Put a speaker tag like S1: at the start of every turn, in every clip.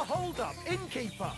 S1: hold up, innkeeper?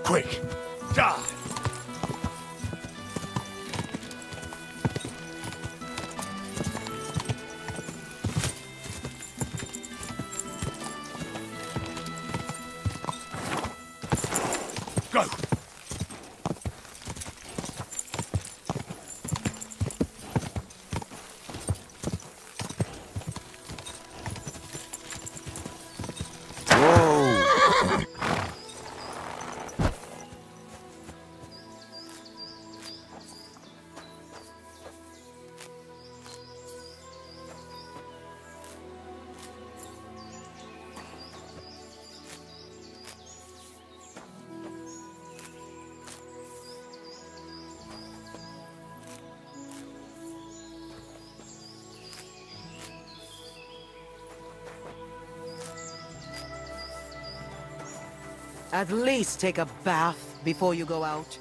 S1: Quick! Die! Go!
S2: At least take a bath before you go out.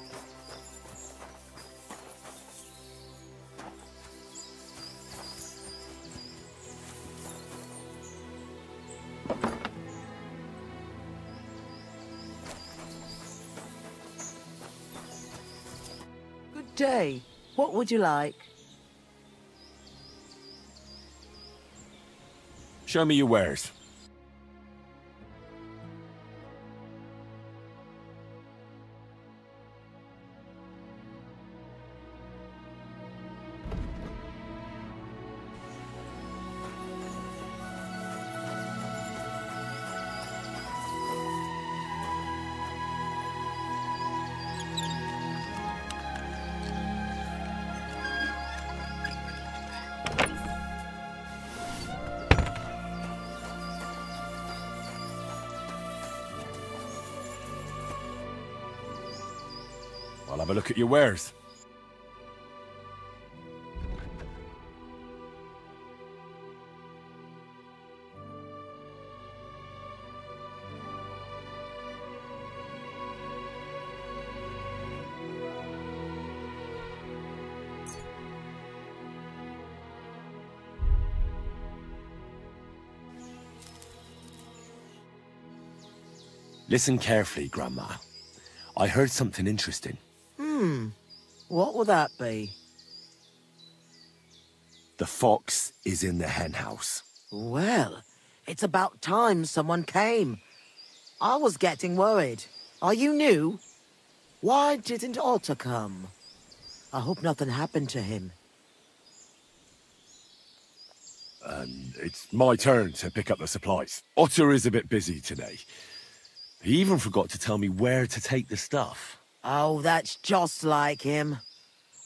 S2: Good day. What would you like?
S3: Show me your wares. I'll have a look at your wares. Listen carefully, Grandma. I heard something interesting.
S2: What would that be?
S3: The fox is in the henhouse.
S2: Well, it's about time someone came. I was getting worried. Are you new? Why didn't Otto come? I hope nothing happened to him.
S3: It's my turn to pick up the supplies. Otter is a bit busy today. He even forgot to tell me where to take the stuff.
S2: Oh, that's just like him.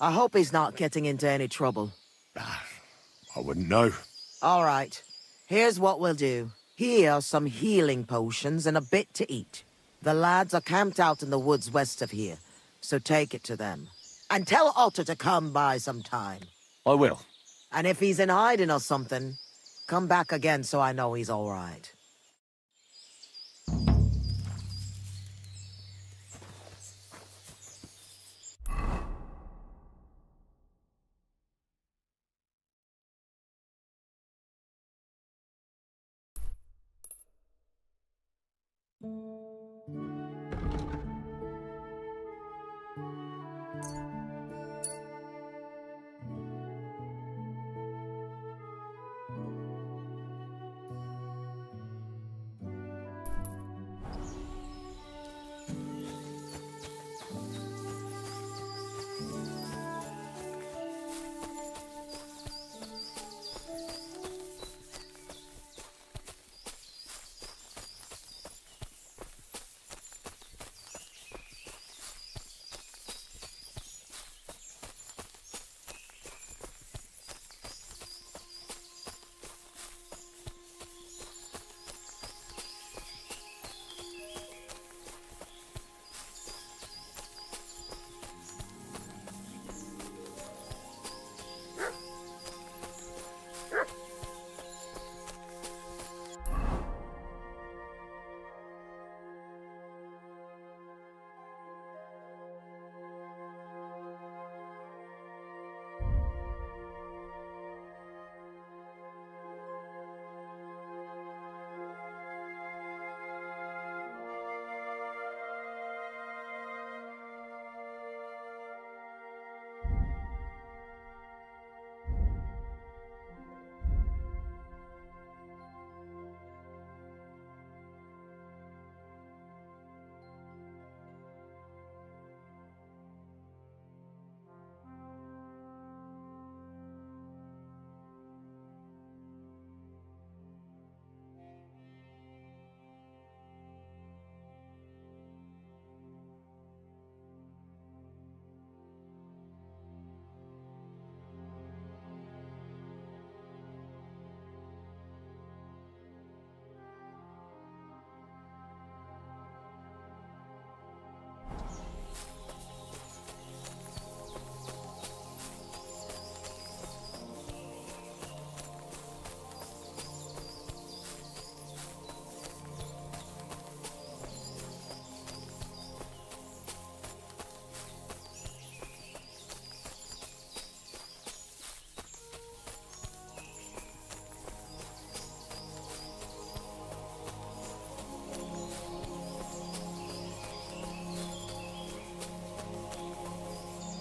S2: I hope he's not getting into any trouble.
S3: I wouldn't know.
S2: All right. Here's what we'll do. Here are some healing potions and a bit to eat. The lads are camped out in the woods west of here, so take it to them. And tell Otto to come by sometime.
S3: I will.
S2: And if he's in hiding or something, come back again so I know he's all right.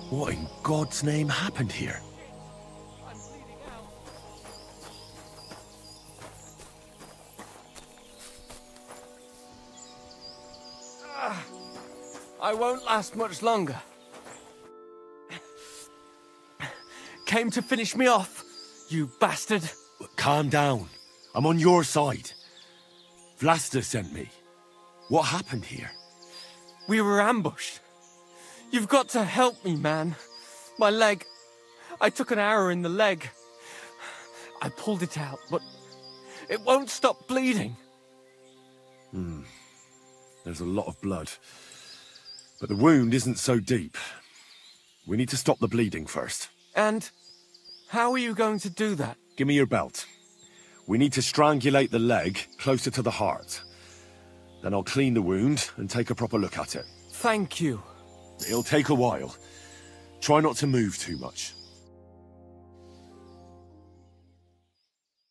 S3: What in God's name happened here?
S4: I'm bleeding out. I won't last much longer. Came to finish me off, you bastard.
S3: Calm down. I'm on your side. Vlasta sent me. What happened here?
S4: We were ambushed. You've got to help me, man. My leg. I took an arrow in the leg. I pulled it out, but it won't stop bleeding.
S3: There's a lot of blood. But the wound isn't so deep. We need to stop the bleeding first.
S4: And how are you going to do that?
S3: Give me your belt. We need to strangulate the leg closer to the heart. Then I'll clean the wound and take a proper look at it.
S4: Thank you.
S3: It'll take a while. Try not to move too much.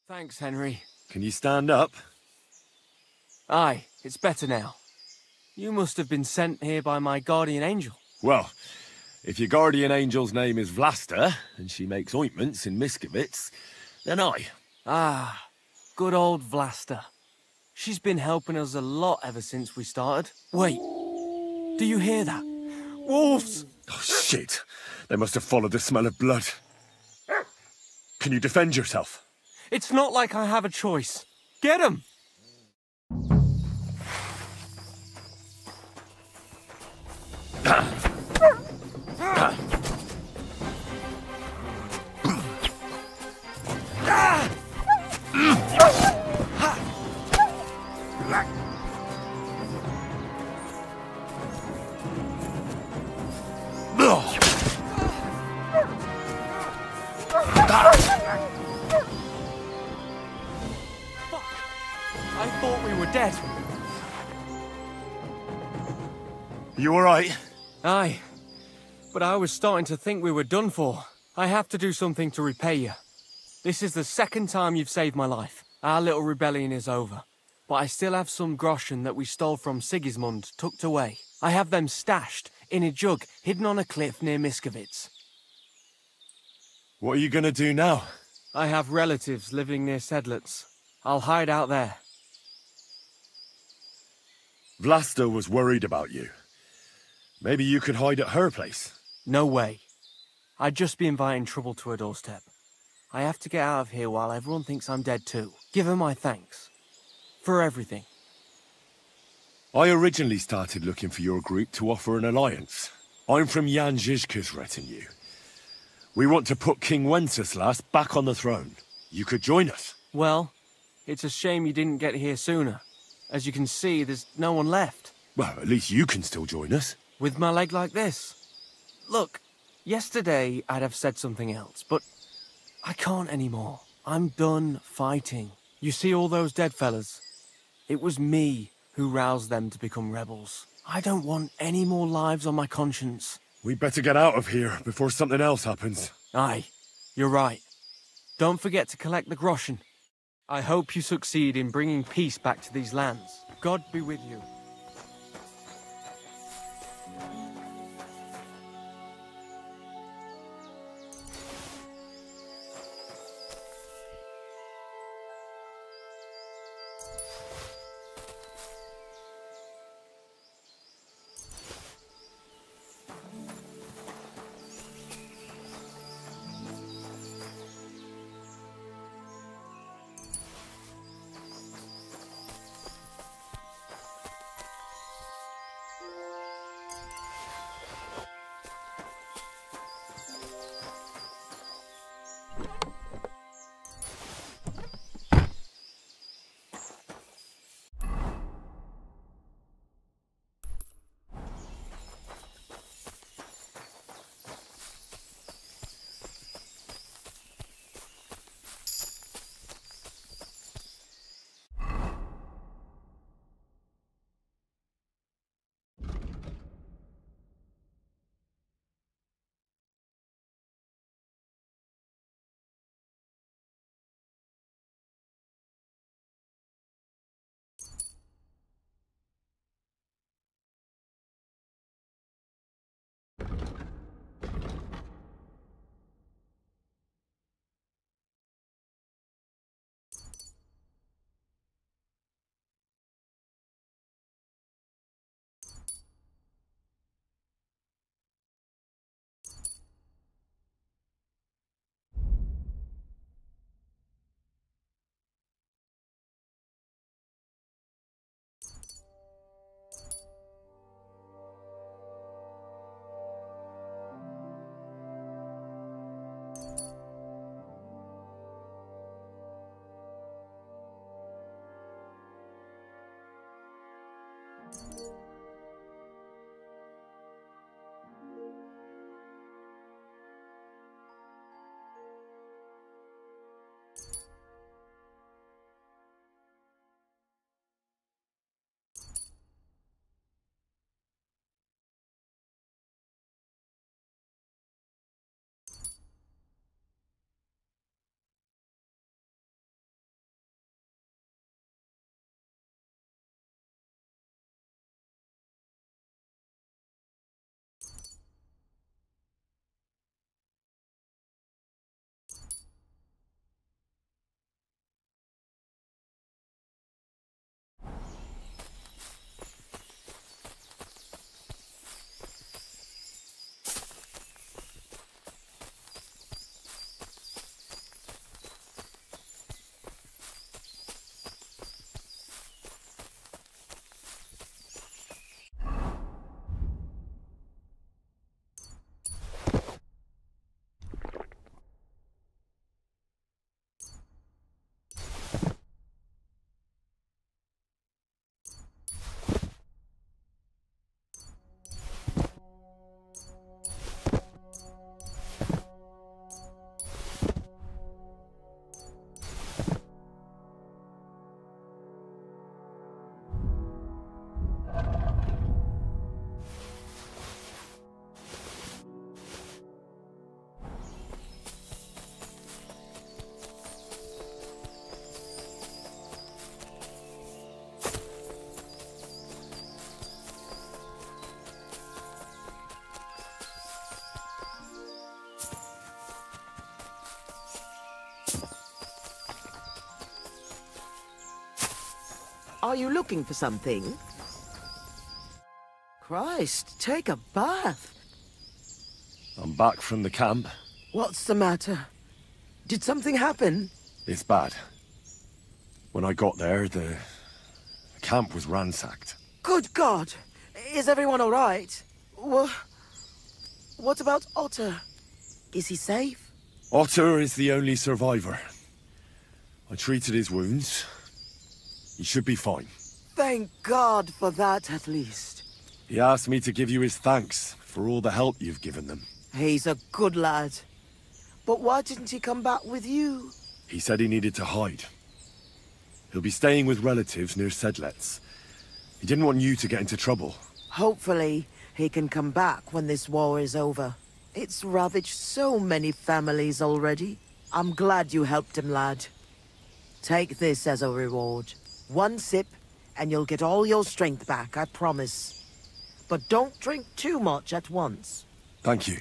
S4: Thanks, Henry.
S3: Can you stand up?
S4: Aye, it's better now. You must have been sent here by my guardian angel.
S3: Well, if your guardian angel's name is Vlasta, and she makes ointments in Miskovitz, then I.
S4: Ah, good old Vlasta. She's been helping us a lot ever since we started. Wait, do you hear that? Wolves!
S3: Oh, shit. They must have followed the smell of blood. Can you defend yourself?
S4: It's not like I have a choice. Get 'em! I thought we were dead.
S3: You alright?
S4: Aye, but I was starting to think we were done for. I have to do something to repay you. This is the second time you've saved my life. Our little rebellion is over, but I still have some groschen that we stole from Sigismund tucked away. I have them stashed in a jug hidden on a cliff near Miskovitz.
S3: What are you gonna do now?
S4: I have relatives living near Sedlitz. I'll hide out there.
S3: Vlasta was worried about you. Maybe you could hide at her place.
S4: No way. I'd just be inviting trouble to her doorstep. I have to get out of here while everyone thinks I'm dead too. Give her my thanks. For everything.
S3: I originally started looking for your group to offer an alliance. I'm from Jan Žižka's retinue. We want to put King Wenceslas back on the throne. You could join us.
S4: Well, it's a shame you didn't get here sooner. As you can see, there's no one left.
S3: Well, at least you can still join us.
S4: With my leg like this. Look, yesterday I'd have said something else, but I can't anymore. I'm done fighting. You see all those dead fellas? It was me who roused them to become rebels. I don't want any more lives on my conscience.
S3: We better get out of here before something else happens.
S4: Aye, you're right. Don't forget to collect the groschen. I hope you succeed in bringing peace back to these lands. God be with you.
S2: Are you looking for something? Christ, take a bath.
S3: I'm back from the camp.
S2: What's the matter? Did something happen?
S3: It's bad. When I got there, the camp was ransacked.
S2: Good God! Is everyone all right? What about Otter? Is he safe?
S3: Otter is the only survivor. I treated his wounds. He should be fine.
S2: Thank God for that, at least.
S3: He asked me to give you his thanks for all the help you've given them.
S2: He's a good lad. But why didn't he come back with you?
S3: He said he needed to hide. He'll be staying with relatives near Sedlets. He didn't want you to get into trouble.
S2: Hopefully, he can come back when this war is over. It's ravaged so many families already. I'm glad you helped him, lad. Take this as a reward. 1 sip, and you'll get all your strength back, I promise. But don't drink too much at once.
S3: Thank you.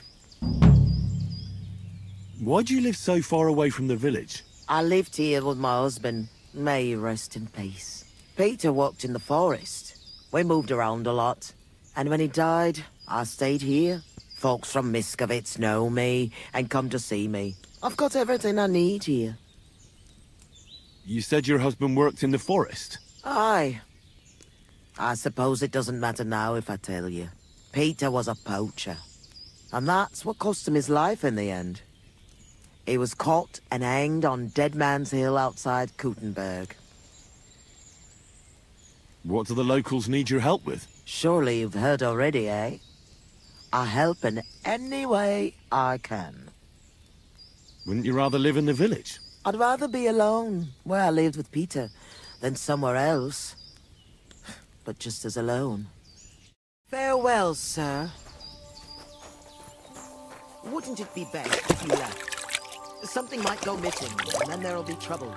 S3: Why do you live so far away from the village?
S2: I lived here with my husband. May he rest in peace. Peter worked in the forest. We moved around a lot. And when he died, I stayed here. Folks from Miskovitz know me and come to see me. I've got everything I need here.
S3: You said your husband worked in the forest?
S2: Aye. I suppose it doesn't matter now if I tell you. Peter was a poacher. And that's what cost him his life in the end. He was caught and hanged on Dead Man's Hill outside Kuttenberg.
S3: What do the locals need your help with?
S2: Surely you've heard already, eh? I help in any way I can.
S3: Wouldn't you rather live in the village?
S2: I'd rather be alone, where I lived with Peter, than somewhere else. But just as alone. Farewell, sir. Wouldn't it be best if you left? Something might go missing, and then there'll be trouble.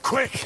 S3: Quick!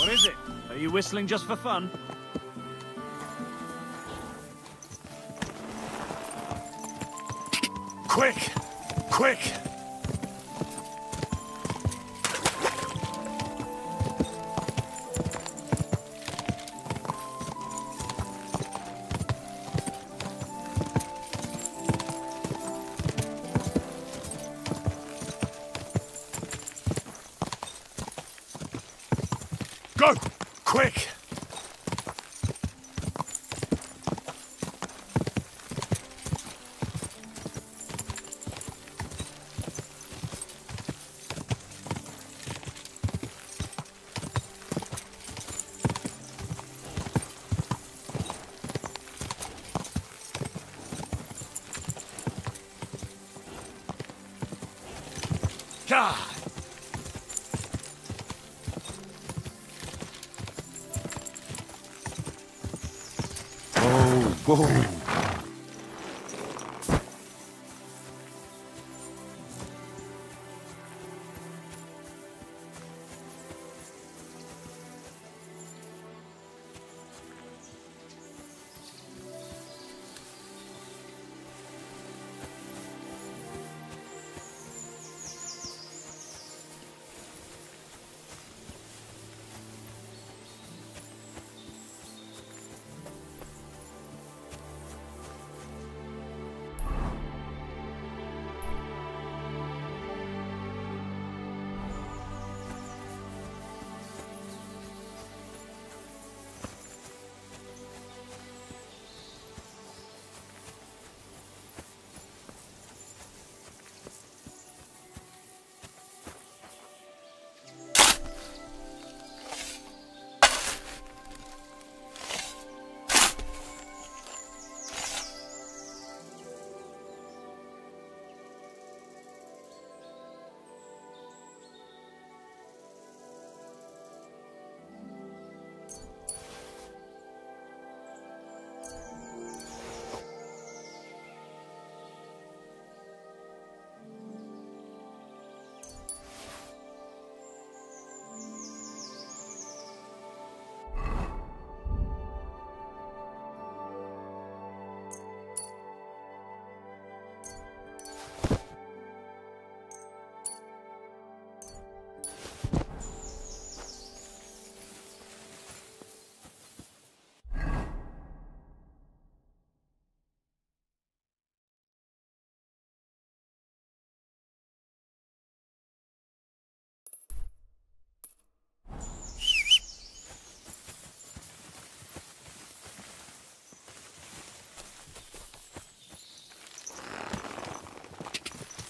S5: What is it? Are you whistling just for fun?
S3: Quick! Quick! Go! Quick! God! Whoa!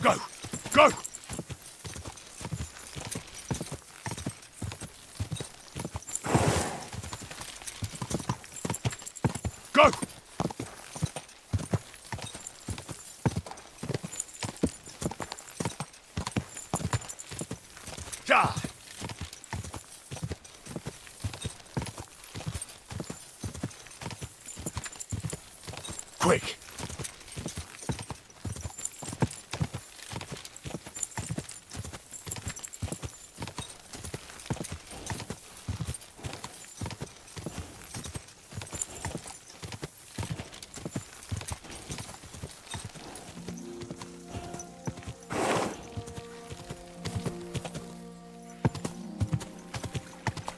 S3: Go! Go! Go! Ja! Quick!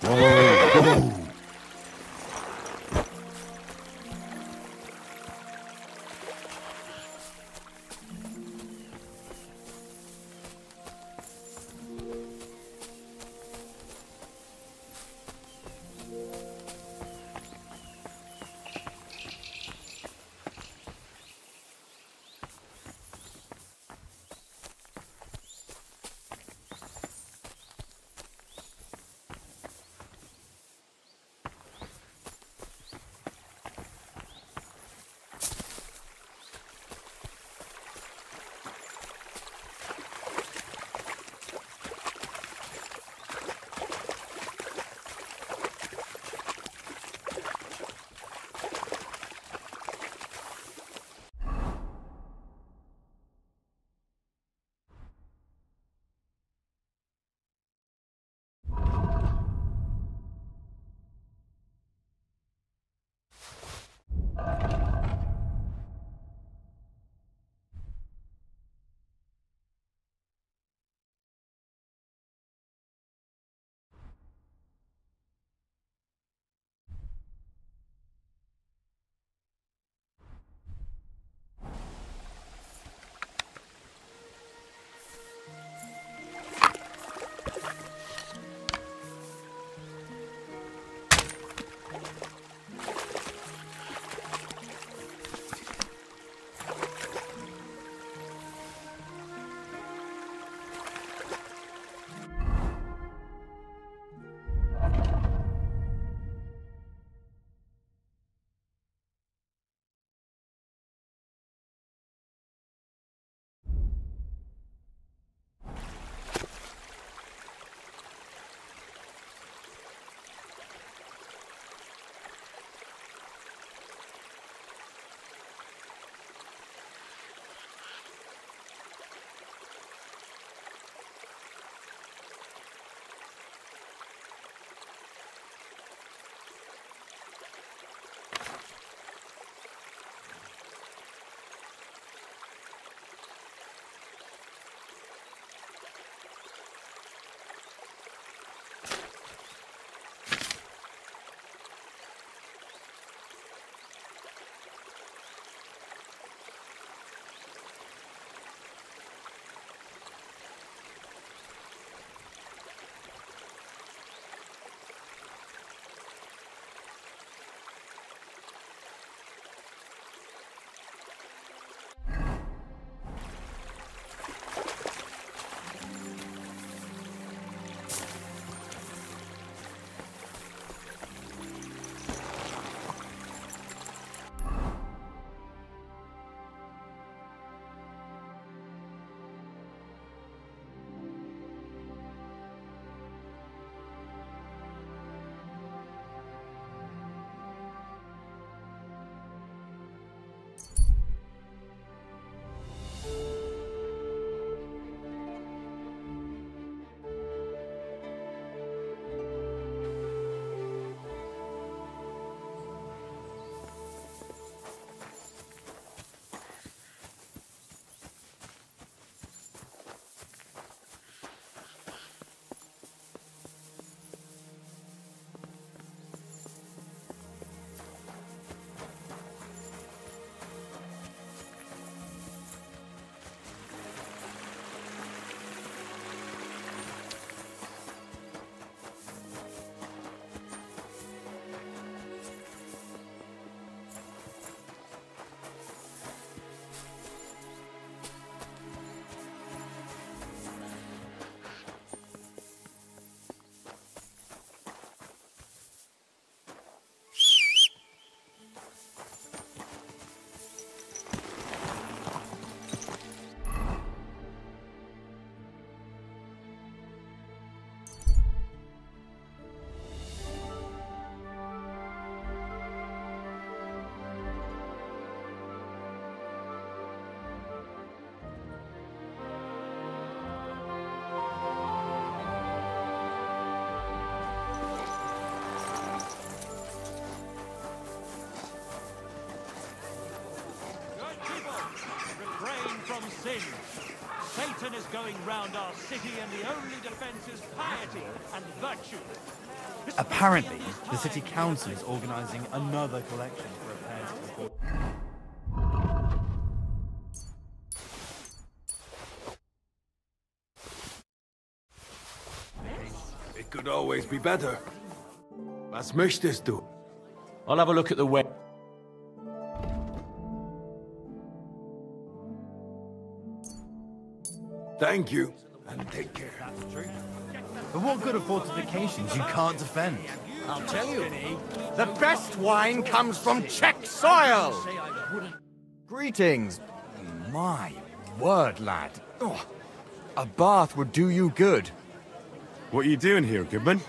S3: Whoa!
S5: win. Satan is going round our city, and the only defense is piety and virtue.
S6: Apparently, the city council is organizing another collection for repairs to the court.
S1: It could always be better. Was möchtest du?
S4: I'll have a look at the web.
S1: Thank you, and take care.
S6: But what good are fortifications you can't defend?
S7: I'll tell you, the best wine comes from Czech soil! Greetings. My word, lad. Oh, a bath would do you good.
S3: What are you doing here, Goodman?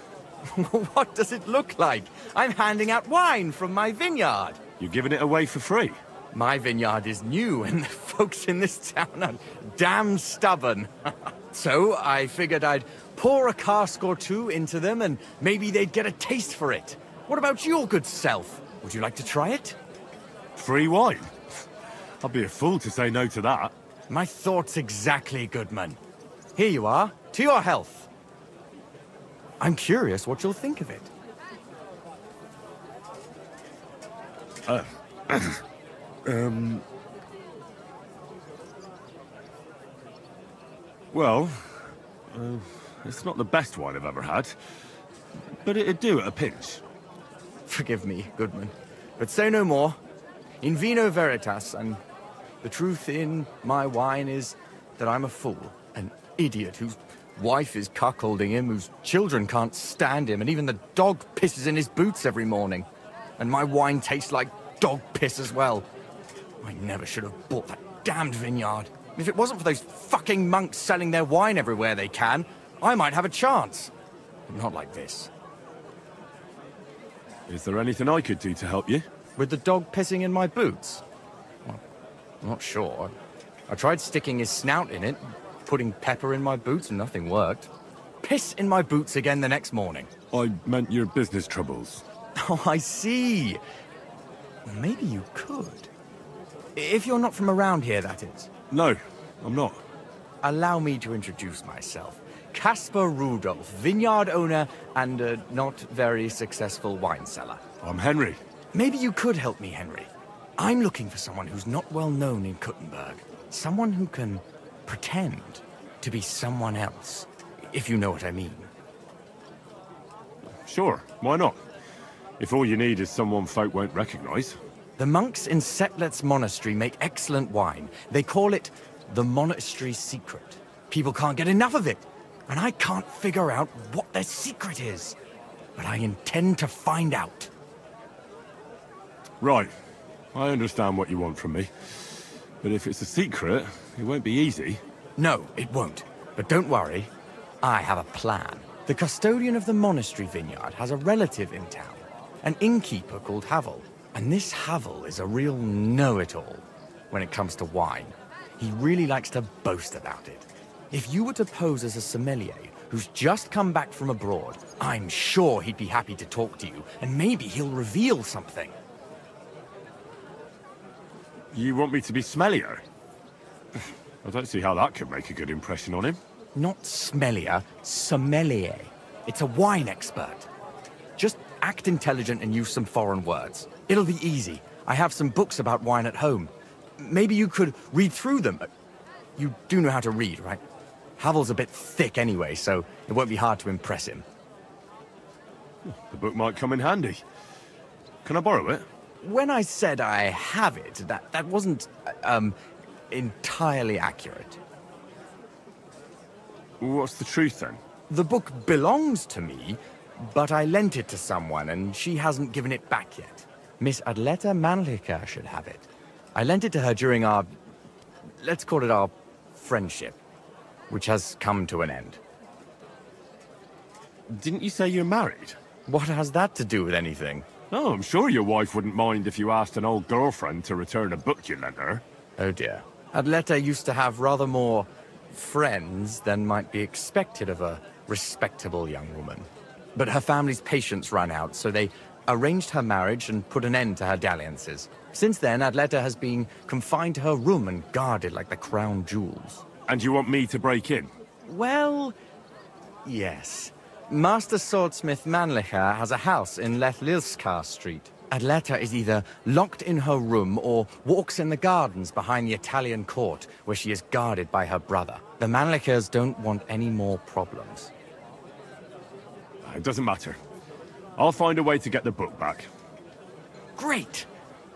S7: What does it look like? I'm handing out wine from my vineyard.
S3: You're giving it away for free?
S7: My vineyard is new, and the folks in this town are damn stubborn. So I figured I'd pour a cask or two into them, and maybe they'd get a taste for it. What about your good self? Would you like to try it?
S3: Free wine? I'd be a fool to say no to that.
S7: My thoughts exactly, Goodman. Here you are. To your health. I'm curious what you'll think of it.
S3: Well, it's not the best wine I've ever had, but it'd do at a pinch.
S7: Forgive me, Goodman, but say no more. In vino veritas, and the truth in my wine is that I'm a fool, an idiot whose wife is cuckolding him, whose children can't stand him, and even the dog pisses in his boots every morning. And my wine tastes like dog piss as well. I never should have bought that damned vineyard. If it wasn't for those fucking monks selling their wine everywhere they can, I might have a chance. But not like this.
S3: Is there anything I could do to help you?
S7: With the dog pissing in my boots? Well, I'm not sure. I tried sticking his snout in it, putting pepper in my boots, and nothing worked. Piss in my boots again the next morning.
S3: I meant your business troubles.
S7: Oh, I see. Maybe you could. If you're not from around here, that is.
S3: No, I'm not.
S7: Allow me to introduce myself. Caspar Rudolph, vineyard owner and a not very successful wine seller.
S3: I'm Henry.
S7: Maybe you could help me, Henry. I'm looking for someone who's not well known in Kuttenberg. Someone who can pretend to be someone else, if you know what I mean.
S3: Sure, why not? If all you need is someone folk won't recognize.
S7: The monks in Setlet's monastery make excellent wine. They call it the monastery secret. People can't get enough of it, and I can't figure out what their secret is. But I intend to find out.
S3: Right. I understand what you want from me. But if it's a secret, it won't be easy.
S7: No, it won't. But don't worry. I have a plan. The custodian of the monastery vineyard has a relative in town, an innkeeper called Havel. And this Havel is a real know-it-all when it comes to wine. He really likes to boast about it. If you were to pose as a sommelier who's just come back from abroad, I'm sure he'd be happy to talk to you, and maybe he'll reveal something.
S3: You want me to be smellier? I don't see how that could make a good impression on him.
S7: Not smellier, sommelier. It's a wine expert. Just act intelligent and use some foreign words. It'll be easy. I have some books about wine at home. Maybe you could read through them. You do know how to read, right? Havel's a bit thick anyway, so it won't be hard to impress him.
S3: The book might come in handy. Can I borrow it?
S7: When I said I have it, that wasn't, entirely accurate.
S3: What's the truth, then?
S7: The book belongs to me, but I lent it to someone, and she hasn't given it back yet. Miss Adleta Manlica should have it. I lent it to her during our... let's call it our friendship, which has come to an end.
S3: Didn't you say you're married?
S7: What has that to do with anything?
S3: Oh, I'm sure your wife wouldn't mind if you asked an old girlfriend to return a book you lent her.
S7: Oh dear. Adleta used to have rather more friends than might be expected of a respectable young woman. But her family's patience ran out, so they arranged her marriage and put an end to her dalliances. Since then, Adleta has been confined to her room and guarded like the crown jewels.
S3: And you want me to break in?
S7: Well, yes. Master swordsmith Mannlicher has a house in Lethlilskar Street. Adleta is either locked in her room or walks in the gardens behind the Italian court, where she is guarded by her brother. The Mannlichers don't want any more problems.
S3: It doesn't matter. I'll find a way to get the book back.
S7: Great!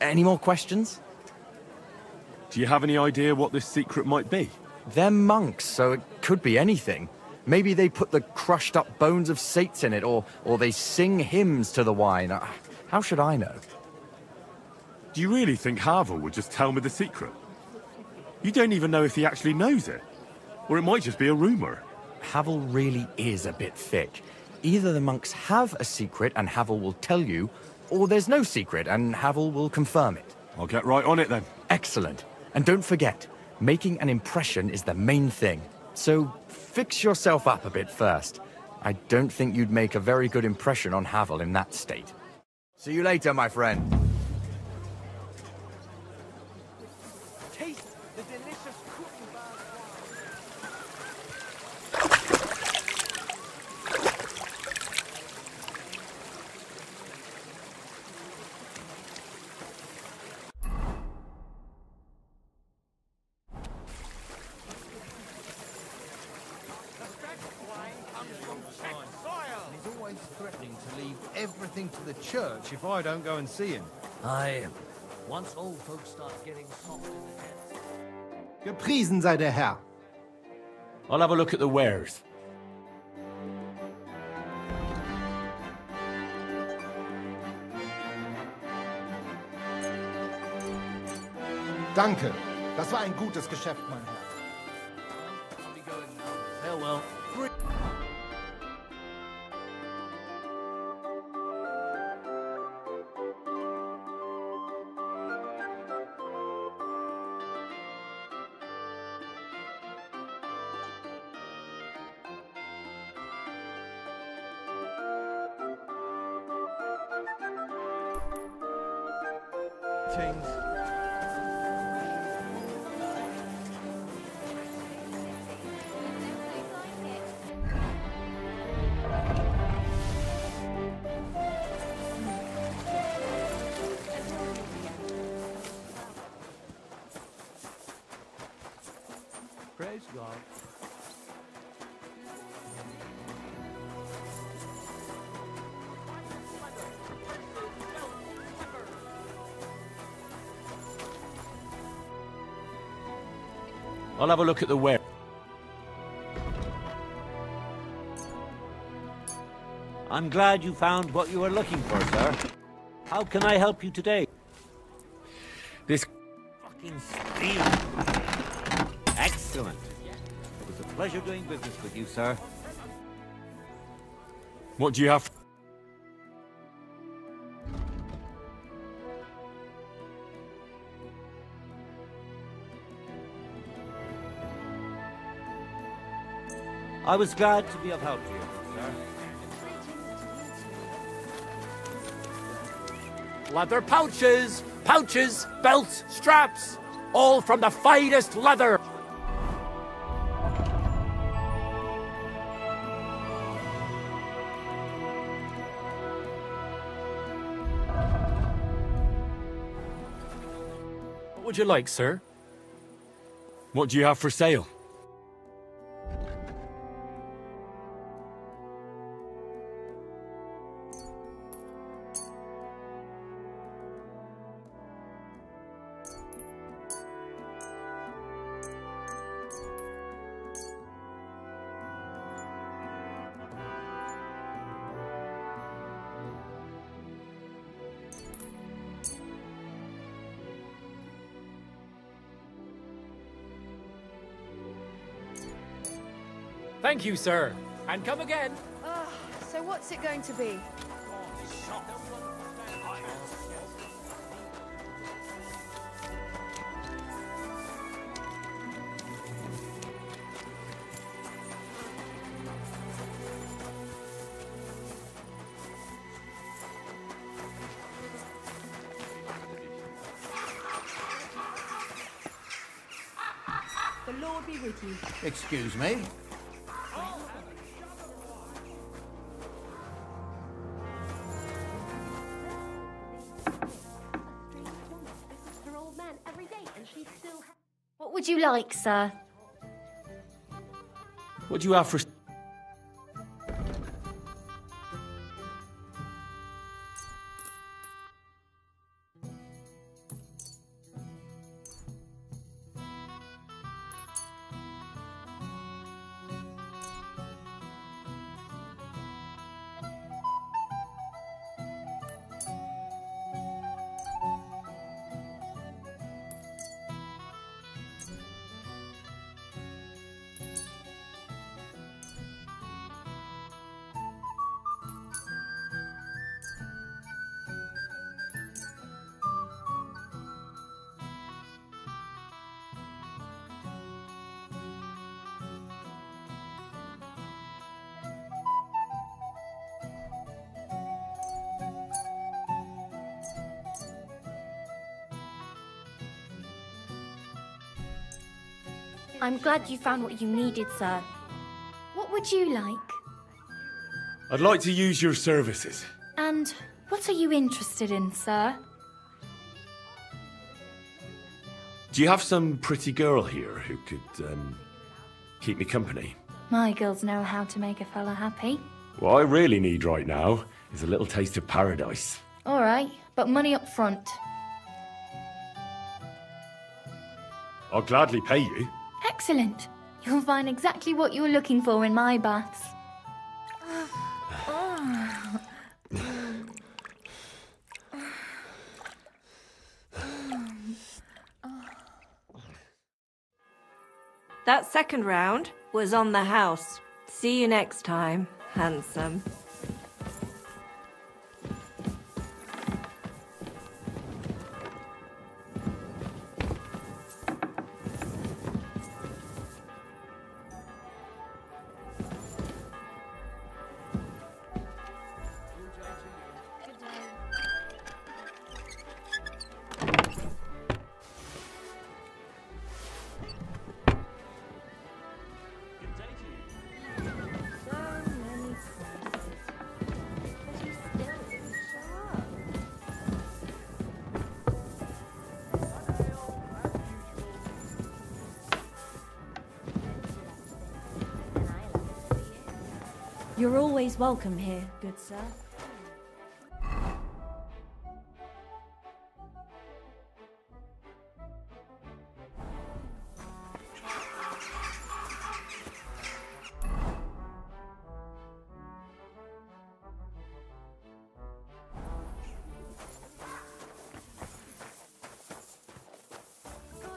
S7: Any more questions?
S3: Do you have any idea what this secret might be?
S7: They're monks, so it could be anything. Maybe they put the crushed-up bones of saints in it, or they sing hymns to the wine. How should I know?
S3: Do you really think Havel would just tell me the secret? You don't even know if he actually knows it. Or it might just be a rumor.
S7: Havel really is a bit thick. Either the monks have a secret and Havel will tell you, or there's no secret and Havel will confirm it.
S3: I'll get right on it then.
S7: Excellent. And don't forget, making an impression is the main thing. So fix yourself up a bit first. I don't think you'd make a very good impression on Havel in that state. See you later, my friend.
S2: Taste the delicious cooking bar.
S6: He's always threatening to leave everything to the church if I don't go and see him.
S5: Aye. Once old folks start getting soft in the head.
S8: Gepriesen sei der Herr.
S3: I'll have a look at the wares.
S8: Danke. Das war ein gutes Geschäft, mein Herr.
S5: I'll be going now. Farewell.
S6: Change.
S5: Praise God.
S3: I'll have a look at the ware.
S5: I'm glad you found what you were looking for, sir. How can I help you today?
S3: This
S5: Fucking steal. Excellent. It was a pleasure doing business with you, sir.
S3: What do you have?
S5: I was glad to be of help to you, sir.
S9: Leather pouches, pouches, belts, straps, all from the finest leather. What would you like, sir?
S3: What do you have for sale?
S9: Thank you, sir. And come again.
S10: So what's it going to be? The Lord be with you.
S8: Excuse me.
S11: Her old man every day, and she still. What would you like, sir?
S3: What do you have for...
S11: I'm glad you found what you needed, sir. What would you like?
S3: I'd like to use your services.
S11: And what are you interested in, sir?
S3: Do you have some pretty girl here who could, keep me company?
S11: My girls know how to make a fella happy.
S3: What I really need right now is a little taste of paradise.
S11: All right, but money up front.
S3: I'll gladly pay you.
S11: Excellent. You'll find exactly what you're looking for in my baths.
S12: That second round was on the house. See you next time, handsome.
S13: You're always welcome here, good sir.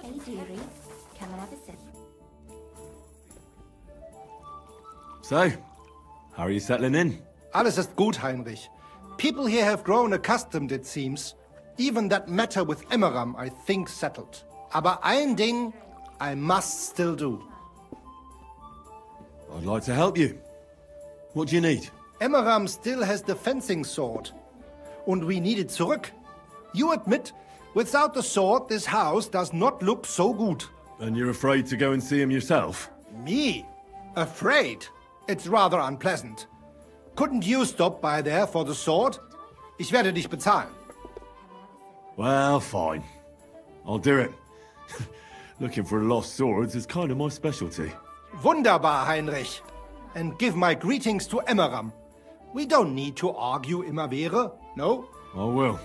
S11: Hey, dearie. Come and have a sip.
S3: So, how are you settling in?
S8: Alles ist gut, Heinrich. People here have grown accustomed, it seems. Even that matter with Emmeram, I think, settled. Aber ein Ding I must still do.
S3: I'd like to help you. What do you need?
S8: Emmeram still has the fencing sword. Und we need it zurück. You admit, without the sword, this house does not look so good.
S3: And you're afraid to go and see him yourself?
S8: Me? Afraid? It's rather unpleasant. Couldn't you stop by there for the sword? Ich werde dich bezahlen.
S3: Well, fine. I'll do it. Looking for lost swords is kind of my specialty.
S8: Wunderbar, Heinrich. And give my greetings to Emmeram. We don't need to argue immer wäre, no?
S3: I will.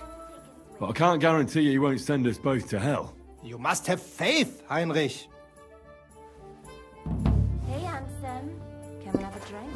S3: But I can't guarantee you he won't send us both to hell.
S8: You must have faith, Heinrich.
S11: Hey, handsome. Come and have a drink.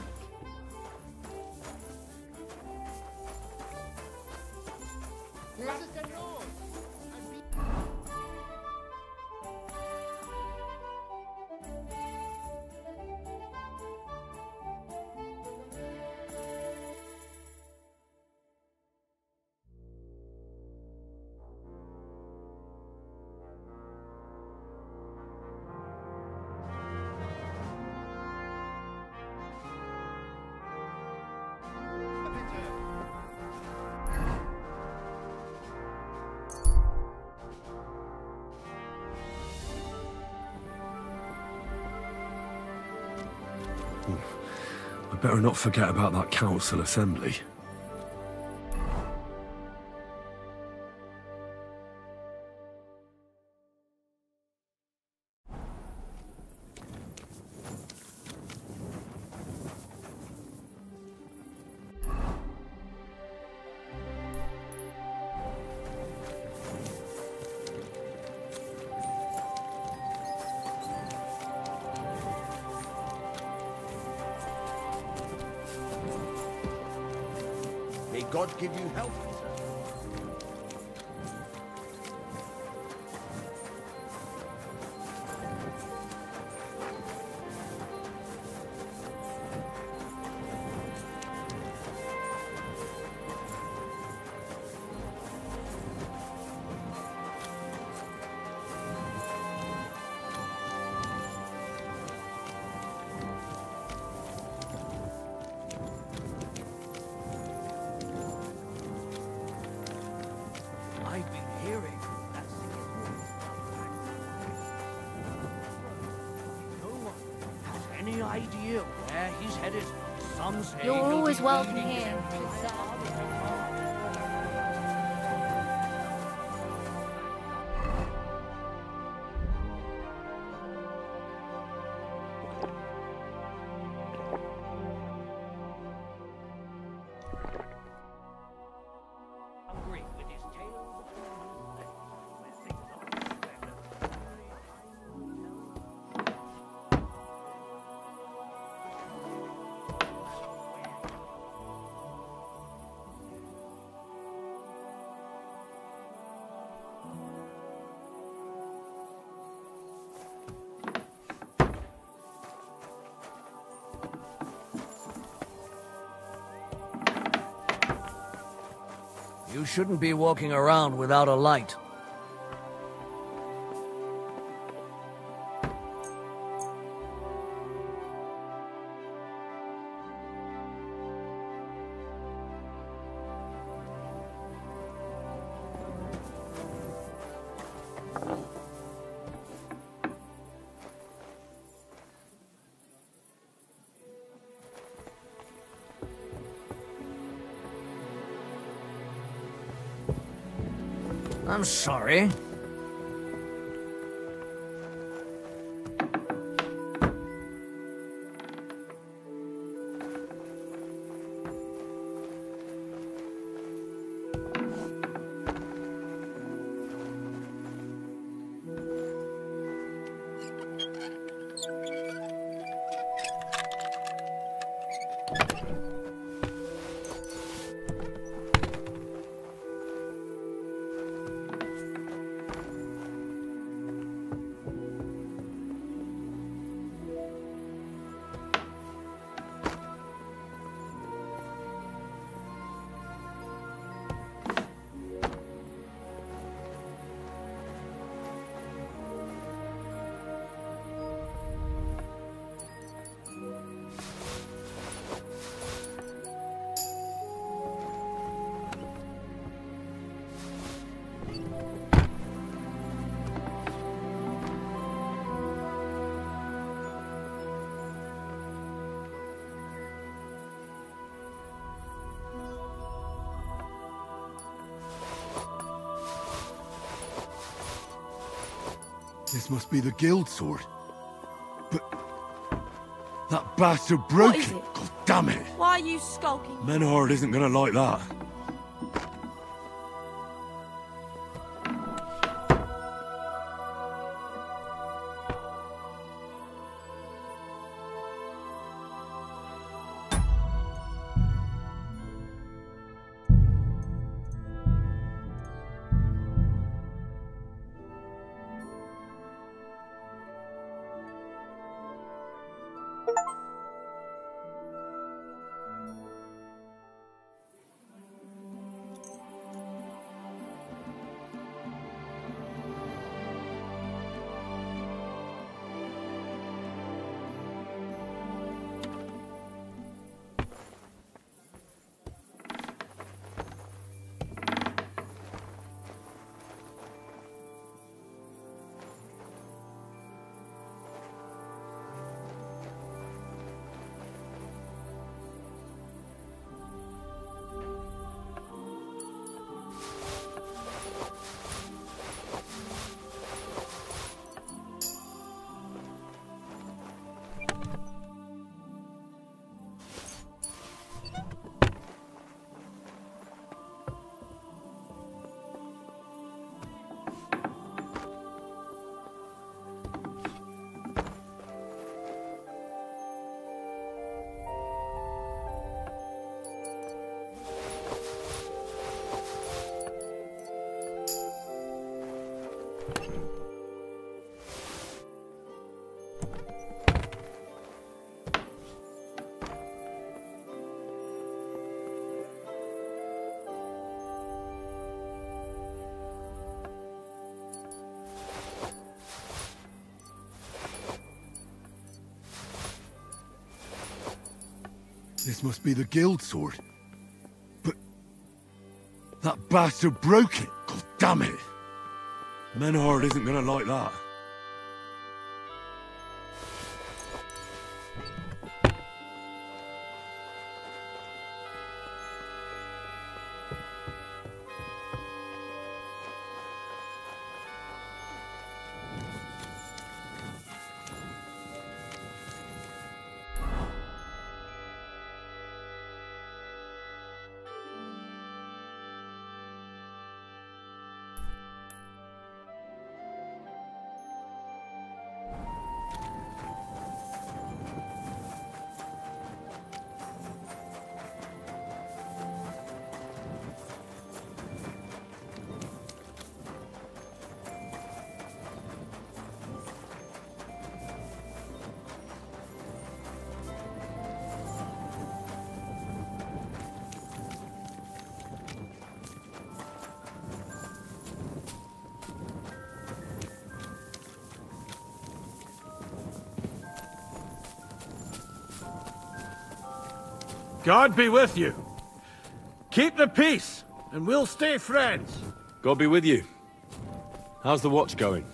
S3: I better not forget about that council assembly.
S9: May God give you health, sir. I've been hearing that no one has any idea where he's headed. Some say
S11: You're
S9: he'll
S11: always
S9: be
S11: welcome
S9: leading
S11: here,
S9: them to
S11: good sir.
S9: hungry with his tail between his legs, where things are You shouldn't be walking around without a light. I'm sorry.
S3: This must be the guild sword. But that bastard broke
S12: is
S3: it.
S12: it?
S3: God damn it.
S12: Why are you skulking?
S3: Menhard isn't gonna like that. This must be the guild sword. But... that bastard broke it! God damn it! Menhard isn't gonna like that.
S9: God be with you. Keep the peace, and we'll stay friends.
S3: God be with you. How's the watch going?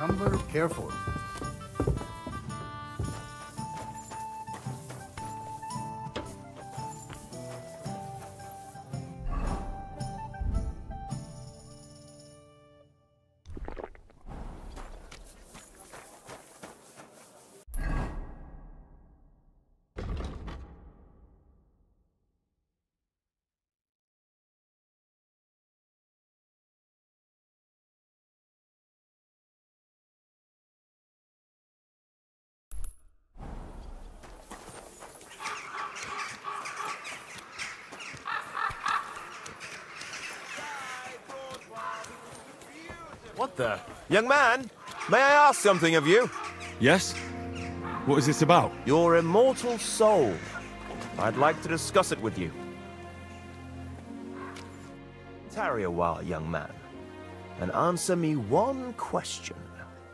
S6: Come very careful.
S7: What the? Young man, may I ask something of you?
S3: Yes? What is this about?
S7: Your immortal soul. I'd like to discuss it with you. Tarry a while, young man, and answer me one question.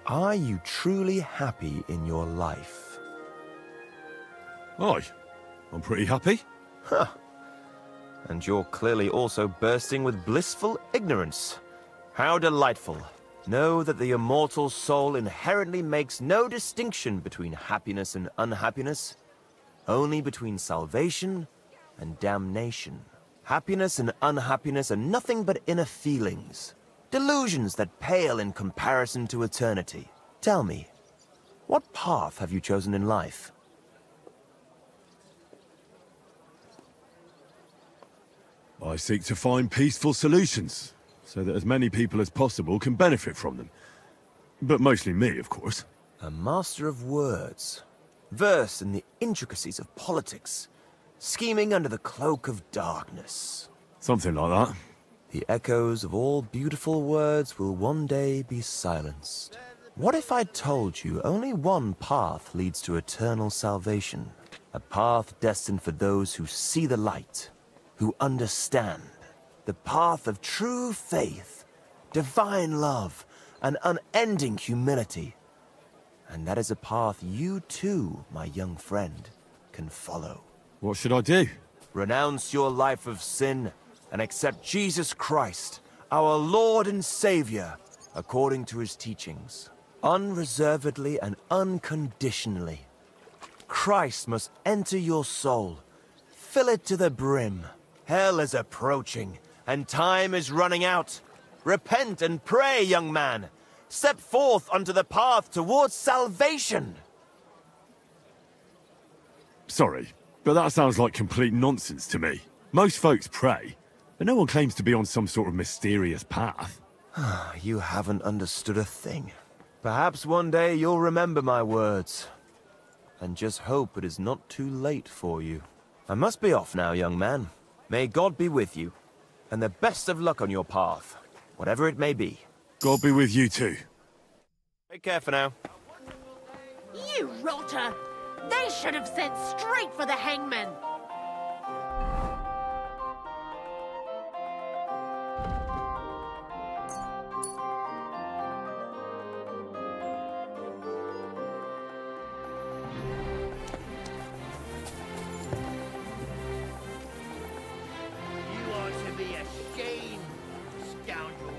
S7: Are you truly happy in your life?
S3: Aye, I'm pretty happy.
S7: Huh. And you're clearly also bursting with blissful ignorance. How delightful. Know that the immortal soul inherently makes no distinction between happiness and unhappiness, only between salvation and damnation. Happiness and unhappiness are nothing but inner feelings, delusions that pale in comparison to eternity. Tell me, what path have you chosen in life?
S3: I seek to find peaceful solutions, so that as many people as possible can benefit from them. But mostly me, of course.
S7: A master of words, versed in the intricacies of politics, scheming under the cloak of darkness.
S3: Something like that.
S7: The echoes of all beautiful words will one day be silenced. What if I told you only one path leads to eternal salvation? A path destined for those who see the light, who understand. The path of true faith, divine love, and unending humility. And that is a path you too, my young friend, can follow.
S3: What should I do?
S7: Renounce your life of sin and accept Jesus Christ, our Lord and Savior, according to his teachings, unreservedly and unconditionally. Christ must enter your soul, fill it to the brim. Hell is approaching, and time is running out. Repent and pray, young man. Step forth onto the path towards salvation.
S3: Sorry, but that sounds like complete nonsense to me. Most folks pray, but no one claims to be on some sort of mysterious path.
S7: You haven't understood a thing. Perhaps one day you'll remember my words. And just hope it is not too late for you. I must be off now, young man. May God be with you. And the best of luck on your path, whatever it may be.
S3: God be with you too.
S7: Take care for now.
S14: You rotter! They should have sent straight for the hangman!
S9: You ought to be ashamed, scoundrel.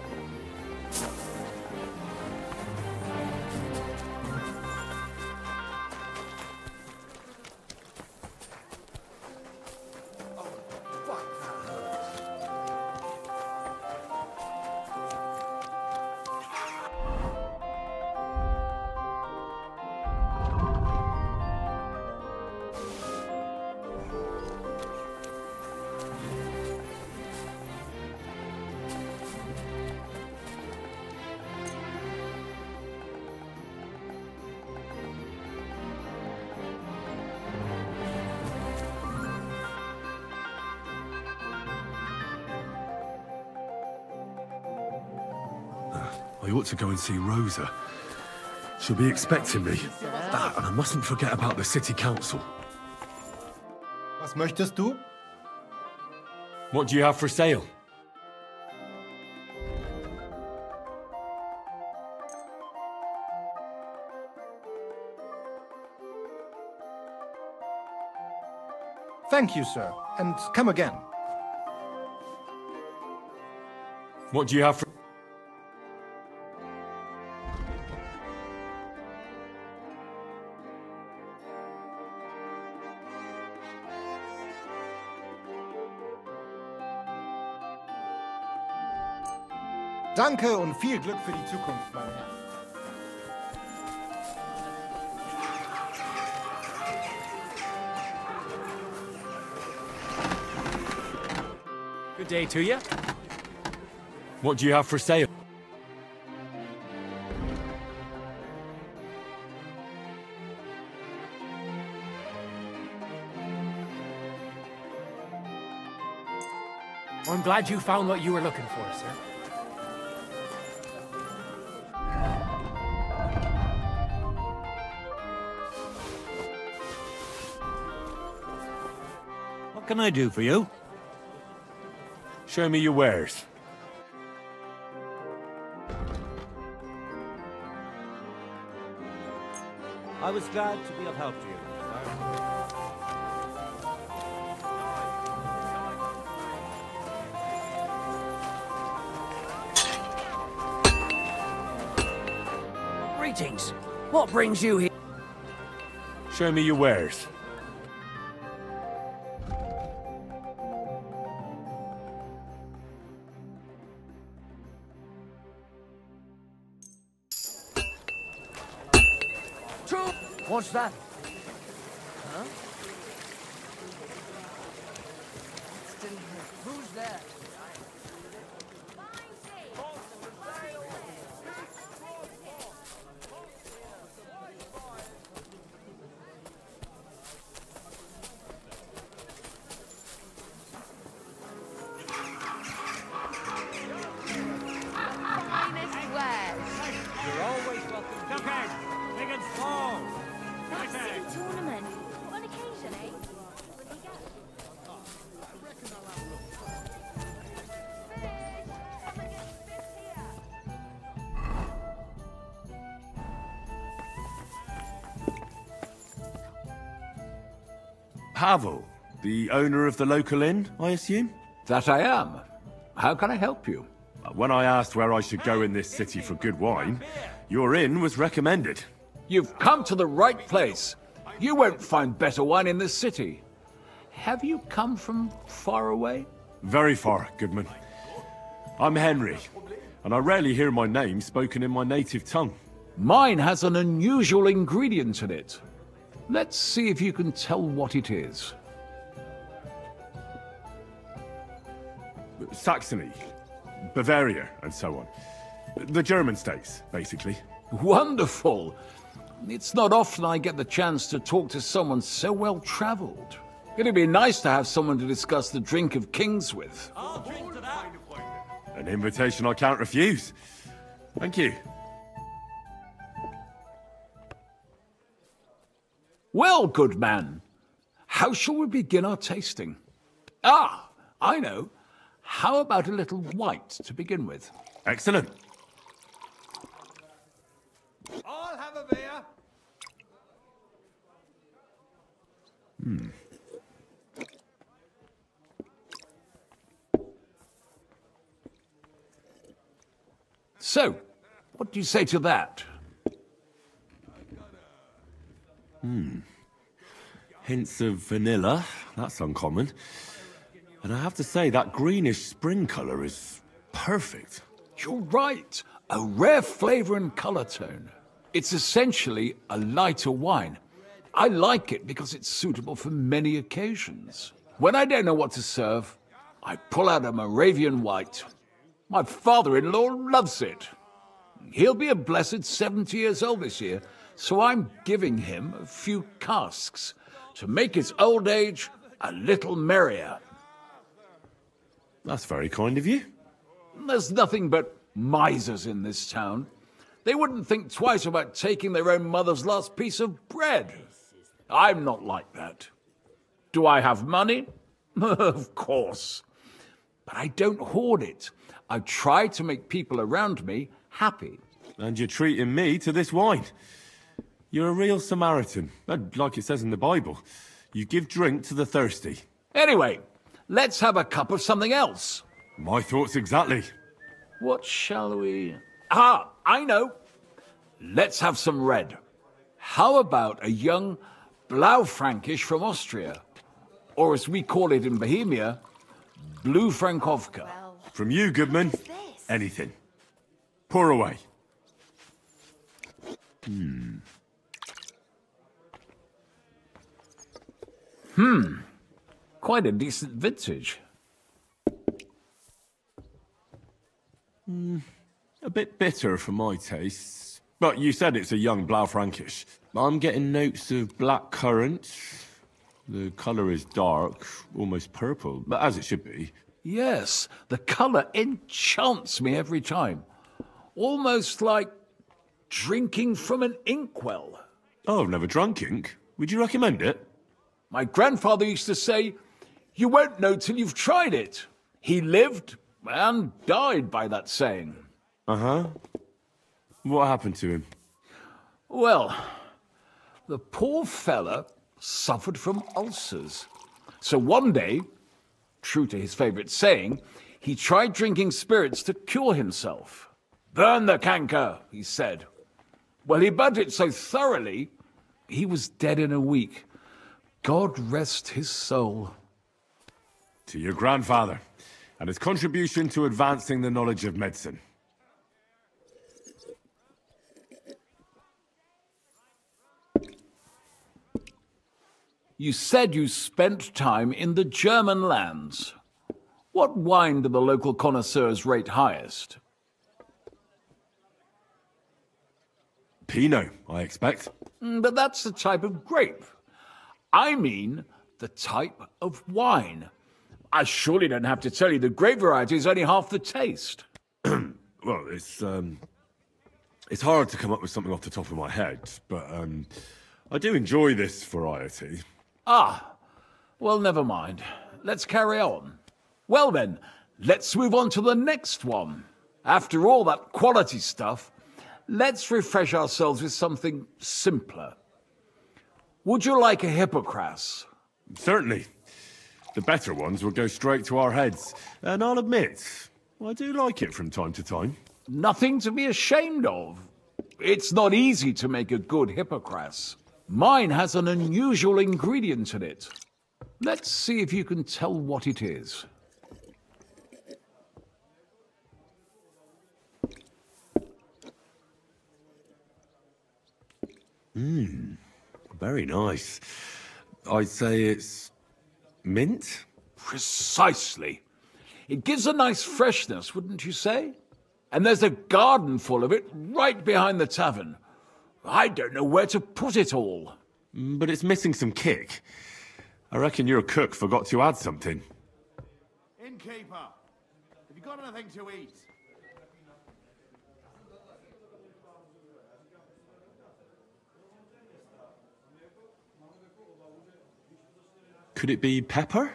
S3: I ought to go and see Rosa. She'll be expecting me. Ah, and I mustn't forget about the city council.
S8: Was möchtest du?
S3: What do you have for sale?
S8: Thank you, sir. And come again.
S3: What do you have for...
S8: Danke und viel Glück für die Zukunft, mein Herr.
S9: Good day to you.
S3: What do you have for sale?
S9: I'm glad you found what you were looking for, sir.
S5: What can I do for you?
S3: Show me your wares.
S5: I was glad to be of help to you, sir.
S9: Greetings. What brings you here?
S3: Show me your wares.
S9: What's that? Huh? Who's there?
S5: You're always welcome. Cuphead, big and small.
S13: That's city tournament. On occasion, eh?
S3: Pavel, the owner of the local inn, I assume?
S15: That I am. How can I help you?
S3: When I asked where I should go in this city for good wine, your inn was recommended.
S15: You've come to the right place. You won't find better wine in this city. Have you come from far away?
S3: Very far, Goodman. I'm Henry, and I rarely hear my name spoken in my native tongue.
S15: Mine has an unusual ingredient in it. Let's see if you can tell what it is.
S3: Saxony, Bavaria, and so on. The German states, basically.
S15: Wonderful! It's not often I get the chance to talk to someone so well-traveled. It'd be nice to have someone to discuss the drink of kings with.
S3: An invitation I can't refuse. Thank you.
S15: Well, good man, how shall we begin our tasting? Ah, I know. How about a little white to begin with?
S3: Excellent.
S1: I'll have a beer.
S15: So, what do you say to that?
S3: Hints of vanilla. That's uncommon. And I have to say, that greenish spring colour is perfect.
S15: You're right. A rare flavour and colour tone. It's essentially a lighter wine. I like it because it's suitable for many occasions. When I don't know what to serve, I pull out a Moravian white. My father-in-law loves it. He'll be a blessed 70 years old this year, so I'm giving him a few casks to make his old age a little merrier.
S3: That's very kind of you.
S15: There's nothing but misers in this town. They wouldn't think twice about taking their own mother's last piece of bread. I'm not like that. Do I have money? Of course. But I don't hoard it. I try to make people around me happy.
S3: And you're treating me to this wine. You're a real Samaritan. And like it says in the Bible, you give drink to the thirsty.
S15: Anyway, let's have a cup of something else.
S3: My thoughts exactly.
S15: What shall we... Ah, I know. Let's have some red. How about a young Blaufränkisch from Austria? Or as we call it in Bohemia, Blue Frankovka.
S3: From you, Goodman, anything. Pour away.
S15: Quite a decent vintage.
S3: A bit bitter for my tastes. But you said it's a young Blaufränkisch. I'm getting notes of black currant. The colour is dark, almost purple, but as it should be.
S15: Yes, the colour enchants me every time. Almost like drinking from an inkwell.
S3: Oh, I've never drunk ink. Would you recommend it?
S15: My grandfather used to say, you won't know till you've tried it. He lived and died by that saying.
S3: Uh-huh. What happened to him?
S15: Well, the poor fella suffered from ulcers. So one day, true to his favourite saying, he tried drinking spirits to cure himself. Burn the canker, he said. Well, he burnt it so thoroughly, he was dead in a week. God rest his soul.
S3: To your grandfather, and his contribution to advancing the knowledge of medicine.
S15: You said you spent time in the German lands. What wine do the local connoisseurs rate highest?
S3: Pinot, I expect.
S15: But that's the type of grape. I mean the type of wine. I surely don't have to tell you the grape variety is only half the taste.
S3: Well, it's hard to come up with something off the top of my head, but I do enjoy this variety.
S15: Ah, well, never mind. Let's carry on. Well then, let's move on to the next one. After all that quality stuff, let's refresh ourselves with something simpler. Would you like a hippocras?
S3: Certainly. The better ones will go straight to our heads, and I'll admit, I do like it from time to time.
S15: Nothing to be ashamed of. It's not easy to make a good hippocras. Mine has an unusual ingredient in it. Let's see if you can tell what it is.
S3: Very nice. I'd say it's mint?
S15: Precisely. It gives a nice freshness, wouldn't you say? And there's a garden full of it right behind the tavern. I don't know where to put it all.
S3: But it's missing some kick. I reckon your cook forgot to add something.
S9: Innkeeper, have you got anything to eat?
S3: Could it be pepper?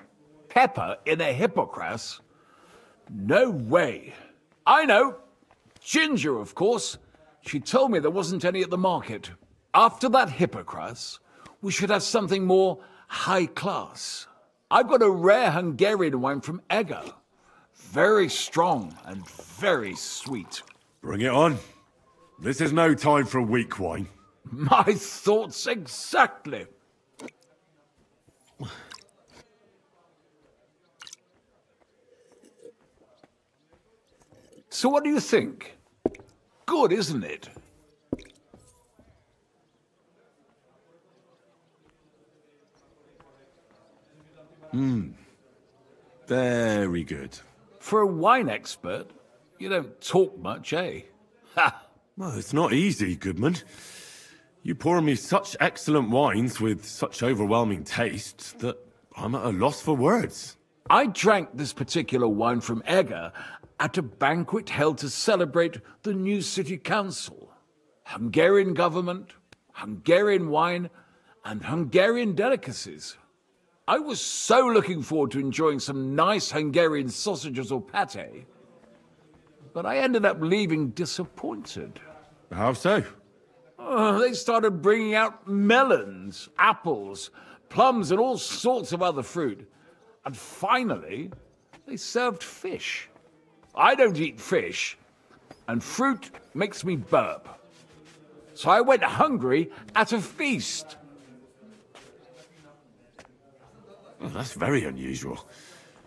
S15: Pepper in a hippocras? No way. I know. Ginger, of course. She told me there wasn't any at the market. After that hippocras, we should have something more high class. I've got a rare Hungarian wine from Eger. Very strong and very sweet.
S3: Bring it on. This is no time for weak wine.
S15: My thoughts exactly. So what do you think? Good, isn't it?
S3: Very good.
S15: For a wine expert, you don't talk much, eh? Ha!
S3: Well, it's not easy, Goodman. You pour me such excellent wines with such overwhelming taste that I'm at a loss for words.
S15: I drank this particular wine from Eger at a banquet held to celebrate the new city council. Hungarian government, Hungarian wine, and Hungarian delicacies. I was so looking forward to enjoying some nice Hungarian sausages or pate, but I ended up leaving disappointed.
S3: How so?
S15: They started bringing out melons, apples, plums, and all sorts of other fruit. And finally, they served fish. I don't eat fish, and fruit makes me burp. So I went hungry at a feast.
S3: Oh, that's very unusual.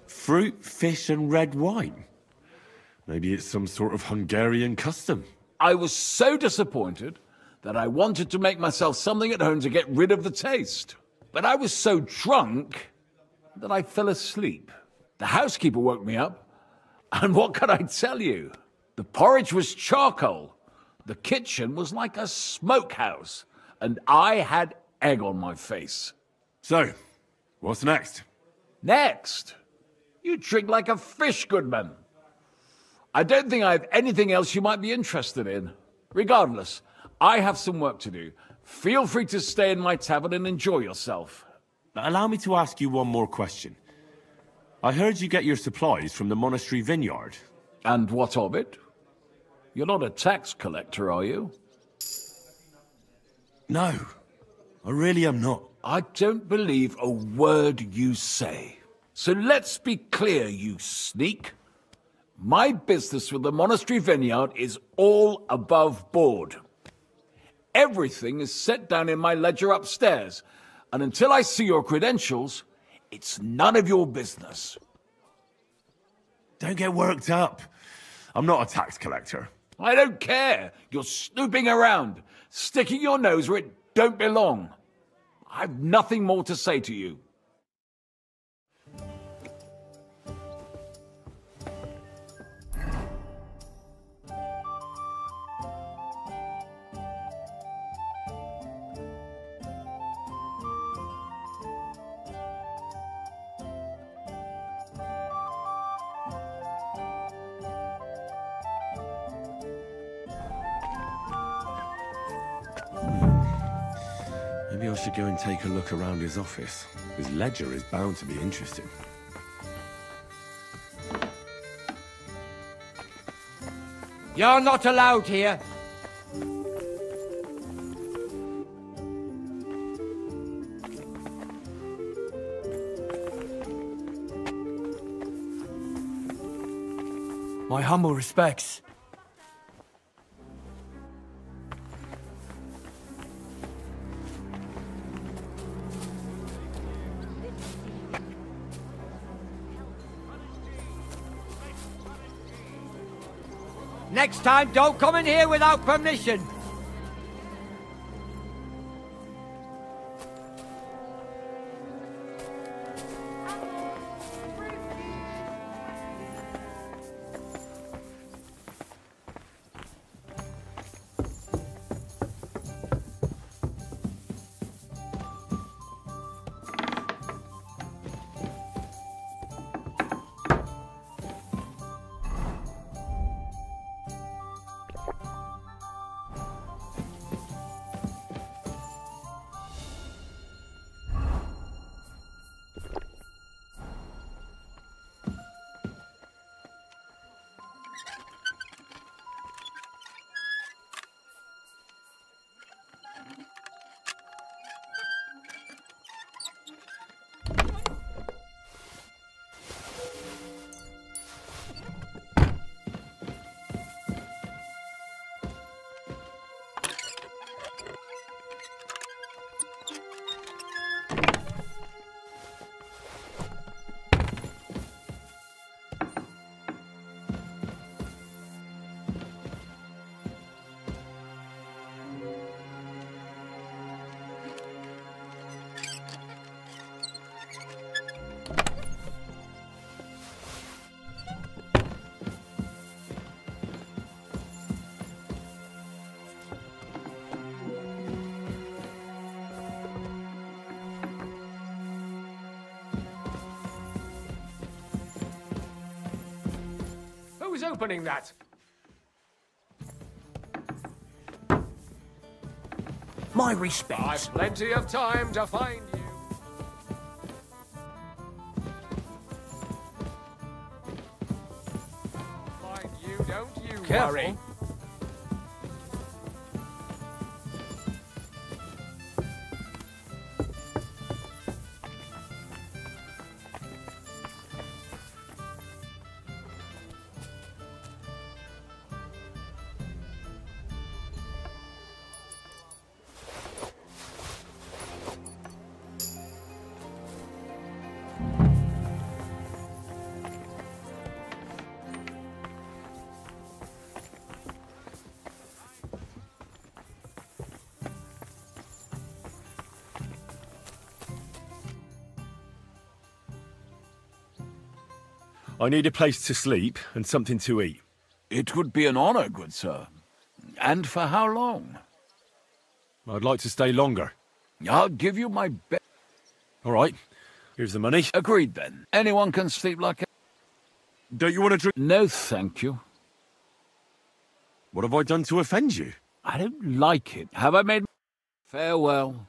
S3: Fruit, fish, and red wine. Maybe it's some sort of Hungarian custom.
S15: I was so disappointed that I wanted to make myself something at home to get rid of the taste. But I was so drunk that I fell asleep. The housekeeper woke me up, and what can I tell you? The porridge was charcoal. The kitchen was like a smokehouse, and I had egg on my face.
S3: So, what's next?
S15: Next? You drink like a fish, Goodman. I don't think I have anything else you might be interested in. Regardless, I have some work to do. Feel free to stay in my tavern and enjoy yourself.
S3: Allow me to ask you one more question. I heard you get your supplies from the monastery vineyard.
S15: And what of it? You're not a tax collector, are you?
S3: No, I really am not.
S15: I don't believe a word you say. So let's be clear, you sneak. My business with the monastery vineyard is all above board. Everything is set down in my ledger upstairs, and until I see your credentials, it's none of your business.
S3: Don't get worked up. I'm not a tax collector.
S15: I don't care. You're snooping around, sticking your nose where it don't belong. I've nothing more to say to you.
S3: Maybe I should go and take a look around his office. His ledger is bound to be interesting.
S9: You're not allowed here.
S16: My humble respects.
S9: Next time, don't come in here without permission. Who's opening that?
S16: My respects.
S9: I've plenty of time to find you. Find you, don't you worry.
S3: I need a place to sleep and something to eat.
S15: It would be an honor, good sir. And for how long?
S3: I'd like to stay longer.
S15: I'll give you my best.
S3: All right. Here's the money.
S15: Agreed, then. Anyone can sleep like a...
S3: Don't you want to drink?
S15: No, thank you.
S3: What have I done to offend you?
S15: I don't like it. Have I made... Farewell.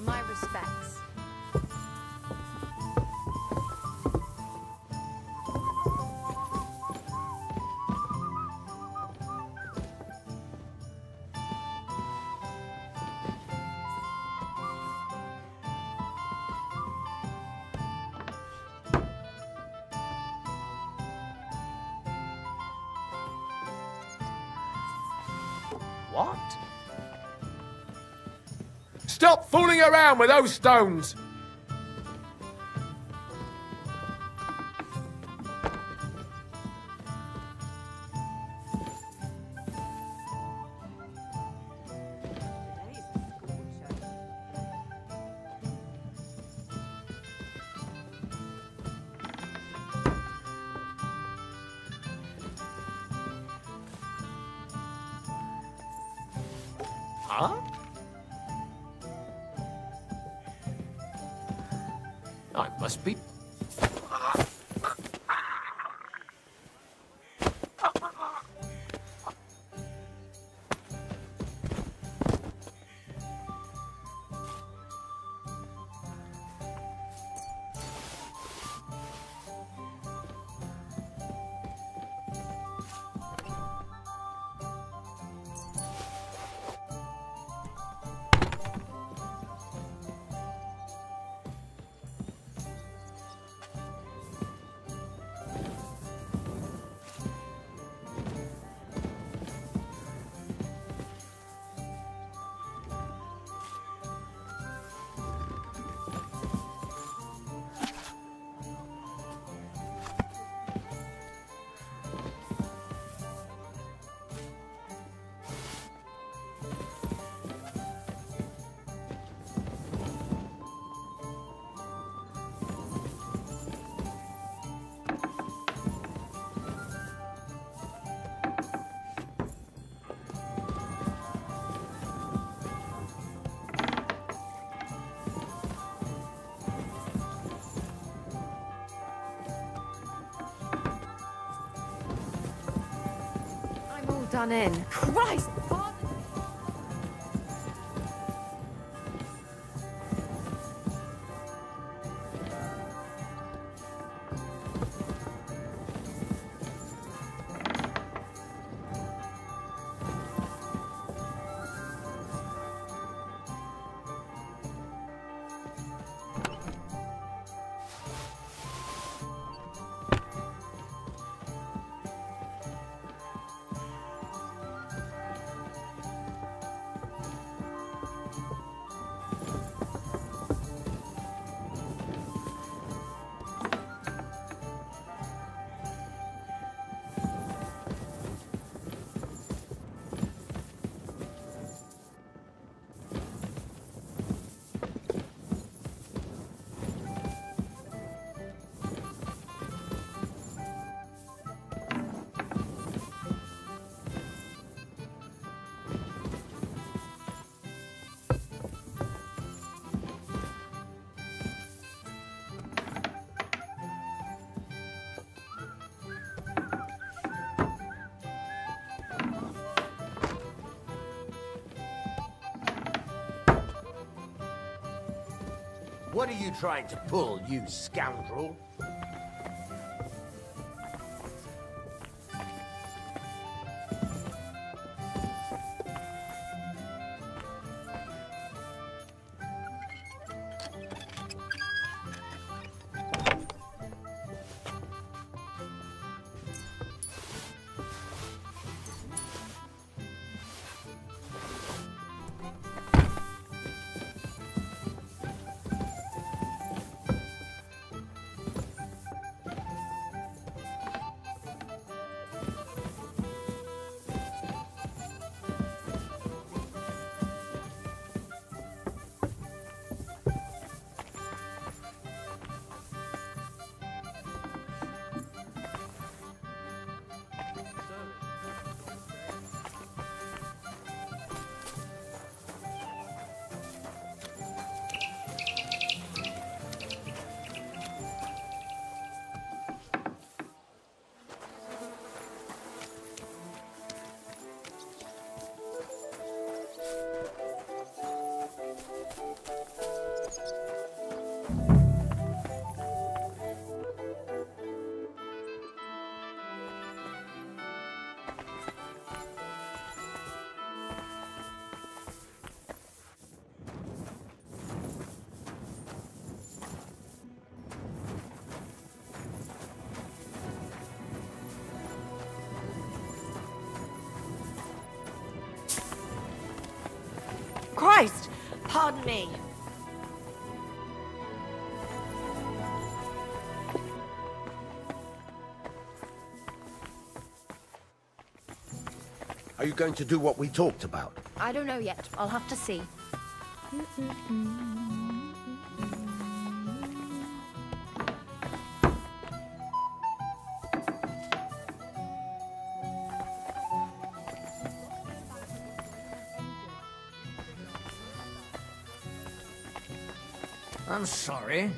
S10: My respects.
S9: What? Stop fooling around with those stones! Huh? I must be...
S10: Done in. Christ!
S9: What are you trying to pull, you scoundrel?
S12: Christ! Pardon me.
S9: Are you going to do what we talked about?
S13: I don't know yet. I'll have to see.
S16: I'm sorry.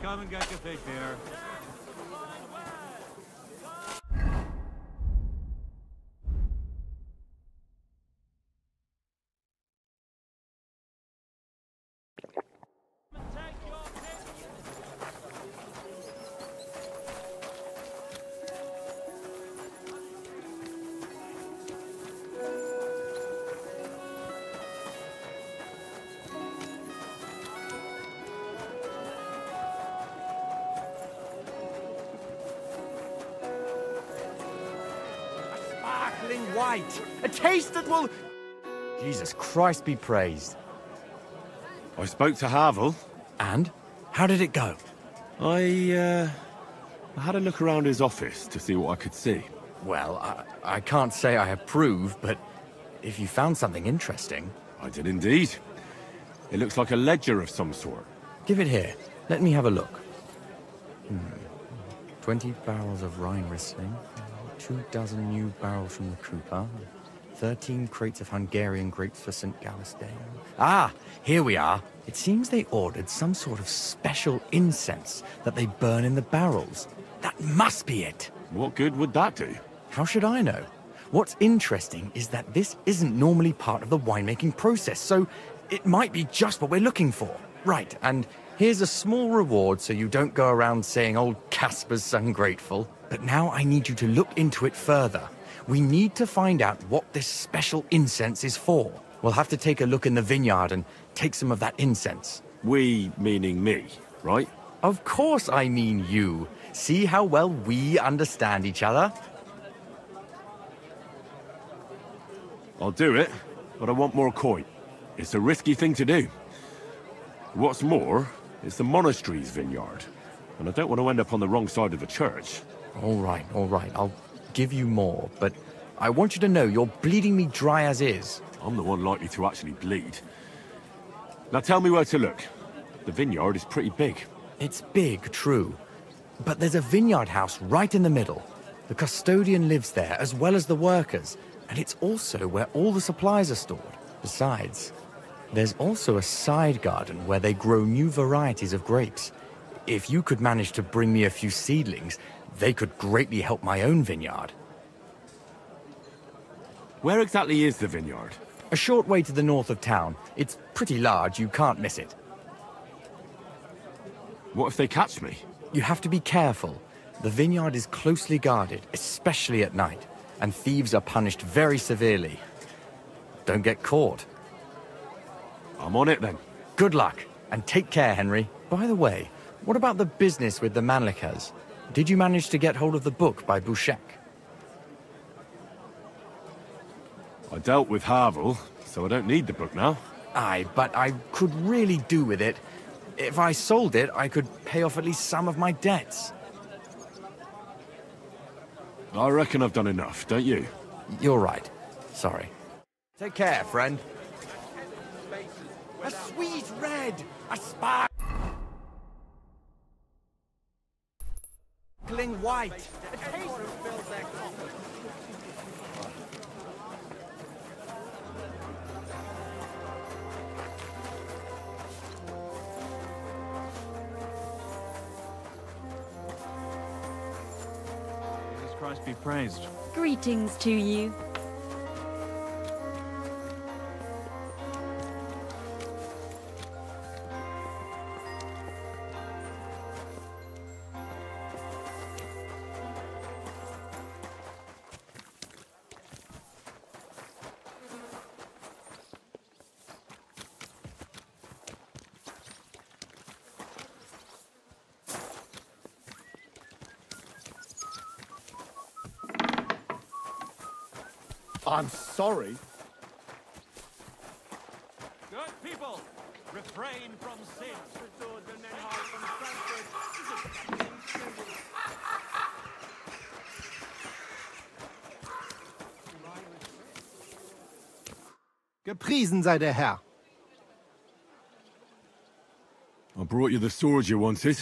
S5: Come and get your fish here.
S7: White. A taste that will... Jesus Christ be praised.
S3: I spoke to Havel.
S7: And? How did it go?
S3: I had a look around his office to see what I could see.
S7: Well, I can't say I approve, but if you found something interesting...
S3: I did indeed. It looks like a ledger of some sort.
S7: Give it here. Let me have a look. 20 barrels of Rhine Riesling. 24 new barrels from the Cooper, 13 crates of Hungarian grapes for St. Gallisday. Ah, here we are. It seems they ordered some sort of special incense that they burn in the barrels. That must be it.
S3: What good would that do?
S7: How should I know? What's interesting is that this isn't normally part of the winemaking process, so it might be just what we're looking for. Right, and here's a small reward so you don't go around saying old Casper's ungrateful. But now I need you to look into it further. We need to find out what this special incense is for. We'll have to take a look in the vineyard and take some of that incense.
S3: We meaning me, right?
S7: Of course I mean you. See how well we understand each other?
S3: I'll do it, but I want more coin. It's a risky thing to do. What's more, it's the monastery's vineyard, and I don't want to end up on the wrong side of the church.
S7: All right. I'll give you more, but I want you to know you're bleeding me dry as is.
S3: I'm the one likely to actually bleed. Now tell me where to look. The vineyard is pretty big.
S7: It's big, true. But there's a vineyard house right in the middle. The custodian lives there, as well as the workers, and it's also where all the supplies are stored. Besides, there's also a side garden where they grow new varieties of grapes. If you could manage to bring me a few seedlings, they could greatly help my own vineyard.
S3: Where exactly is the vineyard?
S7: A short way to the north of town. It's pretty large, you can't miss it.
S3: What if they catch me?
S7: You have to be careful. The vineyard is closely guarded, especially at night, and thieves are punished very severely. Don't get caught.
S3: I'm on it then.
S7: Good luck, and take care, Henry. By the way, what about the business with the Manlikas? Did you manage to get hold of the book by Bouchek?
S3: I dealt with Havel, so I don't need the book now.
S7: Aye, but I could really do with it. If I sold it, I could pay off at least some of my debts.
S3: I reckon I've done enough, don't you?
S7: You're right. Sorry. Take care, friend. A sweet red! A sparkling white! A taste of Belgian coffee.
S5: Jesus Christ be praised.
S13: Greetings to you.
S9: I'm sorry.
S5: People, refrain from sin.
S8: Gepriesen sei der Herr.
S3: I brought you the sword you wanted.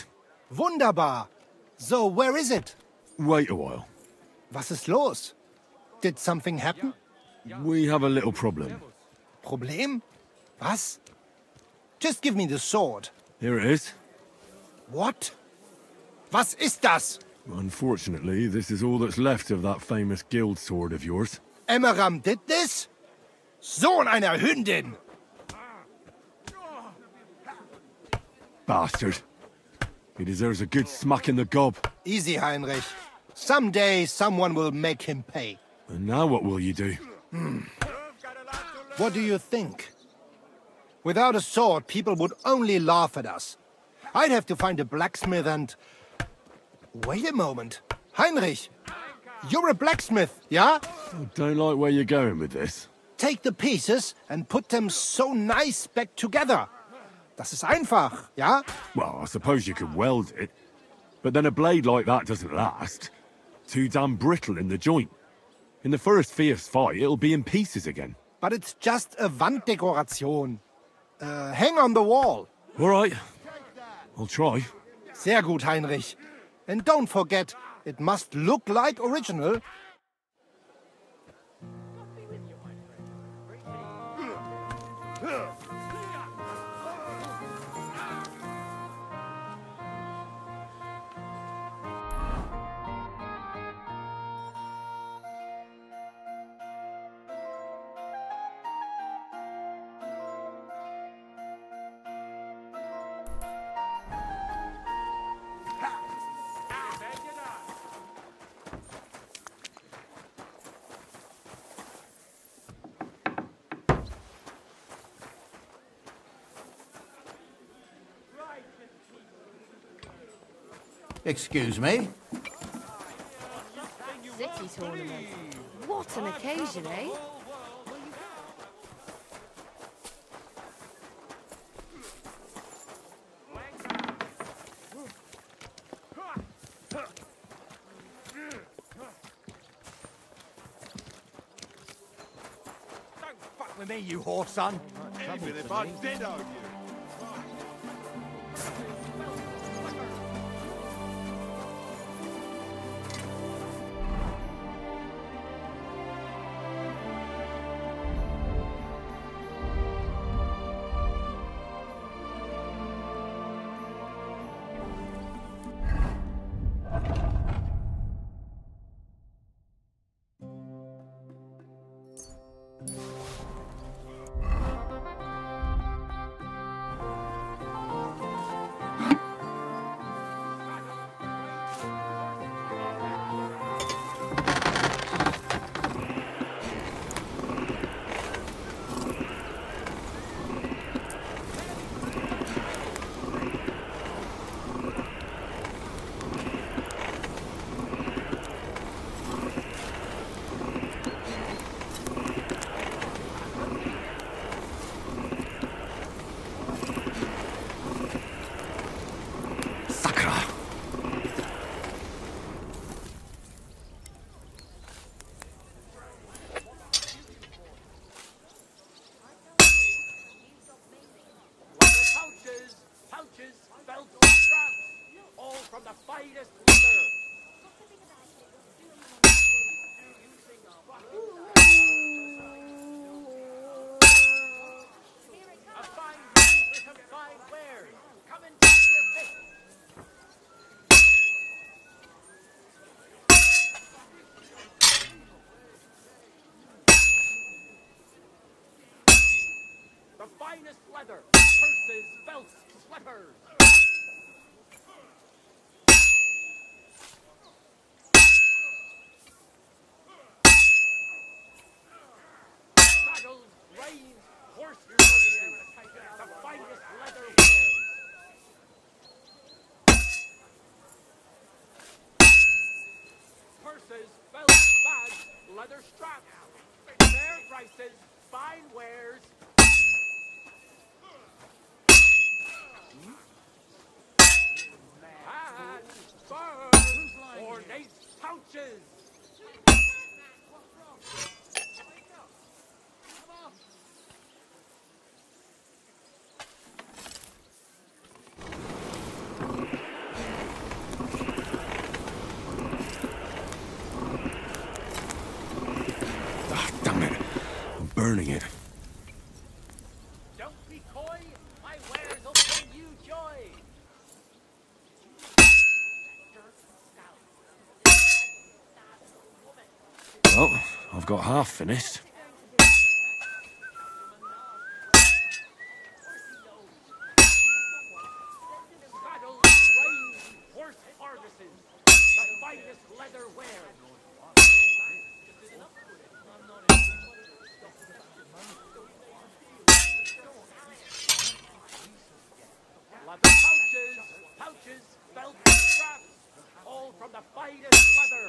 S8: Wunderbar. So, where is it?
S3: Wait a while.
S8: Was ist los? Did something happen?
S3: We have a little problem.
S8: Problem? Was? Just give me the sword.
S3: Here it is.
S8: What? Was ist das?
S3: Unfortunately, this is all that's left of that famous guild sword of yours.
S8: Emmeram did this? Sohn einer Hündin!
S3: Bastard. He deserves a good smack in the gob.
S8: Easy, Heinrich. Someday someone will make him pay.
S3: And now what will you do?
S8: What do you think? Without a sword, people would only laugh at us. I'd have to find a blacksmith and... Wait a moment. Heinrich, you're a blacksmith, yeah?
S3: I don't like where you're going with this.
S8: Take the pieces and put them so nice back together. Das ist einfach, ja?
S3: Well, I suppose you could weld it. But then a blade like that doesn't last. Too damn brittle in the joint. In the first fierce fight, it'll be in pieces again.
S8: But it's just a Wanddekoration. Hang on the wall.
S3: All right. I'll try.
S8: Sehr gut, Heinrich. And don't forget, it must look like original.
S17: Excuse me?
S10: City tournament. What an occasion, eh?
S9: Don't fuck with me, you whore son.
S1: Even if I did owe you.
S9: From the finest leather. A fine ring with some fine wares. Come and take your pick. The finest leather. Purses, belts, slippers. The finest leather wares. Purses, belts, bags, leather straps. Fair prices, fine wares. Hats, spurs, ornate pouches.
S3: Ah, damn it. I'm burning it.
S9: Don't be coy, my wares will bring you joy.
S3: Well, I've got half finished.
S9: Saddles, reins, horse harnesses, the finest leather wear. Leather pouches, belts, straps, all from the finest leather.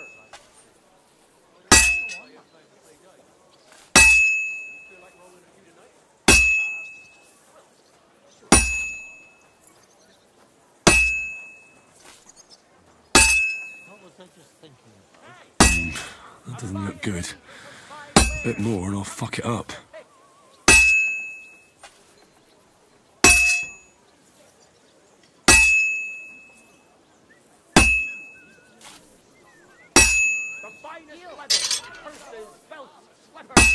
S5: What was I just thinking of?
S3: That doesn't look good. A bit more and I'll fuck it up.
S9: The finest leather, purses, belts, slippers.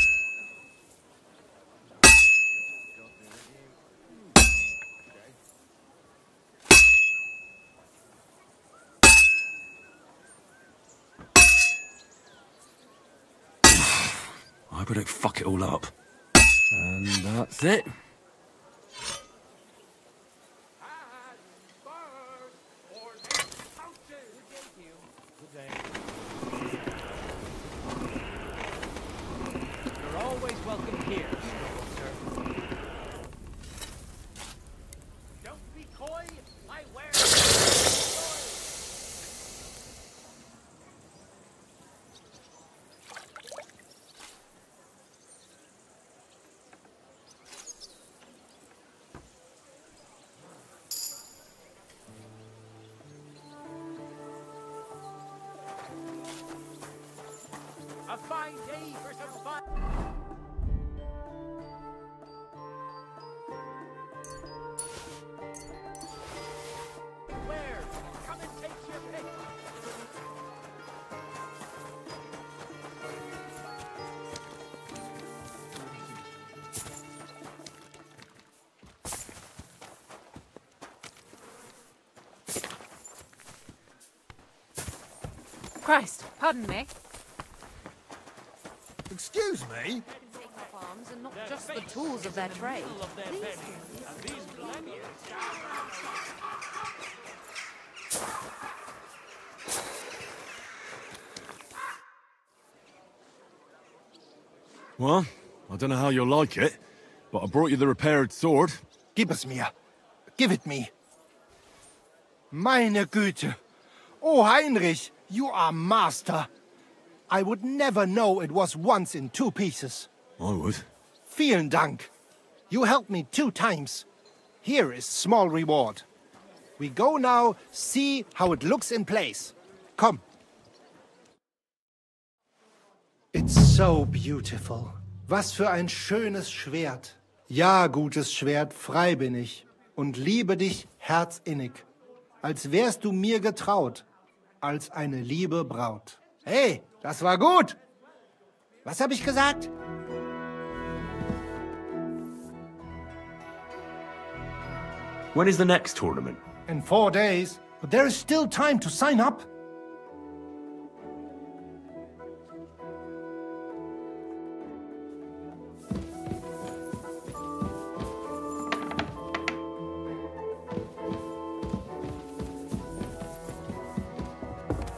S3: I hope I don't fuck it all up. And that's it.
S5: You're always welcome here, sir.
S9: Don't be coy, my wares. A fine day for some fun. Where? Come and take your pick.
S10: Christ, pardon me.
S8: Excuse me?
S10: Farms are not just the tools of their trade.
S3: Well, I don't know how you'll like it, but I brought you the repaired sword.
S8: Gib es mir. Give it me. Meine Güte. Oh, Heinrich, you are master. I would never know it was once in 2 pieces.
S3: I would.
S8: Vielen Dank. You helped me 2 times. Here is small reward. We go now see how it looks in place. Come. It's so beautiful. Was für ein schönes Schwert. Ja, gutes Schwert, frei bin ich und liebe dich herzinnig. Als wärst du mir getraut, als eine liebe Braut. Hey, das war gut. Was habe ich gesagt?
S3: When is the next tournament?
S8: In 4 days, but there is still time to sign up.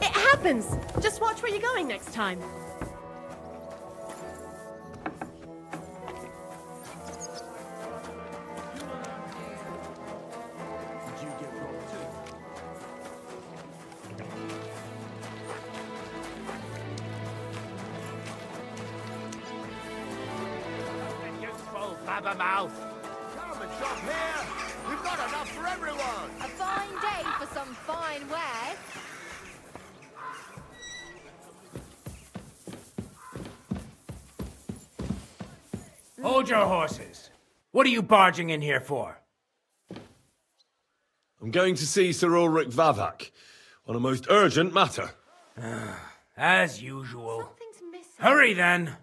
S14: It happens! Just watch where you're going next time.
S9: Useful blabbermouth. Come and shop here. We've got enough for everyone!
S13: A fine day for some fine wares.
S16: Hold your horses. What are you barging in here for?
S3: I'm going to see Sir Ulrich Vavak on a most urgent matter.
S16: As usual. Hurry then.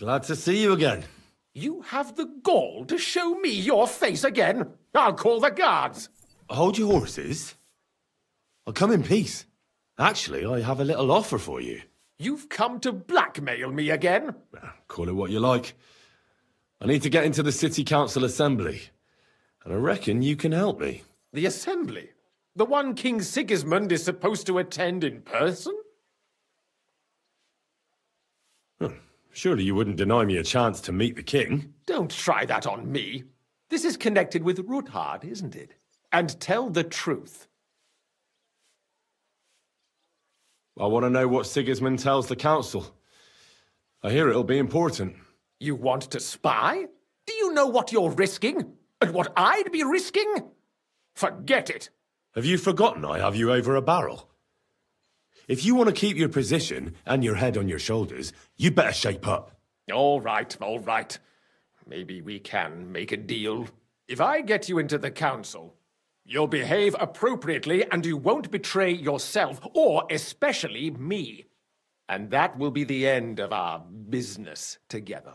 S3: Glad to see you again.
S9: You have the gall to show me your face again? I'll call the guards.
S3: Hold your horses. I'll come in peace. Actually, I have a little offer for you.
S9: You've come to blackmail me again?
S3: Call it what you like. I need to get into the City Council Assembly, and I reckon you can help me.
S9: The Assembly? The one King Sigismund is supposed to attend in person?
S3: Surely you wouldn't deny me a chance to meet the king?
S9: Don't try that on me. This is connected with Ruthard, isn't it? And tell the truth.
S3: I want to know what Sigismund tells the council. I hear it'll be important.
S9: You want to spy? Do you know what you're risking? And what I'd be risking? Forget it.
S3: Have you forgotten I have you over a barrel? If you want to keep your position and your head on your shoulders, you better shape up.
S9: All right, all right. Maybe we can make a deal. If I get you into the council, you'll behave appropriately and you won't betray yourself, or especially me. And that will be the end of our business together.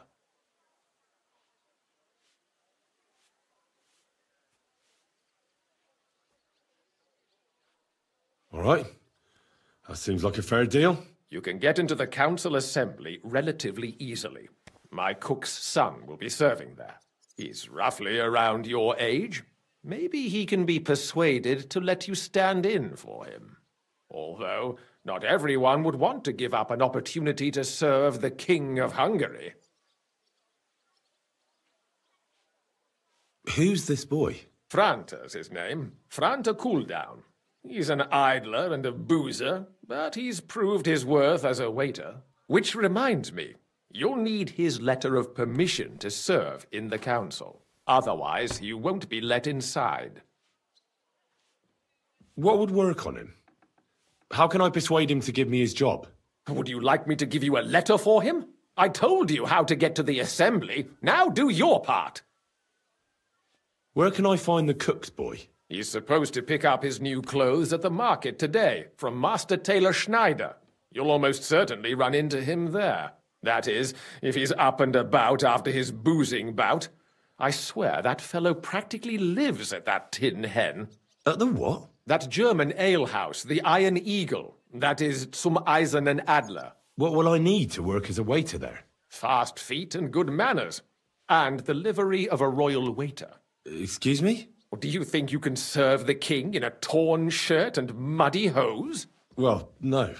S3: All right. That seems like a fair deal.
S9: You can get into the council assembly relatively easily. My cook's son will be serving there. He's roughly around your age. Maybe he can be persuaded to let you stand in for him. Although, not everyone would want to give up an opportunity to serve the King of Hungary.
S3: Who's this boy?
S9: Franta's his name. Franta Cooldown. He's an idler and a boozer, but he's proved his worth as a waiter. Which reminds me, you'll need his letter of permission to serve in the council. Otherwise, you won't be let inside.
S3: What would work on him? How can I persuade him to give me his job?
S9: Would you like me to give you a letter for him? I told you how to get to the assembly. Now do your part.
S3: Where can I find the cook's boy?
S9: He's supposed to pick up his new clothes at the market today, from Master Tailor Schneider. You'll almost certainly run into him there. That is, if he's up and about after his boozing bout. I swear that fellow practically lives at that Tin Hen.
S3: At the what?
S9: That German alehouse, the Iron Eagle. That is Zum Eisernen Adler.
S3: What will I need to work as a waiter there?
S9: Fast feet and good manners. And the livery of a royal waiter.
S3: Excuse me?
S9: Do you think you can serve the king in a torn shirt and muddy hose?
S3: Well, no.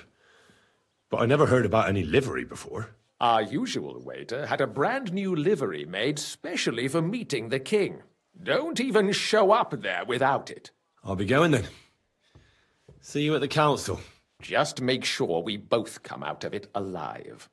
S3: But I never heard about any livery before.
S9: Our usual waiter had a brand new livery made specially for meeting the king. Don't even show up there without it.
S3: I'll be going then. See you at the council.
S9: Just make sure we both come out of it alive.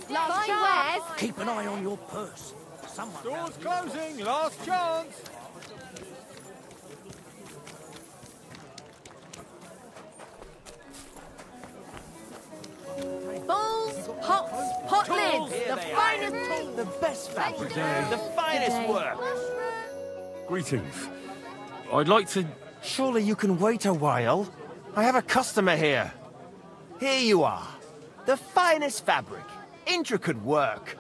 S10: Last chance.
S16: Keep an eye on your purse. Someone
S6: Doors closing. Last chance.
S14: Balls, pots, pot lids, the finest,
S7: the best fabric,
S14: the
S7: finest work.
S3: Greetings. I'd like to...
S7: Surely you can wait a while. I have a customer here. Here you are. The finest fabric. Intricate work.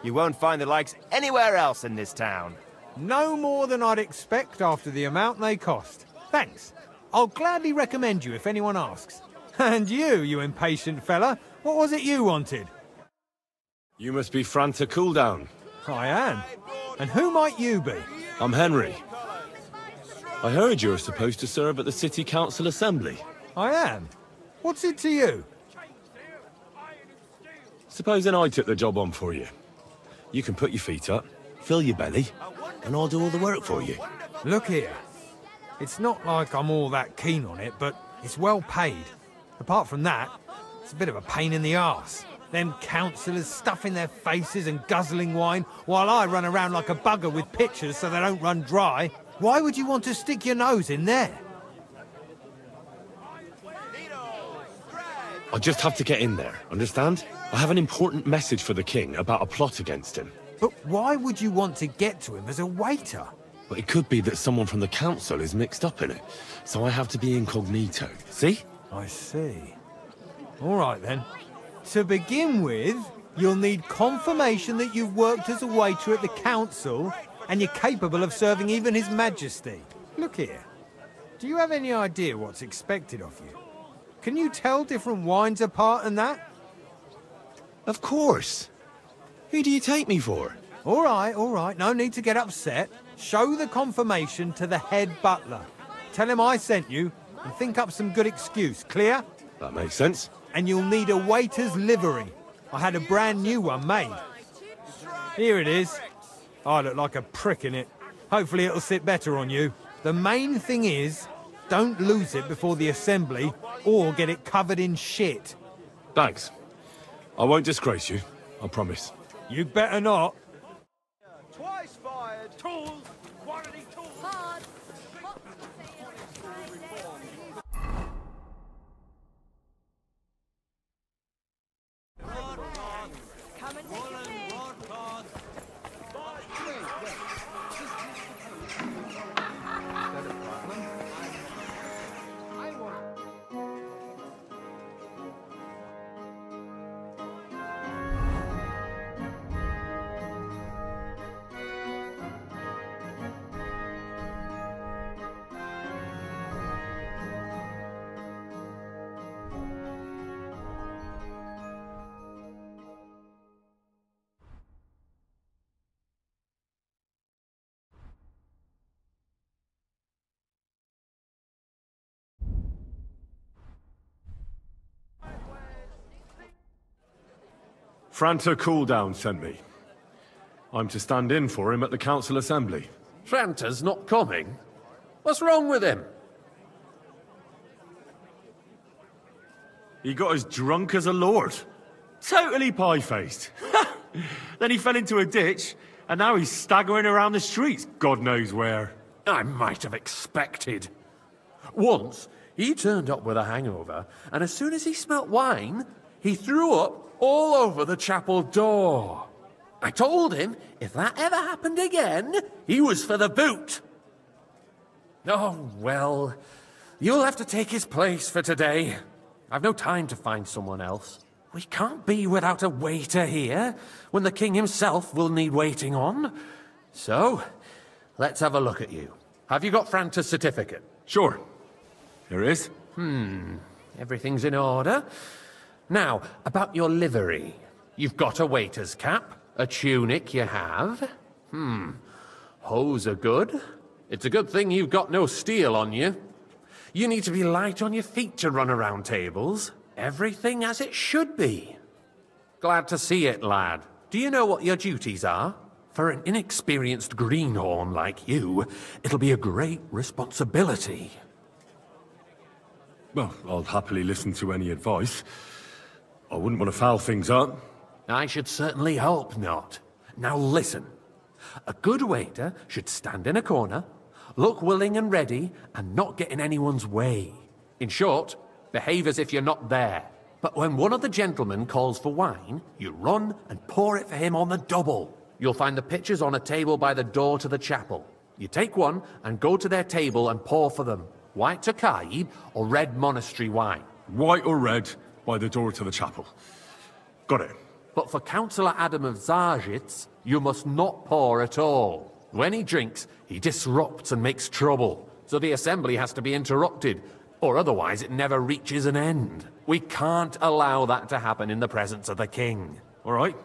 S7: You won't find the likes anywhere else in this town.
S17: No more than I'd expect after the amount they cost. Thanks. I'll gladly recommend you if anyone asks. And you impatient fella, what was it you wanted?
S3: You must be Franta Cooldown.
S17: I am. And who might you be?
S3: I'm Henry. I heard you're supposed to serve at the City Council Assembly.
S17: I am. What's it to you?
S3: Supposing I took the job on for you. You can put your feet up, fill your belly, and I'll do all the work for you.
S17: Look here. It's not like I'm all that keen on it, but it's well paid. Apart from that, it's a bit of a pain in the arse. Them councillors stuffing their faces and guzzling wine, while I run around like a bugger with pitchers so they don't run dry. Why would you want to stick your nose in there?
S3: I just have to get in there, understand? I have an important message for the king about a plot against him.
S17: But why would you want to get to him as a waiter?
S3: But it could be that someone from the council is mixed up in it, so I have to be incognito. See?
S17: I see. All right, then. To begin with, you'll need confirmation that you've worked as a waiter at the council and you're capable of serving even His Majesty. Look here. Do you have any idea what's expected of you? Can you tell different wines apart and that?
S3: Of course. Who do you take me for?
S17: All right. No need to get upset. Show the confirmation to the head butler. Tell him I sent you and think up some good excuse. Clear?
S3: That makes sense.
S17: And you'll need a waiter's livery. I had a brand new one made. Here it is. I look like a prick in it. Hopefully it'll sit better on you. The main thing is, don't lose it before the assembly or get it covered in shit.
S3: Thanks. I won't disgrace you, I promise.
S17: You better not.
S16: Twice fired. Tools. Quality tools.
S10: Hard. Come and take your pick.
S3: Franta Cooldown sent me. I'm to stand in for him at the council assembly.
S9: Franta's not coming? What's wrong with him?
S3: He got as drunk as a lord. Totally pie-faced. Then he fell into a ditch, and now he's staggering around the streets, God knows where.
S9: I might have expected. Once, he turned up with a hangover, and as soon as he smelt wine, he threw up all over the chapel door. I told him if that ever happened again, he was for the boot. Oh, well, you'll have to take his place for today. I've no time to find someone else. We can't be without a waiter here, when the king himself will need waiting on. So, let's have a look at you. Have you got Franta's certificate?
S3: Sure. Here it is.
S9: Everything's in order. Now, about your livery. You've got a waiter's cap, a tunic you have. Hose are good. It's a good thing you've got no steel on you. You need to be light on your feet to run around tables. Everything as it should be. Glad to see it, lad. Do you know what your duties are? For an inexperienced greenhorn like you, it'll be a great responsibility.
S3: Well, I'll happily listen to any advice. I wouldn't want to foul things up.
S9: I should certainly hope not. Now listen. A good waiter should stand in a corner, look willing and ready, and not get in anyone's way. In short, behave as if you're not there. But when one of the gentlemen calls for wine, you run and pour it for him on the double. You'll find the pitchers on a table by the door to the chapel. You take one and go to their table and pour for them. White Tokaib or red monastery wine.
S3: White or red, by the door to the chapel. Got it.
S9: But for Councillor Adam of Zarzhitz, you must not pour at all. When he drinks, he disrupts and makes trouble. So the assembly has to be interrupted, or otherwise it never reaches an end. We can't allow that to happen in the presence of the king.
S3: All right.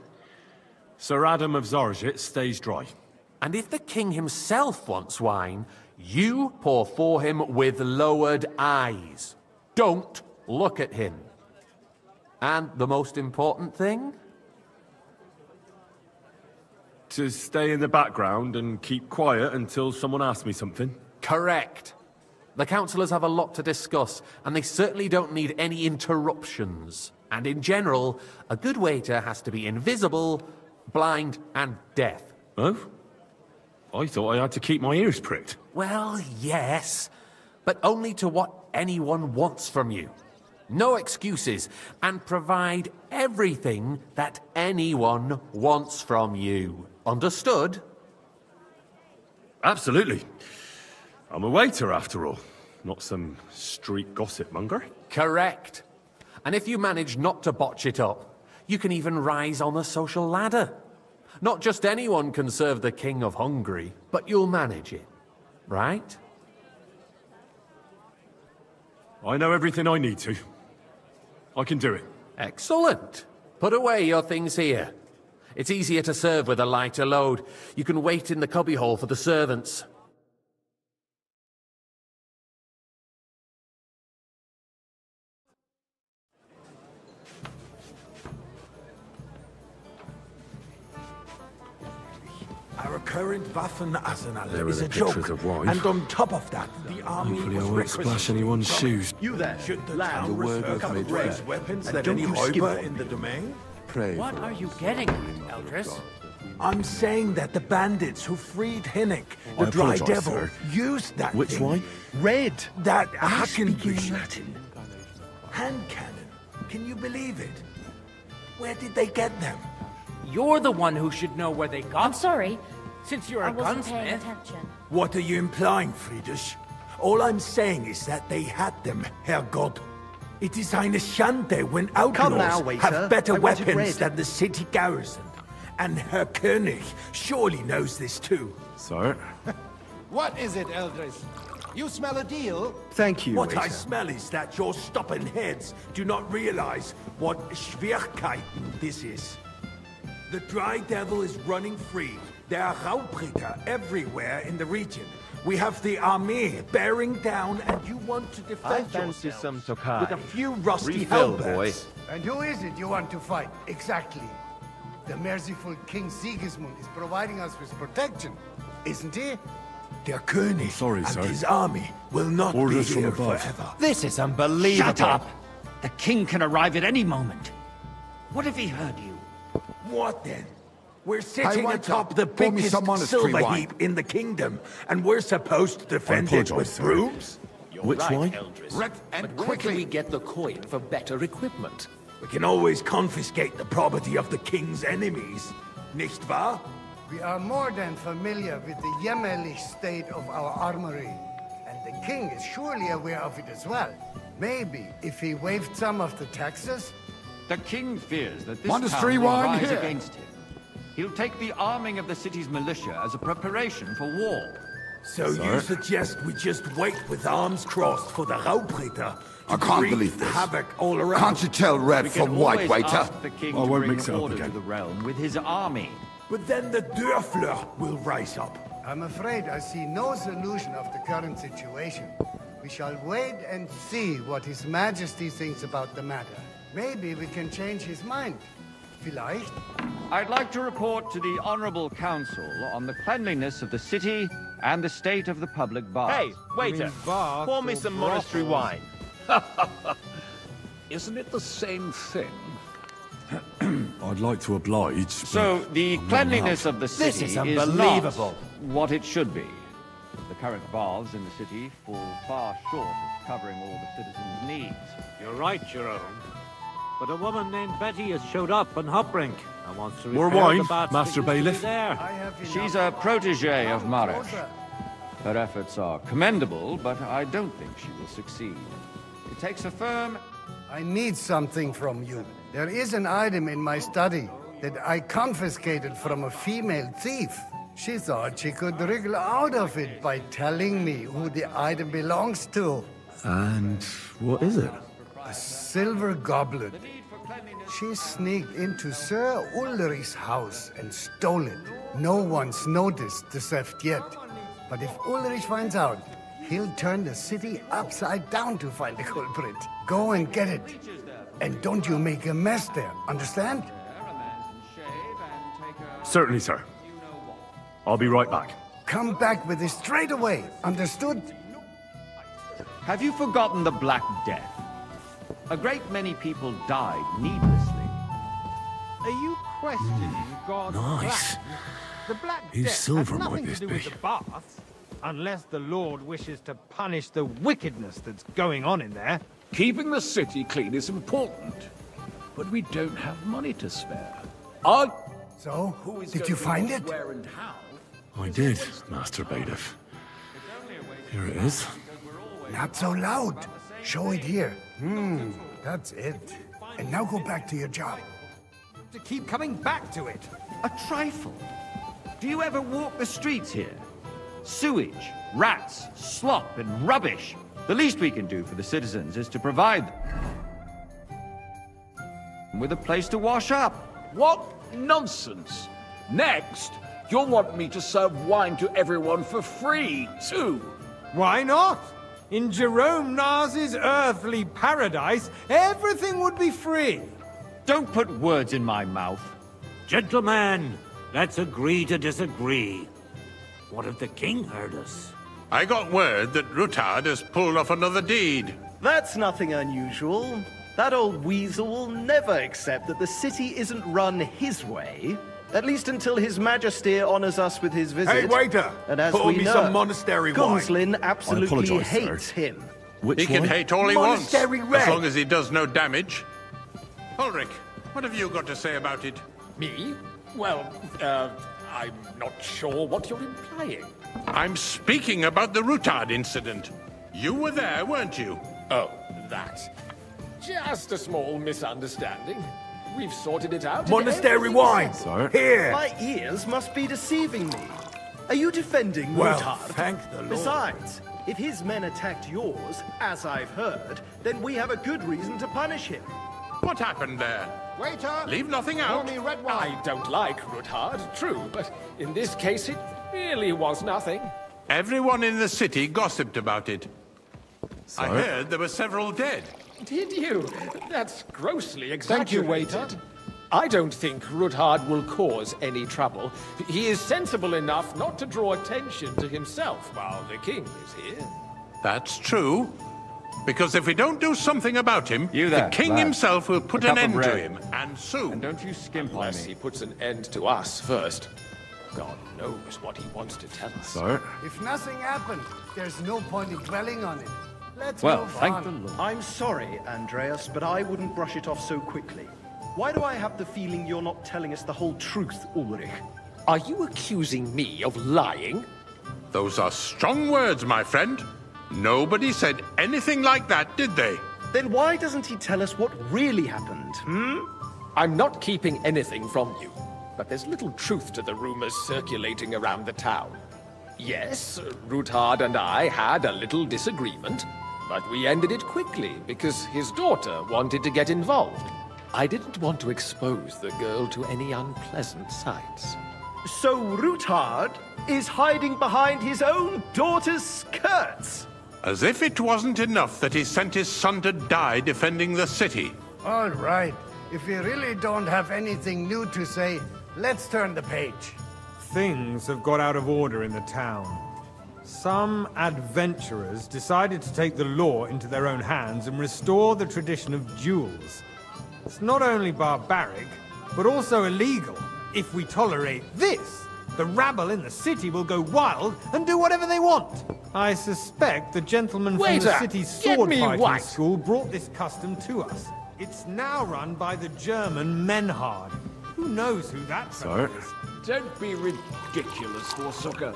S3: Sir Adam of Zarzhitz stays dry.
S9: And if the king himself wants wine, you pour for him with lowered eyes. Don't look at him. And the most important thing?
S3: To stay in the background and keep quiet until someone asks me something?
S9: Correct. The councillors have a lot to discuss, and they certainly don't need any interruptions. And in general, a good waiter has to be invisible, blind, and deaf.
S3: Oh? I thought I had to keep my ears pricked.
S9: Well, yes, but only to what anyone wants from you. No excuses, and provide everything that anyone wants from you. Understood?
S3: Absolutely. I'm a waiter, after all. Not some street gossip monger.
S9: Correct. And if you manage not to botch it up, you can even rise on the social ladder. Not just anyone can serve the King of Hungary, but you'll manage it. Right?
S3: I know everything I need to. I can do it.
S9: Excellent. Put away your things here. It's easier to serve with a lighter load. You can wait in the cubbyhole for the servants.
S18: Our current Waffenarsenal
S3: There are
S18: is
S3: the
S18: a joke,
S3: pictures of wife.
S18: and on top of that, the army
S3: Hopefully I
S18: was
S3: won't splash anyone's shoes.
S18: You there, should the town
S19: The word was
S18: refer
S19: made
S18: to raise
S19: fair.
S18: weapons
S19: And
S18: that
S19: don't
S18: any
S19: you skip
S18: Räuber
S19: on
S18: in the
S19: me.
S18: domain?
S19: Pray
S16: What
S19: for
S16: are
S19: us.
S16: you getting at, Eldris?
S18: I'm saying that the bandits who freed Hinnik,
S3: I
S18: the Dry
S3: apologise,
S18: Devil,
S3: sir.
S18: used that
S3: Which
S18: thing.
S3: wine?
S18: Red. That
S19: I speak in
S18: Hackenbush
S19: Latin.
S18: hand cannon. Can you believe it? Where did they get them?
S16: You're the one who should know where they got
S13: I'm sorry.
S16: Since you're
S13: I
S16: a
S13: wasn't paying
S16: gunsmith.
S13: attention.
S18: What are you implying, Friedrich? All I'm saying is that they had them, Herrgott. It is eine Schande when outlaws
S20: now, waiter.
S18: have better
S20: I wanted
S18: weapons
S20: red.
S18: than the city garrison. And Herr König surely knows this too.
S3: Sir?
S8: What is it, Eldris? You smell a deal?
S20: Thank you,
S18: What I
S20: waiter.
S18: smell is that your stubborn heads do not realize what Schwierigkeiten this is. The Dry Devil is running free. There are Raubritter everywhere in the region. We have the army bearing down, and you want to defend yourself with a few rusty halberds.
S21: And who is it you want to fight, exactly? The merciful King Sigismund is providing us with protection, isn't he?
S18: Der König
S3: sorry,
S18: and
S3: sir.
S18: his army will not
S3: Orders
S18: be
S3: from
S18: here
S3: above.
S18: forever.
S20: This is unbelievable.
S22: Shut up! The king can arrive at any moment. What if he heard you?
S18: What then? We're
S19: Hey,
S18: sitting
S19: wait
S18: atop
S19: up.
S18: the
S19: Pour me
S18: biggest
S19: some monastery
S18: silver
S19: wine.
S18: heap in the kingdom, and we're supposed to defend it
S3: apologise,
S18: with
S3: sir.
S18: brooms?
S3: Which wine?
S19: And
S9: Where
S19: quickly.
S9: can we get the coin for better equipment?
S18: We can always confiscate the property of the king's enemies, nicht wahr?
S21: We are more than familiar with the jämmerlich state of our armory, and the king is surely aware of it as well. Maybe if he waived some of the taxes?
S22: The king fears that this
S19: Monastery
S22: town will
S19: wine
S22: rise
S19: here.
S22: against him. He'll take the arming of the city's militia as a preparation for war.
S18: So you suggest we just wait with arms crossed for the Raubritter
S19: I
S18: to
S19: can't
S18: wreak
S19: believe this.
S18: havoc all around?
S19: Can't you tell red
S22: We can
S19: from white,
S22: always
S19: waiter?
S22: ask the king
S3: I
S22: to
S3: won't
S22: bring
S3: mix it up
S22: order
S3: again.
S22: to the realm with his army.
S18: But then the Dörfler will rise up.
S21: I'm afraid I see no solution of the current situation. We shall wait and see what His Majesty thinks about the matter. Maybe we can change his mind. Vielleicht?
S22: I'd like to report to the Honorable Council on the cleanliness of the city and the state of the public baths.
S17: Hey, waiter, pour me some monastery wine.
S15: Isn't it the same thing?
S3: I'd like to oblige.
S22: So, the cleanliness of the city
S17: is
S22: not
S17: unbelievable.
S22: what it should be. The current baths in the city fall far short of covering all the citizens' needs.
S5: You're right, Jerome. But a woman named Betty has showed up on Hoprink and wants to
S3: More
S5: repair
S3: wine,
S5: the baths
S3: Master
S5: that used to be
S3: Bailiff?
S5: there.
S22: She's a protege of Maresh. Her efforts are commendable, but I don't think she will succeed. It takes a firm...
S21: I need something from you. There is an item in my study that I confiscated from a female thief. She thought she could wriggle out of it by telling me who the item belongs to.
S3: And what is it?
S21: A silver goblet. She sneaked into Sir Ulrich's house and stole it. No one's noticed the theft yet. But if Ulrich finds out, he'll turn the city upside down to find the culprit. Go and get it. And don't you make a mess there, understand?
S3: Certainly, sir. I'll be right back.
S21: Come back with it straight away, understood?
S22: Have you forgotten the Black Death? A great many people died needlessly.
S17: Are you questioning God's
S3: Nice.
S17: plan? The Black
S3: Whose
S17: Death
S3: silver
S17: has
S3: might
S17: nothing
S3: this
S17: to do with
S3: be?
S17: the baths, unless the Lord wishes to punish the wickedness that's going on in there.
S15: Keeping the city clean is important, but we don't have money to spare.
S21: So, did you find it?
S3: I did, Master Bailiff. Here it is.
S21: Not so loud. Show it here. That's it. And now go back to your job.
S17: To keep coming back to it.
S22: A trifle. Do you ever walk the streets here? Sewage, rats, slop, and rubbish. The least we can do for the citizens is to provide them with a place to wash up.
S15: What nonsense! Next, you'll want me to serve wine to everyone for free, too.
S17: Why not? In Jerome Nars's earthly paradise, everything would be free.
S22: Don't put words in my mouth.
S5: Gentlemen, let's agree to disagree. What if the king heard us?
S4: I got word that Rutard has pulled off another deed.
S20: That's nothing unusual. That old weasel will never accept that the city isn't run his way. At least until His Majesty honors us with his visit.
S18: Hey, waiter!
S20: And as
S18: Pour
S20: we
S18: me
S20: know,
S18: some monastery wine.
S20: Gunslin absolutely
S3: apologise, sir.
S20: hates him.
S4: He can hate all he wants,
S18: Monastery red.
S4: as long as he does no damage. Ulrich, what have you got to say about it?
S9: Me? Well, I'm not sure what you're implying.
S4: I'm speaking about the Rutard incident. You were there, weren't you?
S9: Oh, that. Just a small misunderstanding. We've sorted it out.
S18: Monastery wine.
S3: Sir?
S18: Here.
S20: My ears must be deceiving me. Are you defending
S18: Well,
S20: Rutard?
S18: thank the Lord.
S20: Besides, if his men attacked yours, as I've heard, then we have a good reason to punish him.
S4: What happened there?
S8: Waiter!
S4: Leave nothing out.
S8: Pour me red wine.
S9: I don't like Rutard, true, but in this case it really was nothing.
S4: Everyone in the city gossiped about it.
S3: Sir?
S4: I heard there were several dead.
S9: Did you? That's grossly
S18: Thank you,
S9: exaggerated.
S18: waiter.
S9: I don't think Rutard will cause any trouble. He is sensible enough not to draw attention to himself while the king is here.
S4: That's true. Because if we don't do something about him,
S22: You there,
S4: the king
S22: lad.
S4: himself will put
S22: A
S4: an
S22: cup of
S4: end to
S22: bread.
S4: him, and soon.
S22: And don't you skimp on
S9: Unless he
S22: me.
S9: puts an end to us first. God knows what he wants to tell us.
S3: Sir?
S21: If nothing happened, there's no point in dwelling on it. Let's
S22: Well,
S21: move
S22: thank
S21: on.
S22: the Lord.
S20: I'm sorry, Andreas, but I wouldn't brush it off so quickly. Why do I have the feeling you're not telling us the whole truth, Ulrich?
S9: Are you accusing me of lying?
S4: Those are strong words, my friend. Nobody said anything like that, did they?
S20: Then why doesn't he tell us what really happened,
S9: I'm not keeping anything from you, but there's little truth to the rumors circulating around the town. Yes, Rutard and I had a little disagreement, but we ended it quickly because his daughter wanted to get involved. I didn't want to expose the girl to any unpleasant sights.
S20: So Rutard is hiding behind his own daughter's skirts?
S4: As if it wasn't enough that he sent his son to die defending the city.
S21: All right. If we really don't have anything new to say, let's turn the page.
S17: Things have got out of order in the town. Some adventurers decided to take the law into their own hands and restore the tradition of duels. It's not only barbaric, but also illegal. If we tolerate this, the rabble in the city will go wild and do whatever they want. I suspect the gentleman from the city's sword fighting school brought this custom to us. It's now run by the German Menhard. Who knows who that fellow is?
S15: Don't be ridiculous, Forsucker.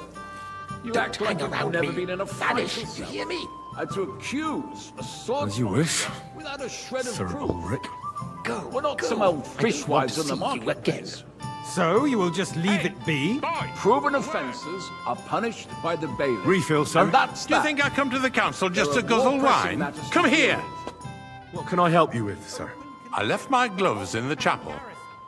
S15: You
S9: Don't
S15: act like
S9: hang
S15: you've
S9: around
S15: never
S9: me.
S15: been in a
S9: Vanish,
S15: fight.
S9: you hear me?
S15: And to accuse a sword
S3: As you wish,
S15: without a shred of
S3: Sir
S15: proof.
S3: Ulrich.
S9: Go.
S15: We're not
S9: go.
S15: some old
S9: I don't
S15: fishwives
S9: want
S15: on the
S9: to see you
S15: marketplace.
S17: So you will just leave it be?
S15: Proven offences are punished by the bailiff.
S3: Refill, sir.
S15: And that's
S4: Do you
S15: that.
S4: think I come to the council just
S15: There
S4: to
S15: are more
S4: guzzle
S15: pressing
S4: wine?
S15: matters to
S4: Come
S15: deal
S4: here!
S15: with.
S3: What can I help you with, sir?
S4: I left my gloves in the chapel.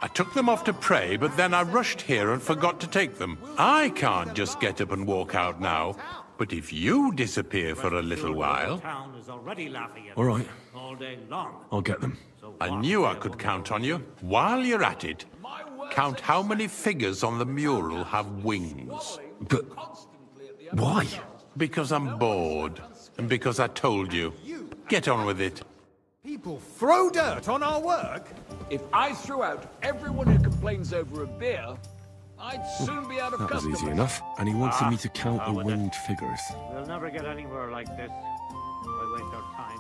S4: I took them off to pray, but then I rushed here and forgot to take them. I can't just get up and walk out now. But if you disappear for a little while...
S5: Town is already laughing at
S3: All right.
S5: all day long.
S3: I'll get them.
S4: I knew I could count on you. While you're at it, count how many figures on the mural have wings.
S3: But why?
S4: Because I'm bored. And because I told you. Get on with it.
S17: People throw dirt on our work?
S15: If I threw out everyone who complains over a beer, I'd soon be out of
S3: That was
S15: customers.
S3: easy enough. And he wanted me to count the winged figures.
S5: We'll never get anywhere like this. Why waste our time?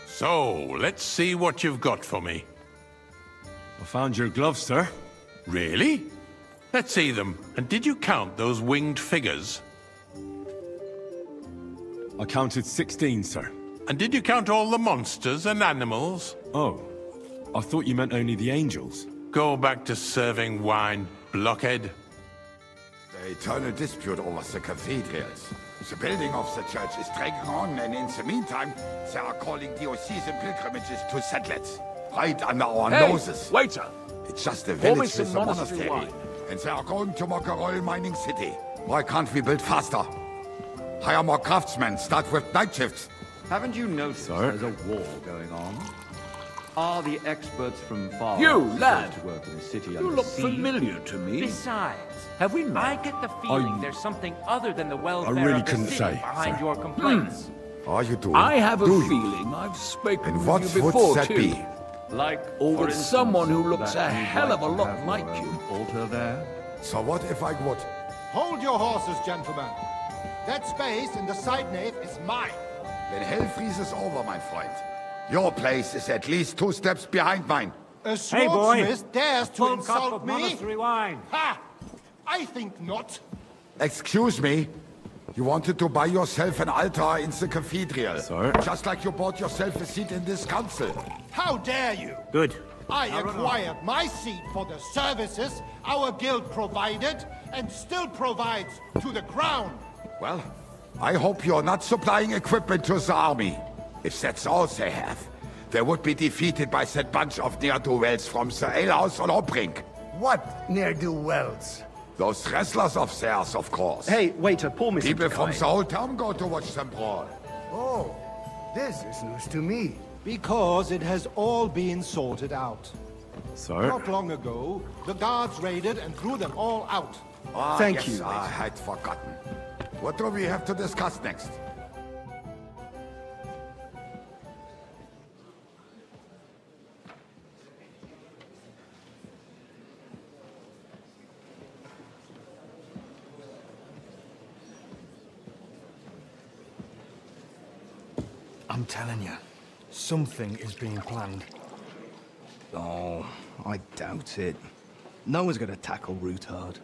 S4: So, let's see what you've got for me.
S3: I found your gloves, sir.
S4: Really? Let's see them. And did you count those winged figures?
S3: I counted 16, sir.
S4: And did you count all the monsters and animals?
S3: Oh, I thought you meant only the angels.
S4: Go back to serving wine, blockhead.
S19: The eternal dispute over the cathedrals. The building of the church is dragging on, and in the meantime, they are calling diocesan pilgrimages to settlers. Right under our noses.
S15: Waiter!
S19: It's just a
S15: Pour me
S19: village with
S15: some
S19: a
S15: monastery
S19: monastery.
S15: wine.
S19: And they are going to mock a royal mining city. Why can't we build faster? Hire more craftsmen, start with night shifts.
S22: Haven't you noticed there's a war going on? Are the experts from far
S15: You,
S22: off
S15: lad!
S22: supposed to work in the city
S15: You
S22: under
S15: look
S22: siege?
S15: familiar to me.
S16: Besides,
S15: Have we met?
S16: I get the feeling there's something other than the welfare
S3: really
S16: of the
S3: couldn't
S16: city
S3: say,
S16: behind
S3: sir.
S16: your complaints.
S19: Are you doing?
S15: I have a
S19: Do you?
S15: feeling I've spoken
S19: And what
S15: with you
S19: would
S15: before,
S19: that
S15: too.
S19: be?
S22: Like,
S15: Or
S22: for
S15: with
S22: instance,
S15: someone who looks
S22: that
S15: a
S22: you'd
S15: hell of a
S22: to
S15: lot
S22: have
S15: like
S22: your
S15: you.
S22: altar there?
S19: So what if I would?
S8: Hold your horses, gentlemen. That space in the side nave is mine.
S19: Then hell freezes over, my friend. Your place is at least 2 steps behind mine.
S8: A
S5: Hey, boy.
S8: swordsmith dares to
S5: Full cup
S8: insult
S5: of
S8: me?
S5: monastery wine.
S8: Ha! I think not.
S19: Excuse me? You wanted to buy yourself an altar in the cathedral.
S3: Sir?
S19: Just like you bought yourself a seat in this council.
S8: How dare you?
S3: Good.
S8: I acquired my seat for the services our guild provided and still provides to the crown.
S19: Well, I hope you're not supplying equipment to the army. If that's all they have, they would be defeated by that bunch of ne'er-do-wells from the alehouse on Obrink.
S21: What ne'er-do-wells?
S19: Those wrestlers of theirs, of course.
S20: Hey, waiter, pour me some
S19: People from
S20: Kai.
S19: the whole town go to watch them brawl.
S21: Oh, this is news to me.
S8: Because it has all been sorted out.
S3: Sir?
S8: Not long ago, the guards raided and threw them all out.
S19: Ah,
S21: Thank
S19: yes,
S21: you,
S19: I had forgotten. What do we have to discuss next?
S21: I'm telling you, something is being planned.
S20: Oh, I doubt it. No one's gonna tackle Rootard.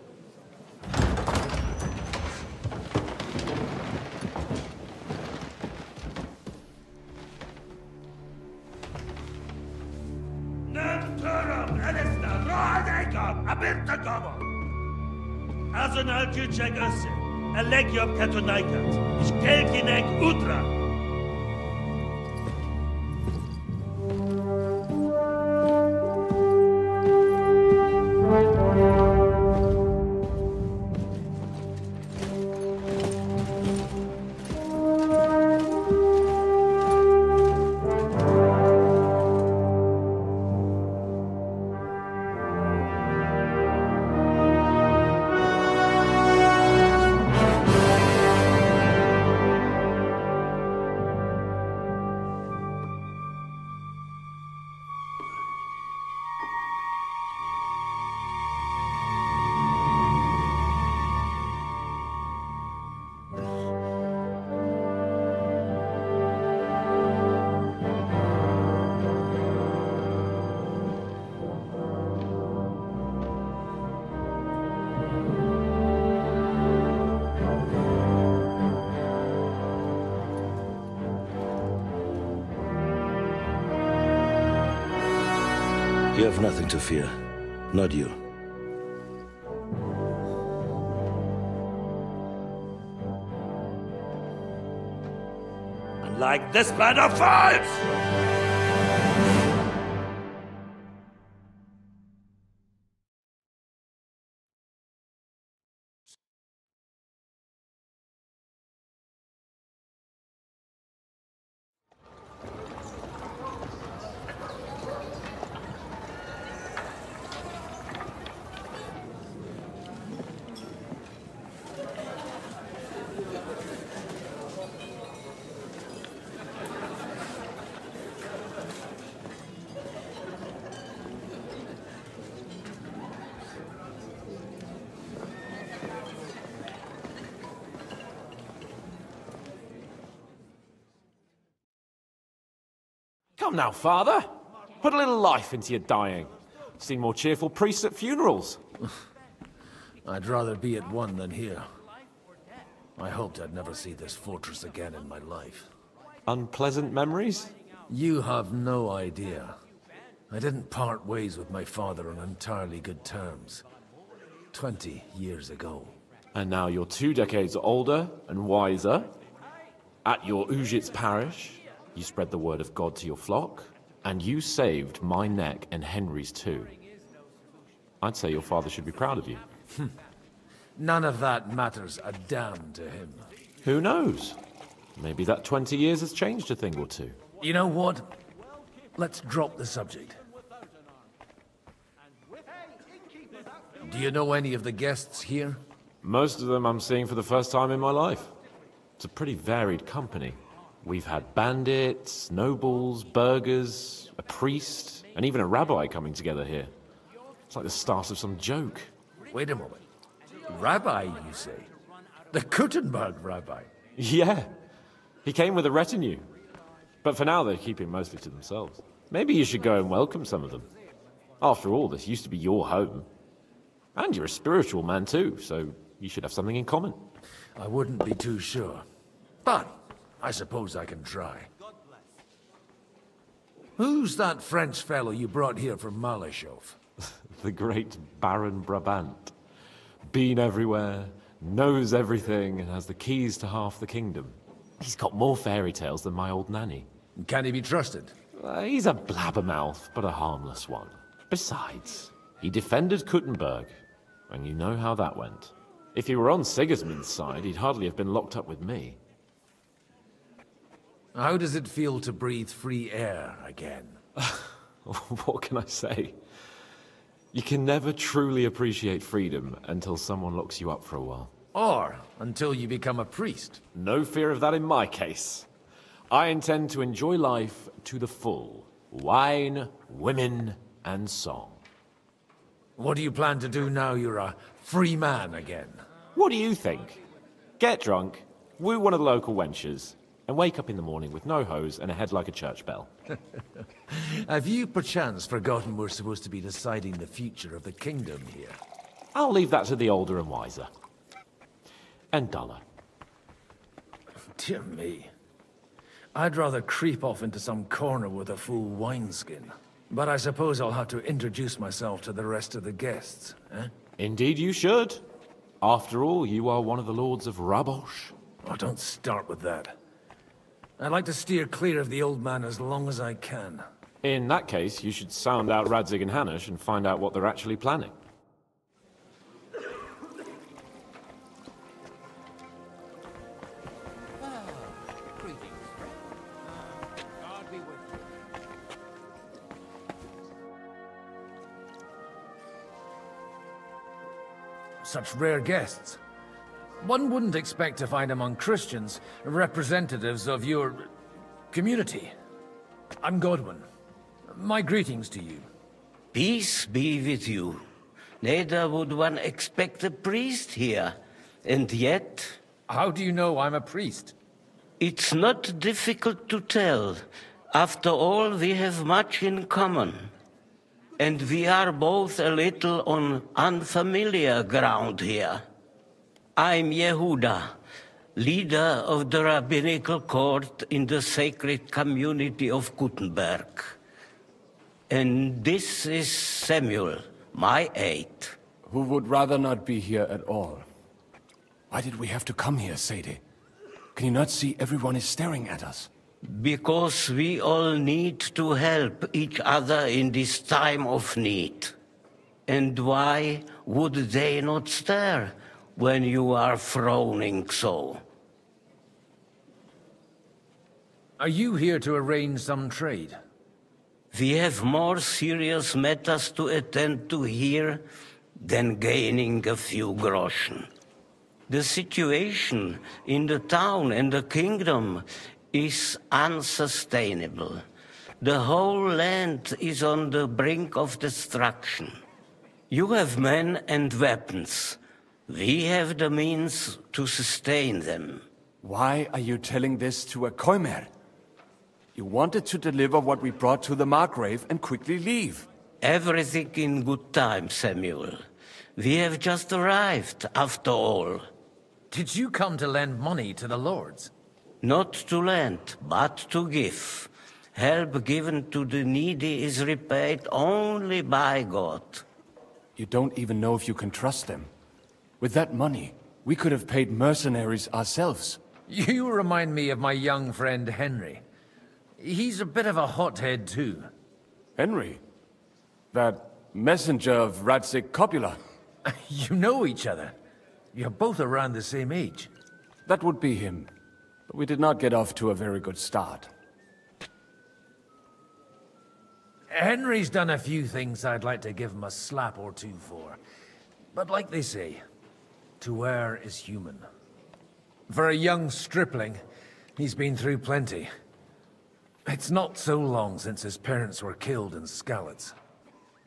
S5: Azonal Küçek Össe, Elegiop Katonaikat, Işkelkinek Utra.
S2: You have nothing to fear. Not you. And like this band of fools!
S11: Come now, Father. Put a little life into your dying. Seen more cheerful priests at funerals.
S23: I'd rather be at one than here. I hoped I'd never see this fortress again in my life.
S11: Unpleasant memories?
S23: You have no idea. I didn't part ways with my father on entirely good terms. 20 years ago.
S11: And now you're 2 decades older and wiser. At your Ujit's parish, you spread the word of God to your flock, and you saved my neck and Henry's too. I'd say your father should be proud of you.
S23: None of that matters a damn to him.
S11: Who knows? Maybe that 20 years has changed a thing or two.
S23: You know what? Let's drop the subject. Do you know any of the guests here?
S11: Most of them I'm seeing for the first time in my life. It's a pretty varied company. We've had bandits, nobles, burghers, a priest, and even a rabbi coming together here. It's like the start of some joke.
S23: Wait a moment. Rabbi, you say? The Kuttenberg rabbi?
S11: Yeah. He came with a retinue. But for now, they're keeping mostly to themselves. Maybe you should go and welcome some of them. After all, this used to be your home. And you're a spiritual man too, so you should have something in common.
S23: I wouldn't be too sure. But I suppose I can try. Who's that French fellow you brought here from Malachov?
S11: The great Baron Brabant. Been everywhere, knows everything, and has the keys to half the kingdom. He's got more fairy tales than my old nanny.
S23: Can he be trusted?
S11: He's a blabbermouth, but a harmless one. Besides, he defended Kuttenberg, and you know how that went. If he were on Sigismund's side, he'd hardly have been locked up with me.
S23: How does it feel to breathe free air again?
S11: What can I say? You can never truly appreciate freedom until someone locks you up for a while.
S23: Or until you become a priest.
S11: No fear of that in my case. I intend to enjoy life to the full. Wine, women, and song.
S23: What do you plan to do now you're a free man again?
S11: What do you think? Get drunk, woo one of the local wenches, and wake up in the morning with no hose and a head like a church bell.
S23: Have you perchance forgotten we're supposed to be deciding the future of the kingdom here?
S11: I'll leave that to the older and wiser. And duller.
S23: Dear me. I'd rather creep off into some corner with a full wineskin. But I suppose I'll have to introduce myself to the rest of the guests, eh?
S11: Indeed you should. After all, you are one of the lords of Rabosh.
S23: Oh, don't start with that. I'd like to steer clear of the old man as long as I can.
S11: In that case, you should sound out Radzig and Hanush and find out what they're actually planning.
S23: Such rare guests. One wouldn't expect to find among Christians representatives of your community. I'm Godwin. My greetings to you.
S24: Peace be with you. Neither would one expect a priest here. And yet...
S23: How do you know I'm a priest?
S24: It's not difficult to tell. After all, we have much in common. And we are both a little on unfamiliar ground here. I'm Yehuda, leader of the rabbinical court in the sacred community of Kuttenberg. And this is Samuel, my aide.
S11: Who would rather not be here at all. Why did we have to come here, Sadie? Can you not see everyone is staring at us?
S24: Because we all need to help each other in this time of need. And why would they not stare when you are frowning so?
S23: Are you here to arrange some trade?
S24: We have more serious matters to attend to here than gaining a few groschen. The situation in the town and the kingdom is unsustainable. The whole land is on the brink of destruction. You have men and weapons. We have the means to sustain them.
S11: Why are you telling this to a Koimer? You wanted to deliver what we brought to the Margrave and quickly leave.
S24: Everything in good time, Samuel. We have just arrived, after all.
S23: Did you come to lend money to the lords?
S24: Not to lend, but to give. Help given to the needy is repaid only by God.
S11: You don't even know if you can trust them. With that money, we could have paid mercenaries ourselves.
S23: You remind me of my young friend Henry. He's a bit of a hothead too.
S11: Henry? That messenger of Radzik Copula?
S23: You know each other. You're both around the same age.
S11: That would be him. But we did not get off to a very good start.
S23: Henry's done a few things I'd like to give him a slap or two for. But like they say, to err is human. For a young stripling, he's been through plenty. It's not so long since his parents were killed in Skalitz.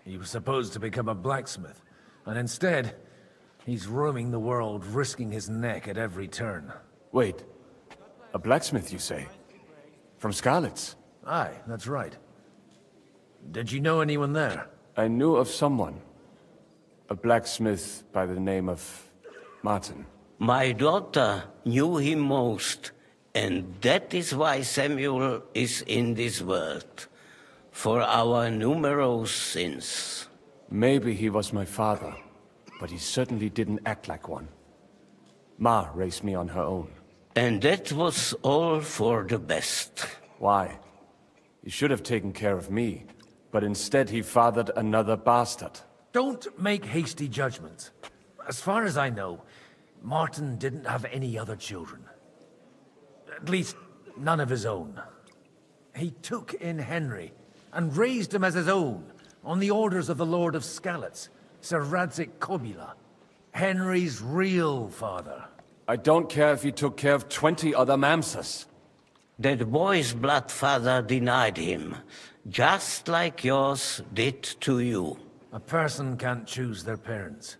S23: He was supposed to become a blacksmith, and instead, he's roaming the world, risking his neck at every turn.
S11: Wait, a blacksmith, you say? From Skalitz?
S23: Aye, that's right. Did you know anyone there?
S11: I knew of someone. A blacksmith by the name of Martin.
S24: My daughter knew him most, and that is why Samuel is in this world. For our numerous sins.
S11: Maybe he was my father, but he certainly didn't act like one. Ma raised me on her own.
S24: And that was all for the best.
S11: Why? He should have taken care of me, but instead he fathered another bastard.
S23: Don't make hasty judgments. As far as I know, Martin didn't have any other children. At least, none of his own. He took in Henry, and raised him as his own, on the orders of the Lord of Skalitz, Sir Radzik Copula, Henry's real father.
S11: I don't care if he took care of 20 other Mamsas.
S24: That boy's blood father denied him, just like yours did to you.
S23: A person can't choose their parents.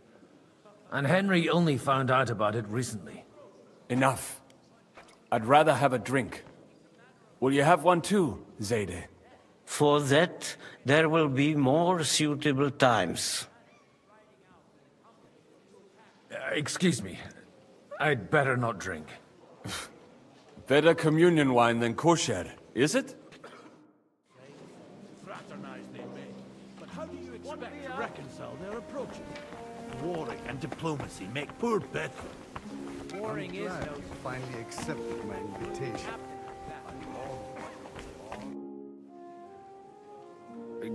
S23: And Henry only found out about it recently.
S11: Enough. I'd rather have a drink. Will you have one too, Zayde?
S24: For that, there will be more suitable times.
S23: Excuse me. I'd better not drink.
S11: Better communion wine than kosher, is it?
S5: Fraternize they may, but how do you expect to reconcile their approaches? Warring and diplomacy make poor Beth.
S21: Warring is no... finally accepted my invitation.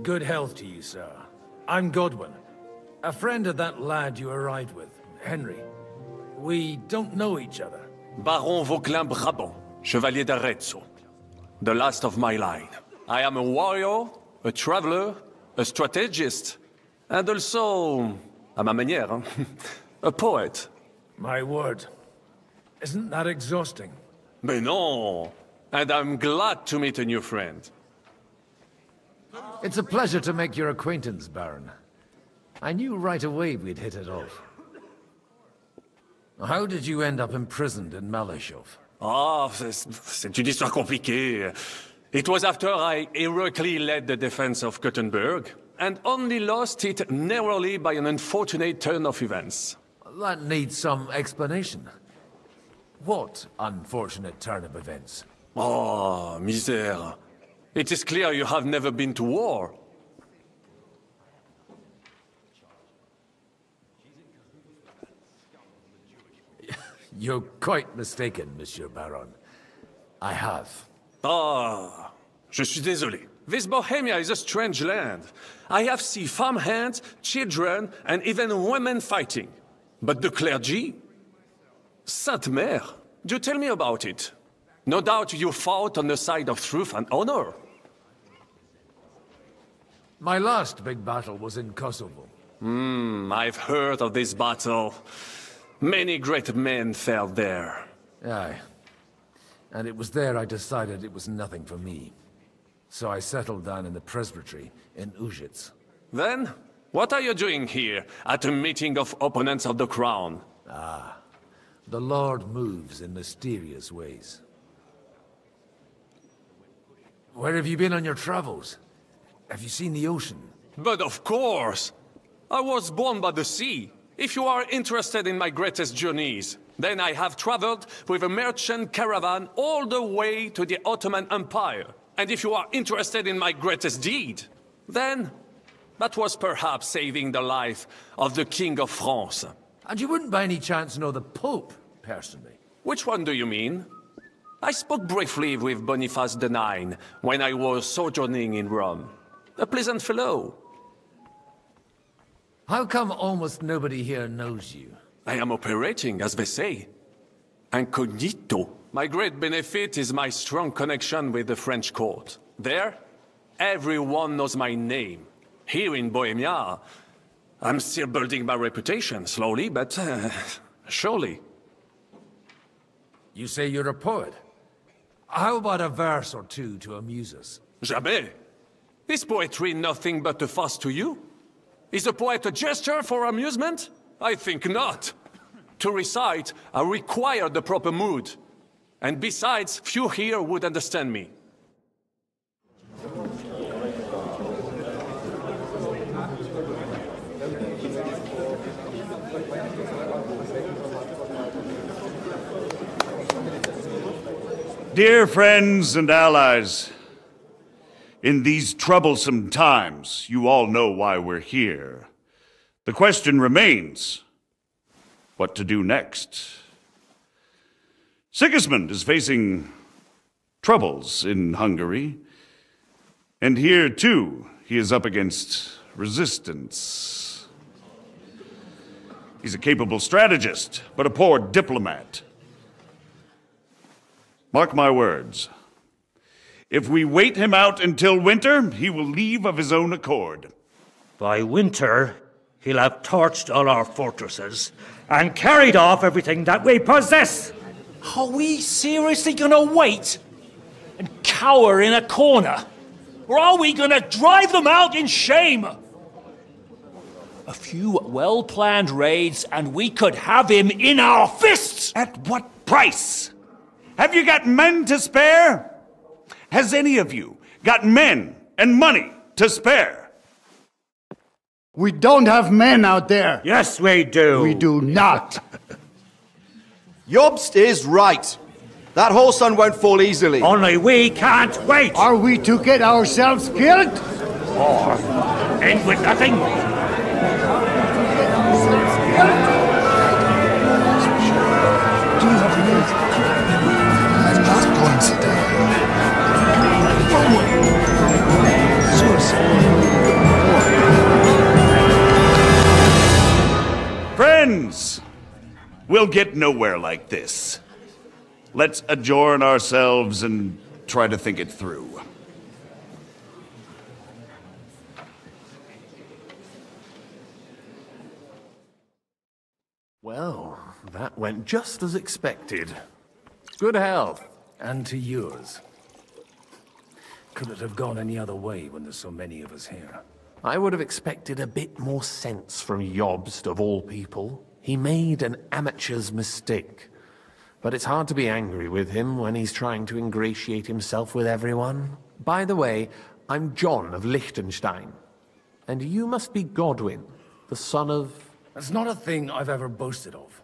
S23: Good health to you, sir. I'm Godwin, a friend of that lad you arrived with, Henry. We don't know each other.
S1: Baron Vauquelin Brabant, Chevalier d'Arezzo. The last of my line. I am a warrior, a traveler, a strategist, and also, à ma manière, a poet.
S23: My word. Isn't that exhausting?
S1: Mais non! And I'm glad to meet a new friend.
S23: It's a pleasure to make your acquaintance, Baron. I knew right away we'd hit it off. How did you end up imprisoned in Malashov?
S1: Ah, c'est une histoire compliquée. It was after I heroically led the defense of Gothenburg, and only lost it narrowly by an unfortunate turn of events.
S23: That needs some explanation. What unfortunate turn of events?
S1: Oh, misère. It is clear you have never been to war.
S23: You're quite mistaken, Monsieur Baron. I have.
S1: Ah, je suis désolé. This Bohemia is a strange land. I have seen farmhands, children, and even women fighting. But the clergy? Sainte Mère, do tell me about it. No doubt you fought on the side of truth and honor.
S23: My last big battle was in Kosovo.
S1: I've heard of this battle. Many great men fell there.
S23: Aye. And it was there I decided it was nothing for me. So I settled down in the presbytery in Ujits.
S1: Then, what are you doing here, at a meeting of opponents of the crown?
S23: Ah, the Lord moves in mysterious ways. Where have you been on your travels? Have you seen the ocean?
S1: But of course! I was born by the sea. If you are interested in my greatest journeys, then I have traveled with a merchant caravan all the way to the Ottoman Empire. And if you are interested in my greatest deed, then that was perhaps saving the life of the King of France.
S23: And you wouldn't by any chance know the Pope, personally?
S1: Which one do you mean? I spoke briefly with Boniface IX when I was sojourning in Rome. A pleasant fellow.
S23: How come almost nobody here knows you?
S1: I am operating, as they say. Incognito. My great benefit is my strong connection with the French court. There, everyone knows my name. Here in Bohemia, I'm still building my reputation, slowly, but surely.
S23: You say you're a poet. How about a verse or two to amuse us?
S1: Jamais. Is poetry nothing but a farce to you? Is a poet a gesture for amusement? I think not. To recite, I require the proper mood. And besides, few here would understand me.
S6: Dear friends and allies, in these troublesome times, you all know why we're here. The question remains, what to do next? Sigismund is facing troubles in Hungary, and here, too, he is up against resistance. He's a capable strategist, but a poor diplomat. Mark my words. If we wait him out until winter, he will leave of his own accord.
S7: By winter, he'll have torched all our fortresses and carried off everything that we possess. Are we seriously gonna wait and cower in a corner? Or are we gonna drive them out in shame? A few well-planned raids and we could have him in our fists!
S6: At what price? Have you got men to spare? Has any of you got men and money to spare?
S21: We don't have men out there.
S7: Yes, we do.
S21: We do not.
S12: Jobst is right. That whole sun won't fall easily.
S7: Only we can't wait.
S21: Are we to get ourselves killed?
S7: Or end with nothing?
S6: Friends, we'll get nowhere like this. Let's adjourn ourselves and try to think it through.
S9: Well, that went just as expected. Good health.
S23: And to yours. Could it have gone any other way when there's so many of us here?
S9: I would have expected a bit more sense from Jobst, of all people. He made an amateur's mistake. But it's hard to be angry with him when he's trying to ingratiate himself with everyone. By the way, I'm John of Liechtenstein. And you must be Godwin, the son of...
S23: That's not a thing I've ever boasted of.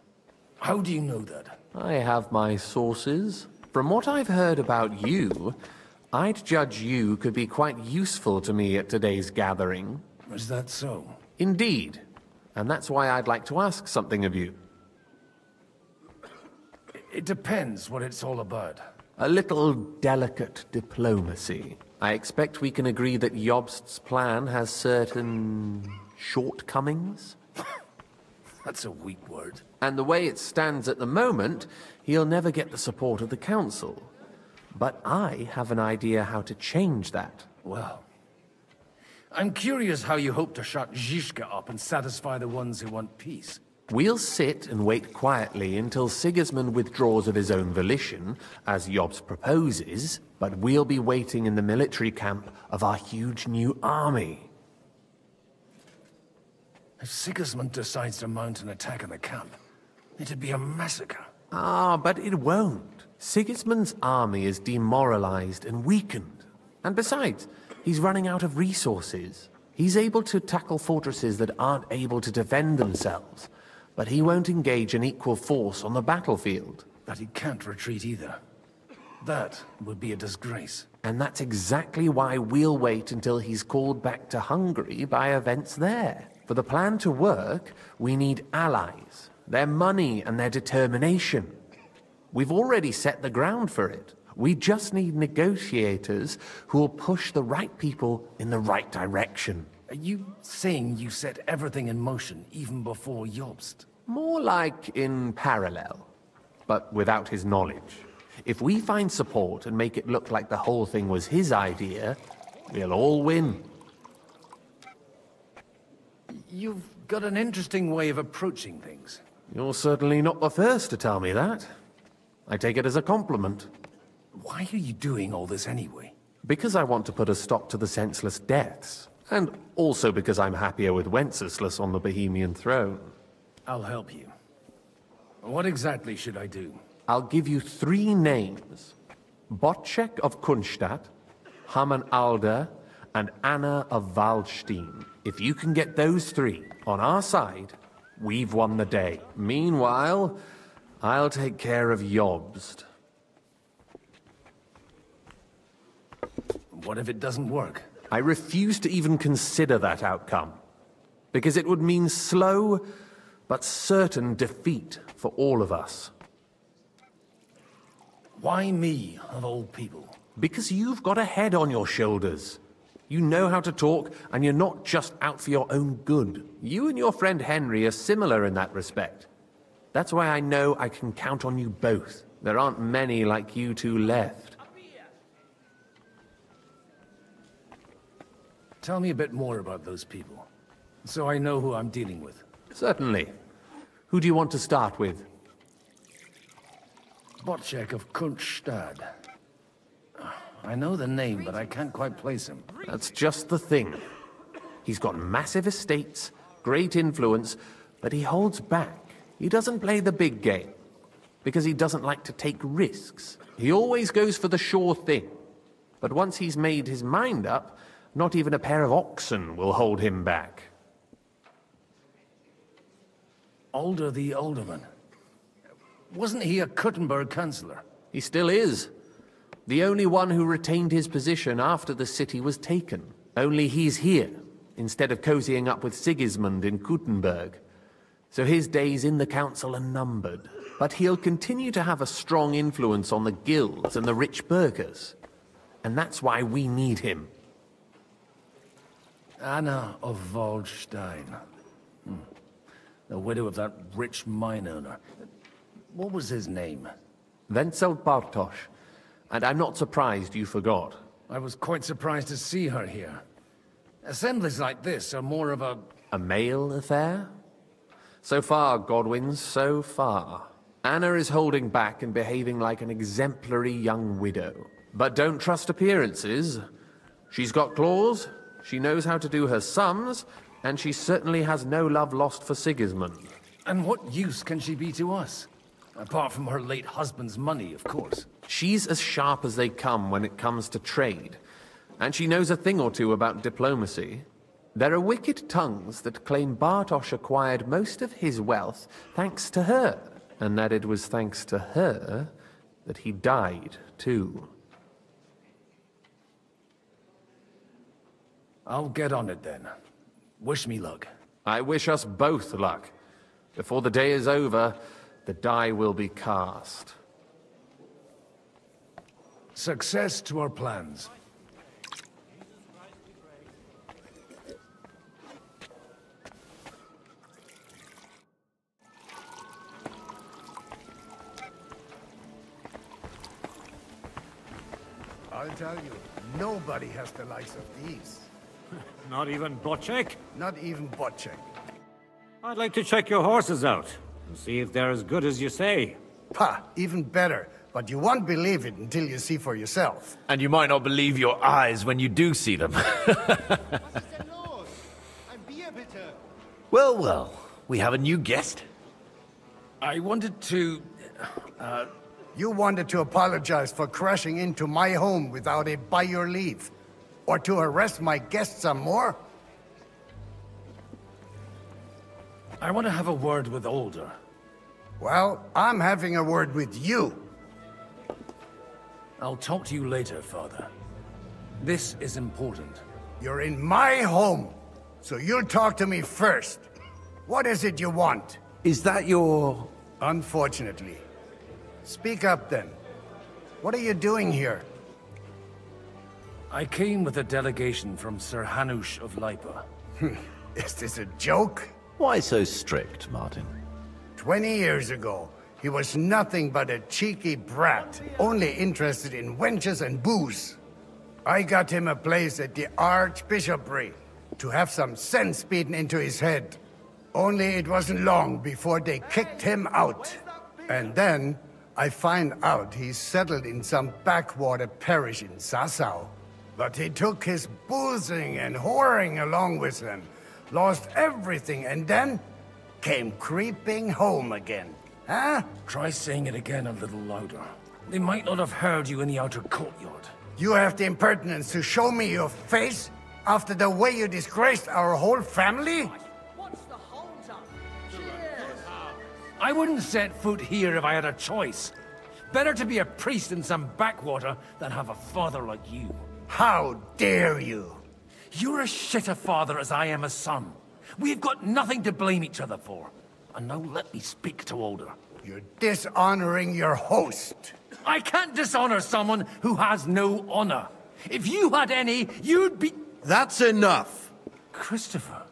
S23: How do you know that?
S9: I have my sources. From what I've heard about you, I'd judge you could be quite useful to me at today's gathering.
S23: Is that so?
S9: Indeed. And that's why I'd like to ask something of you.
S23: It depends what it's all about.
S11: A little delicate diplomacy. I expect we can agree that Jobst's plan has certain shortcomings?
S23: That's a weak word.
S11: And the way it stands at the moment, he'll never get the support of the Council. But I have an idea how to change that.
S23: Well, I'm curious how you hope to shut Zizka up and satisfy the ones who want peace.
S11: We'll sit and wait quietly until Sigismund withdraws of his own volition, as Jobst proposes, but we'll be waiting in the military camp of our huge new army.
S23: If Sigismund decides to mount an attack on the camp, it'd be a massacre.
S11: Ah, but it won't. Sigismund's army is demoralized and weakened. And besides, he's running out of resources. He's able to tackle fortresses that aren't able to defend themselves, but he won't engage an equal force on the battlefield.
S23: But he can't retreat either. That would be a disgrace.
S11: And that's exactly why we'll wait until he's called back to Hungary by events there. For the plan to work, we need allies, their money and their determination. We've already set the ground for it. We just need negotiators who will push the right people in the right direction.
S23: Are you saying you set everything in motion even before Jobst?
S11: More like in parallel, but without his knowledge. If we find support and make it look like the whole thing was his idea, we'll all win.
S23: You've got an interesting way of approaching things.
S11: You're certainly not the first to tell me that. I take it as a compliment.
S23: Why are you doing all this anyway?
S11: Because I want to put a stop to the senseless deaths. And also because I'm happier with Wenceslas on the Bohemian throne.
S23: I'll help you. What exactly should I do?
S11: I'll give you 3 names. Botchek of Kunstadt, Hamann Alder, and Anna of Waldstein. If you can get those 3 on our side, we've won the day. Meanwhile, I'll take care of Jobst.
S23: What if it doesn't work?
S11: I refuse to even consider that outcome. Because it would mean slow, but certain defeat for all of us.
S23: Why me, of all people?
S11: Because you've got a head on your shoulders. You know how to talk, and you're not just out for your own good. You and your friend Henry are similar in that respect. That's why I know I can count on you both. There aren't many like you two left.
S23: Tell me a bit more about those people, so I know who I'm dealing with.
S11: Certainly. Who do you want to start with?
S23: Botchek of Kunstadt. I know the name, but I can't quite place him.
S11: That's just the thing. He's got massive estates, great influence, but he holds back. He doesn't play the big game, because he doesn't like to take risks. He always goes for the sure thing. But once he's made his mind up, not even a pair of oxen will hold him back.
S23: Alder the Alderman. Wasn't he a Kuttenberg councillor?
S11: He still is. The only one who retained his position after the city was taken. Only he's here, instead of cozying up with Sigismund in Kuttenberg. So his days in the council are numbered. But he'll continue to have a strong influence on the guilds and the rich burghers. And that's why we need him.
S23: Anna of Waldstein. The widow of that rich mine owner. What was his name?
S11: Wenzel Bartosz. And I'm not surprised you forgot.
S23: I was quite surprised to see her here. Assemblies like this are more of a...
S11: A male affair? So far, Godwin, so far. Anna is holding back and behaving like an exemplary young widow. But don't trust appearances. She's got claws, she knows how to do her sums, and she certainly has no love lost for Sigismund.
S23: And what use can she be to us? Apart from her late husband's money, of course.
S11: She's as sharp as they come when it comes to trade. And she knows a thing or two about diplomacy. There are wicked tongues that claim Bartosz acquired most of his wealth thanks to her. And that it was thanks to her that he died, too.
S23: I'll get on it then. Wish me luck.
S11: I wish us both luck. Before the day is over, the die will be cast.
S23: Success to our plans.
S21: I'll tell you, nobody has the likes of these.
S7: Not even Bocek?
S21: Not even Bocek.
S7: I'd like to check your horses out, and see if they're as good as you say.
S21: Pah, even better. But you won't believe it until you see for yourself.
S10: And you might not believe your eyes when you do see them. Well, well, we have a new guest.
S23: I wanted to...
S21: You wanted to apologize for crashing into my home without it by your leave. Or to harass my guests some more?
S23: I want to have a word with Older.
S21: Well, I'm having a word with you.
S23: I'll talk to you later, Father. This is important.
S21: You're in my home, so you'll talk to me first. What is it you want?
S10: Is that your...
S21: Unfortunately. Speak up, then. What are you doing here?
S23: I came with a delegation from Sir Hanush of Lipa.
S21: Is this a joke?
S10: Why so strict, Martin?
S21: 20 years ago, he was nothing but a cheeky brat, only interested in wenches and booze. I got him a place at the Archbishopry, to have some sense beaten into his head. Only it wasn't long before they kicked him out. And then, I find out he's settled in some backwater parish in Sassau. But he took his boozing and whoring along with him, lost everything, and then came creeping home again. Huh?
S23: Try saying it again a little louder. They might not have heard you in the outer courtyard.
S21: You have the impertinence to show me your face after the way you disgraced our whole family?
S23: I wouldn't set foot here if I had a choice. Better to be a priest in some backwater than have a father like you.
S21: How dare you?
S23: You're as shit a father as I am a son. We've got nothing to blame each other for. And now let me speak to Older.
S21: You're dishonoring your host.
S23: I can't dishonor someone who has no honor. If you had any, you'd be...
S12: That's enough!
S23: Christopher.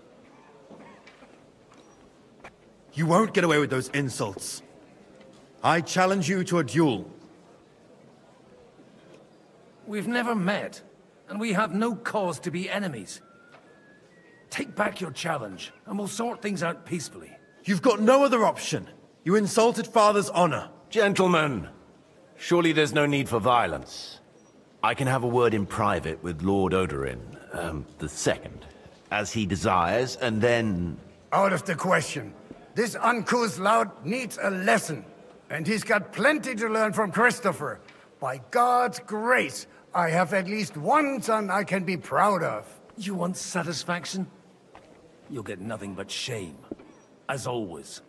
S12: You won't get away with those insults. I challenge you to a duel.
S23: We've never met, and we have no cause to be enemies. Take back your challenge, and we'll sort things out peacefully.
S12: You've got no other option. You insulted Father's honor.
S10: Gentlemen, surely there's no need for violence. I can have a word in private with Lord Odorin, the second, as he desires, and then...
S21: Out of the question. This uncouth lout needs a lesson, and he's got plenty to learn from Christopher. By God's grace, I have at least one son I can be proud of.
S23: You want satisfaction? You'll get nothing but shame, as always.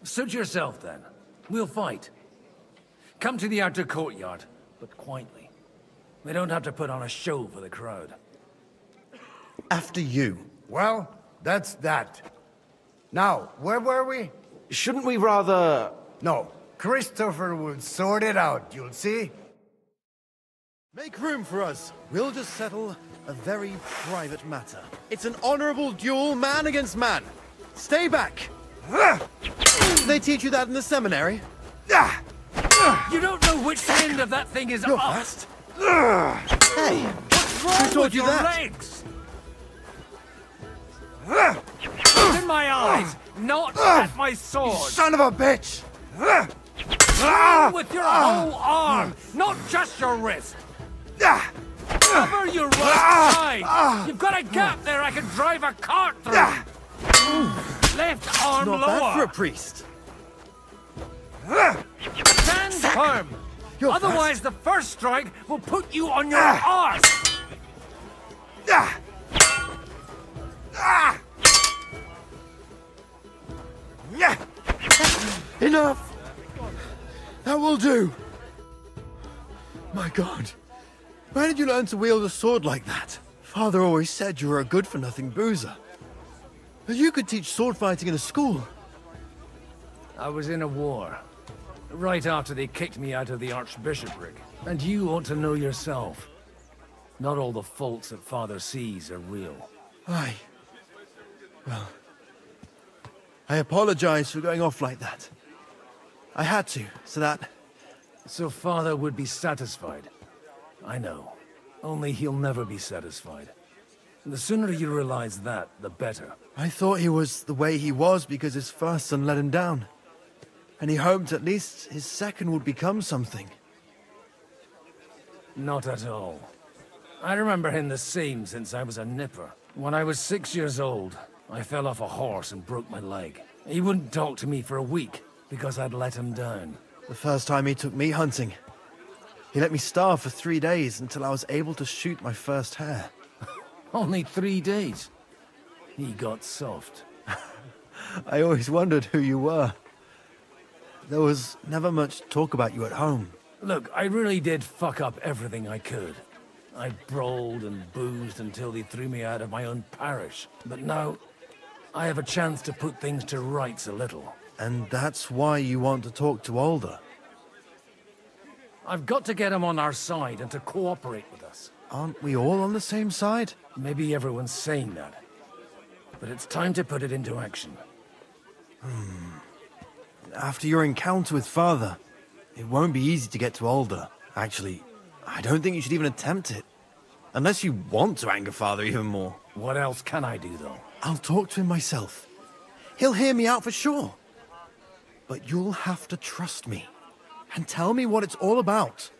S23: Suit yourself, then. We'll fight. Come to the outer courtyard, but quietly. We don't have to put on a show for the crowd.
S12: After you.
S21: Well, that's that. Now, where were we?
S10: Shouldn't we rather...
S21: No, Christopher will sort it out, you'll see.
S12: Make room for us. We'll just settle a very private matter. It's an honorable duel, man against man. Stay back. They teach you that in the seminary?
S23: You don't know which end of that thing is
S12: You're
S23: up.
S12: fast. Hey,
S23: What's wrong
S12: who taught
S23: with
S12: you
S23: your
S12: that?
S23: legs? In my eyes, not at my sword.
S12: Son of a bitch!
S23: Aim with your whole arm, not just your wrist. Cover your right side. You've got a gap there I can drive a cart through. Left arm
S12: Not
S23: lower.
S12: bad for a priest.
S23: Stand firm.
S12: You're
S23: Otherwise, the first strike will put you on your arse.
S12: Enough! That will do. My God. Where did you learn to wield a sword like that? Father always said you were a good-for-nothing boozer. But you could teach sword fighting in a school.
S23: I was in a war. Right after they kicked me out of the archbishopric. And you ought to know yourself. Not all the faults that Father sees are real.
S12: Aye. Well, I apologize for going off like that. I had to, so that...
S23: So Father would be satisfied. I know. Only he'll never be satisfied. The sooner you realize that, the better.
S12: I thought he was the way he was because his first son let him down. And he hoped at least his second would become something.
S23: Not at all. I remember him the same since I was a nipper. When I was 6 years old, I fell off a horse and broke my leg. He wouldn't talk to me for a week because I'd let him down.
S12: The first time he took me hunting, he let me starve for 3 days until I was able to shoot my first hare.
S23: Only 3 days? He got soft.
S12: I always wondered who you were. There was never much talk about you at home.
S23: Look, I really did fuck up everything I could. I brawled and boozed until they threw me out of my own parish. But now, I have a chance to put things to rights a little.
S12: And that's why you want to talk to Alder?
S23: I've got to get him on our side and to cooperate with us.
S12: Aren't we all on the same side?
S23: Maybe everyone's saying that. But it's time to put it into action.
S12: After your encounter with Father, it won't be easy to get to Alder. Actually, I don't think you should even attempt it. Unless you want to anger Father even more.
S23: What else can I do, though?
S12: I'll talk to him myself. He'll hear me out for sure. But you'll have to trust me. And tell me what it's all about.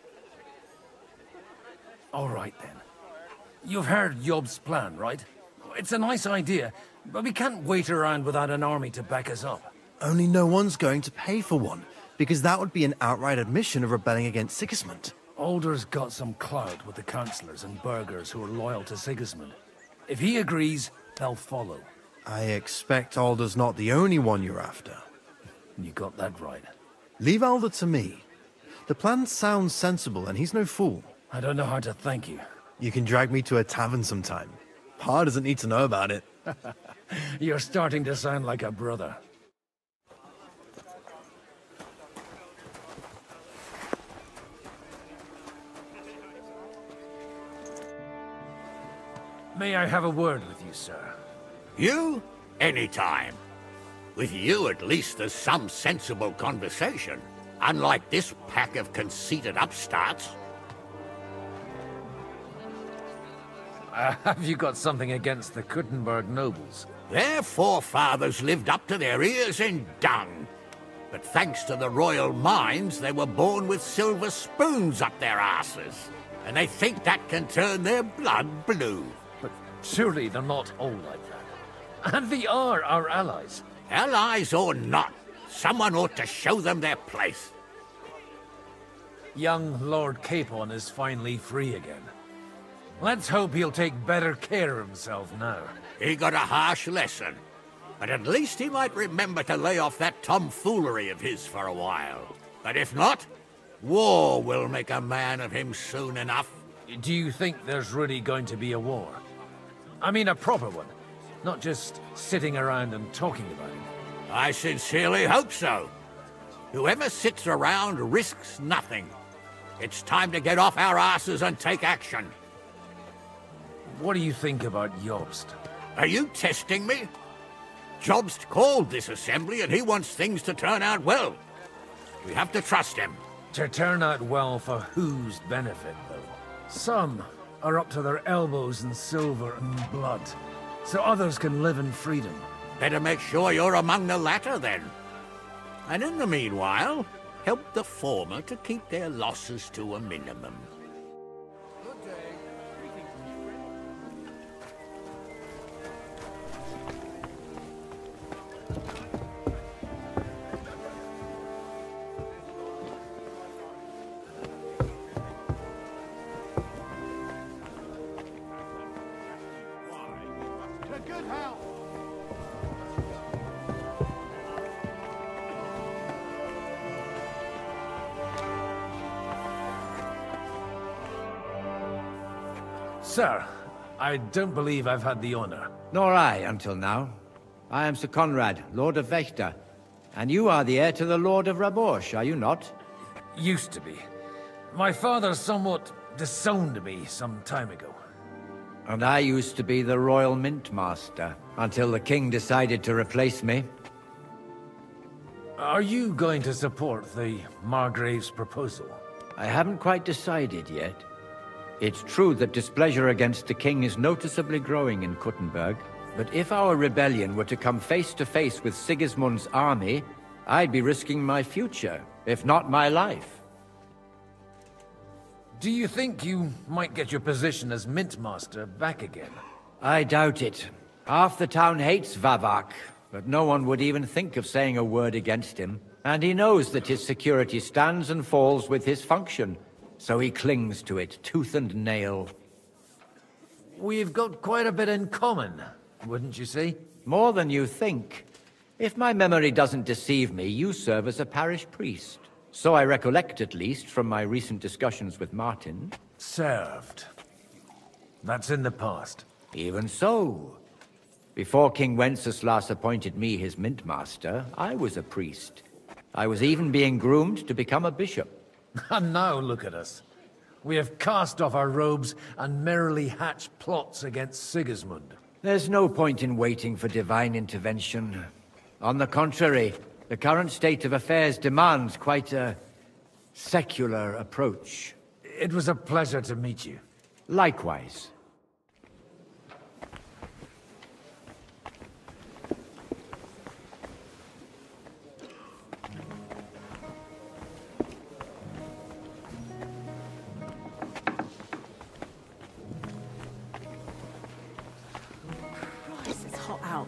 S23: All right, then. You've heard Yob's plan, right? It's a nice idea, but we can't wait around without an army to back us up.
S12: Only no one's going to pay for one, because that would be an outright admission of rebelling against Sigismund.
S23: Alder's got some clout with the councillors and burghers who are loyal to Sigismund. If he agrees, they'll follow.
S12: I expect Alder's not the only one you're after.
S23: You got that right.
S12: Leave Alder to me. The plan sounds sensible, and he's no fool.
S23: I don't know how to thank you.
S12: You can drag me to a tavern sometime. Pa doesn't need to know about it.
S23: You're starting to sound like a brother. May I have a word with you, sir?
S13: You? Anytime. With you, at least, there's some sensible conversation. Unlike this pack of conceited upstarts.
S23: Have you got something against the Kuttenberg nobles?
S13: Their forefathers lived up to their ears in dung. But thanks to the royal mines, they were born with silver spoons up their asses. And they think that can turn their blood blue.
S23: But surely they're not all like that. And they are our allies.
S13: Allies or not, someone ought to show them their place.
S23: Young Lord Capon is finally free again. Let's hope he'll take better care of himself now.
S13: He got a harsh lesson. But at least he might remember to lay off that tomfoolery of his for a while. But if not, war will make a man of him soon enough.
S23: Do you think there's really going to be a war? I mean a proper one, not just sitting around and talking about it.
S13: I sincerely hope so. Whoever sits around risks nothing. It's time to get off our asses and take action.
S23: What do you think about Jobst?
S13: Are you testing me? Jobst called this assembly and he wants things to turn out well. We have to trust him.
S23: To turn out well for whose benefit, though? Some are up to their elbows in silver and blood, so others can live in freedom.
S13: Better make sure you're among the latter, then. And in the meanwhile, help the former to keep their losses to a minimum.
S23: Sir, I don't believe I've had the honor.
S14: Nor I, until now. I am Sir Conrad, Lord of Wächter.
S4: And you are the heir to the Lord of Rabosh, are you not?
S23: Used to be. My father somewhat disowned me some time ago.
S4: And I used to be the Royal Mint Master, until the king decided to replace me.
S23: Are you going to support the Margrave's proposal?
S4: I haven't quite decided yet. It's true that displeasure against the king is noticeably growing in Kuttenberg, but if our rebellion were to come face to face with Sigismund's army, I'd be risking my future, if not my life.
S23: Do you think you might get your position as Mint Master back again?
S4: I doubt it. Half the town hates Vavak, but no one would even think of saying a word against him. And he knows that his security stands and falls with his function, so he clings to it tooth and nail.
S23: We've got quite a bit in common, wouldn't you say?
S4: More than you think. If my memory doesn't deceive me, you serve as a parish priest. So I recollect, at least, from my recent discussions with Martin.
S23: Served. That's in the past.
S4: Even so. Before King Wenceslas appointed me his mint master, I was a priest. I was even being groomed to become a bishop.
S23: And now look at us. We have cast off our robes and merrily hatched plots against Sigismund.
S4: There's no point in waiting for divine intervention. On the contrary, the current state of affairs demands quite a secular approach.
S23: It was a pleasure to meet you.
S4: Likewise.
S14: Christ, it's hot out.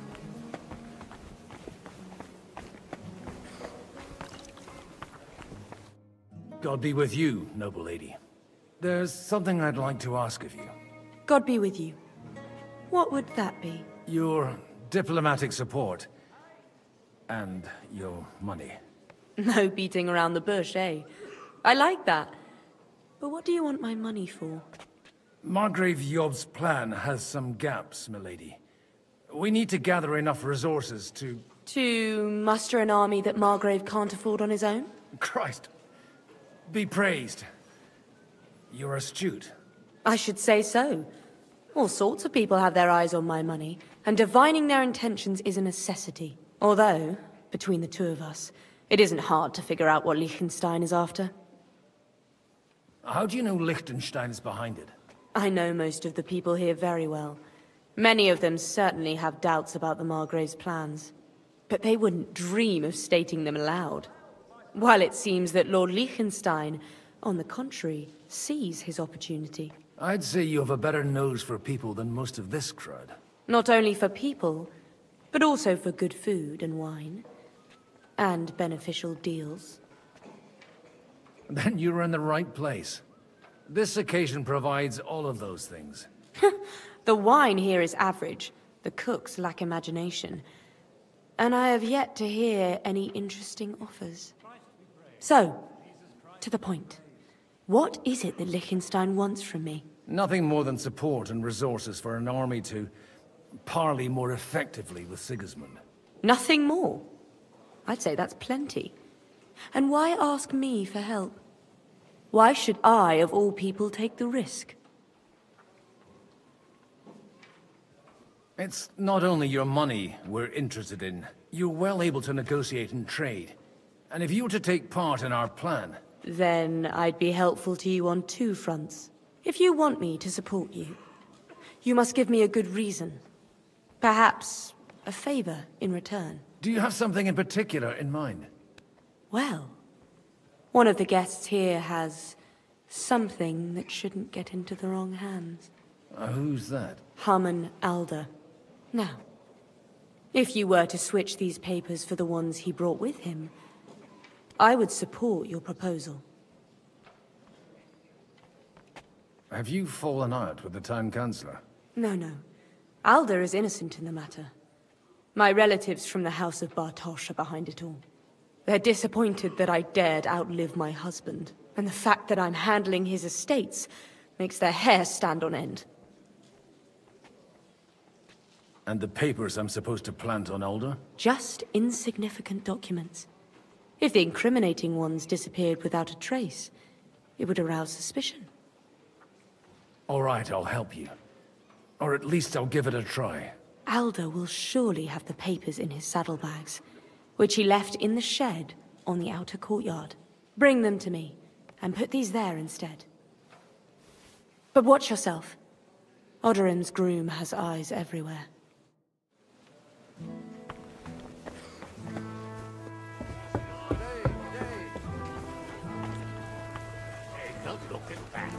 S23: God be with you, noble lady. There's something I'd like to ask of you.
S14: God be with you. What would that be?
S23: Your diplomatic support. And your money.
S14: No beating around the bush, eh? I like that. But what do you want my money for?
S23: Margrave Yob's plan has some gaps, milady. We need to gather enough resources to...
S14: To muster an army that Margrave can't afford on his own?
S23: Christ. Be praised. You're astute.
S14: I should say so. All sorts of people have their eyes on my money, and divining their intentions is a necessity. Although, between the two of us, it isn't hard to figure out what Liechtenstein is after.
S23: How do you know Liechtenstein is behind it?
S14: I know most of the people here very well. Many of them certainly have doubts about the Margrave's plans. But they wouldn't dream of stating them aloud. While it seems that Lord Liechtenstein, on the contrary, sees his opportunity.
S23: I'd say you have a better nose for people than most of this crowd.
S14: Not only for people, but also for good food and wine. And beneficial deals.
S23: Then you're in the right place. This occasion provides all of those things.
S14: The wine here is average. The cooks lack imagination. And I have yet to hear any interesting offers. So, to the point. What is it that Liechtenstein wants from me?
S23: Nothing more than support and resources for an army to parley more effectively with Sigismund.
S14: Nothing more? I'd say that's plenty. And why ask me for help? Why should I, of all people, take the risk?
S23: It's not only your money we're interested in. You're well able to negotiate and trade. And if you were to take part in our plan...
S14: Then I'd be helpful to you on two fronts. If you want me to support you, you must give me a good reason. Perhaps a favor in return.
S23: Do you have something in particular in mind?
S14: Well, one of the guests here has something that shouldn't get into the wrong hands.
S23: Who's that?
S14: Harman Alder. Now, if you were to switch these papers for the ones he brought with him, I would support your proposal.
S23: Have you fallen out with the town councillor?
S14: No. Alder is innocent in the matter. My relatives from the House of Bartosz are behind it all. They're disappointed that I dared outlive my husband, and the fact that I'm handling his estates makes their hair stand on end.
S23: And the papers I'm supposed to plant on Alder?
S14: Just insignificant documents. If the incriminating ones disappeared without a trace, it would arouse suspicion.
S23: All right, I'll help you. Or at least I'll give it a try.
S14: Alder will surely have the papers in his saddlebags, which he left in the shed on the outer courtyard. Bring them to me, and put these there instead. But watch yourself. Odorin's groom has eyes everywhere.
S13: Look at that.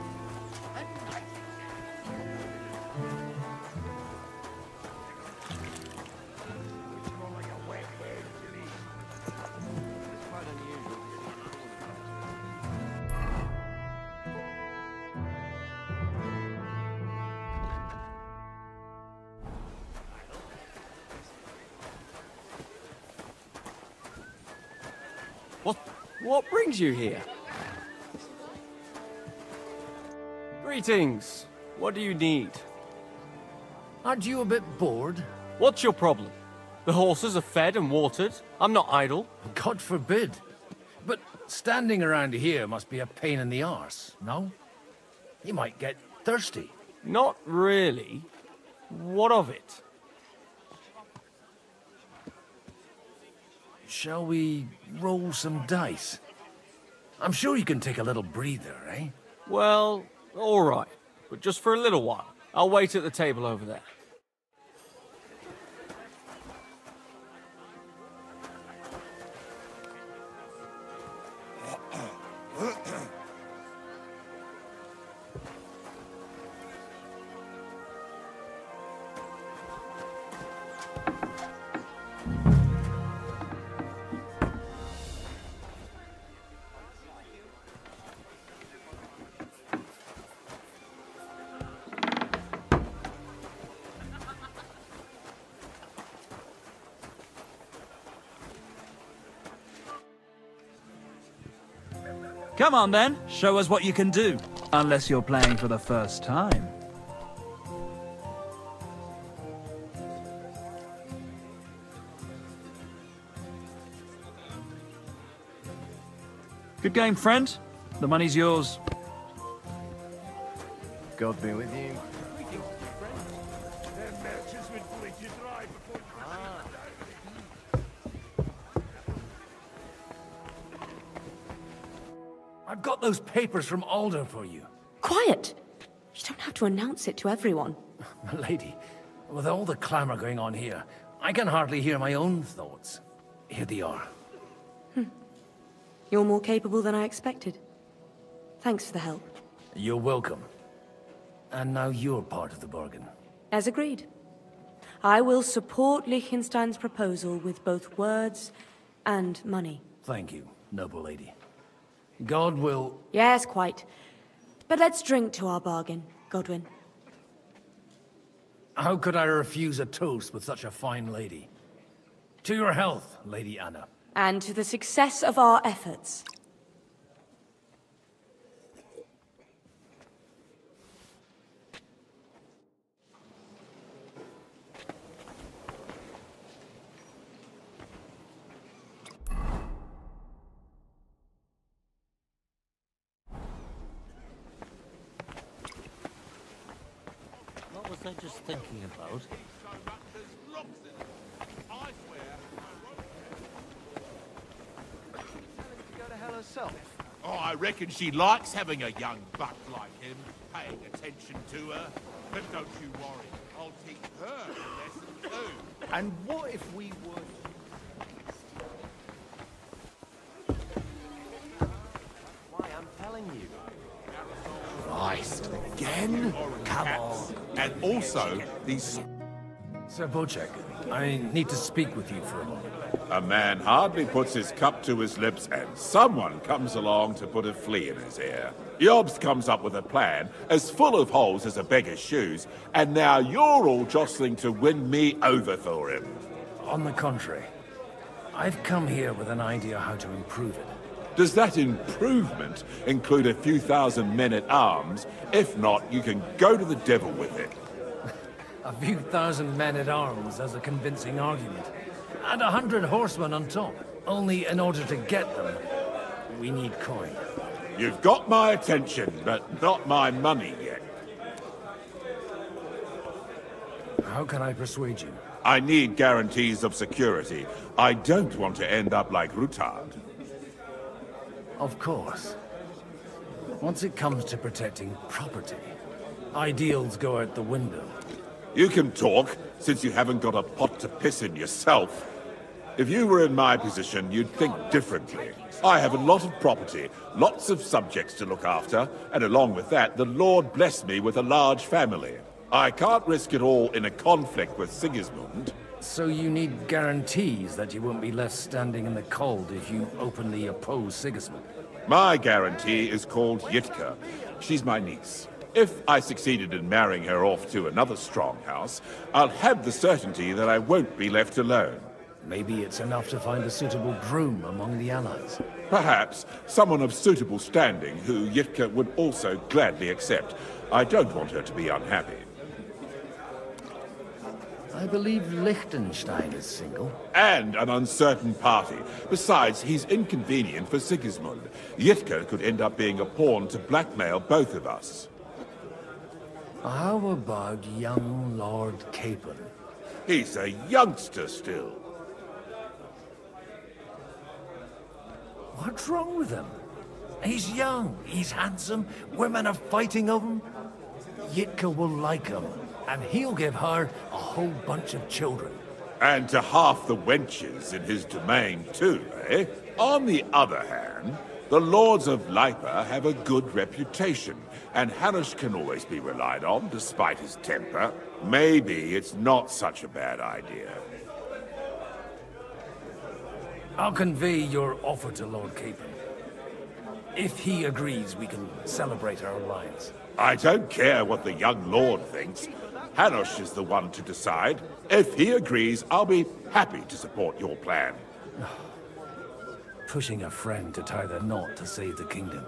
S15: What brings you here? Greetings. What do you need?
S23: Aren't you a bit bored?
S15: What's your problem? The horses are fed and watered. I'm not idle.
S23: God forbid. But standing around here must be a pain in the arse, no? You might get thirsty.
S15: Not really. What of it?
S23: Shall we roll some dice? I'm sure you can take a little breather, eh?
S15: Well, all right. But just for a little while. I'll wait at the table over there.
S16: Come on then, show us what you can do. Unless you're playing for the first time. Good game, friend. The money's yours.
S20: God be with you.
S23: I've got those papers from Alder for you.
S14: Quiet! You don't have to announce it to everyone.
S23: Lady, with all the clamor going on here, I can hardly hear my own thoughts. Here they are.
S14: You're more capable than I expected. Thanks for the help.
S23: You're welcome. And now you're part of the bargain.
S14: As agreed. I will support Liechtenstein's proposal with both words and money.
S23: Thank you, noble lady. God will...
S14: Yes, quite. But let's drink to our bargain, Godwin.
S23: How could I refuse a toast with such a fine lady? To your health, Lady Anna.
S14: And to the success of our efforts.
S24: What was I just thinking about?
S2: Oh, I reckon she likes having a young buck like him paying attention to her. But don't you worry, I'll teach her a lesson too.
S12: And what if we would...
S10: Why, I'm telling you.
S2: Christ, again? Come on. And also, these...
S23: Sir Bocek, I need to speak with you for a moment.
S17: A man hardly puts his cup to his lips and someone comes along to put a flea in his ear. Yobst comes up with a plan as full of holes as a beggar's shoes, and now you're all jostling to win me over for him.
S23: On the contrary, I've come here with an idea how to improve it.
S17: Does that improvement include a few thousand men at arms? If not, you can go to the devil with it.
S23: A few thousand men-at-arms as a convincing argument. And 100 horsemen on top. Only in order to get them, we need coin.
S17: You've got my attention, but not my money yet.
S23: How can I persuade you?
S17: I need guarantees of security. I don't want to end up like Rutard.
S23: Of course. Once it comes to protecting property, ideals go out the window.
S17: You can talk, since you haven't got a pot to piss in yourself. If you were in my position, you'd think differently. I have a lot of property, lots of subjects to look after, and along with that, the Lord blessed me with a large family. I can't risk it all in a conflict with Sigismund.
S23: So you need guarantees that you won't be left standing in the cold if you openly oppose Sigismund?
S17: My guarantee is called Yitka. She's my niece. If I succeeded in marrying her off to another strong house, I'll have the certainty that I won't be left alone.
S23: Maybe it's enough to find a suitable groom among the allies.
S17: Perhaps someone of suitable standing who Yitka would also gladly accept. I don't want her to be unhappy.
S23: I believe Liechtenstein is single.
S17: And an uncertain party. Besides, he's inconvenient for Sigismund. Yitka could end up being a pawn to blackmail both of us.
S23: How about young Lord Capon?
S17: He's a youngster still.
S23: What's wrong with him? He's young, he's handsome, women are fighting over him. Yitka will like him, and he'll give her a whole bunch of children.
S17: And to half the wenches in his domain too, eh? On the other hand, the lords of Lipa have a good reputation, and Hanush can always be relied on, despite his temper. Maybe it's not such a bad idea.
S23: I'll convey your offer to Lord Capon. If he agrees, we can celebrate our alliance.
S17: I don't care what the young lord thinks. Hanush is the one to decide. If he agrees, I'll be happy to support your plan.
S23: Pushing a friend to tie the knot to save the kingdom.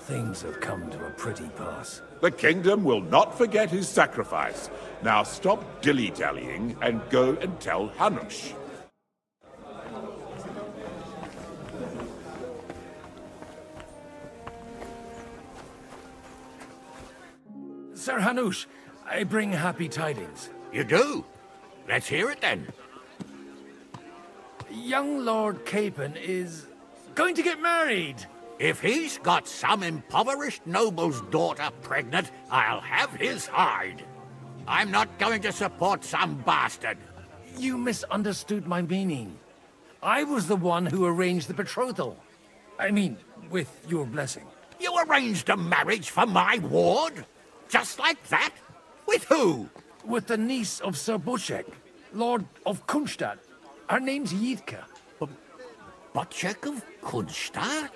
S23: Things have come to a pretty pass.
S17: The kingdom will not forget his sacrifice. Now stop dilly-dallying and go and tell Hanush.
S23: Sir Hanush, I bring happy tidings.
S13: You do? Let's hear it then.
S23: Young Lord Capon is going to get married.
S13: If he's got some impoverished noble's daughter pregnant, I'll have his hide. I'm not going to support some bastard.
S23: You misunderstood my meaning. I was the one who arranged the betrothal. I mean, with your blessing.
S13: You arranged a marriage for my ward? Just like that? With who?
S23: With the niece of Sir Butchek, Lord of Kunstadt. Her name's Yitka.
S13: Butchek of Kunstadt?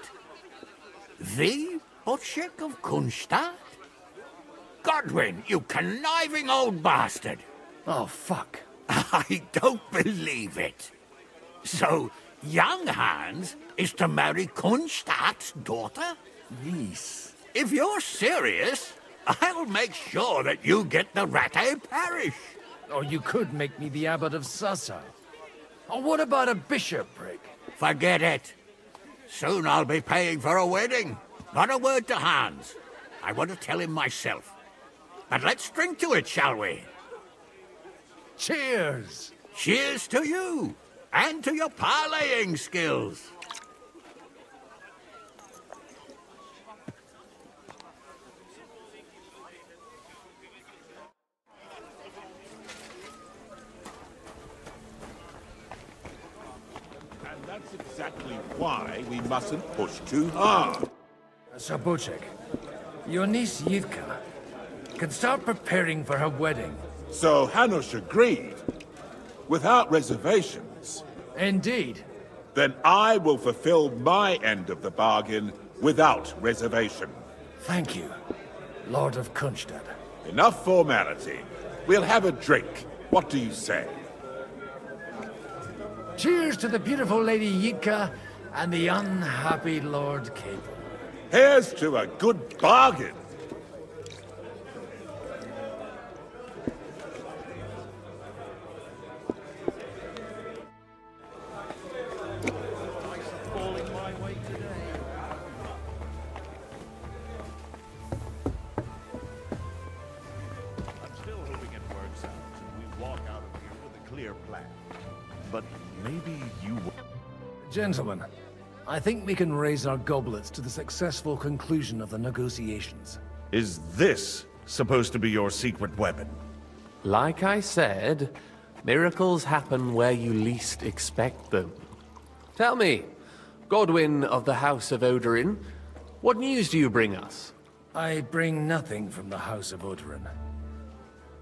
S13: The Butchek of Kunstadt? Godwin, you conniving old bastard!
S23: Oh, fuck.
S13: I don't believe it. So, young Hans is to marry Kunstadt's daughter?
S23: Niece.
S13: If you're serious, I'll make sure that you get the Rattay parish.
S23: Or you could make me the abbot of Sassa. Or what about a bishopric?
S13: Forget it. Soon I'll be paying for a wedding. Not a word to Hans. I want to tell him myself. But let's drink to it, shall we?
S23: Cheers!
S13: Cheers to you, and to your parleying skills.
S17: And that's exactly why we mustn't push too hard.
S23: Sir Butchek, your niece Yitka can start preparing for her wedding.
S17: So Hanush agreed, without reservations.
S23: Indeed.
S17: Then I will fulfill my end of the bargain without reservation.
S23: Thank you, Lord of Kunstadt.
S17: Enough formality. We'll have a drink. What do you say?
S23: Cheers to the beautiful Lady Yitka and the unhappy Lord Capon.
S17: Here's to a good bargain.
S6: but maybe you...
S23: Gentlemen, I think we can raise our goblets to the successful conclusion of the negotiations.
S6: Is this supposed to be your secret weapon?
S9: Like I said, miracles happen where you least expect them. Tell me, Godwin of the House of Odorin, what news do you bring us?
S23: I bring nothing from the House of Odorin.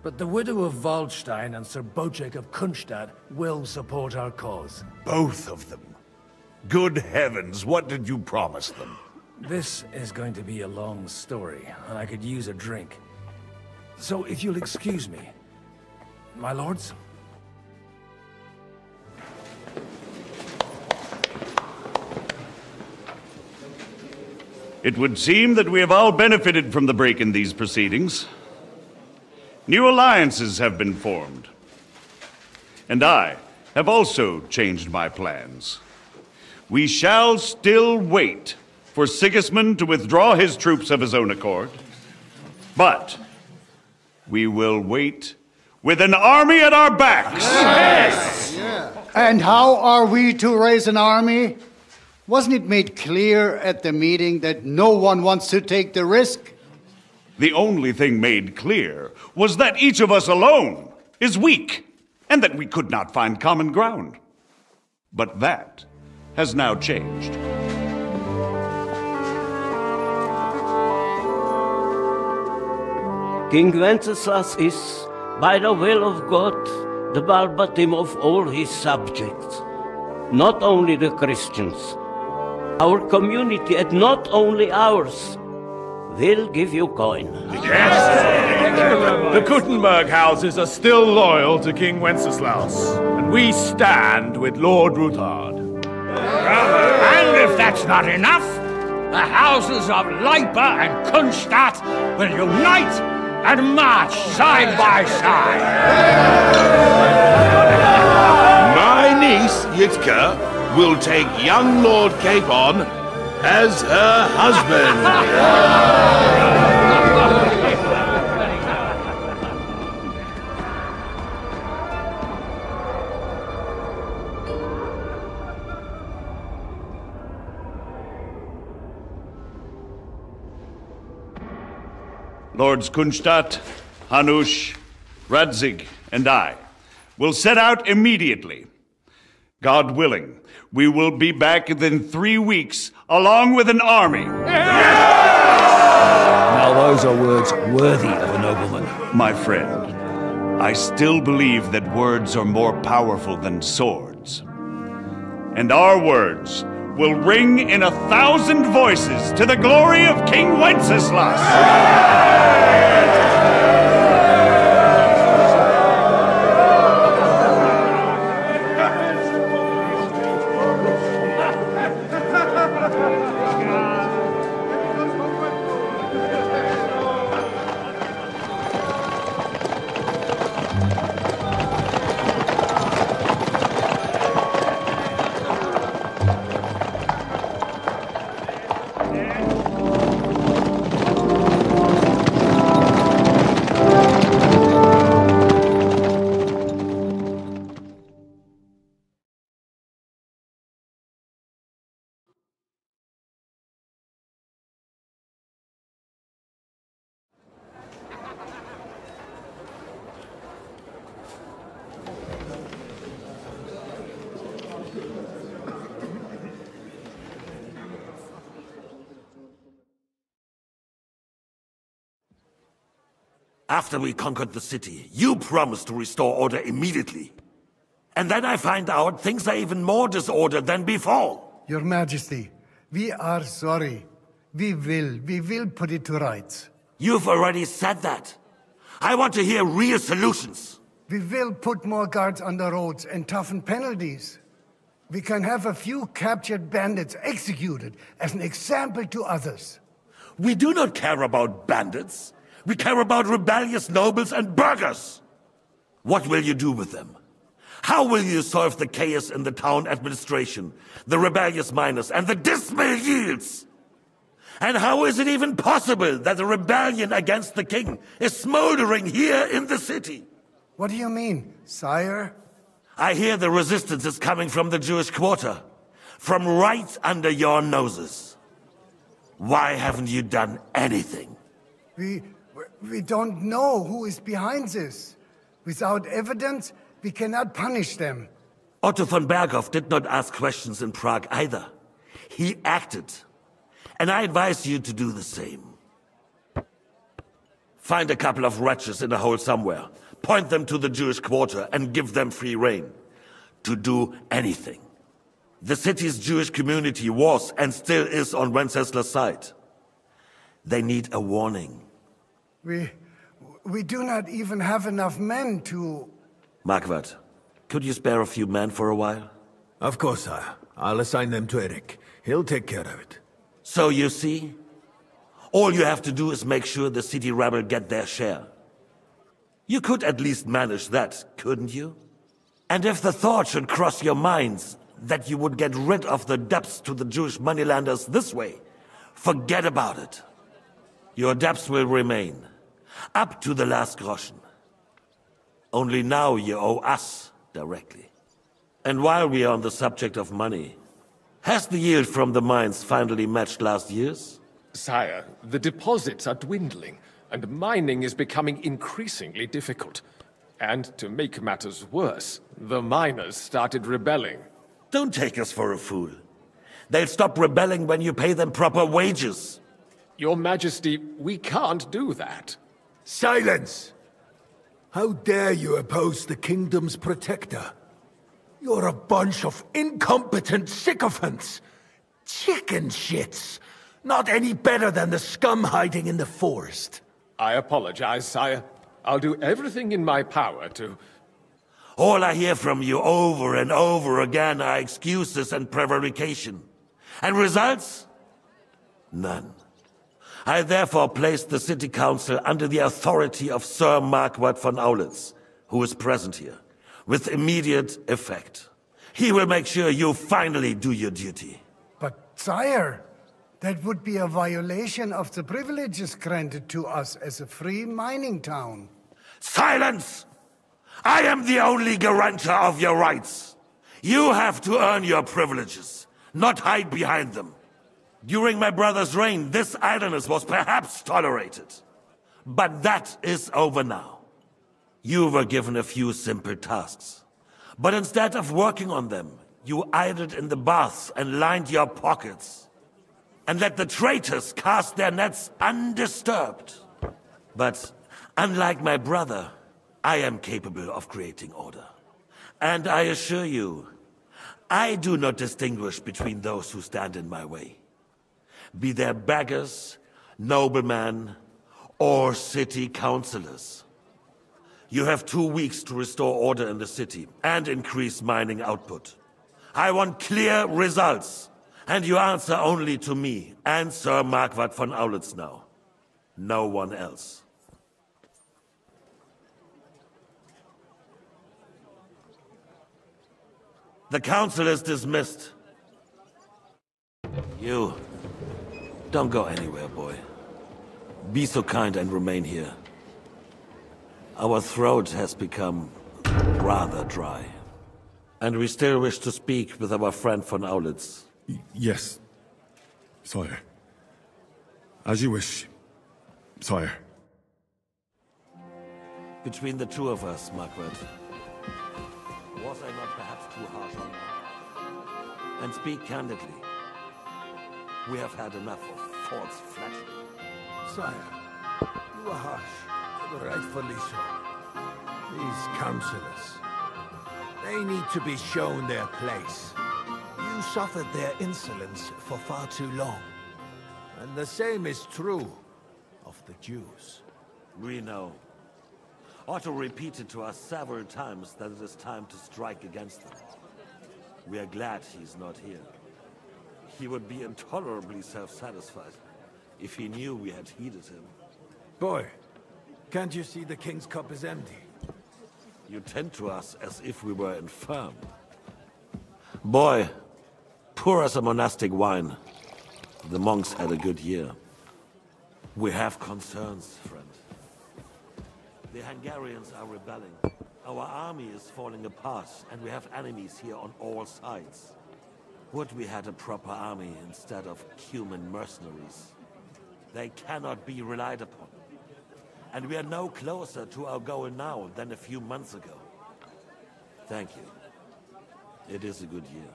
S23: But the widow of Waldstein and Sir Bocek of Kunstadt will support our cause.
S6: Both of them? Good heavens, what did you promise them?
S23: This is going to be a long story, and I could use a drink. So if you'll excuse me, my lords?
S6: It would seem that we have all benefited from the break in these proceedings. New alliances have been formed. And I have also changed my plans. We shall still wait for Sigismund to withdraw his troops of his own accord, but we will wait with an army at our backs.
S21: Yes! And how are we to raise an army? Wasn't it made clear at the meeting that no one wants to take the risk?
S6: The only thing made clear was that each of us alone is weak, and that we could not find common ground. But that has now changed.
S24: King Wenceslas is, by the will of God, the balbatim of all his subjects. Not only the Christians, our community, and not only ours, will give you coin.
S2: Yes! The Kuttenberg houses are still loyal to King Wenceslas, and we stand with Lord Ruthard.
S13: And if that's not enough, the houses of Leipa and Kunstadt will unite and march side by side.
S17: My niece, Yitka, will take young Lord Capon as her husband.
S6: Lords Kunstadt, Hanush, Radzig, and I will set out immediately. God willing, we will be back within 3 weeks, along with an army.
S7: Now those are words worthy of a nobleman.
S6: My friend, I still believe that words are more powerful than swords. And our words will ring in 1,000 voices to the glory of King Wenceslas.
S5: After we conquered the city, you promised to restore order immediately. And then I find out things are even more disordered than before.
S21: Your Majesty, we are sorry. We will put it to rights.
S5: You've already said that. I want to hear real solutions.
S21: We will put more guards on the roads and toughen penalties. We can have a few captured bandits executed as an example to others.
S5: We do not care about bandits. We care about rebellious nobles and burghers. What will you do with them? How will you solve the chaos in the town administration, the rebellious miners, and the dismal yields? And how is it even possible that a rebellion against the king is smoldering here in the city?
S21: What do you mean, sire?
S5: I hear the resistance is coming from the Jewish quarter, from right under your noses. Why haven't you done anything?
S21: We don't know who is behind this. Without evidence, we cannot punish them.
S5: Otto von Berghoff did not ask questions in Prague either. He acted. And I advise you to do the same. Find a couple of wretches in a hole somewhere, point them to the Jewish quarter, and give them free rein to do anything. The city's Jewish community was and still is on Wencesla's side. They need a warning.
S21: We do not even have enough men to...
S5: Marquardt, could you spare a few men for a while?
S3: Of course, sire. I'll assign them to Eric. He'll take care of it.
S5: So you see? All you have to do is make sure the city rebel get their share. You could at least manage that, couldn't you? And if the thought should cross your minds that you would get rid of the debts to the Jewish moneylenders this way, forget about it. Your debts will remain, up to the last groschen. Only now you owe us directly. And while we are on the subject of money, has the yield from the mines finally matched last year's?
S9: Sire, the deposits are dwindling, and mining is becoming increasingly difficult. And to make matters worse, the miners started rebelling.
S5: Don't take us for a fool. They'll stop rebelling when you pay them proper wages.
S9: Your Majesty, we can't do that.
S3: Silence! How dare you oppose the kingdom's protector? You're a bunch of incompetent sycophants! Chicken shits! Not any better than the scum hiding in the forest.
S9: I apologize, sire. I'll do everything in my power to...
S5: All I hear from you over and over again are excuses and prevarication. And results? None. I therefore placed the city council under the authority of Sir Marquardt von Aulitz, who is present here, with immediate effect. He will make sure you finally do your duty.
S21: But, sire, that would be a violation of the privileges granted to us as a free mining town.
S5: Silence! I am the only guarantor of your rights. You have to earn your privileges, not hide behind them. During my brother's reign, this idleness was perhaps tolerated. But that is over now. You were given a few simple tasks. But instead of working on them, you idled in the baths and lined your pockets. And let the traitors cast their nets undisturbed. But unlike my brother, I am capable of creating order. And I assure you, I do not distinguish between those who stand in my way. Be they beggars, noblemen, or city councillors. You have 2 weeks to restore order in the city and increase mining output. I want clear results, and you answer only to me and Sir Marquardt von Aulitz now. No one else. The council is dismissed. You, don't go anywhere, boy. Be so kind and remain here. Our throat has become rather dry. And we still wish to speak with our friend von Aulitz.
S8: Yes, sire. As you wish, sire.
S5: Between the two of us, Marquardt, was I not perhaps too harsh on you? And speak candidly. We have had enough of false flattery.
S3: Sire, you are harsh, but rightfully so. These councillors, they need to be shown their place. You suffered their insolence for far too long. And the same is true of the Jews.
S5: We know. Otto repeated to us several times that it is time to strike against them. We are glad he's not here. He would be intolerably self-satisfied if he knew we had heeded him.
S3: Boy, can't you see the king's cup is empty?
S5: You tend to us as if we were infirm. Boy, pour us a monastic wine. The monks had a good year. We have concerns, friend. The Hungarians are rebelling, Our army is falling apart, and we have enemies here on all sides. Would we had a proper army instead of human mercenaries. They cannot be relied upon. And we are no closer to our goal now than a few months ago. Thank you. It is a good year.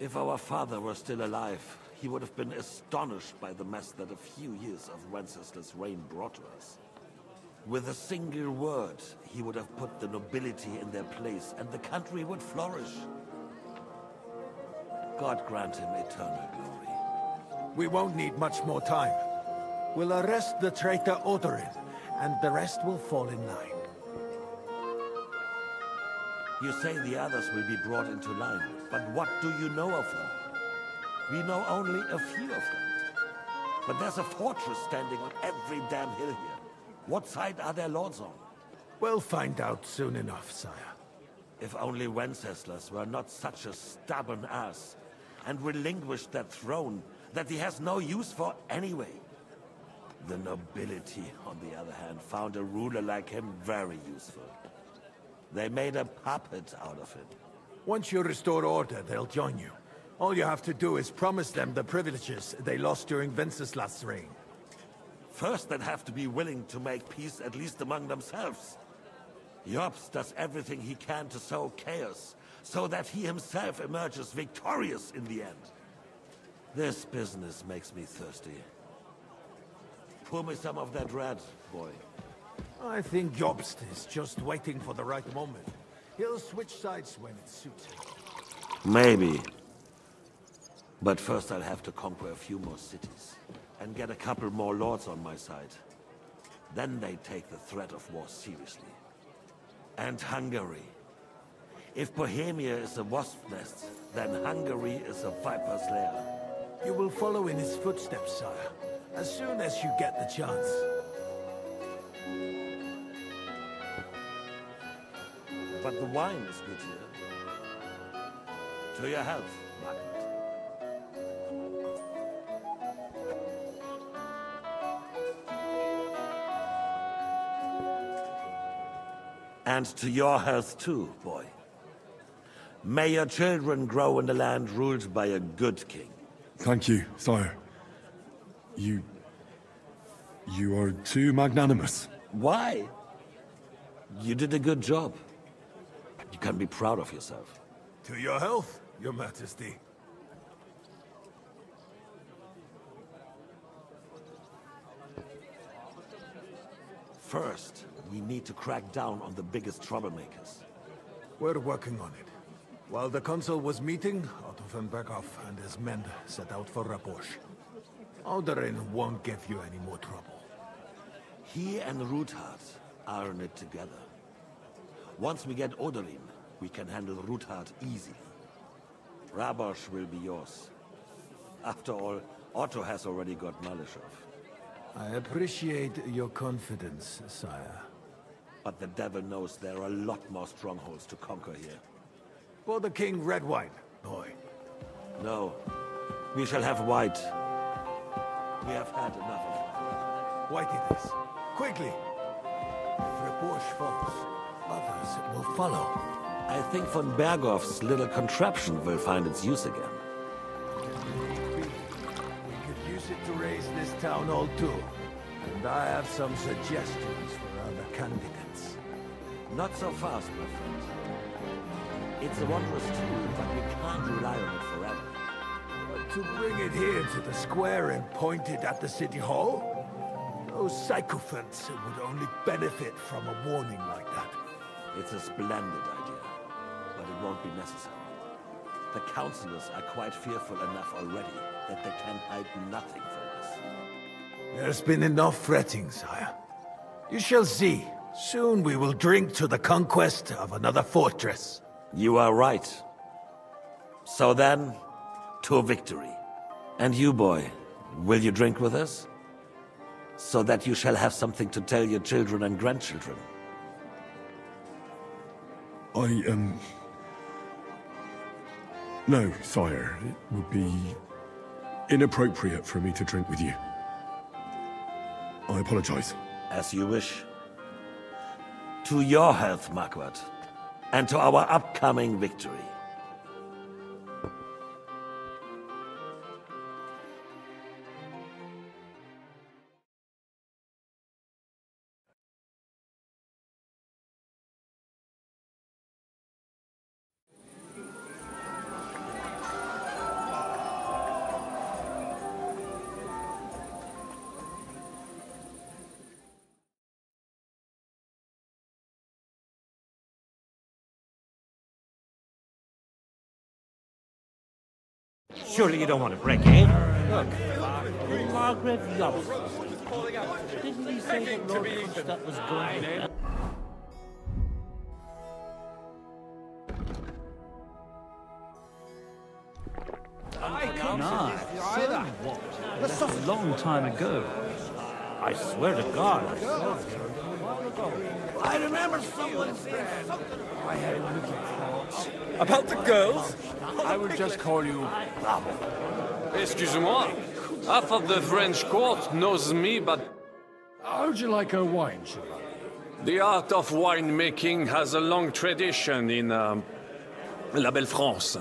S5: If our father were still alive, he would have been astonished by the mess that a few years of Wenceslas' reign brought to us. With a single word, he would have put the nobility in their place, and the country would flourish. God grant him eternal glory.
S3: We won't need much more time. We'll arrest the traitor Odorin, and the rest will fall in line.
S5: You say the others will be brought into line, but what do you know of them? We know only a few of them. But there's a fortress standing on every damn hill here. What side are their lords on?
S3: We'll find out soon enough, sire.
S5: If only Wenceslas were not such a stubborn ass, and relinquished that throne that he has no use for anyway. The nobility, on the other hand, found a ruler like him very useful. They made a puppet out of him.
S3: Once you restore order, they'll join you. All you have to do is promise them the privileges they lost during Wenceslas' reign.
S5: First, they'd have to be willing to make peace at least among themselves. Jobs does everything he can to sow chaos, so that he himself emerges victorious in the end. This business makes me thirsty. Pour me some of that red, boy.
S3: I think Jobst is just waiting for the right moment. He'll switch sides when it suits him.
S5: Maybe. But first I'll have to conquer a few more cities, and get a couple more lords on my side. Then they take the threat of war seriously. And Hungary. If Bohemia is a wasp nest, then Hungary is a viper's lair.
S3: You will follow in his footsteps, sire, as soon as you get the chance.
S5: But the wine is good here. To your health, Margaret. And to your health too, boy. May your children grow in a land ruled by a good king.
S8: Thank you, sire. You are too magnanimous.
S5: Why? You did a good job. You can be proud of yourself.
S3: To your health, your majesty.
S5: First, we need to crack down on the biggest troublemakers.
S3: We're working on it. While the consul was meeting, Otto von Berghoff and his men set out for Raposh. Odorin won't give you any more trouble.
S5: He and Ruthard are in it together. Once we get Odorin, we can handle Ruthard easily. Rabosh will be yours. After all, Otto has already got Malishov.
S3: I appreciate your confidence, sire.
S5: But the devil knows there are a lot more strongholds to conquer here.
S3: For the king, red wine, boy.
S5: No. We shall have white. We have had enough of it.
S3: White it is. Quickly! If Raposh falls, others will follow.
S5: I think von Berghoff's little contraption will find its use again.
S3: We could use it to raise this town hall too. And I have some suggestions for other candidates.
S5: Not so fast, my friend. It's a wondrous tool, but we can't rely on it forever.
S3: But to bring it here to the square and point it at the city hall? Those sycophants would only benefit from a warning like that.
S5: It's a splendid idea, but it won't be necessary. The councillors are quite fearful enough already that they can hide nothing from us.
S3: There's been enough fretting, sire. You shall see. Soon we will drink to the conquest of another fortress.
S5: You are right. So then, to victory. And you, boy, will you drink with us? So that you shall have something to tell your children and grandchildren.
S8: No, sire. It would be inappropriate for me to drink with you. I apologize.
S5: As you wish. To your health, Marquardt, and to our upcoming victory.
S7: Surely you don't want to break in? Look, Margaret Lobster. Didn't he say that Lord Kronstadt was going in?
S16: Nah, so what? That's a long time ago.
S7: I swear to God.
S3: I remember someone saying something. I had wicked thoughts.
S1: About the girls?
S3: I would just call you Bravo.
S1: Excuse-moi. Half of the French court knows me, but...
S23: How'd you like her wine, Chevalier?
S1: The art of winemaking has a long tradition in La Belle France.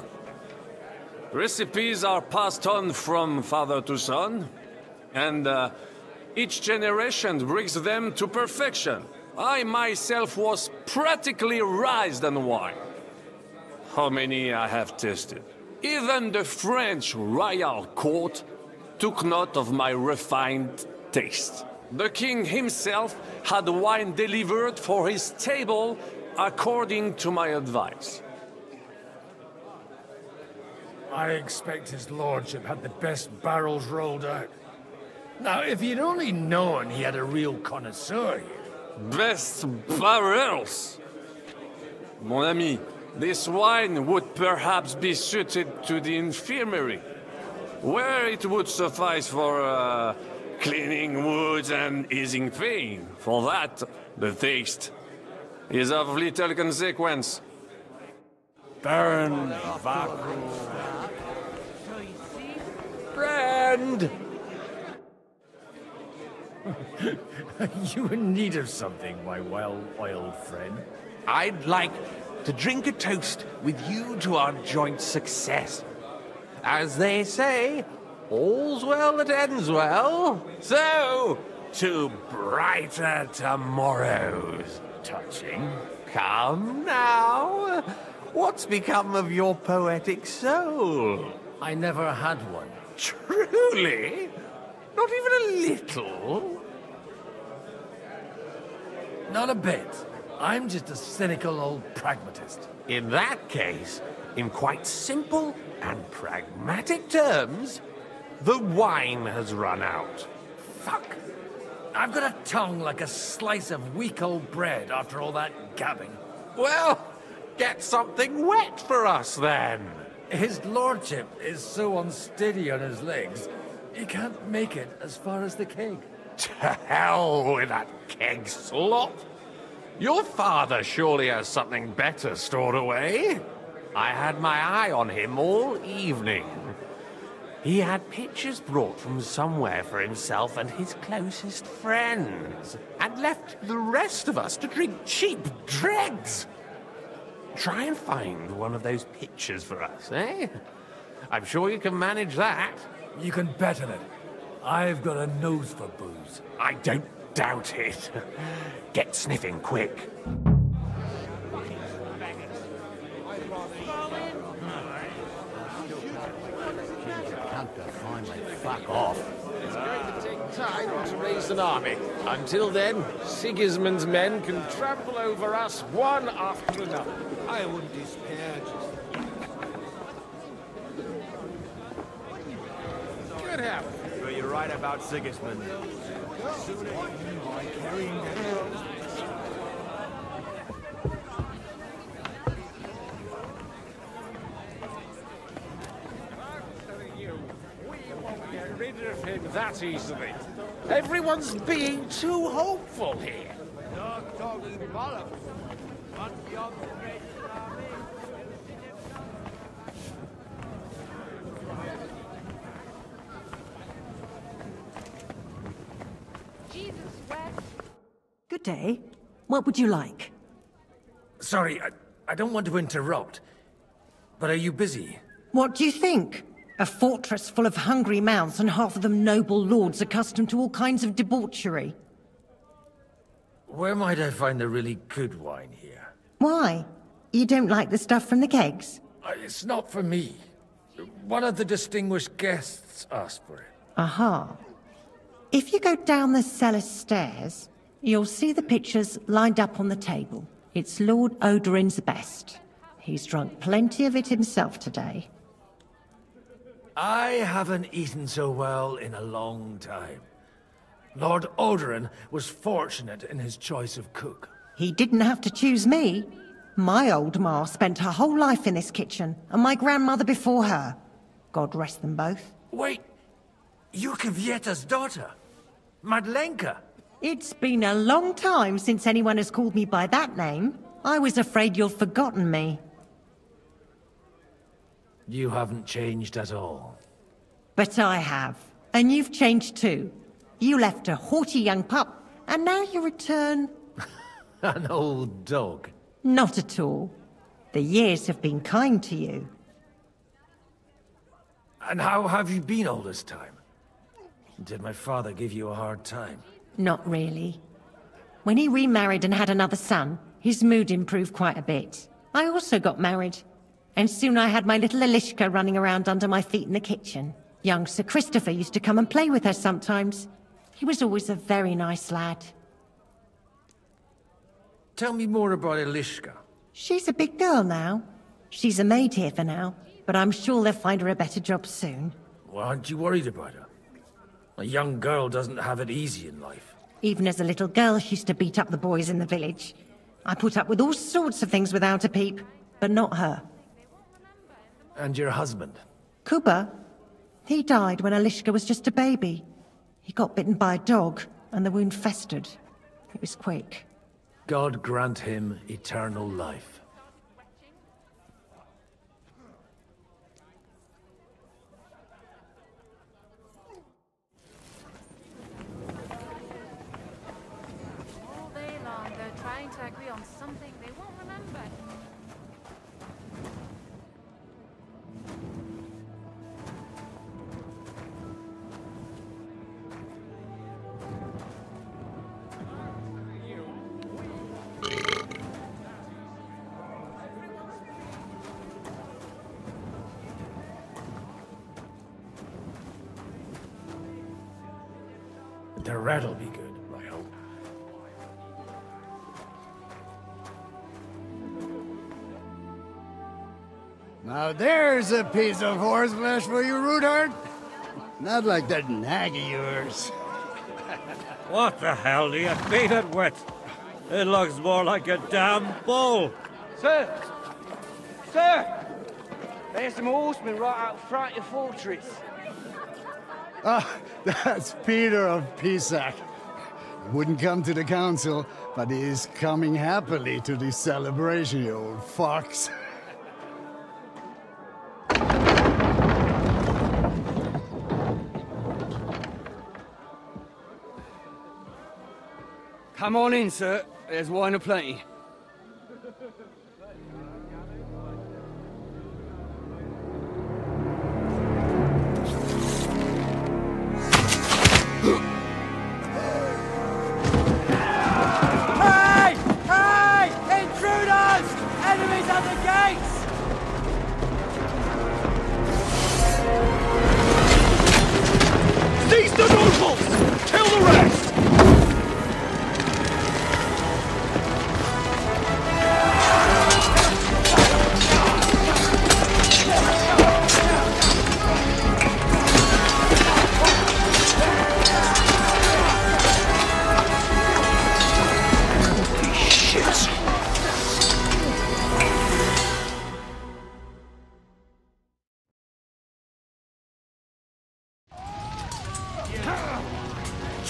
S1: Recipes are passed on from father to son, and each generation brings them to perfection. I myself was practically raised on wine. How many I have tasted. Even the French royal court took note of my refined taste. The king himself had wine delivered for his table according to my advice.
S23: I expect his lordship had the best barrels rolled out. Now, if you'd only known he had a real connoisseur here.
S1: Best barrels! Mon ami, this wine would perhaps be suited to the infirmary, where it would suffice for cleaning wounds and easing pain. For that, the taste is of little consequence.
S23: Baron Vaku.
S9: Friend!
S23: You in need of something, my well-oiled friend?
S12: I'd like to drink a toast with you to our joint success. As they say, all's well that ends well. So, to brighter tomorrows.
S23: Touching.
S12: Come now. What's become of your poetic soul?
S23: I never had one.
S12: Truly? Not even a little?
S23: Not a bit. I'm just a cynical old pragmatist.
S12: In that case, in quite simple and pragmatic terms, the wine has run out.
S23: Fuck. I've got a tongue like a slice of weak old bread after all that gabbing.
S12: Well, get something wet for us then.
S23: His lordship is so unsteady on his legs, he can't make it as far as the keg.
S12: To hell with that keg slop. Your father surely has something better stored away. I had my eye on him all evening. He had pictures brought from somewhere for himself and his closest friends, and left the rest of us to drink cheap dregs. Try and find one of those pictures for us, eh? I'm sure you can manage that.
S23: You can bet on it. I've got a nose for booze.
S12: I don't doubt it. Get sniffing quick.
S9: Fuck off. It's going to take time to raise an army. Until then, Sigismund's men can trample over us one after another.
S3: I wouldn't despair
S9: Good help.
S15: But you're right about Sigismund.
S9: Get rid of him that easily. Everyone's being too hopeful here.
S18: Good day. What would you like?
S23: Sorry, I don't want to interrupt. But are you busy?
S11: What do you think? A fortress full of hungry mouths and half of them noble lords accustomed to all kinds of debauchery.
S23: Where might I find the really good wine here?
S11: Why? You don't like the stuff from the kegs?
S23: It's not for me. One of the distinguished guests asked for it.
S11: Aha. If you go down the cellar stairs, you'll see the pictures lined up on the table. It's Lord Odorin's best. He's drunk plenty of it himself today.
S23: I haven't eaten so well in a long time. Lord Odorin was fortunate in his choice of cook.
S11: He didn't have to choose me. My old ma spent her whole life in this kitchen, and my grandmother before her. God rest them both.
S23: Wait, you're Kvieta's daughter, Madlenka.
S11: It's been a long time since anyone has called me by that name. I was afraid you'd forgotten me.
S23: You haven't changed at all.
S11: But I have. And you've changed too. You left a haughty young pup, and now you return...
S23: An old dog.
S11: Not at all. The years have been kind to you.
S23: And how have you been all this time? Did my father give you a hard time?
S11: Not really. When he remarried and had another son, his mood improved quite a bit. I also got married. And soon I had my little Elishka running around under my feet in the kitchen. Young Sir Christopher used to come and play with her sometimes. He was always a very nice lad.
S23: Tell me more about Elishka.
S11: She's a big girl now. She's a maid here for now, but I'm sure they'll find her a better job soon.
S23: Well, aren't you worried about her? A young girl doesn't have it easy in life.
S11: Even as a little girl, she used to beat up the boys in the village. I put up with all sorts of things without a peep, but not her.
S23: And your husband?
S11: Kuba? He died when Elishka was just a baby. He got bitten by a dog, and the wound festered. It was quick.
S23: God grant him eternal life.
S18: All day long, they're trying to agree on something they won't remember.
S23: The rat'll be good, I hope.
S21: Now there's a piece of horseflesh for you, Rootard. Not like that nag of yours.
S7: What the hell do you feed it with? It looks more like a damn bull.
S19: Sir! Sir! There's some horsemen right out front of the fortress.
S21: Ah, that's Peter of Pisac. He wouldn't come to the council, but he is coming happily to this celebration, you old fox.
S19: Come on in, sir. There's wine aplenty. Hey! Hey! Intruders! Enemies at the gates!
S2: Seize the nobles! Kill the rest!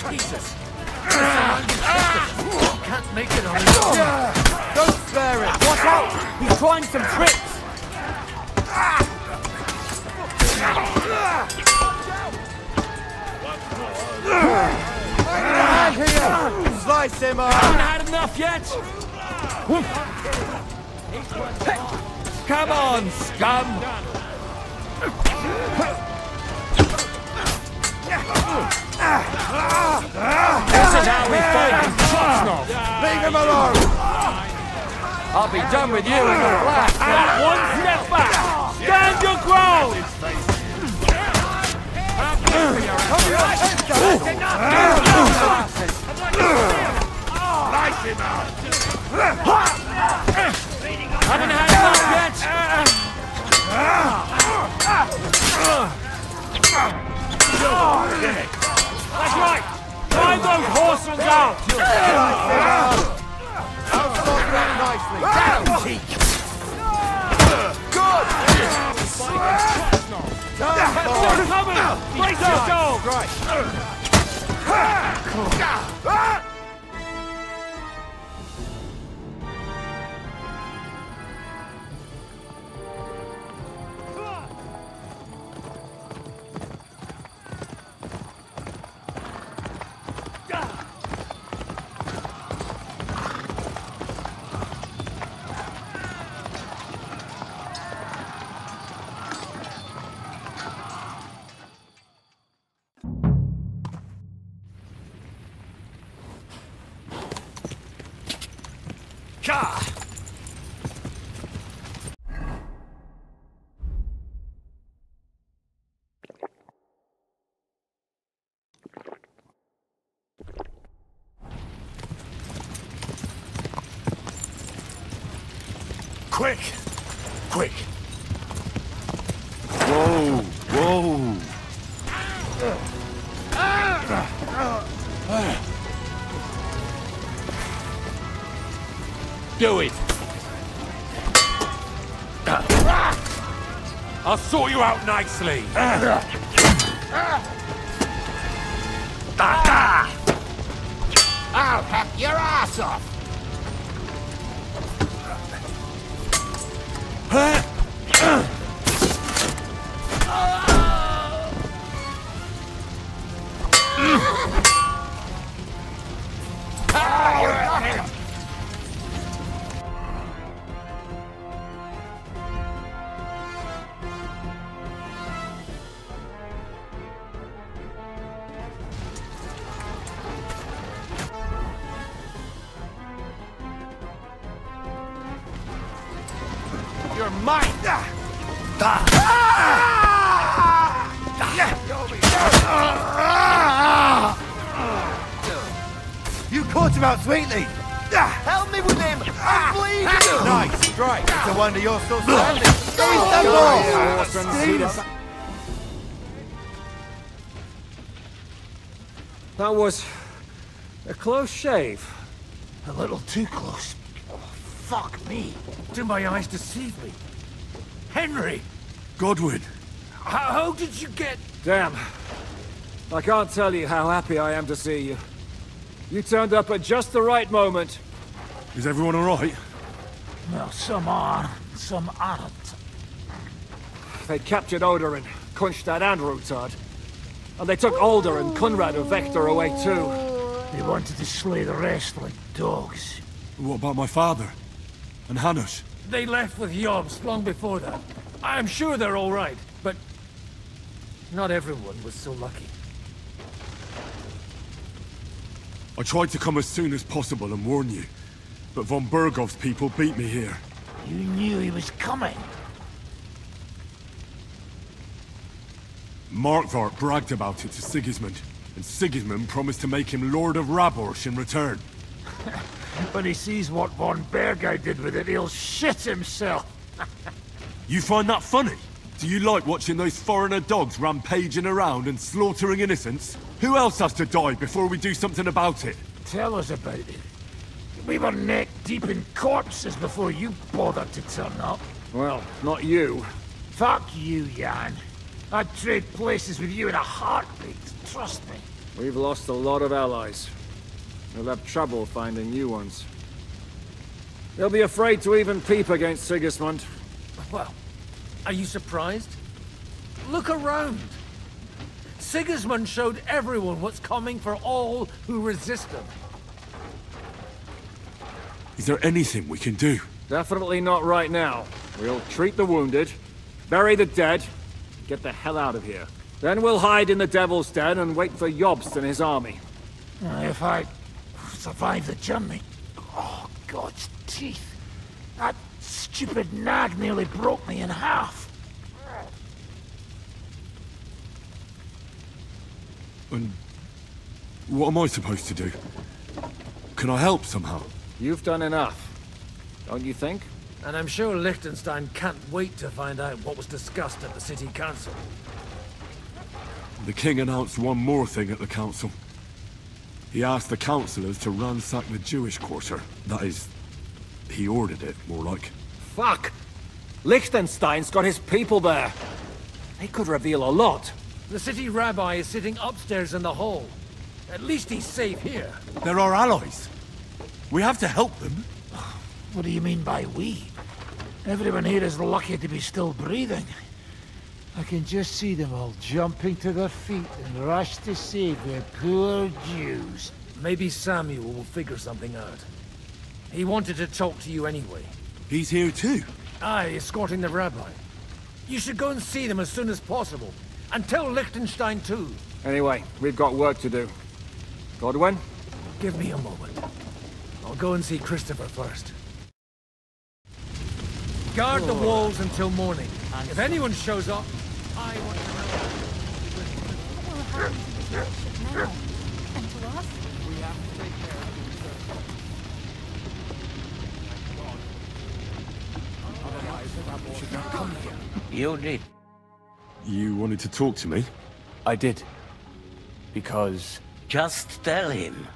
S23: Jesus! Can't make it on his own.
S19: Don't spare it! Watch out! He's trying some tricks! Hand here! Slice him up!
S2: Haven't had enough yet?
S23: Come on, scum! This is how we fight in Chotsnov!
S12: Leave him alone!
S23: I'll be done with you in a flash! One step back! Stand your ground!
S2: Slice him out!
S23: Haven't had enough yet! That's right! Find those horses out!
S12: Outside that nicely. Down, cheek! Good!
S23: Cover! Brace yourself!
S2: Quick! Quick!
S6: Whoa! Whoa!
S23: Do it! I'll sort you out nicely!
S13: I'll hack your ass off!
S23: You're mine!
S12: You caught him out sweetly! Help me with him! I'm bleeding! Nice strike! It's a wonder you're still standing!
S23: That was a close shave.
S2: A little too close. Oh, fuck me. Do my eyes deceive me? Henry!
S8: Godwin!
S2: How did you get...
S23: Damn. I can't tell you how happy I am to see you. You turned up at just the right moment.
S8: Is everyone alright?
S2: Well, some are, some aren't.
S23: They captured Odorin, Kunstad and Rutard. And they took Alder and Kunrad of Vector away too.
S2: They wanted to slay the rest like dogs.
S8: What about my father? And Hanush?
S2: They left with Yobs long before that. I'm sure they're all right, but not everyone was so lucky.
S8: I tried to come as soon as possible and warn you, but von Bergov's people beat me here.
S2: You knew he was coming.
S8: Markvart bragged about it to Sigismund, and Sigismund promised to make him Lord of Raborsh in return.
S2: When he sees what von Bergau did with it, he'll shit himself.
S8: You find that funny? Do you like watching those foreigner dogs rampaging around and slaughtering innocents? Who else has to die before we do something about it?
S2: Tell us about it. We were neck deep in corpses before you bothered to turn up.
S23: Well, not you.
S2: Fuck you, Jan. I'd trade places with you in a heartbeat, trust me.
S23: We've lost a lot of allies. We'll have trouble finding new ones. They'll be afraid to even peep against Sigismund.
S2: Well, are you surprised? Look around. Sigismund showed everyone what's coming for all who resist him.
S8: Is there anything we can do?
S15: Definitely not right now. We'll treat the wounded, bury the dead, get the hell out of here. Then we'll hide in the Devil's Den and wait for Jobst and his army.
S4: If I survive the journey... Oh, God's teeth. That stupid nag nearly broke me in half.
S8: And what am I supposed to do? Can I help somehow?
S15: You've done enough, don't you think?
S23: And I'm sure Liechtenstein can't wait to find out what was discussed at the city council.
S8: The king announced one more thing at the council. He asked the councillors to ransack the Jewish quarter. That is, he ordered it, more like.
S15: Fuck! Liechtenstein's got his people there. They could reveal a lot.
S23: The city rabbi is sitting upstairs in the hall. At least he's safe here.
S8: They're our allies. We have to help them.
S4: What do you mean by we? Everyone here is lucky to be still breathing. I can just see them all jumping to their feet and rush to save their poor Jews.
S23: Maybe Samuel will figure something out. He wanted to talk to you anyway.
S8: He's here too?
S23: Aye, escorting the rabbi. You should go and see them as soon as possible. And tell Liechtenstein too.
S15: Anyway, we've got work to do. Godwin?
S23: Give me a moment. I'll go and see Christopher first. Guard the walls until morning. If anyone shows up, I want to know.
S18: What will happen to the bishop now? And to us?
S12: We have to take care of him, Otherwise, we should not come here.
S10: You did.
S8: You wanted to talk to me?
S15: I did. Because...
S24: Just tell him.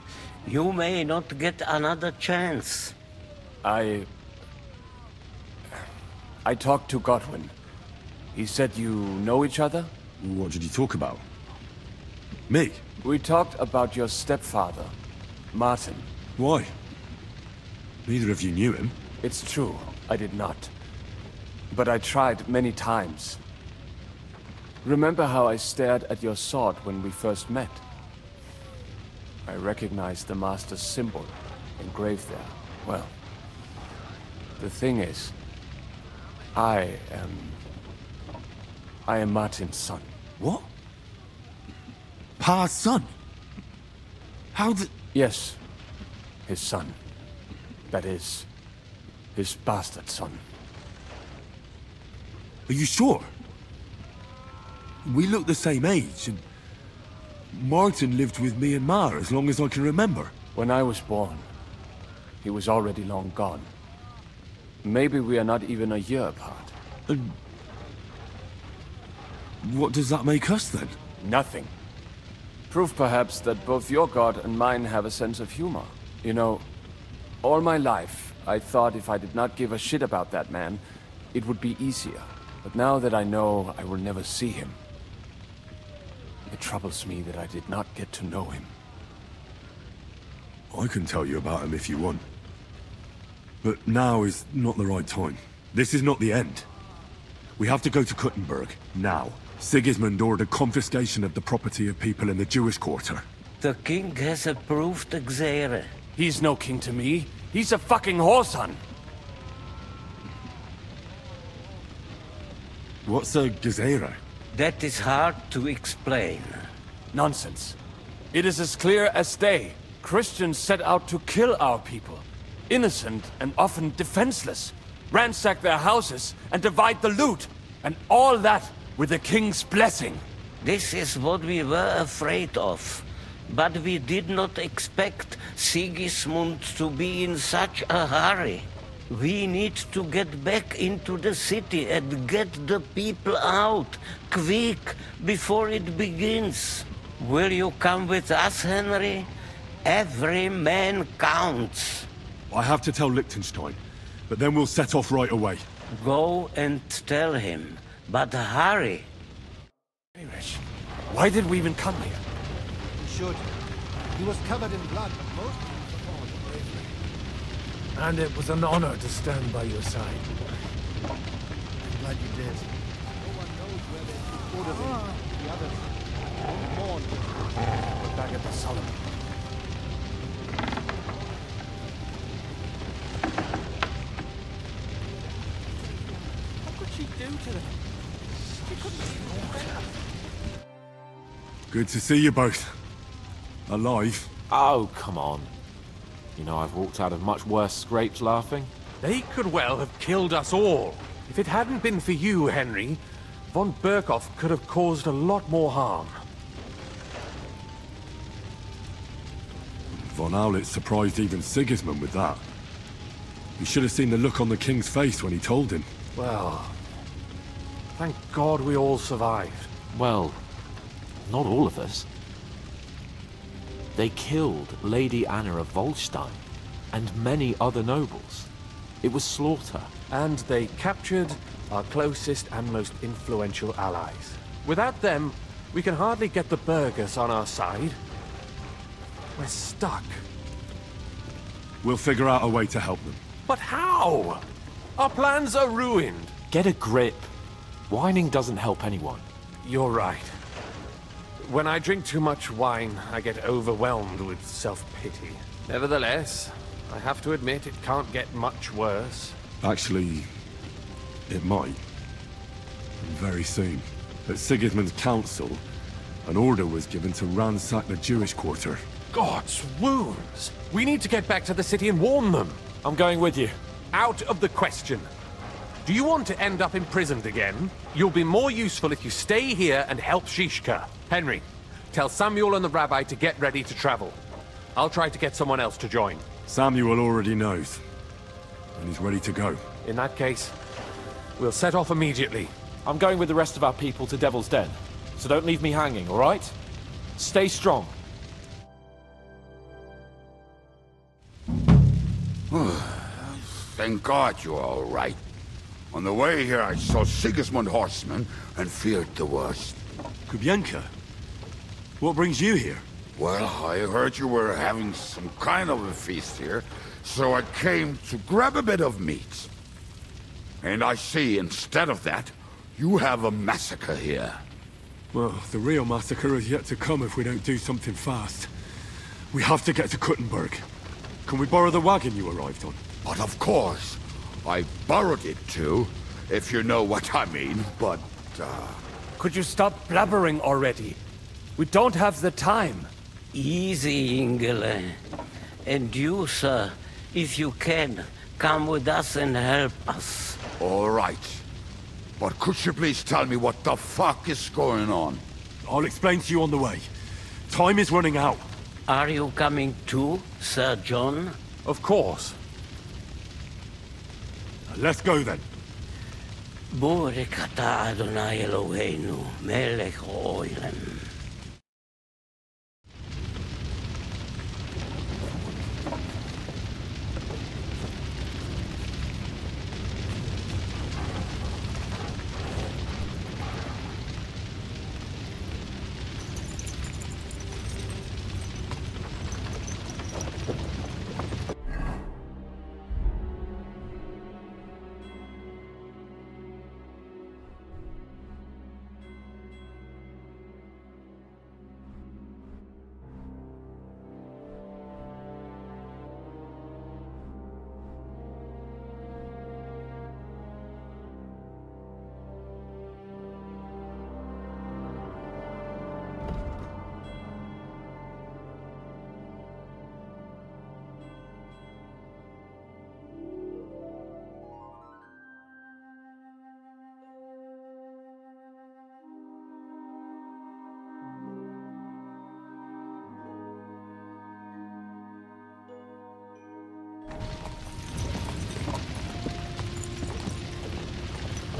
S24: You may not get another chance.
S15: I talked to Godwin. He said you know each other?
S8: What did you talk about? Me?
S15: We talked about your stepfather, Martin.
S8: Why? Neither of you knew him.
S15: It's true, I did not. But I tried many times. Remember how I stared at your sword when we first met? I recognized the Master's symbol engraved there. Well, the thing is, I am Martin's son.
S8: What? Pa's son? How the...
S15: Yes, his son. That is, his bastard son.
S8: Are you sure? We look the same age, and Martin lived with me and Ma as long as I can remember.
S15: When I was born, he was already long gone. Maybe we are not even a year apart.
S8: And what does that make us then?
S15: Nothing. Proof perhaps that both your god and mine have a sense of humor. You know, all my life, I thought if I did not give a shit about that man, it would be easier. But now that I know I will never see him, it troubles me that I did not get to know him.
S8: I can tell you about him if you want. But now is not the right time. This is not the end. We have to go to Kuttenberg, now. Sigismund ordered confiscation of the property of people in the Jewish quarter.
S24: The king has approved Xere.
S15: He's no king to me. He's a fucking whoreson.
S8: What's a Gezerah?
S24: That is hard to explain.
S15: Nonsense. It is as clear as day. Christians set out to kill our people. Innocent and often defenseless. Ransack their houses and divide the loot. And all that with the king's blessing.
S24: This is what we were afraid of. But we did not expect Sigismund to be in such a hurry. We need to get back into the city and get the people out, quick, before it begins. Will you come with us, Henry? Every man counts.
S8: I have to tell Liechtenstein, but then we'll set off right away.
S24: Go and tell him, but hurry.
S15: Irish, why did we even come here?
S12: You should. He was covered in blood, but most of them performed bravely.
S23: And it was an honor to stand by your side.
S12: I'm glad you did. No one knows where they're orderly. The others won't mourn. We're back at the Solomon.
S19: do to them? She couldn't even defend us.
S8: Good to see you both. Alive.
S14: Oh, come on. You know I've walked out of much worse scrapes laughing.
S9: They could well have killed us all. If it hadn't been for you, Henry, von Berkhoff could have caused a lot more harm.
S8: Von Owlet surprised even Sigismund with that. You should have seen the look on the king's face when he told him.
S9: Well, thank God we all survived.
S14: Well, not all of us. They killed Lady Anna of Volstein and many other nobles. It was slaughter.
S9: And they captured our closest and most influential allies. Without them, we can hardly get the Burgers on our side. We're stuck.
S8: We'll figure out a way to help them.
S9: But how? Our plans are ruined.
S14: Get a grip. Whining doesn't help anyone.
S9: You're right. When I drink too much wine, I get overwhelmed with self-pity. Nevertheless, I have to admit it can't get much worse.
S8: Actually, it might. And very soon. At Sigismund's council, an order was given to ransack the Jewish quarter.
S9: God's wounds! We need to get back to the city and warn them.
S14: I'm going with you.
S9: Out of the question. Do you want to end up imprisoned again? You'll be more useful if you stay here and help Shishka. Henry, tell Samuel and the rabbi to get ready to travel. I'll try to get someone else to join.
S8: Samuel already knows. And he's ready to go.
S9: In that case, we'll set off immediately.
S14: I'm going with the rest of our people to Devil's Den. So don't leave me hanging, all right? Stay strong.
S17: Thank God you're all right. On the way here, I saw Sigismund horsemen and feared the worst.
S8: Kubienka? What brings you here?
S17: Well, I heard you were having some kind of a feast here, so I came to grab a bit of meat. And I see, instead of that, you have a massacre here.
S8: Well, the real massacre is yet to come if we don't do something fast. We have to get to Kuttenberg. Can we borrow the wagon you arrived on?
S17: But of course. I borrowed it too, if you know what I mean, but,
S15: Could you stop blabbering already? We don't have the time.
S24: Easy, Ingele. And you, sir, if you can, come with us and help us.
S17: All right. But could you please tell me what the fuck is going on?
S8: I'll explain to you on the way. Time is running out.
S24: Are you coming too, Sir John?
S9: Of course.
S8: Let's go then.
S24: Borekata Adonai Eloheinu, melech ha'olam.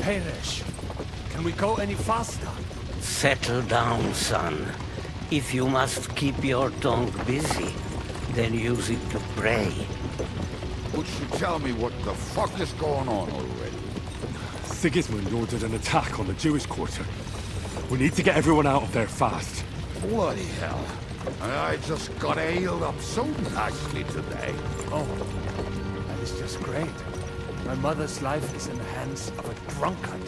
S15: Perish. Can we go any faster?
S24: Settle down, son. If you must keep your tongue busy, then use it to pray.
S17: Would you tell me what the fuck is going on already?
S8: Sigismund ordered an attack on the Jewish quarter. We need to get everyone out of there fast.
S17: Bloody hell. I just got ailed up so nicely today.
S15: Oh, that is just great. My mother's life is in the hands of a drunkard.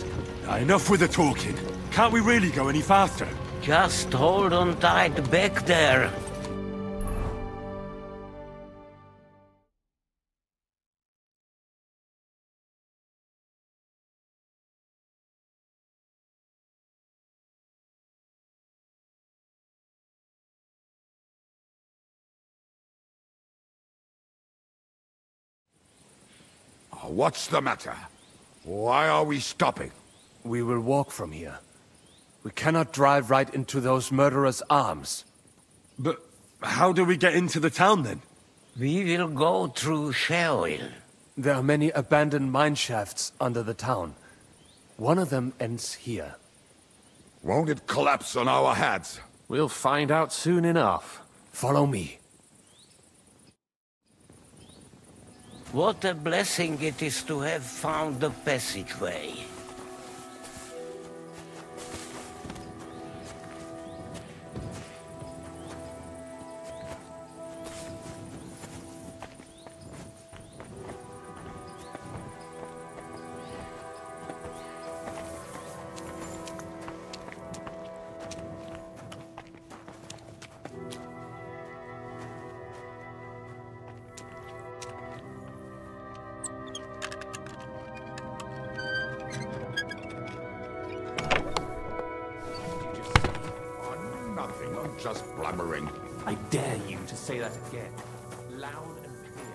S8: Enough with the talking. Can't we really go any faster?
S24: Just hold on tight back there.
S17: What's the matter? Why are we stopping?
S15: We will walk from here. We cannot drive right into those murderers' arms. But how do we get into the town then?
S24: We will go through Sheol.
S15: There are many abandoned mine shafts under the town. One of them ends here.
S17: Won't it collapse on our heads?
S14: We'll find out soon enough.
S15: Follow me.
S24: What a blessing it is to have found the passageway.
S17: Just blabbering.
S14: I dare you to say that again. Loud and clear.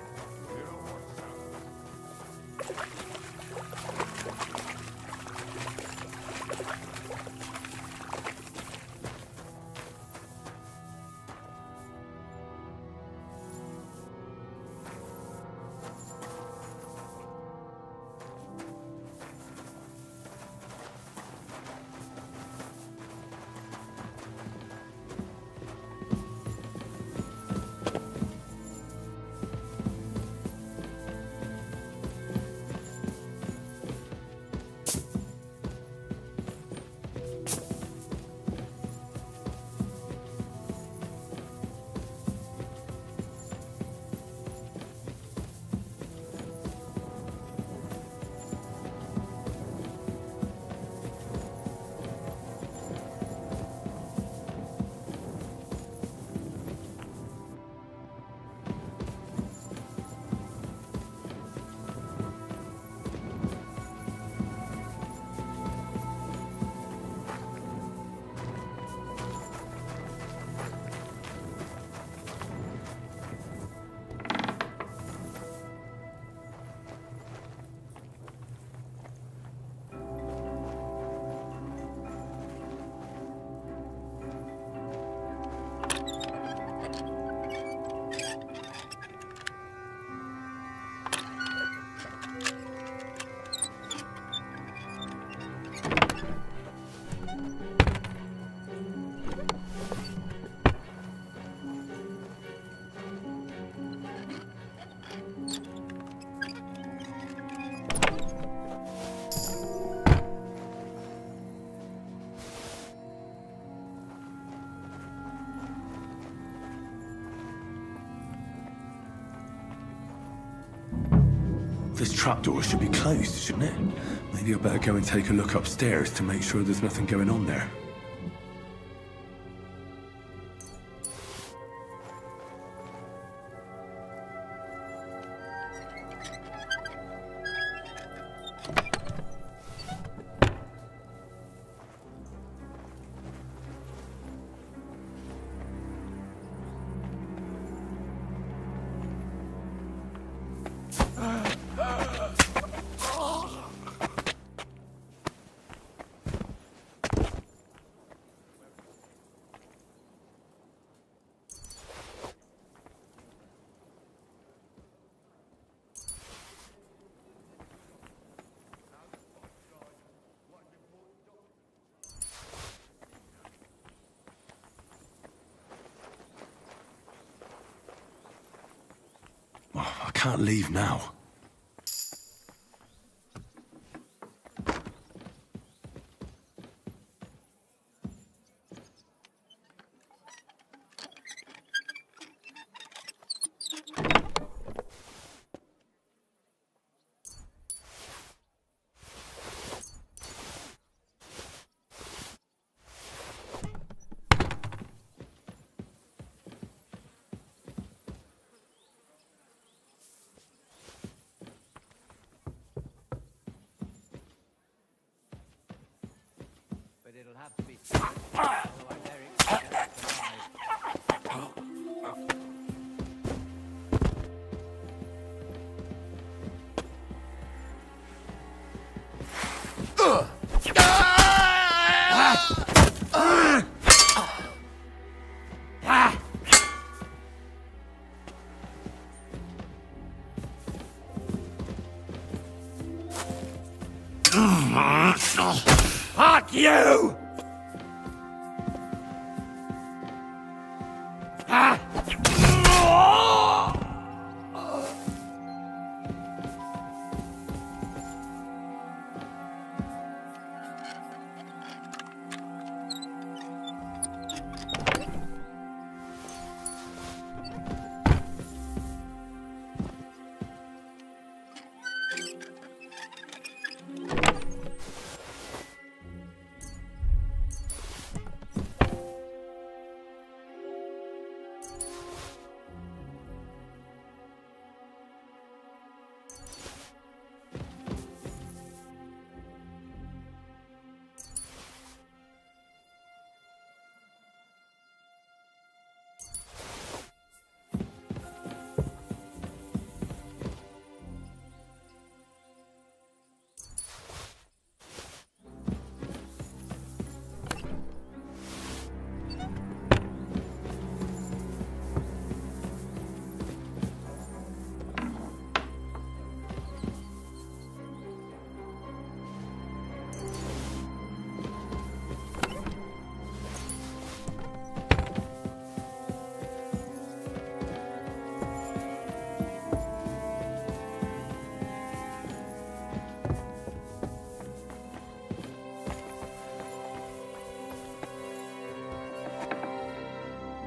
S8: This trapdoor should be closed, shouldn't it? Maybe I better go and take a look upstairs to make sure there's nothing going on there. I can't leave now.
S19: It'll have to be.
S7: Fuck you!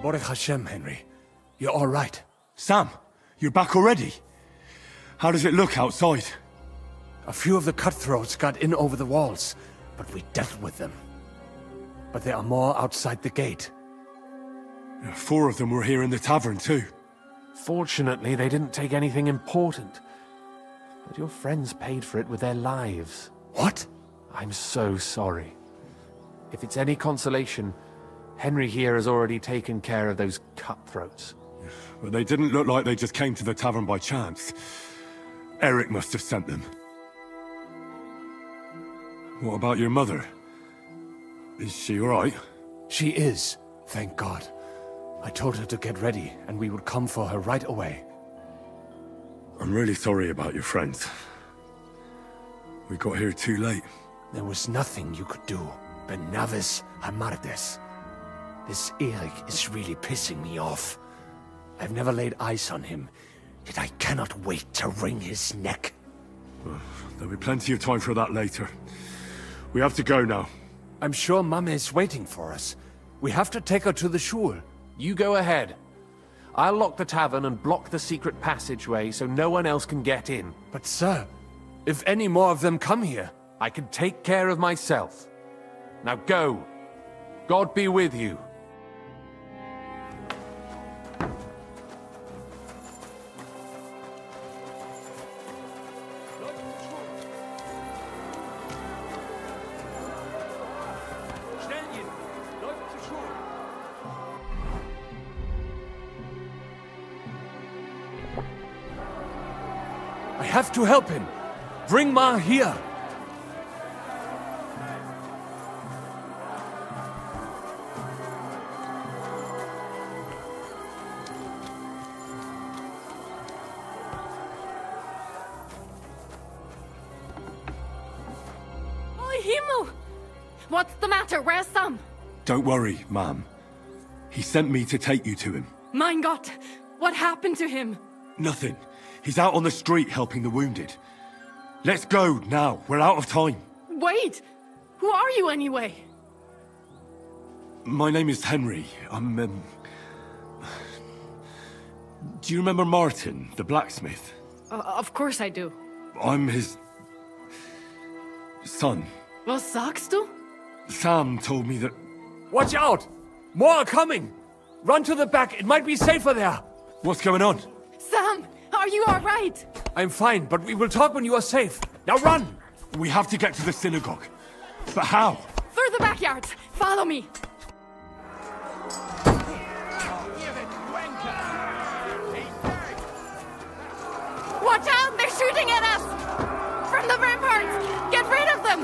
S8: Baruch Hashem, Henry. You're all right. Sam, you're back already? How does it look outside?
S15: A few of the cutthroats got in over the walls, but we dealt with them. But there are more outside the gate.
S8: 4 of them were here in the tavern, too.
S15: Fortunately, they didn't take anything important. But your friends paid for it with their lives. What? I'm so sorry. If it's any consolation, Henry here has already taken care of those cutthroats.
S8: But they didn't look like they just came to the tavern by chance. Eric must have sent them. What about your mother? Is she all right?
S15: She is, thank God. I told her to get ready, and we would come for her right away.
S8: I'm really sorry about your friends. We got here too late.
S15: There was nothing you could do. Benavis Hamardes. This Eric is really pissing me off. I've never laid eyes on him, yet I cannot wait to wring his neck.
S8: Well, there'll be plenty of time for that later. We have to go now.
S15: I'm sure Mama is waiting for us. We have to take her to the shul. You go ahead. I'll lock the tavern and block the secret passageway so no one else can get in. But sir, if any more of them come here, I can take care of myself. Now go. God be with you. I have to help him. Bring Ma here.
S5: Oh, Himmel! What's the matter? Where's Sam?
S8: Don't worry, ma'am. He sent me to take you to him.
S5: Mein Gott! What happened to him?
S8: Nothing. He's out on the street helping the wounded. Let's go now. We're out of time.
S5: Wait! Who are you anyway?
S8: My name is Henry. I'm, Do you remember Martin, the blacksmith?
S5: Of course I do.
S8: I'm his... son.
S5: Was sagst du?
S8: Sam told me that...
S15: Watch out! More are coming! Run to the back, it might be safer there!
S8: What's going on?
S5: Sam! Are you alright?
S15: I'm fine, but we will talk when you are safe. Now run!
S8: We have to get to the synagogue. But how?
S5: Through the backyards! Follow me! Watch out! They're shooting at us! From the ramparts! Get rid of them!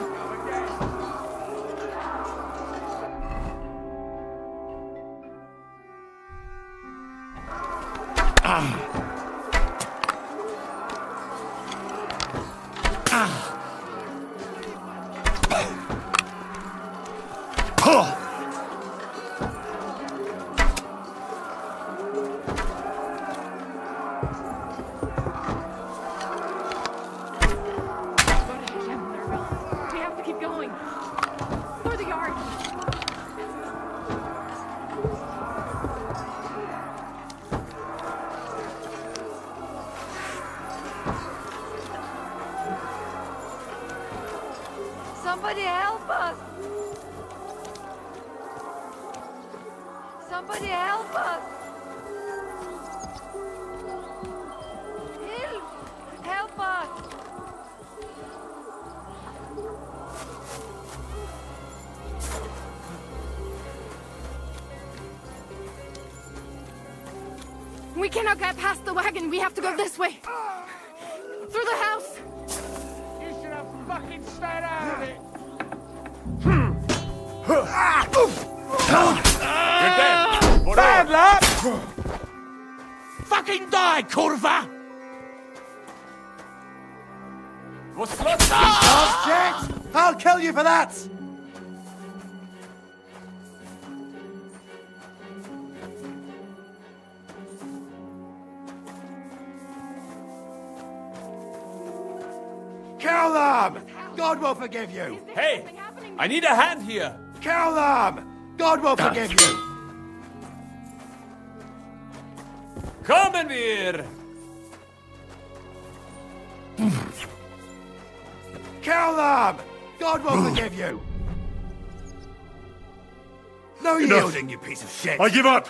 S5: We have to keep going. Through the yard.
S18: Somebody help us! Somebody help us! Help us!
S5: We cannot get past the wagon. We have to go this way. Through the house.
S4: You should have fucking stayed out of it.
S2: You're dead!
S4: Bad luck!
S2: Fucking die, Curva!
S12: What's that? Shit! I'll kill you for that! Kill them! God will forgive you!
S23: Hey! I need a hand here!
S12: Kill them! God will forgive you!
S23: Kommen wir!
S12: Kill them! God will forgive you! No
S8: Enough.
S12: yielding, you piece of shit!
S8: I give up!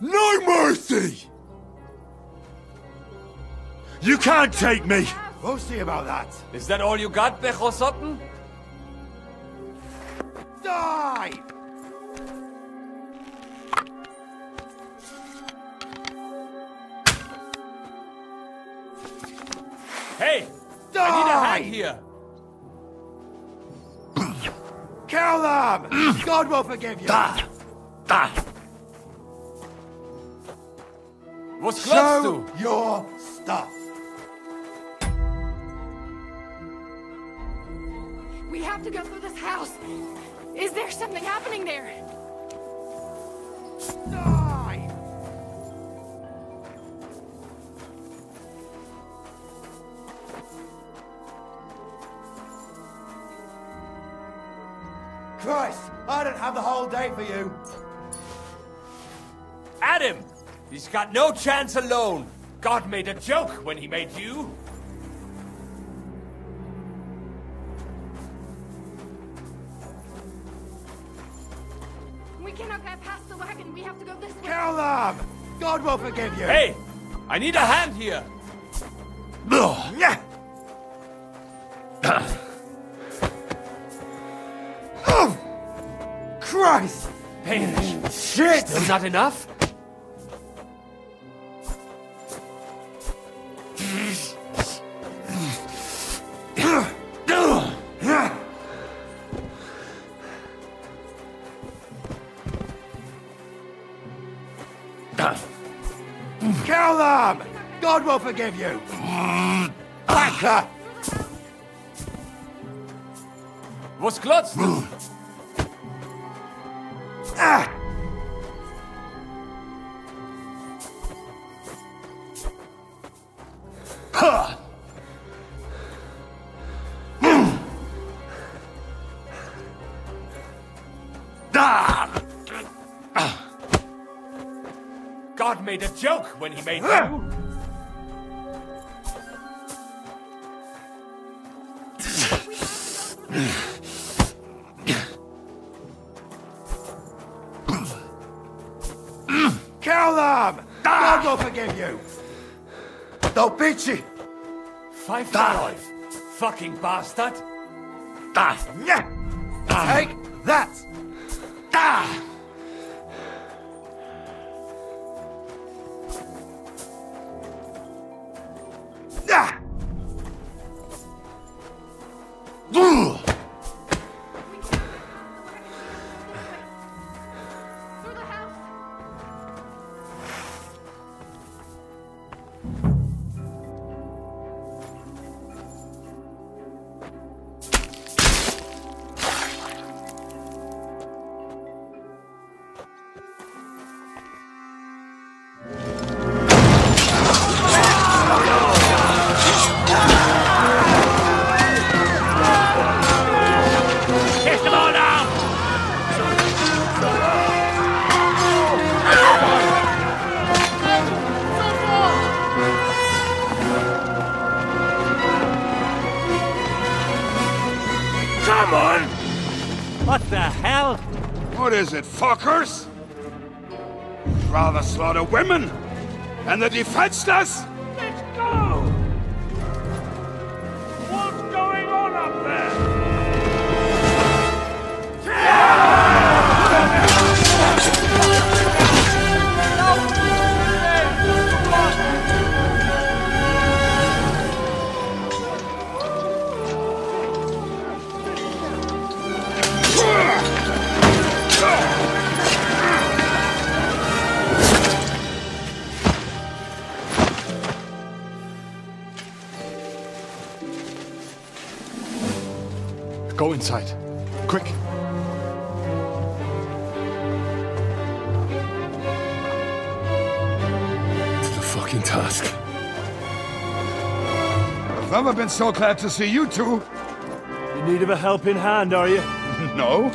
S8: No mercy! You can't take me!
S12: We'll see about that.
S23: Is that all you got, Bechosotten?
S12: Die!
S23: Hey!
S12: Die!
S23: I need a hand here!
S12: Kill them! God will forgive you!
S23: Was klotzt du?
S12: Show your stuff!
S5: We have to go through this house. Is there something happening there?
S12: Die! Christ, I don't have the whole day for you.
S23: At him! He's got no chance alone. God made a joke when he made you.
S5: We cannot get past the wagon. We have to go this way.
S12: Kill them! God will forgive you.
S23: Hey! I need a hand here.
S12: Oh! Christ!
S23: Pain.
S12: Shit!
S23: Still not enough?
S12: Kill them! God will forgive you. Banker!
S23: Was klotzt du? God made a joke when he made you.
S12: Kill them! God will forgive you. They'll beat you.
S23: $5. Fucking bastard.
S12: Take that!
S17: is it, fuckers? You'd rather slaughter women and the defenseless?
S7: Let's go! What's going on up there?
S8: Go inside. Quick. To the fucking task.
S17: I've never been so glad to see you two.
S1: In need of a helping hand, are you?
S17: No.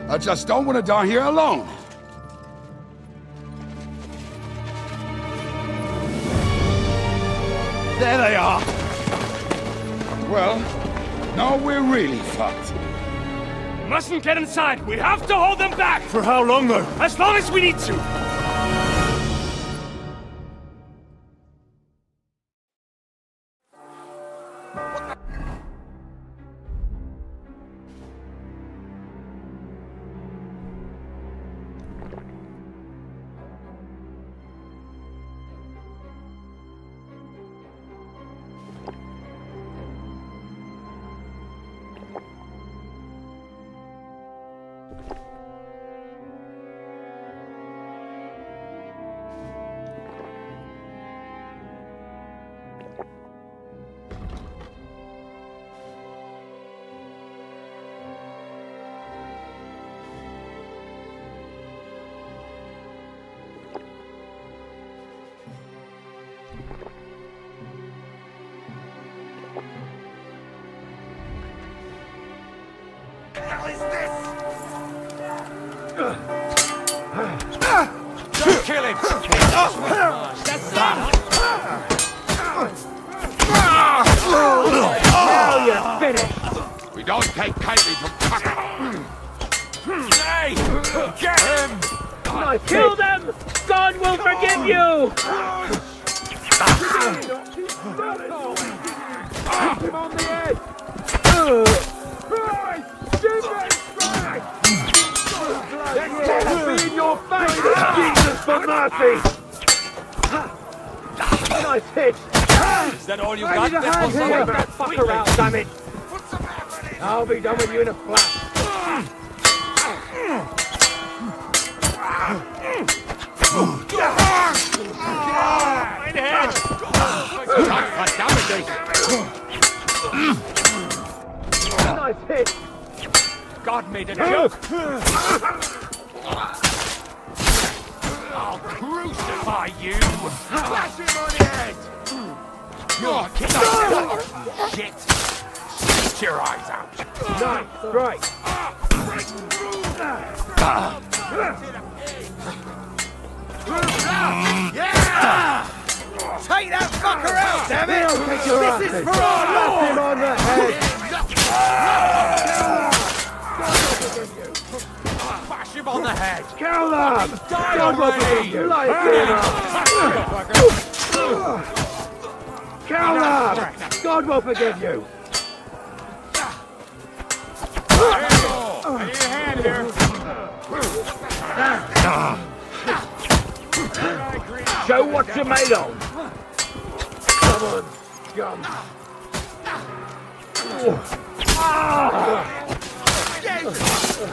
S17: I just don't want to die here alone.
S1: There they are!
S17: Well, now we're really fucked.
S7: Mustn't get inside. We have to hold them back.
S1: For how long, though?
S7: As long as we need to. Don't kill him!
S17: Now you're finished! We don't take kindly to fucker!
S7: Hey! Get him! Kill them! God will forgive you!
S17: Hit him on the head!
S7: Be in your face! Jesus for mercy! Nice hit! Is that all you got? Take that fucker out, damn it! I'll be done with you in a flash. Right ahead! Nice hit! God made a joke! I'll crucify you! Flash him on the head! Shit! Spit your eyes out! Nice, right! Yeah! Take that fucker out, damn it! This is for our Lord! Him on the head! Bash him on the head! Kill them! God will forgive you! Kill them! God will forgive you! I need a hand here. Show what you're made of. Come on, scum.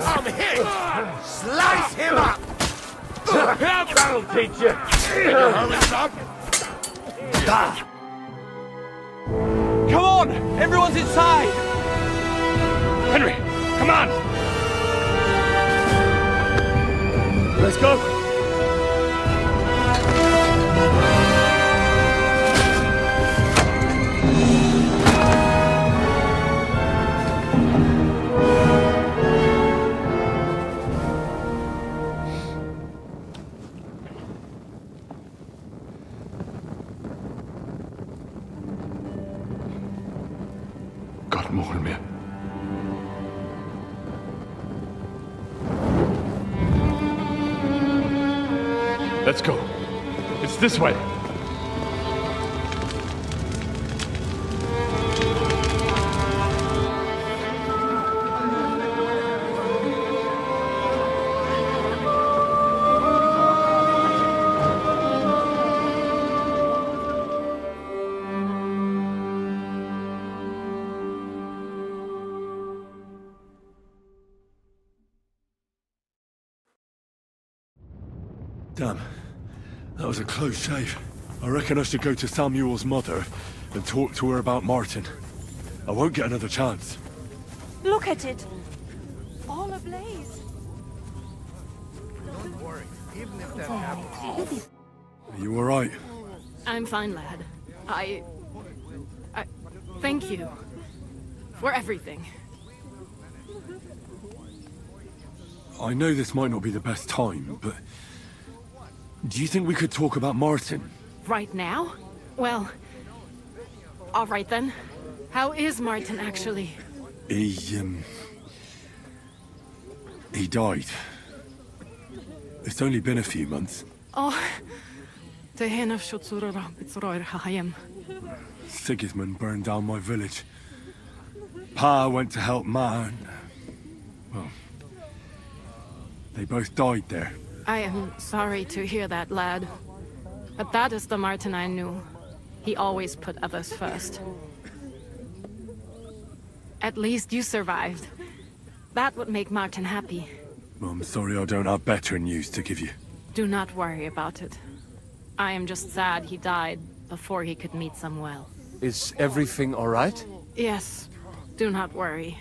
S7: I'm hit! Slice him up! That'll teach you! Hurry up!
S1: Come on! Everyone's inside!
S7: Henry, come on!
S1: Let's go!
S8: Gott mål med.
S1: Let's go. It's this way.
S8: Damn. That was a close shave. I reckon I should go to Samuel's mother and talk to her about Martin. I won't get another chance.
S18: Look at it. All ablaze.
S21: Don't worry. Even if that happens.
S8: Are you alright?
S5: I'm fine, lad. I thank you for everything.
S8: I know this might not be the best time, but do you think we could talk about Martin?
S5: Right now? Well, all right then. How is Martin actually?
S8: He died. It's only been a few months.
S5: Oh,
S8: Sigismund burned down my village. Pa went to help Ma and... well, they both died there.
S5: I am sorry to hear that, lad. But that is the Martin I knew. He always put others first. At least you survived. That would make Martin happy.
S8: I'm sorry I don't have better news to give you.
S5: Do not worry about it. I am just sad he died before he could meet Samuel.
S15: Is everything all right?
S5: Yes, do not worry.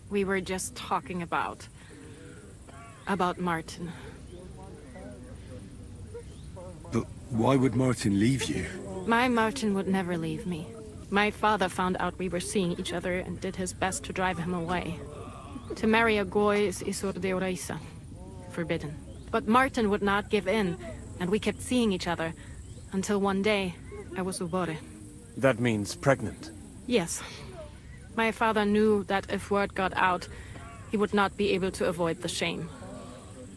S5: We were just talking about Martin.
S8: But why would Martin leave you?
S5: My Martin would never leave me. My father found out we were seeing each other and did his best to drive him away. To marry a Goy is Isur Deoraisa. Forbidden. But Martin would not give in, and we kept seeing each other. Until one day, I was ubore.
S15: That means pregnant.
S5: Yes. My father knew that if word got out, he would not be able to avoid the shame.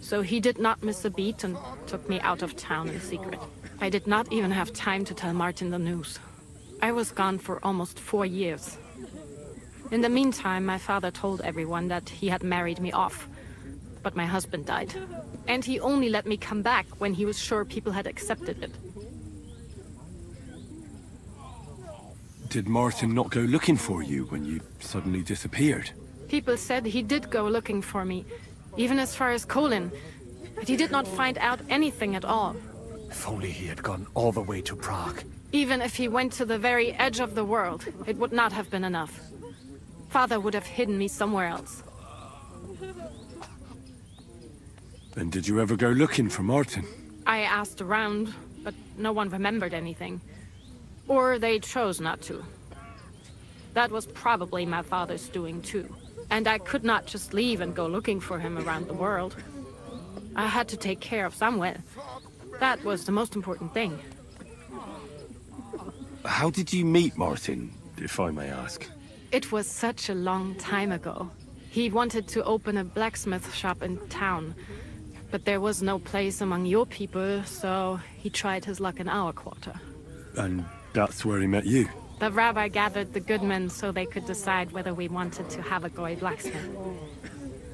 S5: So he did not miss a beat and took me out of town in secret. I did not even have time to tell Martin the news. I was gone for almost 4 years. In the meantime, my father told everyone that he had married me off. But my husband died. And he only let me come back when he was sure people had accepted it.
S8: Did Martin not go looking for you when you suddenly disappeared?
S5: People said he did go looking for me, even as far as Colin. But he did not find out anything at all.
S15: If only he had gone all the way to Prague.
S5: Even if he went to the very edge of the world, it would not have been enough. Father would have hidden me somewhere else.
S8: And did you ever go looking for Martin?
S5: I asked around, but no one remembered anything. Or they chose not to. That was probably my father's doing too. And I could not just leave and go looking for him around the world. I had to take care of Samuel. That was the most important thing.
S8: How did you meet Martin, if I may ask?
S5: It was such a long time ago. He wanted to open a blacksmith shop in town. But there was no place among your people, so he tried his luck in our quarter.
S8: And that's where he met you?
S5: The rabbi gathered the good men so they could decide whether we wanted to have a Goy blacksmith.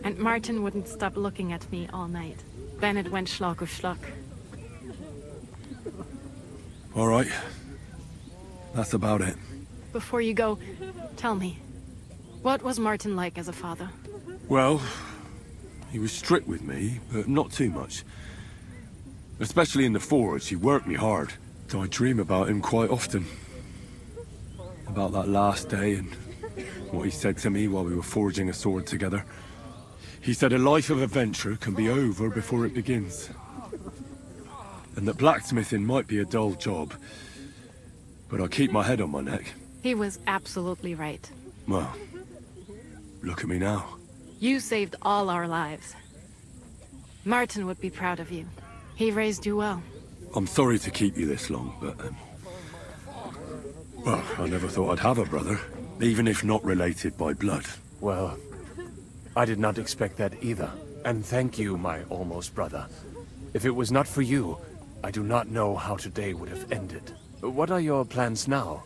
S5: And Martin wouldn't stop looking at me all night. Then it went schlock auf schlock.
S8: All right. That's about it.
S5: Before you go, tell me, what was Martin like as a father?
S8: Well, he was strict with me, but not too much. Especially in the forge, he worked me hard. I dream about him quite often. About that last day and what he said to me while we were forging a sword together. He said a life of adventure can be over before it begins. And that blacksmithing might be a dull job, but I keep my head on my neck.
S5: He was absolutely right.
S8: Well, look at me now.
S5: You saved all our lives. Martin would be proud of you. He raised you well.
S8: I'm sorry to keep you this long, but... well, I never thought I'd have a brother, even if not related by blood.
S15: Well, I did not expect that either. And thank you, my almost brother. If it was not for you, I do not know how today would have ended. What are your plans now?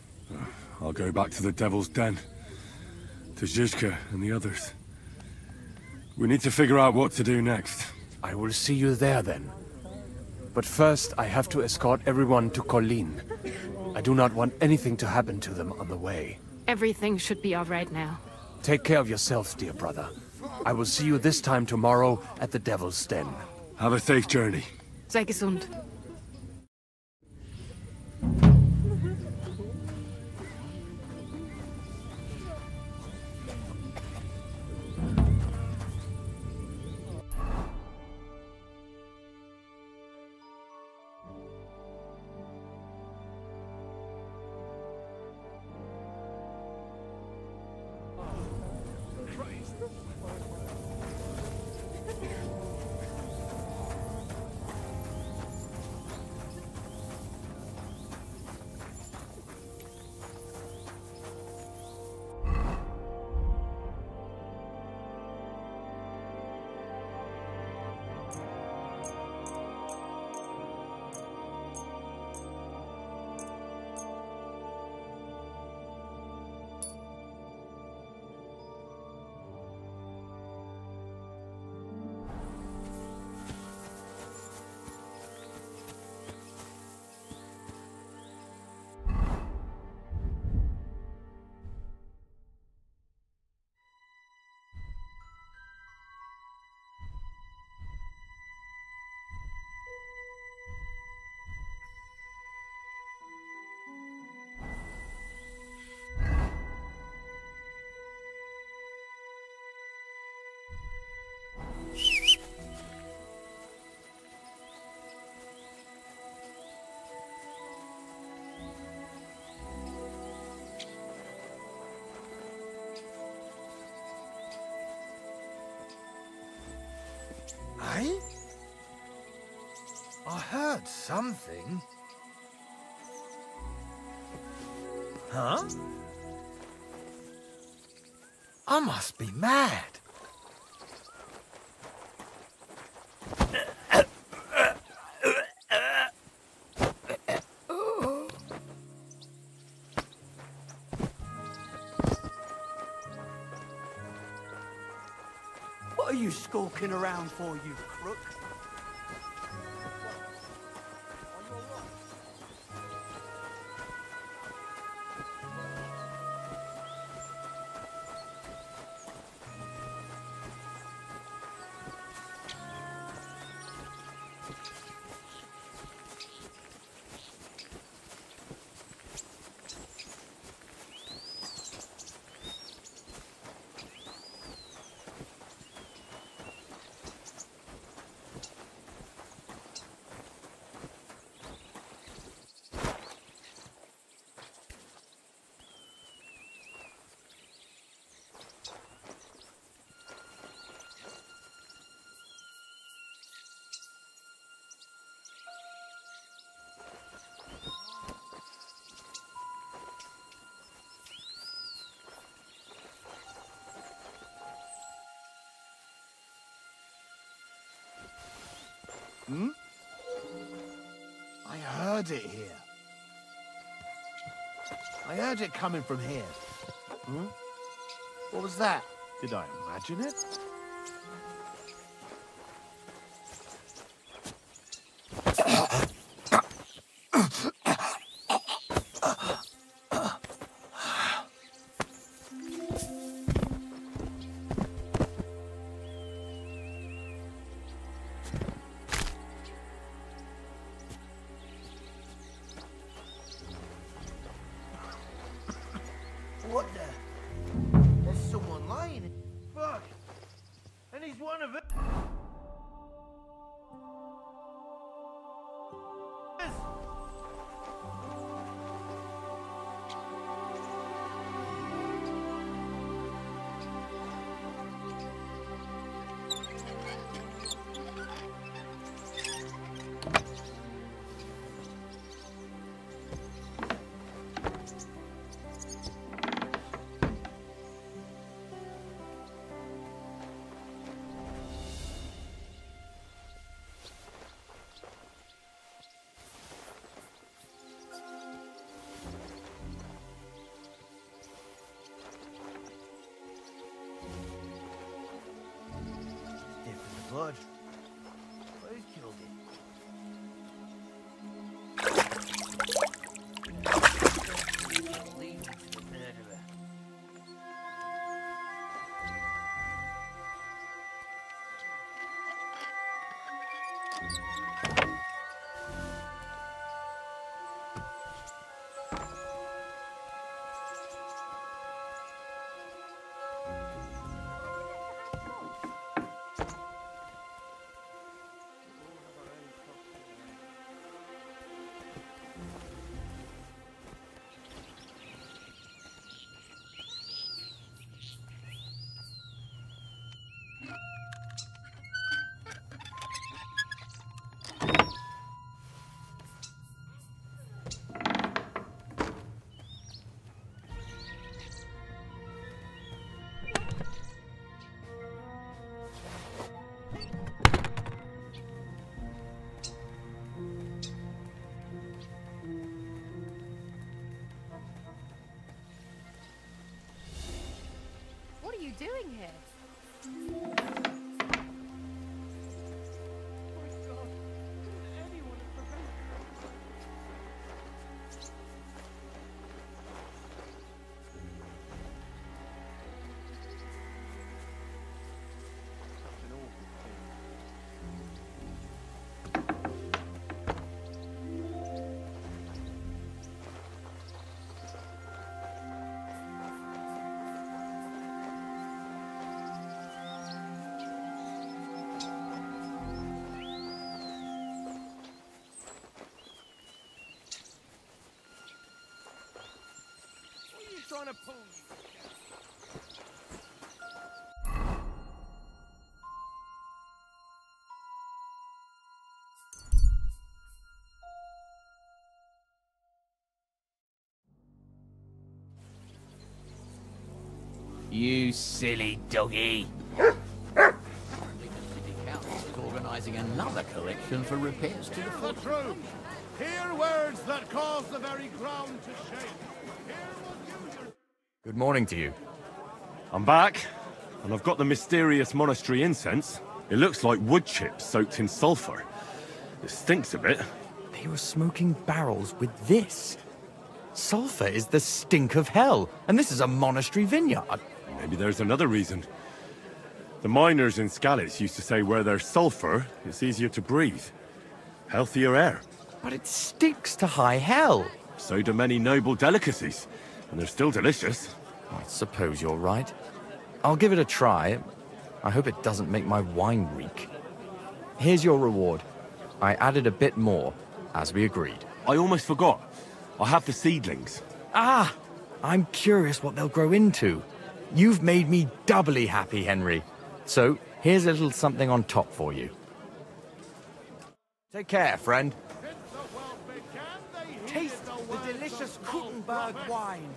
S8: I'll go back to the Devil's Den. To Zizka and the others. We need to figure out what to do next.
S15: I will see you there then. But first, I have to escort everyone to Colleen. I do not want anything to happen to them on the way.
S5: Everything should be all right now.
S15: Take care of yourself, dear brother. I will see you this time tomorrow at the Devil's Den.
S8: Have a safe journey.
S5: Sei gesund.
S12: I heard something. Huh? I must be mad.
S3: What are you skulking around for, you crook?
S12: Hmm? I heard it here. I heard it coming from here. Hmm? What was that? Did I imagine it? What the? There's someone lying. Fuck.
S18: What are you doing here?
S2: Trying to pull
S13: You silly doggy. Organising another collection for repairs to the
S2: the
S13: fort.
S2: truth. Hear words that cause the very ground to shake.
S8: Good morning to you. I'm back, and I've got the mysterious monastery incense. It looks like wood chips soaked in sulfur. It stinks a bit.
S11: They were smoking barrels with this. Sulfur is the stink of hell, and this is a monastery vineyard.
S8: Maybe there's another reason. The miners in Scallis used to say where there's sulfur, it's easier to breathe. Healthier air.
S11: But it sticks to high hell.
S8: So do many noble delicacies, and they're still delicious.
S11: I suppose you're right. I'll give it a try. I hope it doesn't make my wine reek. Here's your reward. I added a bit more, as we agreed.
S8: I almost forgot. I have the seedlings.
S11: Ah! I'm curious what they'll grow into. You've made me doubly happy, Henry. So, here's a little something on top for you. Take care, friend.
S3: Taste the delicious Kuttenberg wine.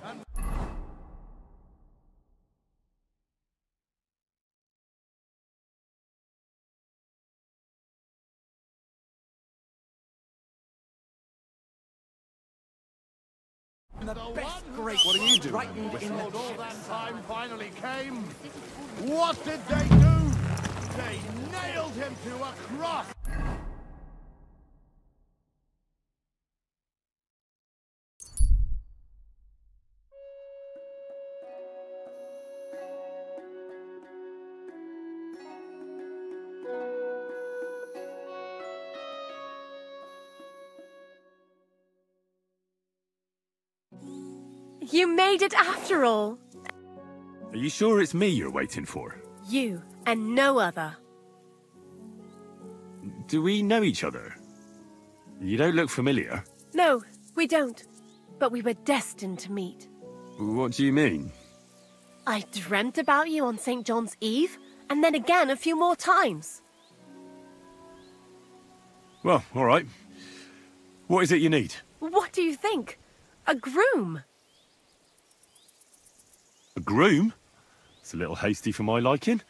S3: The best grape.
S2: What are you doing?
S3: Ripened in the
S2: All
S3: chips.
S2: that time finally came. What did they do? They nailed him to a cross.
S16: You made it after all.
S8: Are you sure it's me you're waiting for?
S16: You and no other.
S8: Do we know each other? You don't look familiar.
S16: No, we don't. But we were destined to meet.
S8: What do you mean?
S16: I dreamt about you on St. John's Eve, and then again a few more times.
S8: Well, all right. What is it you need?
S16: What do you think? A groom.
S8: A groom? It's a little hasty for my liking.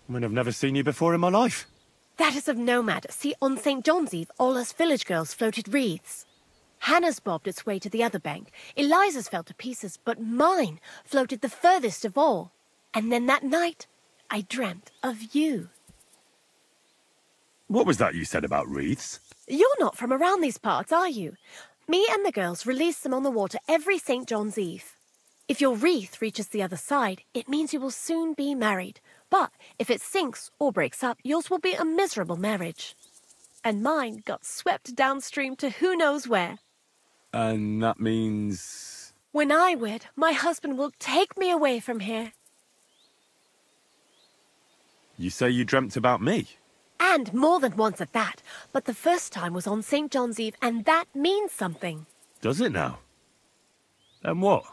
S8: I mean, I've never seen you before in my life.
S16: That is of no matter. See, on St. John's Eve, all us village girls floated wreaths. Hannah's bobbed its way to the other bank. Eliza's fell to pieces, but mine floated the furthest of all. And then that night, I dreamt of you.
S8: What was that you said about wreaths?
S16: You're not from around these parts, are you? Me and the girls release them on the water every St. John's Eve. If your wreath reaches the other side, it means you will soon be married. But if it sinks or breaks up, yours will be a miserable marriage. and mine got swept downstream to who knows where.
S8: And that means...
S16: When I wed, my husband will take me away from here.
S8: You say you dreamt about me?
S16: And more than once at that. But the first time was on St. John's Eve, and that means something.
S8: Does it now? And what?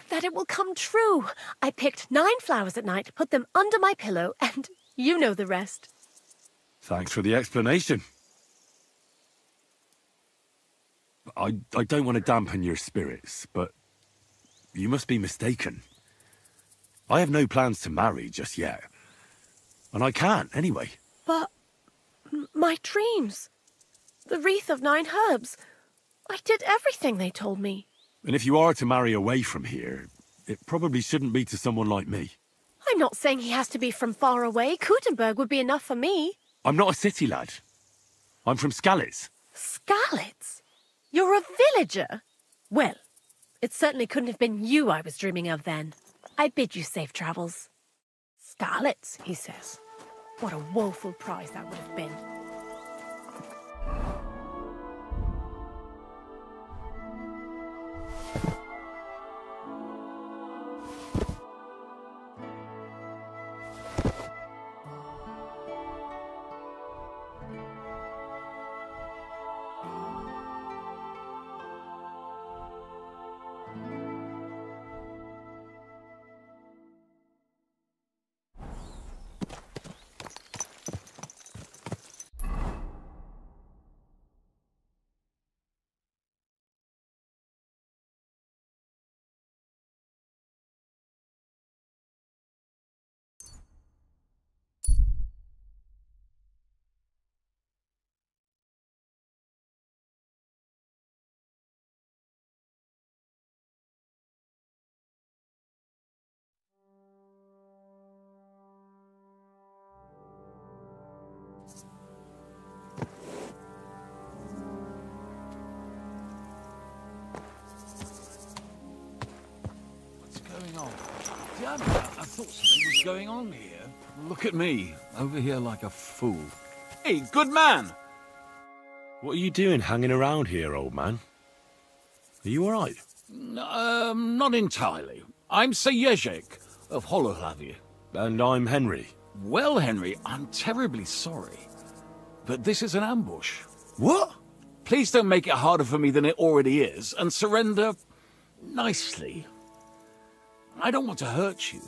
S16: That it will come true. I picked 9 flowers at night, put them under my pillow, and you know the rest.
S8: Thanks for the explanation. I don't want to dampen your spirits, but you must be mistaken. I have no plans to marry just yet. And I can't, anyway.
S16: But... my dreams. The wreath of 9 herbs. I did everything they told me.
S8: And if you are to marry away from here, it probably shouldn't be to someone like me.
S16: I'm not saying he has to be from far away. Kuttenberg would be enough for me.
S8: I'm not a city lad. I'm from Skalitz.
S16: Skalitz? You're a villager? Well, it certainly couldn't have been you I was dreaming of then. I bid you safe travels. Skalitz, he says. What a woeful prize that would have been.
S6: Damn it, I thought something was going on here. Look at me, over here like a fool. Hey, good man!
S8: What are you doing hanging around here, old man? Are you all right?
S6: Not entirely. I'm Sir Ježek of Holohlavie.
S8: And I'm Henry.
S6: Well, Henry, I'm terribly sorry. But this is an ambush.
S8: What?
S6: Please don't make it harder for me than it already is, and surrender nicely. I don't want to hurt you.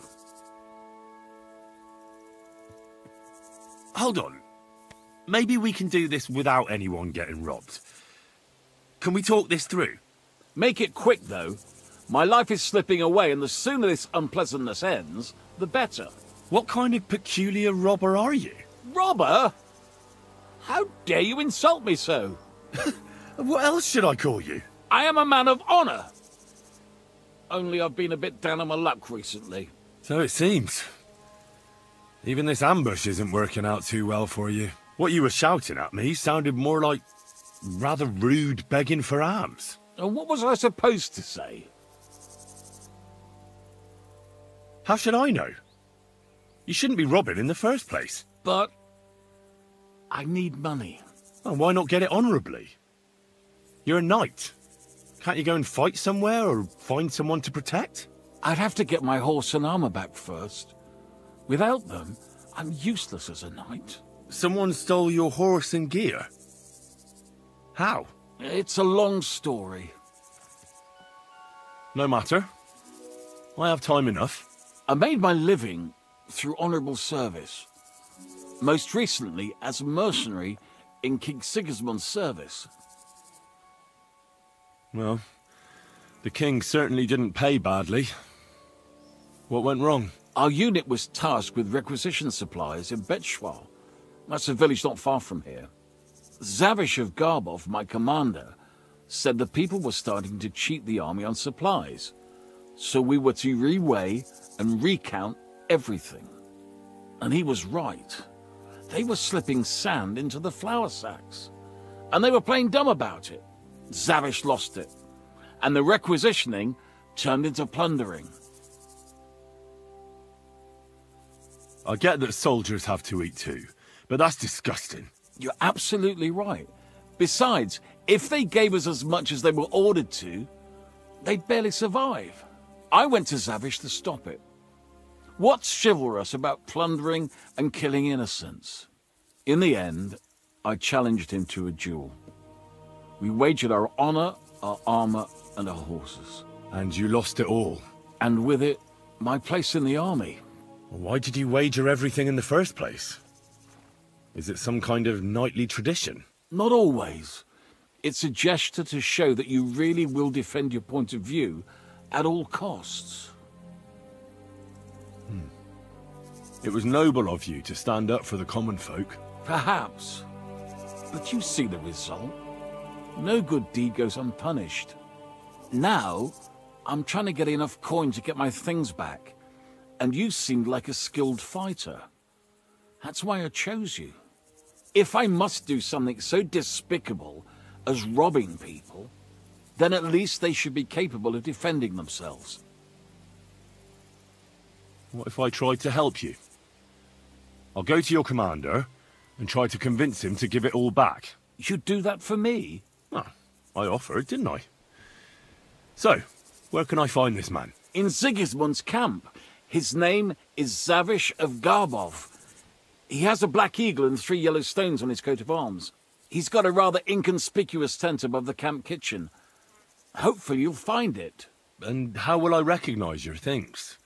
S8: Hold on. Maybe we can do this without anyone getting robbed. Can we talk this through?
S6: Make it quick, though. My life is slipping away, and the sooner this unpleasantness ends, the better.
S8: What kind of peculiar robber are you?
S6: Robber? How dare you insult me so?
S8: What else should I call you?
S6: I am a man of honor. Only I've been a bit down on my luck recently.
S8: So it seems. Even this ambush isn't working out too well for you. What you were shouting at me sounded more like rather rude begging for alms.
S6: And what was I supposed to say?
S8: How should I know? You shouldn't be robbing in the first place.
S6: But I need money.
S8: Well, why not get it honourably? You're a knight. Can't you go and fight somewhere or find someone to protect?
S6: I'd have to get my horse and armor back first. Without them, I'm useless as a knight.
S8: Someone stole your horse and gear? How?
S6: It's a long story.
S8: No matter. I have time enough.
S6: I made my living through honourable service. Most recently as a mercenary in King Sigismund's service.
S8: Well, the king certainly didn't pay badly. What went wrong?
S6: Our unit was tasked with requisition supplies in Betschwal. That's a village not far from here. Zavish of Garbov, my commander, said the people were starting to cheat the army on supplies. So we were to reweigh and recount everything. And he was right. They were slipping sand into the flour sacks. And they were playing dumb about it. Zavish lost it. And the requisitioning turned into plundering.
S8: I get that soldiers have to eat too, but that's disgusting.
S6: You're absolutely right. Besides, if they gave us as much as they were ordered to, they'd barely survive. I went to Zavish to stop it. What's chivalrous about plundering and killing innocents? In the end, I challenged him to a duel. We wagered our honor, our armor, and our horses.
S8: And you lost it all?
S6: And with it, my place in the army.
S8: Why did you wager everything in the first place? Is it some kind of knightly tradition?
S6: Not always. It's a gesture to show that you really will defend your point of view at all costs.
S8: It was noble of you to stand up for the common folk.
S6: Perhaps. But you see the result. No good deed goes unpunished. Now, I'm trying to get enough coin to get my things back. And you seemed like a skilled fighter. That's why I chose you. If I must do something so despicable as robbing people, then at least they should be capable of defending themselves.
S8: What if I tried to help you? I'll go to your commander and try to convince him to give it all back.
S6: You'd do that for me?
S8: Oh, I offered, didn't I? So, where can I find this man?
S6: In Sigismund's camp. His name is Zavish of Garbov. He has a black eagle and 3 yellow stones on his coat of arms. He's got a rather inconspicuous tent above the camp kitchen. Hopefully you'll find it.
S8: And how will I recognize your things?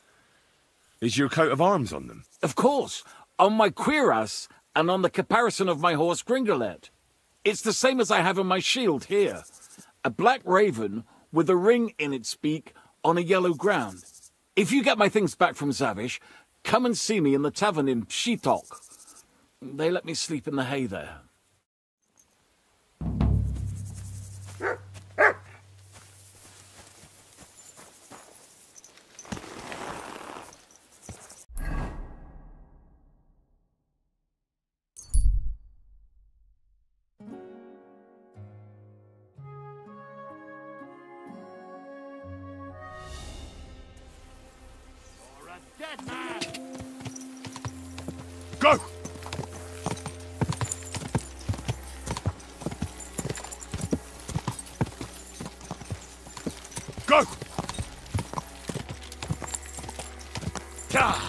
S8: Is your coat of arms on them?
S6: Of course. On my cuirass and on the caparison of my horse Gringolet. It's the same as I have on my shield here. A black raven with a ring in its beak on a yellow ground. If you get my things back from Zavish, come and see me in the tavern in Pshitok. They let me sleep in the hay there.
S8: Go! Go! God!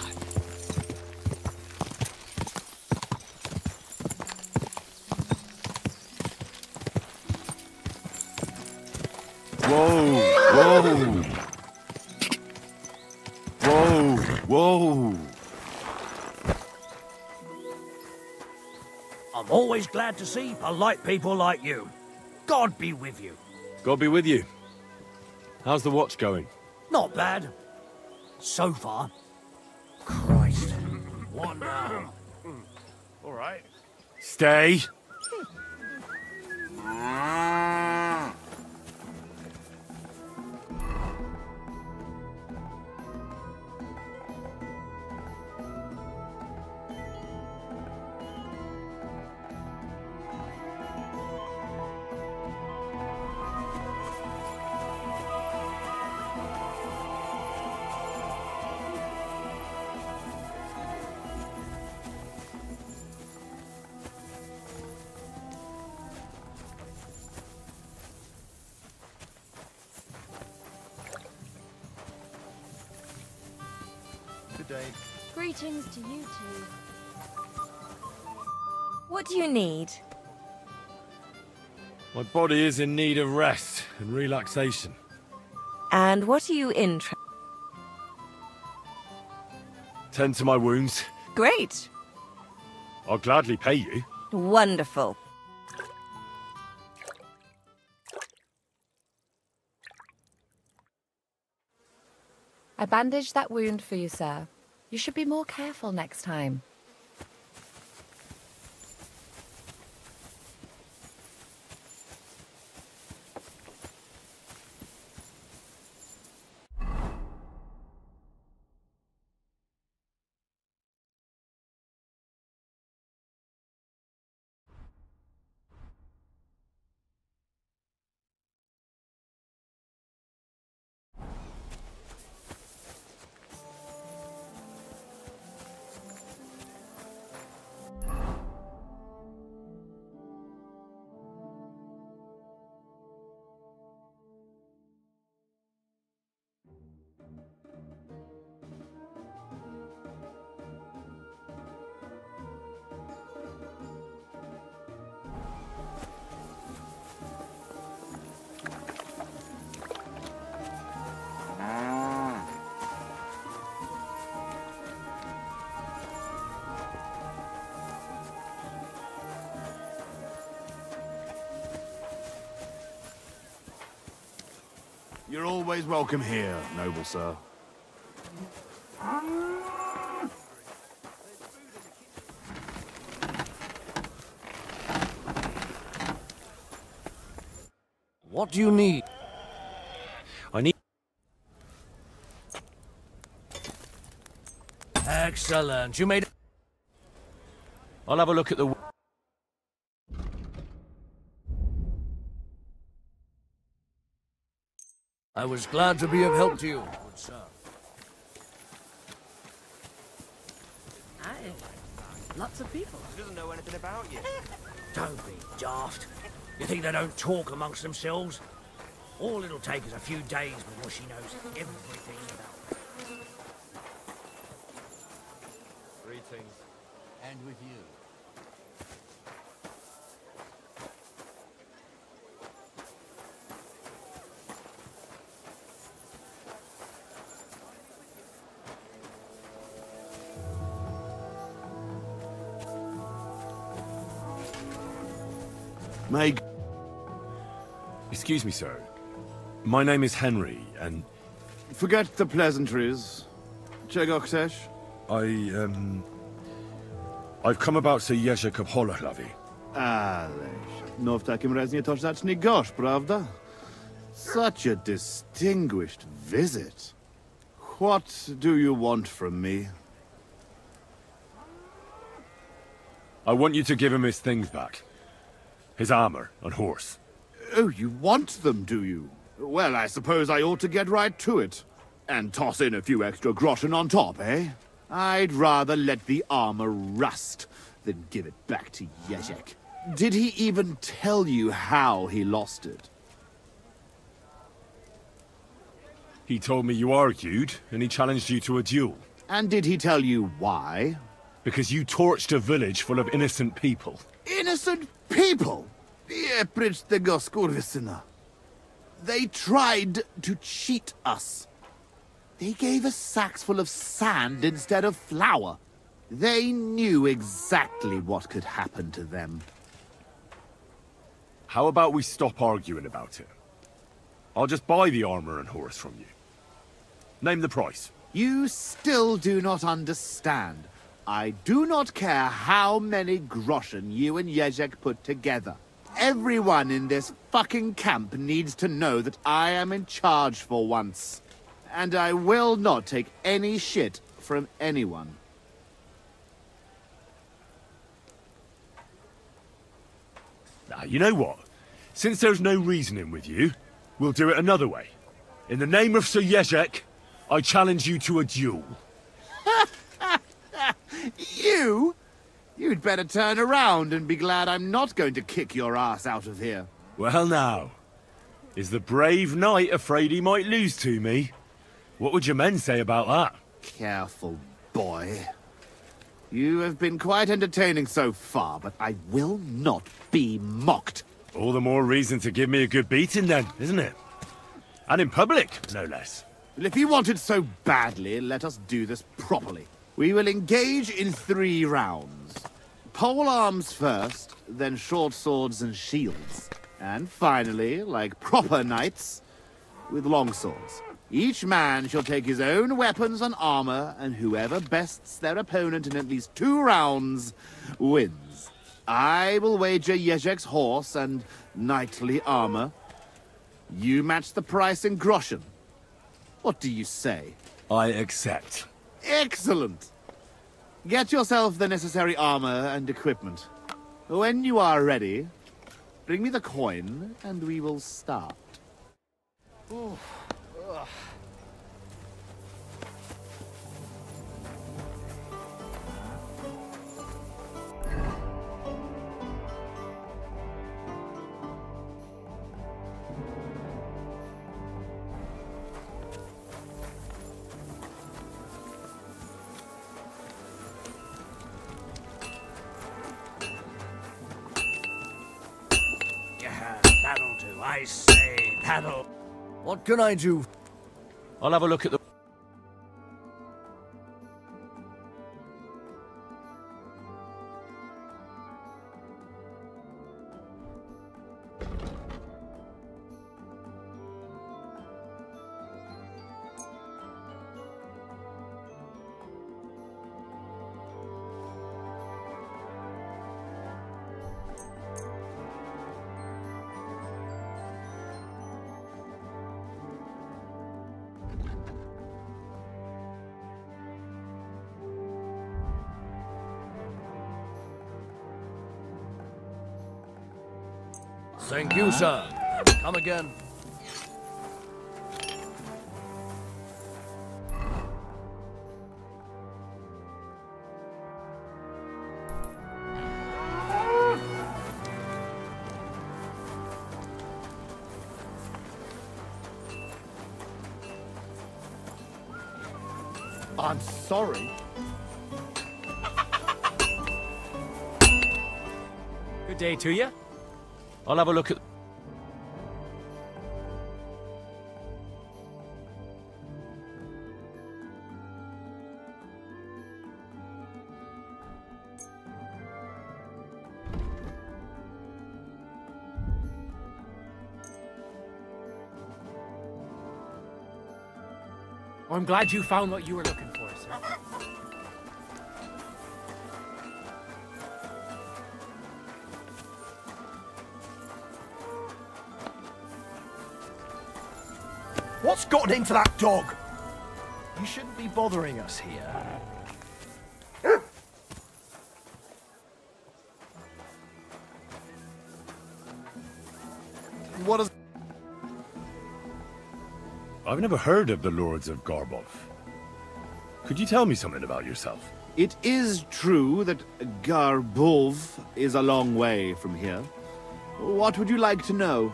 S8: Whoa! Whoa! Whoa! Whoa!
S7: I'm always glad to see polite people like you. God be with you.
S8: God be with you. How's the watch going?
S7: Not bad. So far. Christ.
S2: What now? All right.
S8: Stay.
S12: Good day.
S9: Greetings to you two. What do you need?
S8: My body is in need of rest and relaxation.
S9: And what are you interested?
S8: Tend to my wounds.
S9: Great.
S8: I'll gladly pay you.
S9: Wonderful.
S18: I bandaged that wound for you, sir. You should be more careful next time.
S2: You're always welcome here, noble sir.
S10: What do you need? I need... Excellent. You made... I'll have a look at the... I was glad to be of help to you, good sir.
S20: Aye. Lots of people. She doesn't know anything about you.
S10: Don't be daft. You think they don't talk amongst themselves? All it'll take is a few days before she knows everything about it.
S2: Greetings.
S13: And with you.
S8: Meg. Excuse me, sir. My name is Henry, and...
S2: Forget the pleasantries. Czego chcesz?
S8: I've come about Sir Jerzy Holohlavi.
S2: Ależ, no w takim razie to zacznij gorzh, prawda? Such a distinguished visit. What do you want from me?
S8: I want you to give him his things back. His armor and horse.
S2: Oh, you want them, do you? Well, I suppose I ought to get right to it. And toss in a few extra groschen on top, eh? I'd rather let the armor rust than give it back to Ježek. Did he even tell you how he lost it?
S8: He told me you argued, and he challenged you to a duel.
S2: And did he tell you why?
S8: Because you torched a village full of innocent people.
S2: Innocent people? They tried to cheat us. They gave us sacks full of sand instead of flour. They knew exactly what could happen to them.
S8: How about we stop arguing about it? I'll just buy the armor and horse from you. Name the price.
S2: You still do not understand. I do not care how many groschen you and Ježek put together. Everyone in this fucking camp needs to know that I am in charge for once. And I will not take any shit from anyone.
S8: Now, you know what? Since there's no reasoning with you, we'll do it another way. In the name of Sir Ježek, I challenge you to a duel.
S2: You? You'd better turn around and be glad I'm not going to kick your ass out of here.
S8: Well now, is the brave knight afraid he might lose to me? What would your men say about that?
S2: Careful, boy. You have been quite entertaining so far, but I will not be mocked.
S8: All the more reason to give me a good beating then, isn't it? And in public, no less.
S2: If you want it so badly, let us do this properly. We will engage in 3 rounds. Pole arms first, then short swords and shields. And finally, like proper knights, with long swords. Each man shall take his own weapons and armor, and whoever bests their opponent in at least 2 rounds wins. I will wager Ježek's horse and knightly armor. You match the price in groschen. What do you say?
S8: I accept.
S2: Excellent! Get yourself the necessary armor and equipment. When you are ready, bring me the coin, and we will start.
S10: Ooh. Ugh. That'll do, I say, that'll... What can I do? I'll have a look at the... Thank you, sir. Come again.
S12: I'm sorry.
S20: Good day to you. I'll have a look at... I'm glad you found what you were looking for, sir.
S12: What's gotten into that dog? You shouldn't be bothering us here.
S2: What is...
S8: I've never heard of the Lords of Garbov. Could you tell me something about yourself?
S2: It is true that Garbov is a long way from here. What would you like to know?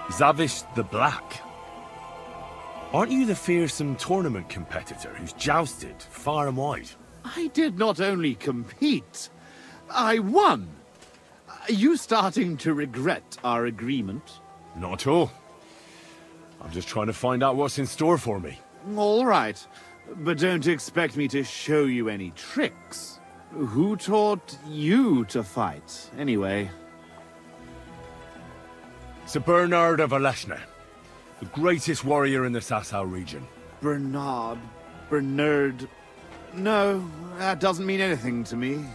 S8: Zavish the Black. Aren't you the fearsome tournament competitor who's jousted far and wide?
S2: I did not only compete, I won. Are you starting to regret our agreement?
S8: Not at all. I'm just trying to find out what's in store for me.
S2: All right, but don't expect me to show you any tricks. Who taught you to fight, anyway?
S8: Sir Bernard of Aleshna, the greatest warrior in the Sasau region.
S2: Bernard. No, that doesn't mean anything to me.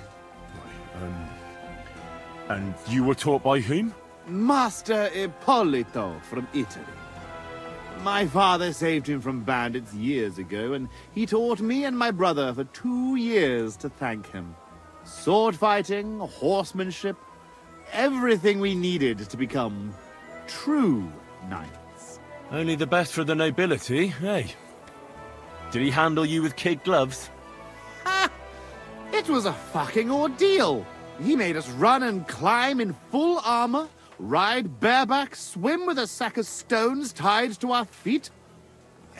S8: And you were taught by whom?
S2: Master Ippolito from Italy. My father saved him from bandits years ago, and he taught me and my brother for 2 years to thank him. Sword fighting, horsemanship, everything we needed to become true knights.
S8: Only the best for the nobility, hey? Did he handle you with kid gloves?
S2: Ha! It was a fucking ordeal. He made us run and climb in full armor, ride bareback, swim with a sack of stones tied to our feet.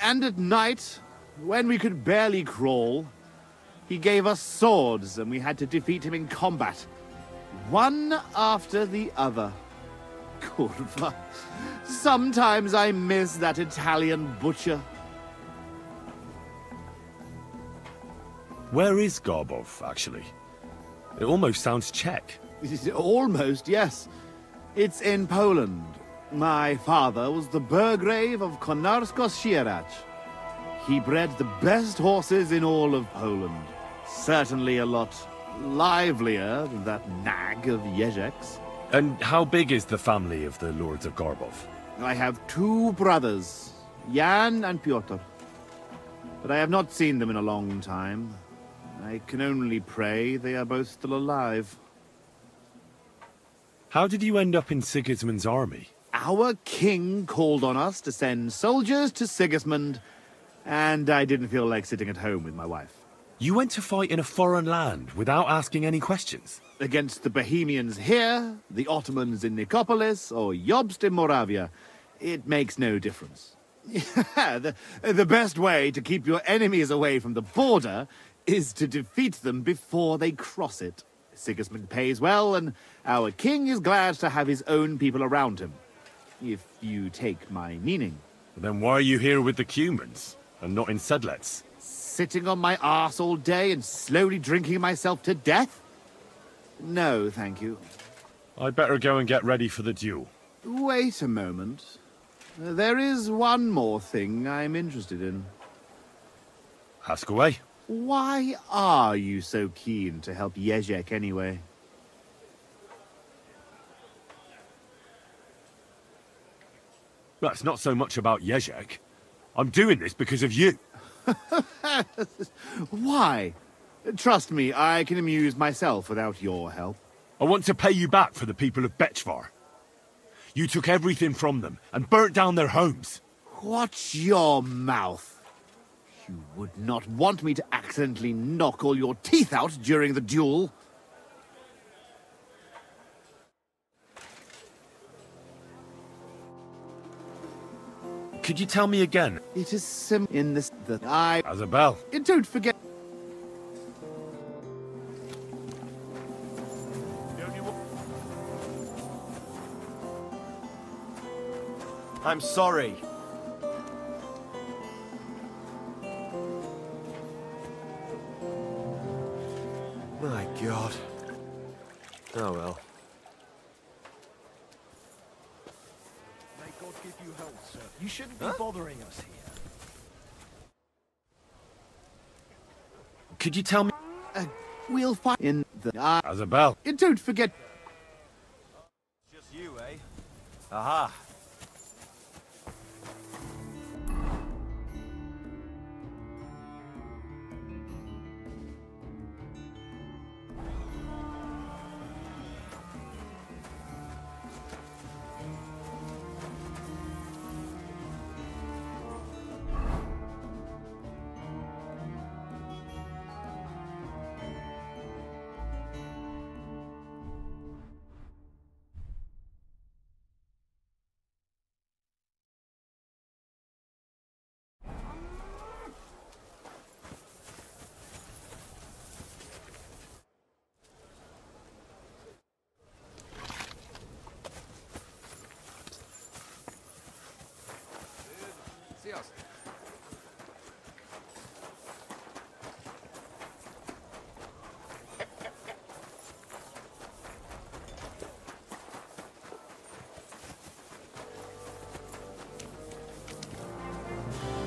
S2: And at night, when we could barely crawl, he gave us swords and we had to defeat him in combat. One after the other. Curva. Sometimes I miss that Italian butcher.
S8: Where is Garbov, actually? It almost sounds Czech.
S2: Almost, yes. It's in Poland. My father was the Burgrave of Konarsko-Sierać. He bred the best horses in all of Poland. Certainly a lot livelier than that nag of Jezek's.
S8: And how big is the family of the Lords of Garbov?
S2: I have 2 brothers, Jan and Pyotr. But I have not seen them in a long time. I can only pray they are both still alive.
S8: How did you end up in Sigismund's army?
S2: Our king called on us to send soldiers to Sigismund, and I didn't feel like sitting at home with my wife.
S8: You went to fight in a foreign land without asking any questions?
S2: Against the Bohemians here, the Ottomans in Nicopolis, or Jobst in Moravia, it makes no difference. The best way to keep your enemies away from the border is to defeat them before they cross it. Sigismund pays well, and our king is glad to have his own people around him. If you take my meaning.
S8: Then why are you here with the Cumans, and not in Sedlets?
S2: Sitting on my arse all day and slowly drinking myself to death? No, thank you.
S8: I'd better go and get ready for the duel.
S2: Wait a moment. There is one more thing I'm interested in.
S8: Ask away.
S2: Why are you so keen to help Jezek anyway?
S8: Well, it's not so much about Jezek. I'm doing this because of you.
S2: Why? Trust me, I can amuse myself without your help.
S8: I want to pay you back for the people of Betchvar. You took everything from them and burnt down their homes.
S2: Watch your mouth. You would not want me to accidentally knock all your teeth out during the duel.
S8: Could you tell me again?
S2: It is in this that I...
S8: Isabel.
S2: Don't forget...
S12: I'm sorry. My God. Oh well.
S3: May God give you health, sir. You shouldn't be bothering us here.
S8: Could you tell me?
S2: We'll find in the...
S8: Isabel.
S2: Don't forget...
S12: Just you, eh? Aha.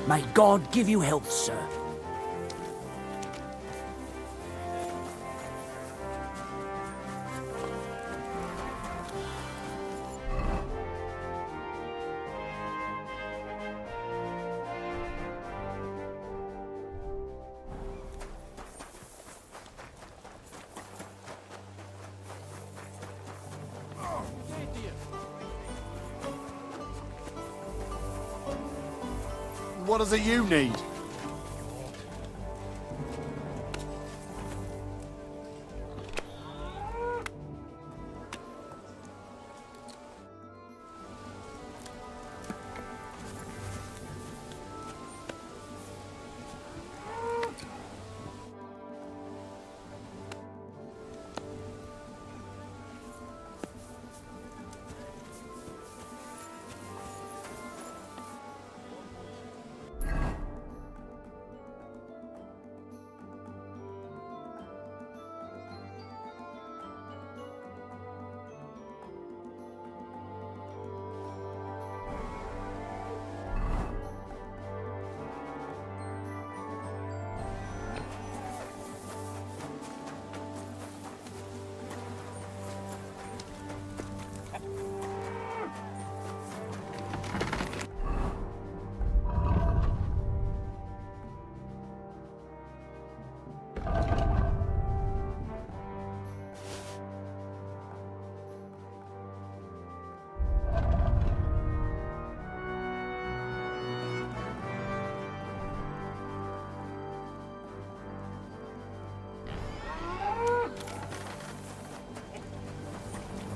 S10: May God give you health, sir.
S2: What is it you need?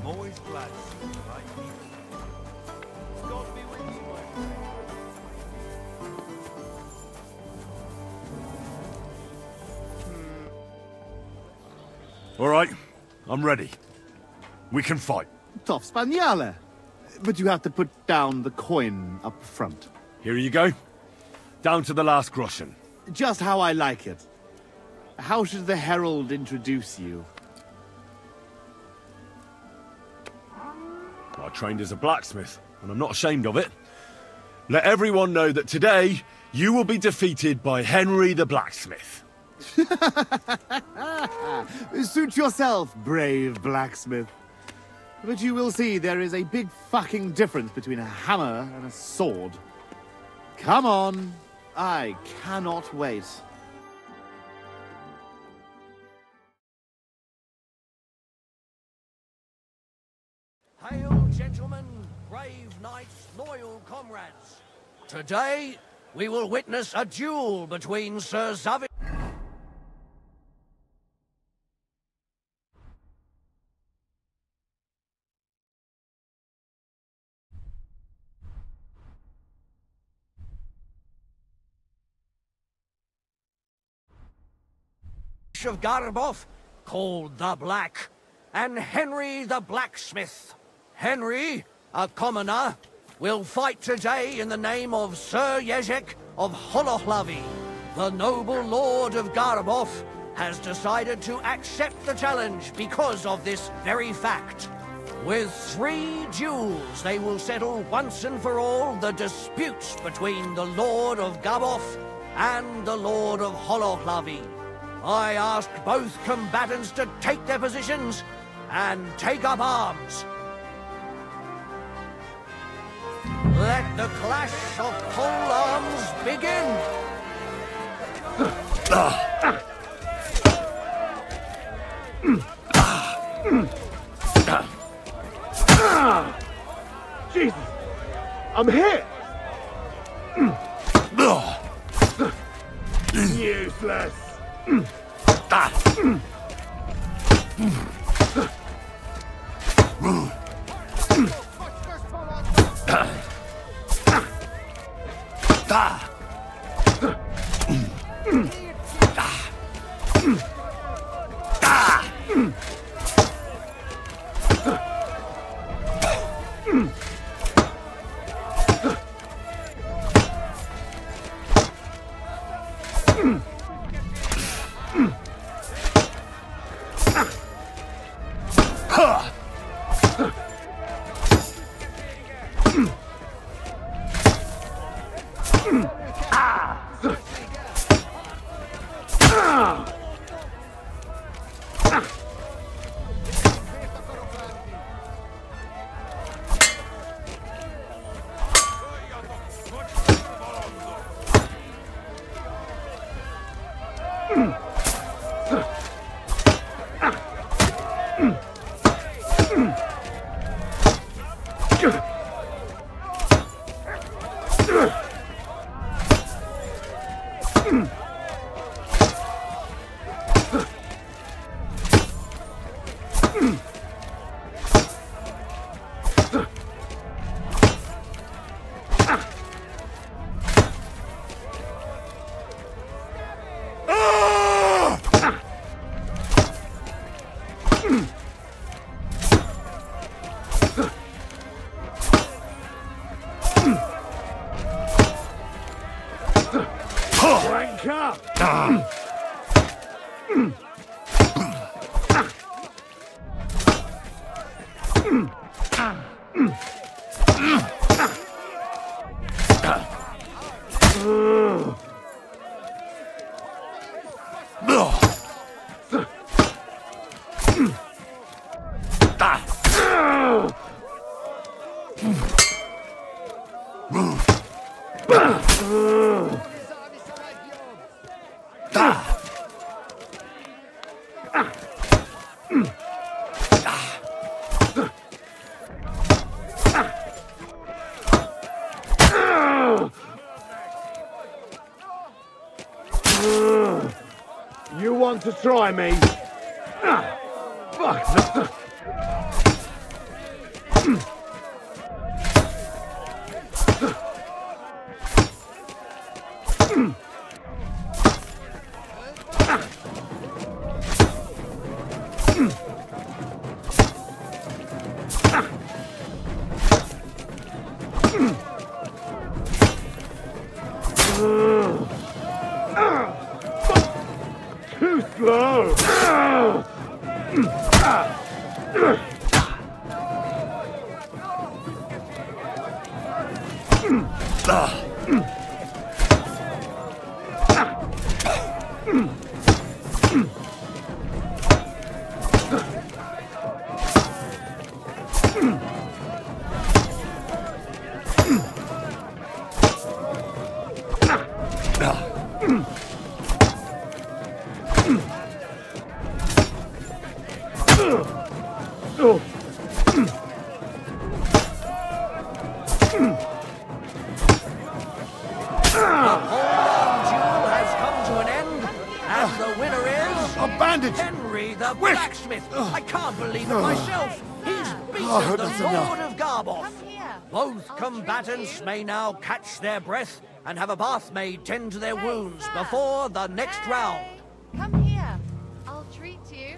S12: Always glad to see the right people. God be with you, my friend.
S8: All right, I'm ready. We can fight.
S2: Tough Spaniale. But you have to put down the coin up front.
S8: Here you go. Down to the last groschen.
S2: Just how I like it. How should the herald introduce you?
S8: I trained as a blacksmith, and I'm not ashamed of it. Let everyone know that today, you will be defeated by Henry the Blacksmith.
S2: Suit yourself, brave blacksmith. But you will see there is a big fucking difference between a hammer and a sword. Come on. I cannot wait.
S10: Hail, gentlemen, brave knights, loyal comrades. Today, we will witness a duel between Sir Zavish of Garboff, called the Black, and Henry the Blacksmith. Henry, a commoner, will fight today in the name of Sir Jezek of Holohlavi. The noble lord of Garboff has decided to accept the challenge because of this very fact. With 3 duels, they will settle once and for all the disputes between the Lord of Garboff and the Lord of Holohlavi. I ask both combatants to take their positions and take up arms. Let the clash of pole arms begin!
S14: Jesus! I'm hit! Useless! You want to try me? Fuck. Too slow.
S10: the blacksmith! I can't believe it myself! He's beaten the Lord of Garboff! Both combatants may now catch their breath and have a bath maid tend to their wounds before the next round.
S18: Come here. I'll treat you.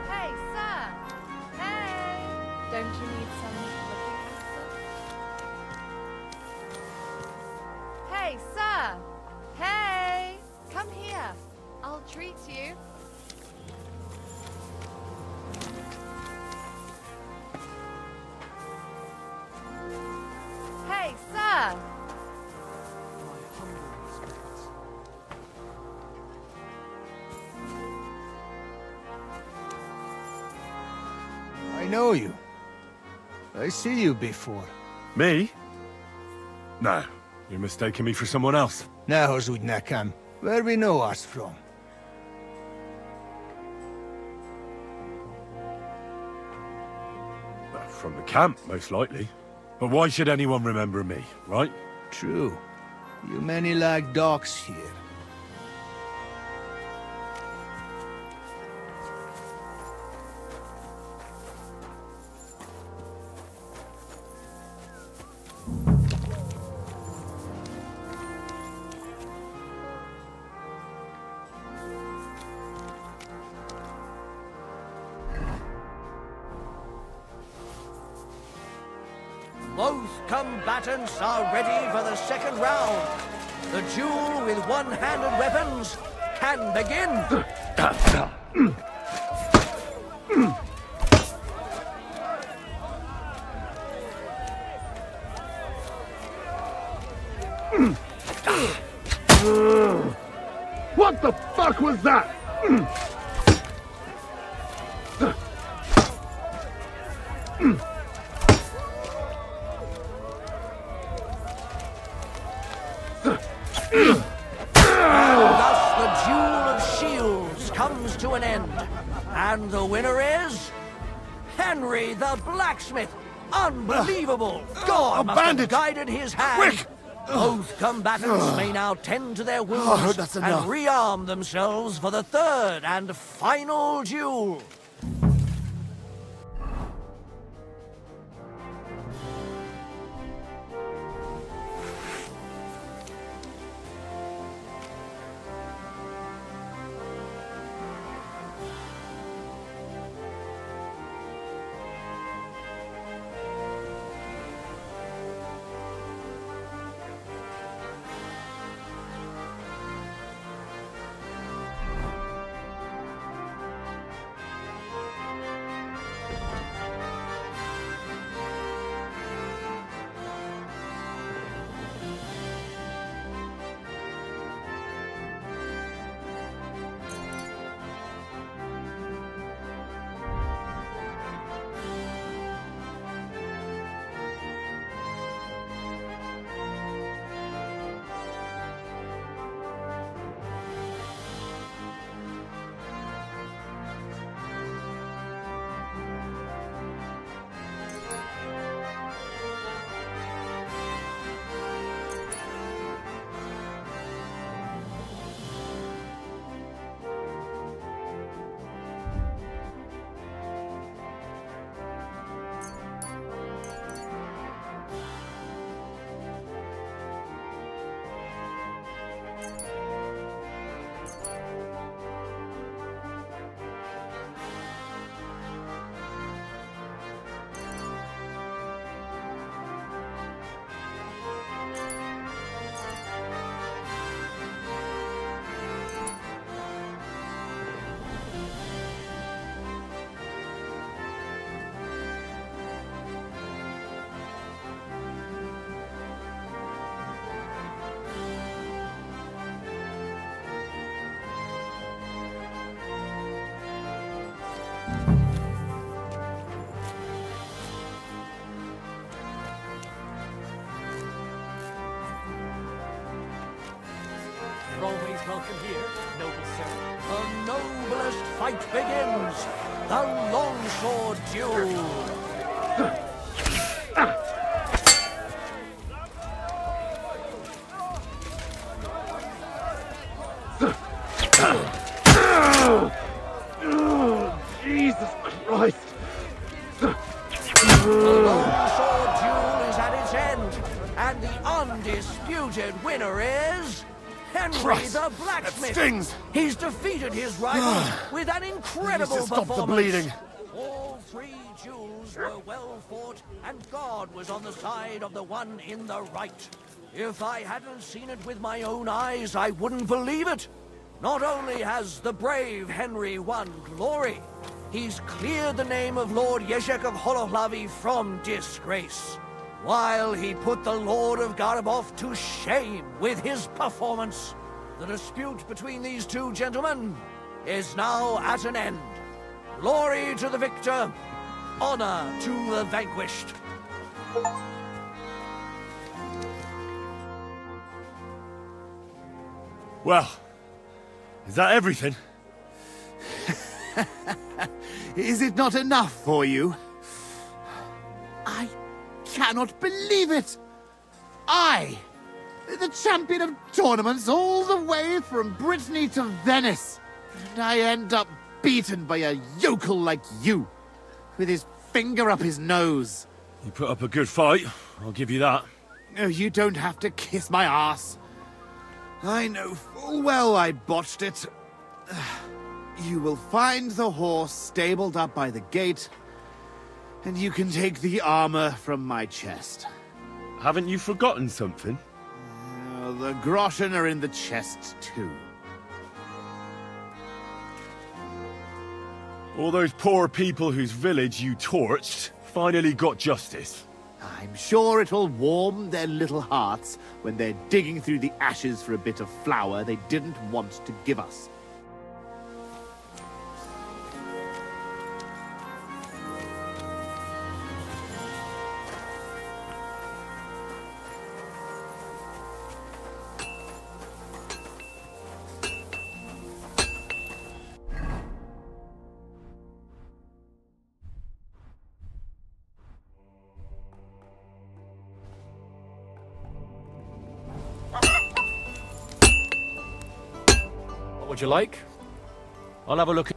S18: Hey, sir! Hey! Don't you need someone looking after? Hey, sir! Hey! Come here. I'll treat you. Hey, sir!
S21: I know you. I see you before.
S8: Me? No, you're mistaking me for someone else.
S21: Now, Zudnakam, where we know us from?
S8: From the camp, most likely. But why should anyone remember me, right?
S21: True. You many like dogs here.
S10: Both combatants are ready for the second round. The duel with one-handed weapons can begin.
S14: What the fuck was that?
S10: Thus the duel of shields comes to an end. And the winner is... Henry the Blacksmith! Unbelievable! God must have guided his hand! Both combatants may now tend to their wounds
S2: that's
S10: and
S2: enough.
S10: rearm themselves for the third and final duel.
S3: always welcome here, noble sir.
S10: The noblest fight begins. The longsword duel.
S14: Jesus Christ!
S10: The longsword duel is at its end, and the undisputed winner is Henry
S8: Christ,
S10: the Blacksmith.
S8: that stings.
S10: He's defeated his rival with an incredible
S8: Please just
S10: performance.
S8: stop the bleeding.
S10: All three duels were well fought, and God was on the side of the one in the right. If I hadn't seen it with my own eyes, I wouldn't believe it. Not only has the brave Henry won glory, he's cleared the name of Lord Jezek of Holohlavi from disgrace, while he put the Lord of Garabov to shame with his performance. The dispute between these two gentlemen is now at an end. Glory to the victor, honor to the vanquished.
S8: Well, is that everything?
S2: Is it not enough for you? I cannot believe it! I, the champion of tournaments all the way from Brittany to Venice, and I end up beaten by a yokel like you, with his finger up his nose.
S8: You put up a good fight, I'll give you that.
S2: Oh, you don't have to kiss my ass. I know full well I botched it. You will find the horse stabled up by the gate, and you can take the armor from my chest.
S8: Haven't you forgotten something?
S2: The groschen are in the chest, too.
S8: All those poor people whose village you torched finally got justice.
S2: I'm sure it'll warm their little hearts when they're digging through the ashes for a bit of flour they didn't want to give us.
S20: What would you like? I'll have a look at...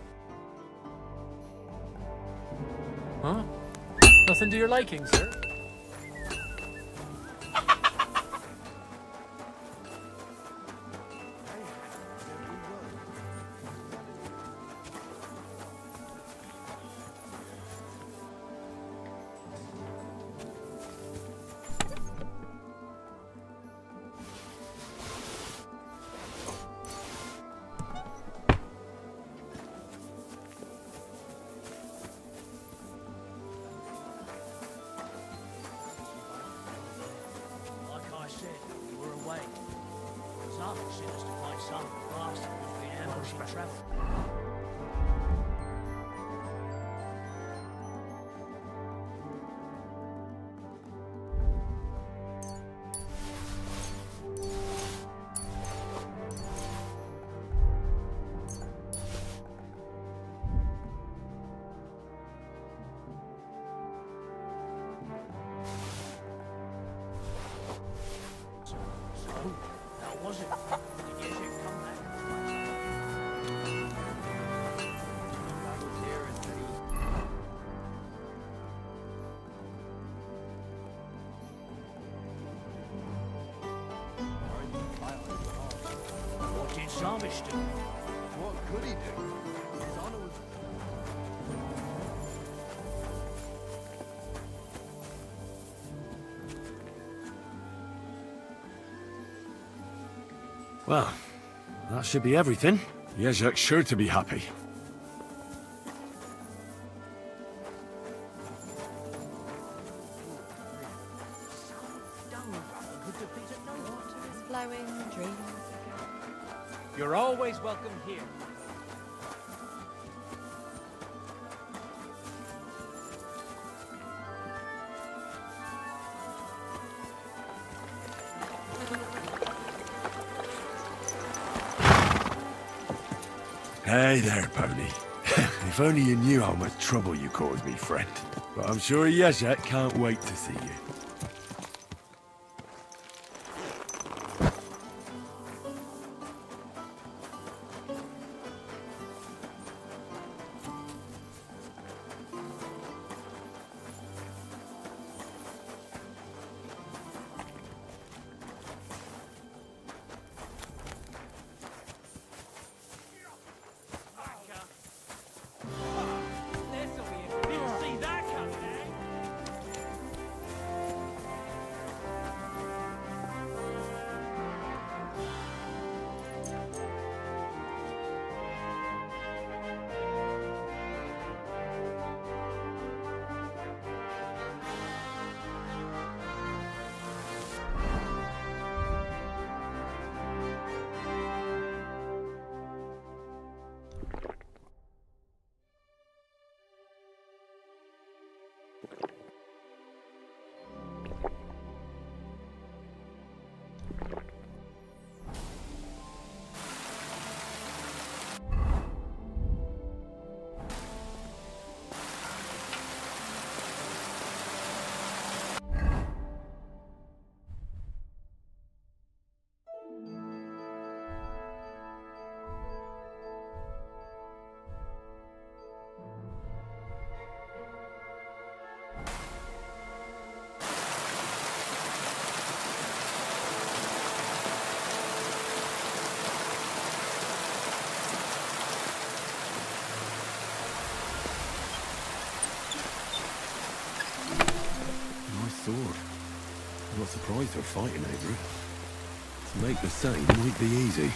S20: Huh? Nothing to your liking, sir?
S12: What could he do? His honor was...
S8: Well, that should be everything. Jezek's sure to be happy.
S3: You're always welcome here.
S8: Hey there, Pony. If only you knew how much trouble you caused me, friend. But I'm sure Yesha can't wait to see you. Sword. I'm not surprised they're fighting over it. To make the same might be easy.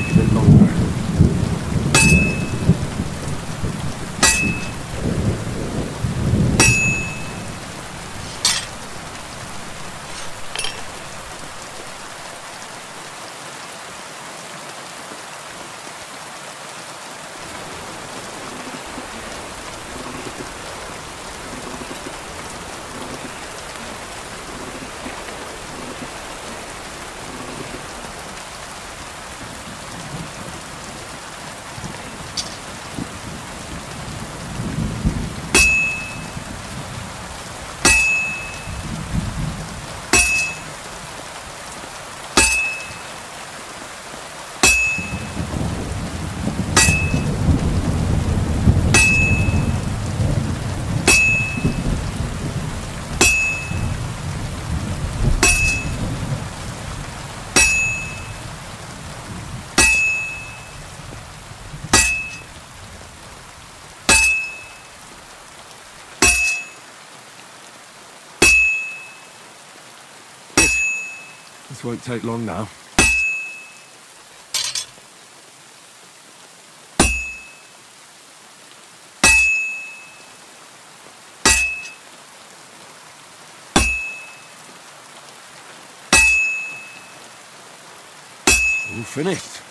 S8: take a bit longer. This won't take long now. All finished.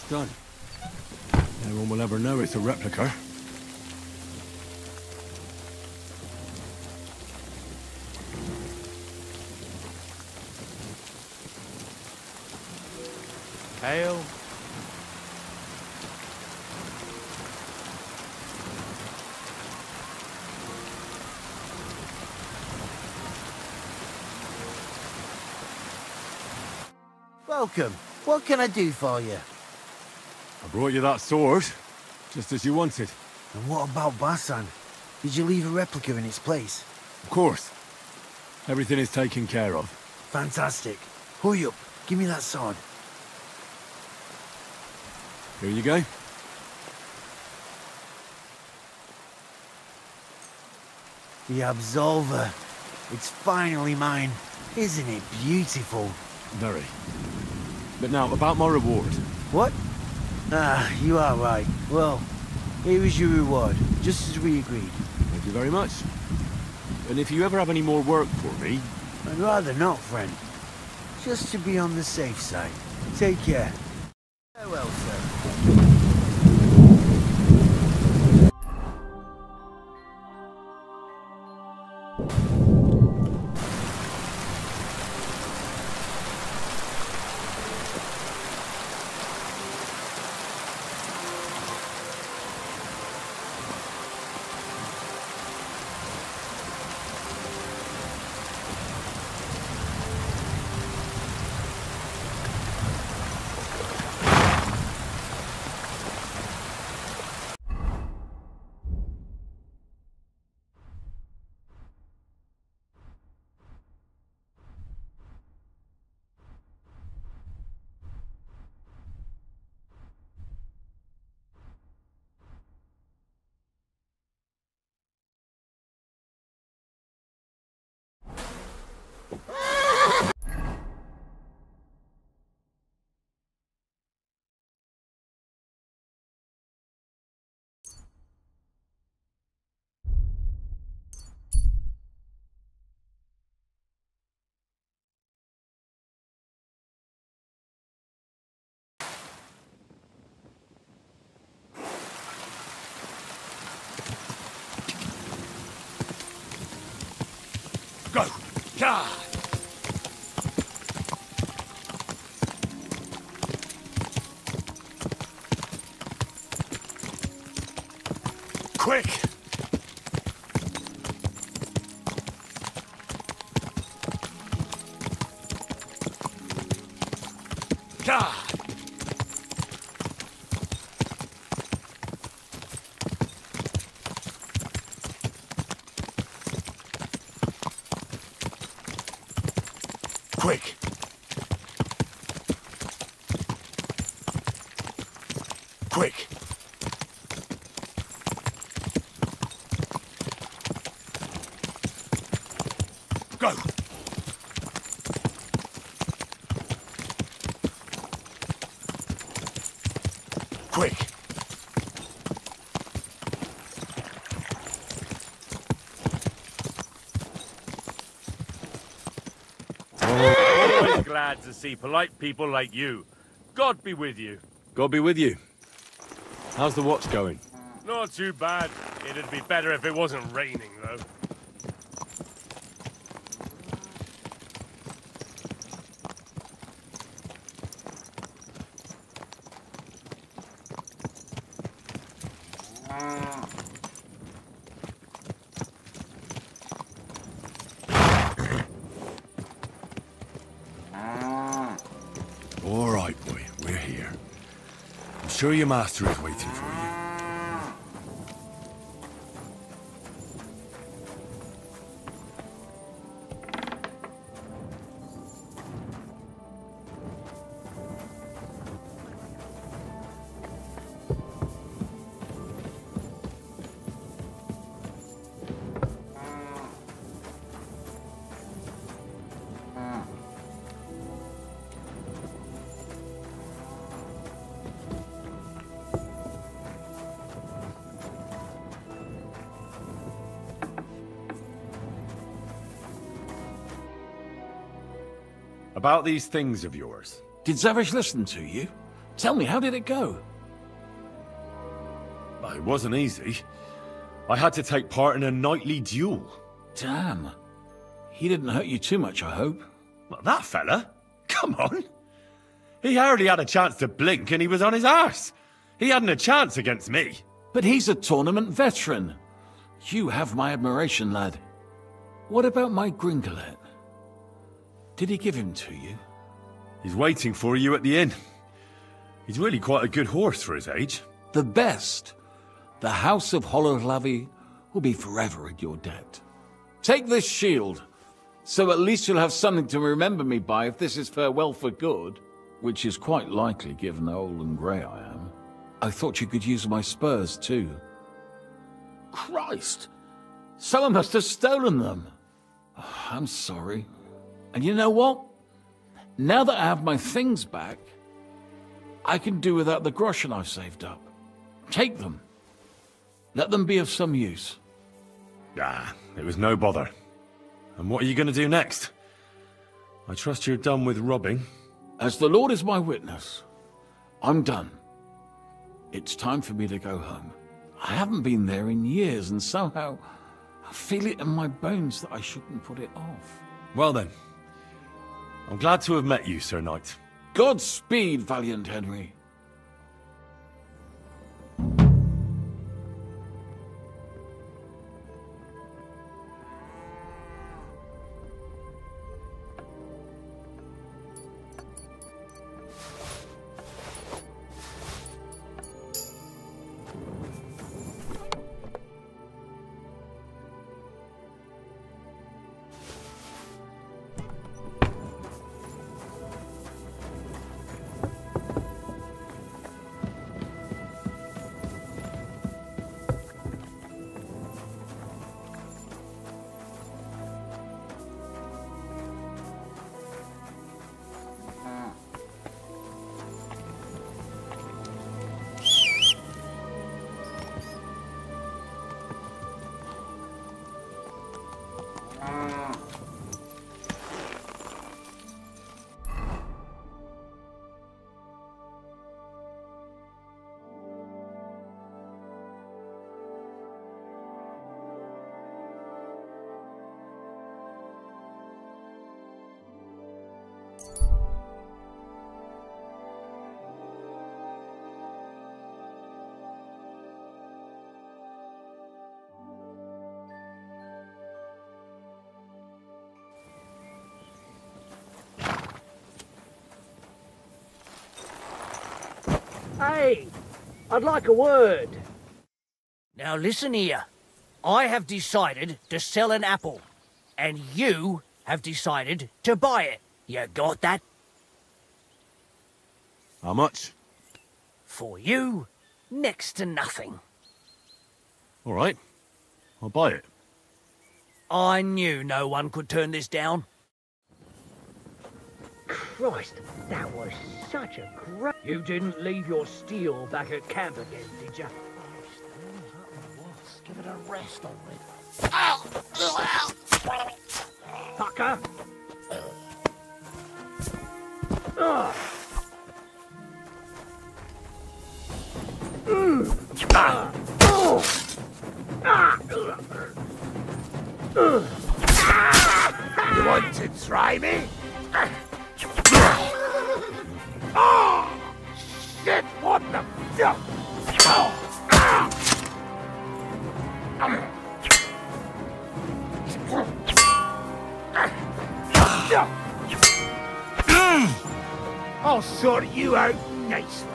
S8: Done. No one will ever know it's a replica.
S2: Hail.
S4: Welcome. What can I do for you?
S8: I brought you that sword, just as you wanted.
S4: And what about Basan? Did you leave a replica in its place?
S8: Of course. Everything is taken care of.
S4: Fantastic. Hurry up. Give me that sword.
S8: Here you go.
S4: The Absolver. It's finally mine. Isn't it beautiful?
S8: Very. But now, about my reward.
S4: What? Ah, you are right. Well, here is your reward, just as we agreed.
S8: Thank you very much. And if you ever have any more work for me...
S4: I'd rather not, friend. Just to be on the safe side. Take care. Farewell, sir.
S6: God! Quick! God! Quick! Quick! Go! Quick!
S1: Always glad to see polite people like you. God be with you.
S15: God be with you. How's the watch going?
S1: Not too bad. It'd be better if it wasn't raining, though.
S8: All right, boy. We're here. I'm sure your master is waiting for you.
S15: About these things of yours.
S6: Did Zavish listen to you? Tell me, how did it go?
S15: Well, it wasn't easy. I had to take part in a nightly duel.
S6: Damn. He didn't hurt you too much, I hope.
S15: Well, that fella? Come on. He hardly had a chance to blink and he was on his arse. He hadn't a chance against me.
S6: But he's a tournament veteran. You have my admiration, lad. What about my Gringolet? Did he give him to you?
S15: He's waiting for you at the inn. He's really quite a good horse for his age.
S6: The best. The House of Hollowlavy will be forever at your debt. Take this shield, so at least you'll have something to remember me by if this is farewell for good, which is quite likely given how old and grey I am. I thought you could use my spurs too. Christ! Someone must have stolen them. Oh, I'm sorry. And you know what? Now that I have my things back, I can do without the groschen I've saved up. Take them. Let them be of some use.
S15: Ah, it was no bother. And what are you going to do next? I trust you're done with robbing.
S6: As the Lord is my witness, I'm done. It's time for me to go home. I haven't been there in years, and somehow I feel it in my bones that I shouldn't put it off.
S15: Well then, I'm glad to have met you, Sir Knight.
S6: Godspeed, valiant Henry.
S10: Hey, I'd like a word. Now listen here. I have decided to sell an apple, and you have decided to buy it. You got that?
S8: How much?
S10: For you, next to nothing.
S8: All right. I'll buy it.
S10: I knew no one could turn this down. Christ, that was such a great... You didn't leave your steel back at camp again, did you?
S13: Give it a rest already.
S10: Fucker! Ugh.
S13: You want to try me? Oh! Shit, what the... I'll sort you out nicely.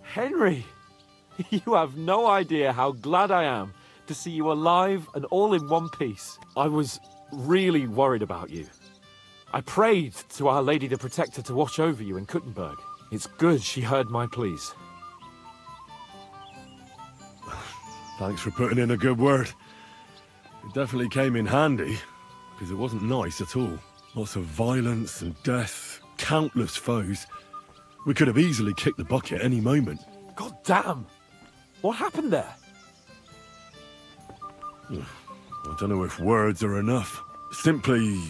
S20: Henry, you have no idea how glad I am to see you alive and all in one piece. I was really worried about you. I prayed to Our Lady the Protector to watch over you in Kuttenberg. It's good she heard my pleas.
S8: Thanks for putting in a good word. It definitely came in handy, because it wasn't nice at all. Lots of violence and death, countless foes. We could have easily kicked the bucket any moment.
S20: God damn! What happened there?
S8: I don't know if words are enough. Simply...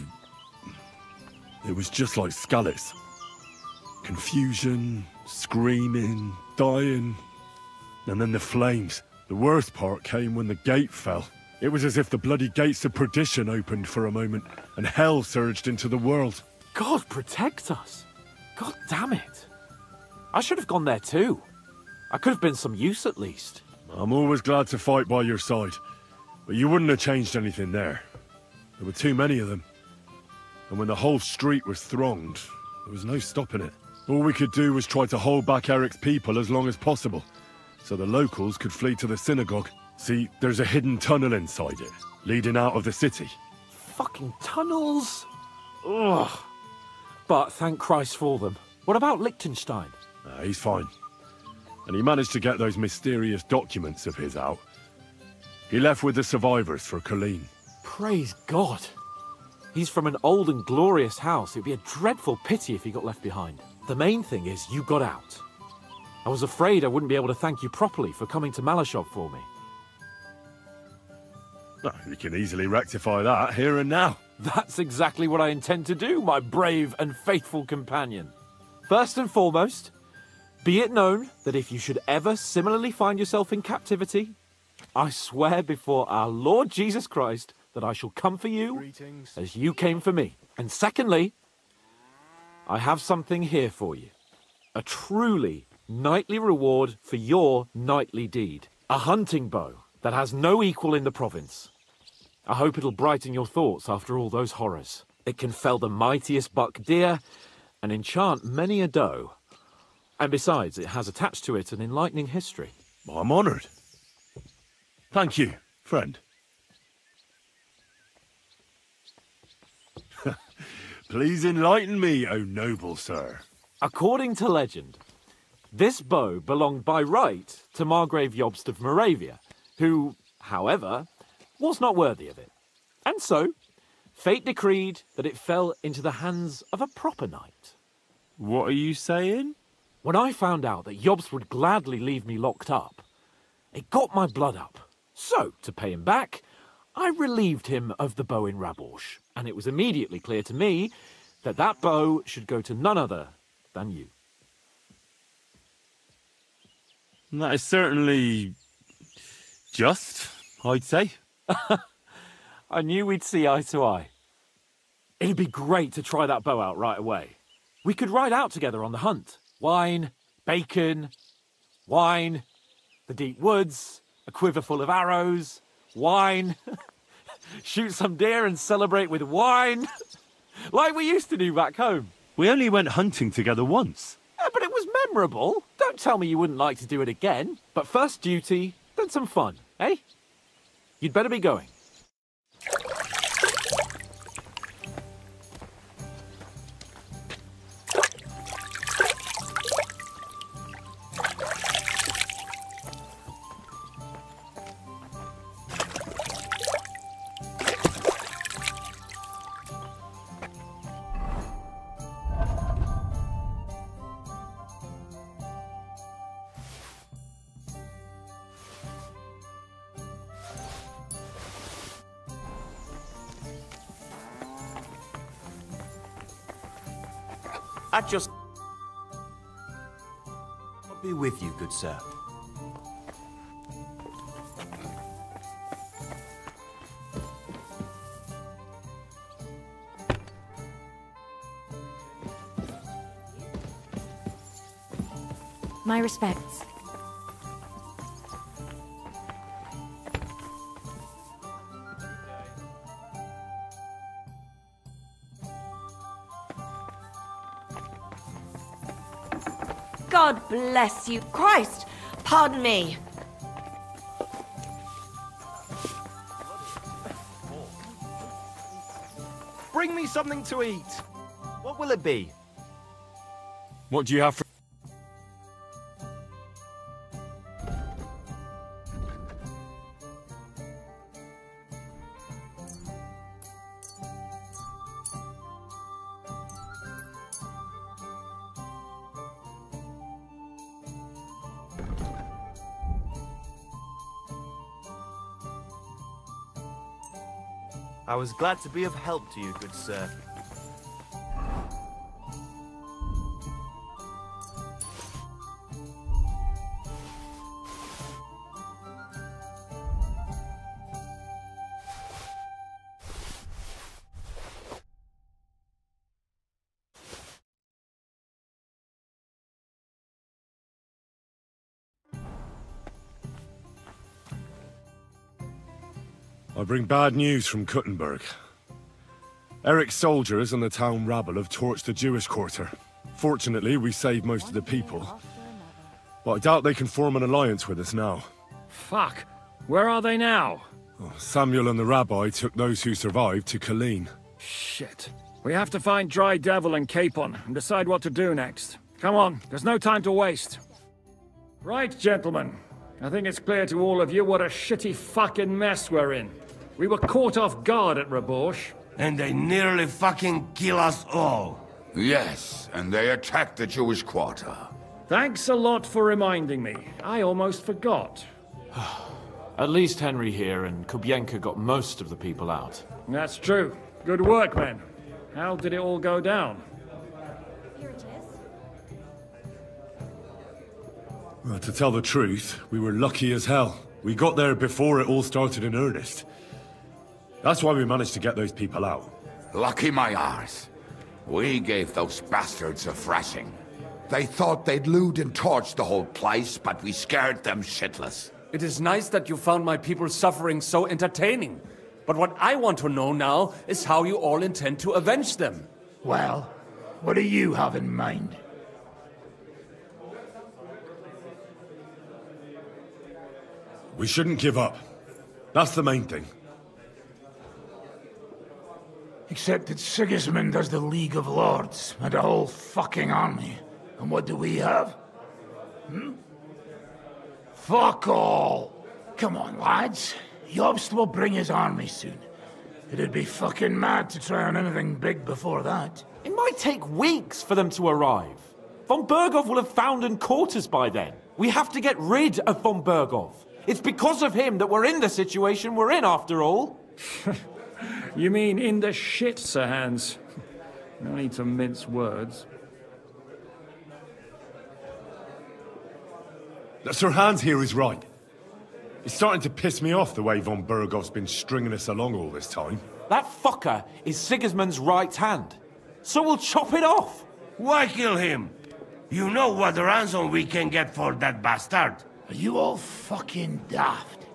S8: it was just like Skalitz. Confusion, screaming, dying, and then the flames. The worst part came when the gate fell. It was as if the bloody gates of perdition opened for a moment, and hell surged into the world.
S20: God protect us! God damn it! I should have gone there too. I could have been some use at least.
S8: I'm always glad to fight by your side, but you wouldn't have changed anything there. There were too many of them. And when the whole street was thronged, there was no stopping it. All we could do was try to hold back Eric's people as long as possible, so the locals could flee to the synagogue. See, there's a hidden tunnel inside it, leading out of the city.
S20: Fucking tunnels! Ugh. But thank Christ for them. What about Liechtenstein?
S8: He's fine. And he managed to get those mysterious documents of his out. He left with the survivors for Colleen.
S20: Praise God. He's from an old and glorious house. It'd be a dreadful pity if he got left behind. The main thing is you got out. I was afraid I wouldn't be able to thank you properly for coming to Malashov for me.
S8: You can easily rectify that here and now.
S20: That's exactly what I intend to do, my brave and faithful companion. First and foremost, be it known that if you should ever similarly find yourself in captivity, I swear before our Lord Jesus Christ that I shall come for you as you came for me. And secondly, I have something here for you. A truly knightly reward for your knightly deed. A hunting bow that has no equal in the province. I hope it'll brighten your thoughts after all those horrors. It can fell the mightiest buck deer and enchant many a doe. And besides, it has attached to it an enlightening history.
S8: I'm honoured. Thank you, friend. Please enlighten me, O noble sir.
S20: According to legend, this bow belonged by right to Margrave Jobst of Moravia, who, however, was not worthy of it. And so, fate decreed that it fell into the hands of a proper knight.
S8: What are you saying?
S20: When I found out that Jobst would gladly leave me locked up, it got my blood up. So, to pay him back, I relieved him of the bow in Raborsch, and it was immediately clear to me that that bow should go to none other than you.
S8: That is certainly just, I'd say.
S20: I knew we'd see eye to eye. It'd be great to try that bow out right away. We could ride out together on the hunt. Wine, bacon, wine, the deep woods, a quiver full of arrows, wine, shoot some deer and celebrate with wine, like we used to do back home.
S8: We only went hunting together once.
S20: But it was memorable. Don't tell me you wouldn't like to do it again. But first duty, then some fun, eh? You'd better be going.
S19: I'll be with you, good sir.
S9: My respects. God bless you. Christ! Pardon me.
S10: Bring me something to eat. What will it be?
S8: What do you have for...
S19: I was glad to be of help to you, good sir.
S8: I bring bad news from Kuttenberg. Eric's soldiers and the town rabble have torched the Jewish quarter. Fortunately, we saved most of the people. But I doubt they can form an alliance with us now.
S22: Fuck! Where are they now?
S8: Oh, Samuel and the rabbi took those who survived to Colleen.
S22: Shit. We have to find Dry Devil and Capon and decide what to do next. Come on, there's no time to waste. Right, gentlemen. I think it's clear to all of you what a shitty fucking mess we're in. We were caught off guard at Raborsch.
S23: And they nearly fucking kill us all.
S17: Yes, and they attacked the Jewish quarter.
S22: Thanks a lot for reminding me. I almost forgot.
S20: At least Henry here and Kubienka got most of the people out.
S22: That's true. Good work, men. How did it all go down?
S8: Well, to tell the truth, we were lucky as hell. We got there before it all started in earnest. That's why we managed to get those people out.
S17: Lucky my arse. We gave those bastards a thrashing. They thought they'd loot and torch the whole place, but we scared them shitless.
S24: It is nice that you found my people's suffering so entertaining. But what I want to know now is how you all intend to avenge them.
S25: Well, what do you have in mind?
S8: We shouldn't give up. That's the main thing.
S25: Except that Sigismund has the League of Lords and a whole fucking army. And what do we have? Fuck all! Come on, lads. Jobst will bring his army soon. It'd be fucking mad to try on anything big before that.
S20: It might take weeks for them to arrive. Von Berghoff will have found and caught us by then. We have to get rid of Von Berghoff. It's because of him that we're in the situation we're in, after all.
S22: You mean in the shit, Sir Hans? No need to mince words.
S8: Sir Hans here is right. It's starting to piss me off the way Von Berghoff's been stringing us along all this time.
S20: That fucker is Sigismund's right hand. So we'll chop it off.
S23: Why kill him? You know what ransom we can get for that bastard.
S25: Are you all fucking daft?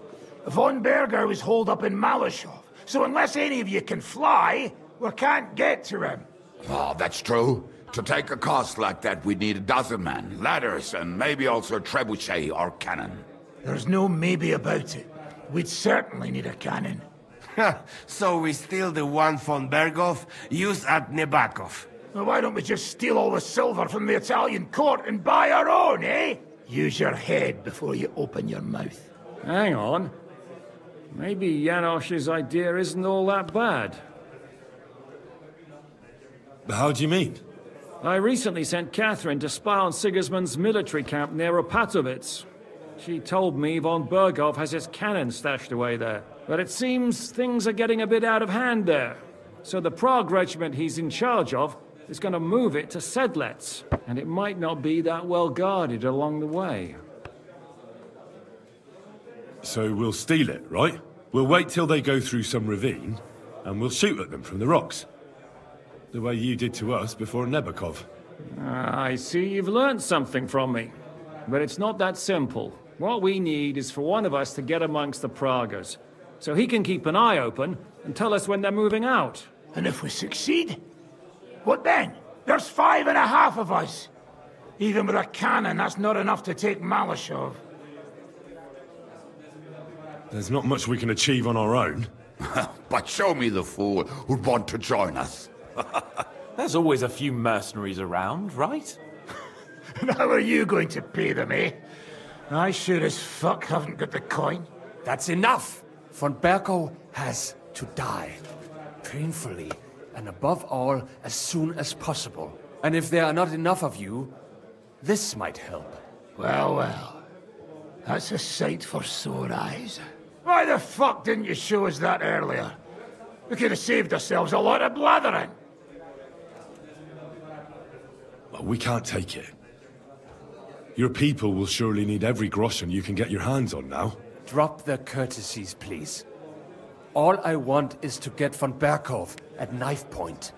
S25: Von Berger was holed up in Malashov, so unless any of you can fly, we can't get to him.
S17: Oh, that's true. To take a cost like that, we'd need a dozen men, ladders, and maybe also a trebuchet or cannon.
S25: There's no maybe about it. We'd certainly need a cannon.
S23: So we steal the one von Berghoff used at Nebakov.
S25: Well, why don't we just steal all the silver from the Italian court and buy our own, eh? Use your head before you open your mouth.
S22: Hang on. Maybe Janosch's idea isn't all that bad.
S8: How do you mean?
S22: I recently sent Catherine to spy on Sigismund's military camp near Opatovitz. She told me Von Berghoff has his cannon stashed away there. But it seems things are getting a bit out of hand there. So the Prague regiment he's in charge of is going to move it to Sedlec. And it might not be that well guarded along the way.
S8: So we'll steal it, right? We'll wait till they go through some ravine, and we'll shoot at them from the rocks. The way you did to us before Nebakov.
S22: I see you've learned something from me. But it's not that simple. What we need is for one of us to get amongst the Praguers, so he can keep an eye open and tell us when they're moving out.
S25: And if we succeed? What then? There's 5.5 of us. Even with a cannon, that's not enough to take Malashov.
S8: There's not much we can achieve on our own.
S17: But show me the fool who'd want to join us.
S20: There's always a few mercenaries around, right?
S25: And how are you going to pay them, eh? I sure as fuck haven't got the coin.
S24: That's enough! Von Berghoff has to die. Painfully, and above all, as soon as possible. And if there are not enough of you, this might help.
S25: Well, well. That's a sight for sore eyes. Why the fuck didn't you show us that earlier? We could have saved ourselves a lot of blathering.
S8: Well, we can't take it. Your people will surely need every groschen you can get your hands on now.
S24: Drop the courtesies, please. All I want is to get von Berghoff at knife point.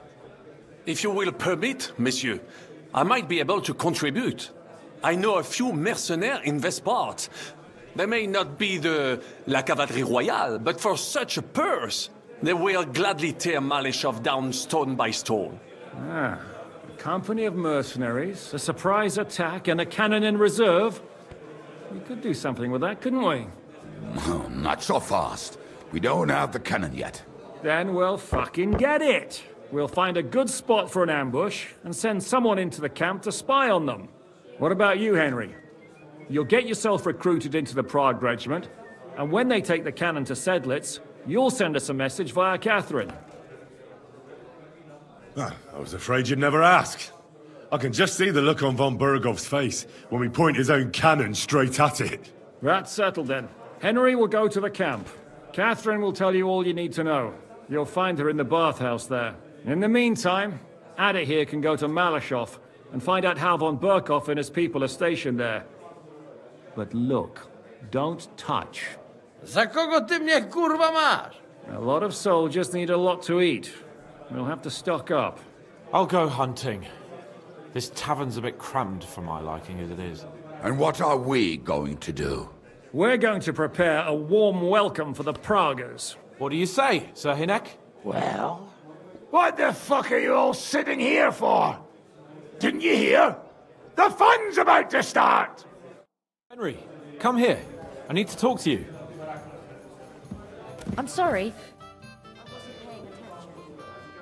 S6: If you will permit, monsieur, I might be able to contribute. I know a few mercenaires in this part. They may not be la cavalerie royale, but for such a purse, they will gladly tear Malashov down stone by stone.
S22: Ah, a company of mercenaries, a surprise attack, and a cannon in reserve. We could do something with that, couldn't we?
S17: Not so fast. We don't have the cannon yet.
S22: Then we'll fucking get it. We'll find a good spot for an ambush and send someone into the camp to spy on them. What about you, Henry? You'll get yourself recruited into the Prague regiment, and when they take the cannon to Sedlec, you'll send us a message via Catherine.
S8: I was afraid you'd never ask. I can just see the look on Von Berghoff's face when we point his own cannon straight at it.
S22: That's settled then. Henry will go to the camp. Catherine will tell you all you need to know. You'll find her in the bathhouse there. In the meantime, Ada here can go to Malashov and find out how Von Berghoff and his people are stationed there. But look, don't touch.
S23: Za kogo ty mnie kurwa masz?
S22: A lot of soldiers need a lot to eat. We'll have to stock up.
S20: I'll go hunting. This tavern's a bit crammed for my liking as it is.
S17: And what are we going to do?
S22: We're going to prepare a warm welcome for the Praguers.
S20: What do you say, Sir Hinek?
S25: Well, what the fuck are you all sitting here for? Didn't you hear? The fun's about to start!
S20: Henry, come here. I need to talk to you.
S9: I'm sorry.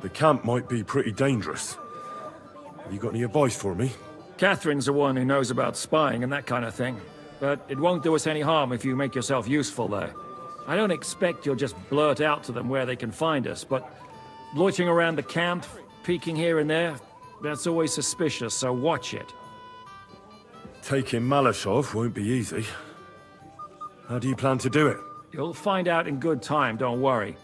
S8: The camp might be pretty dangerous. Have you got any advice for me?
S22: Catherine's the one who knows about spying and that kind of thing. But it won't do us any harm if you make yourself useful there. I don't expect you'll just blurt out to them where they can find us, but loitering around the camp, peeking here and there, that's always suspicious, so watch it.
S8: Taking Malashov won't be easy. How do you plan to do it?
S22: You'll find out in good time, don't worry.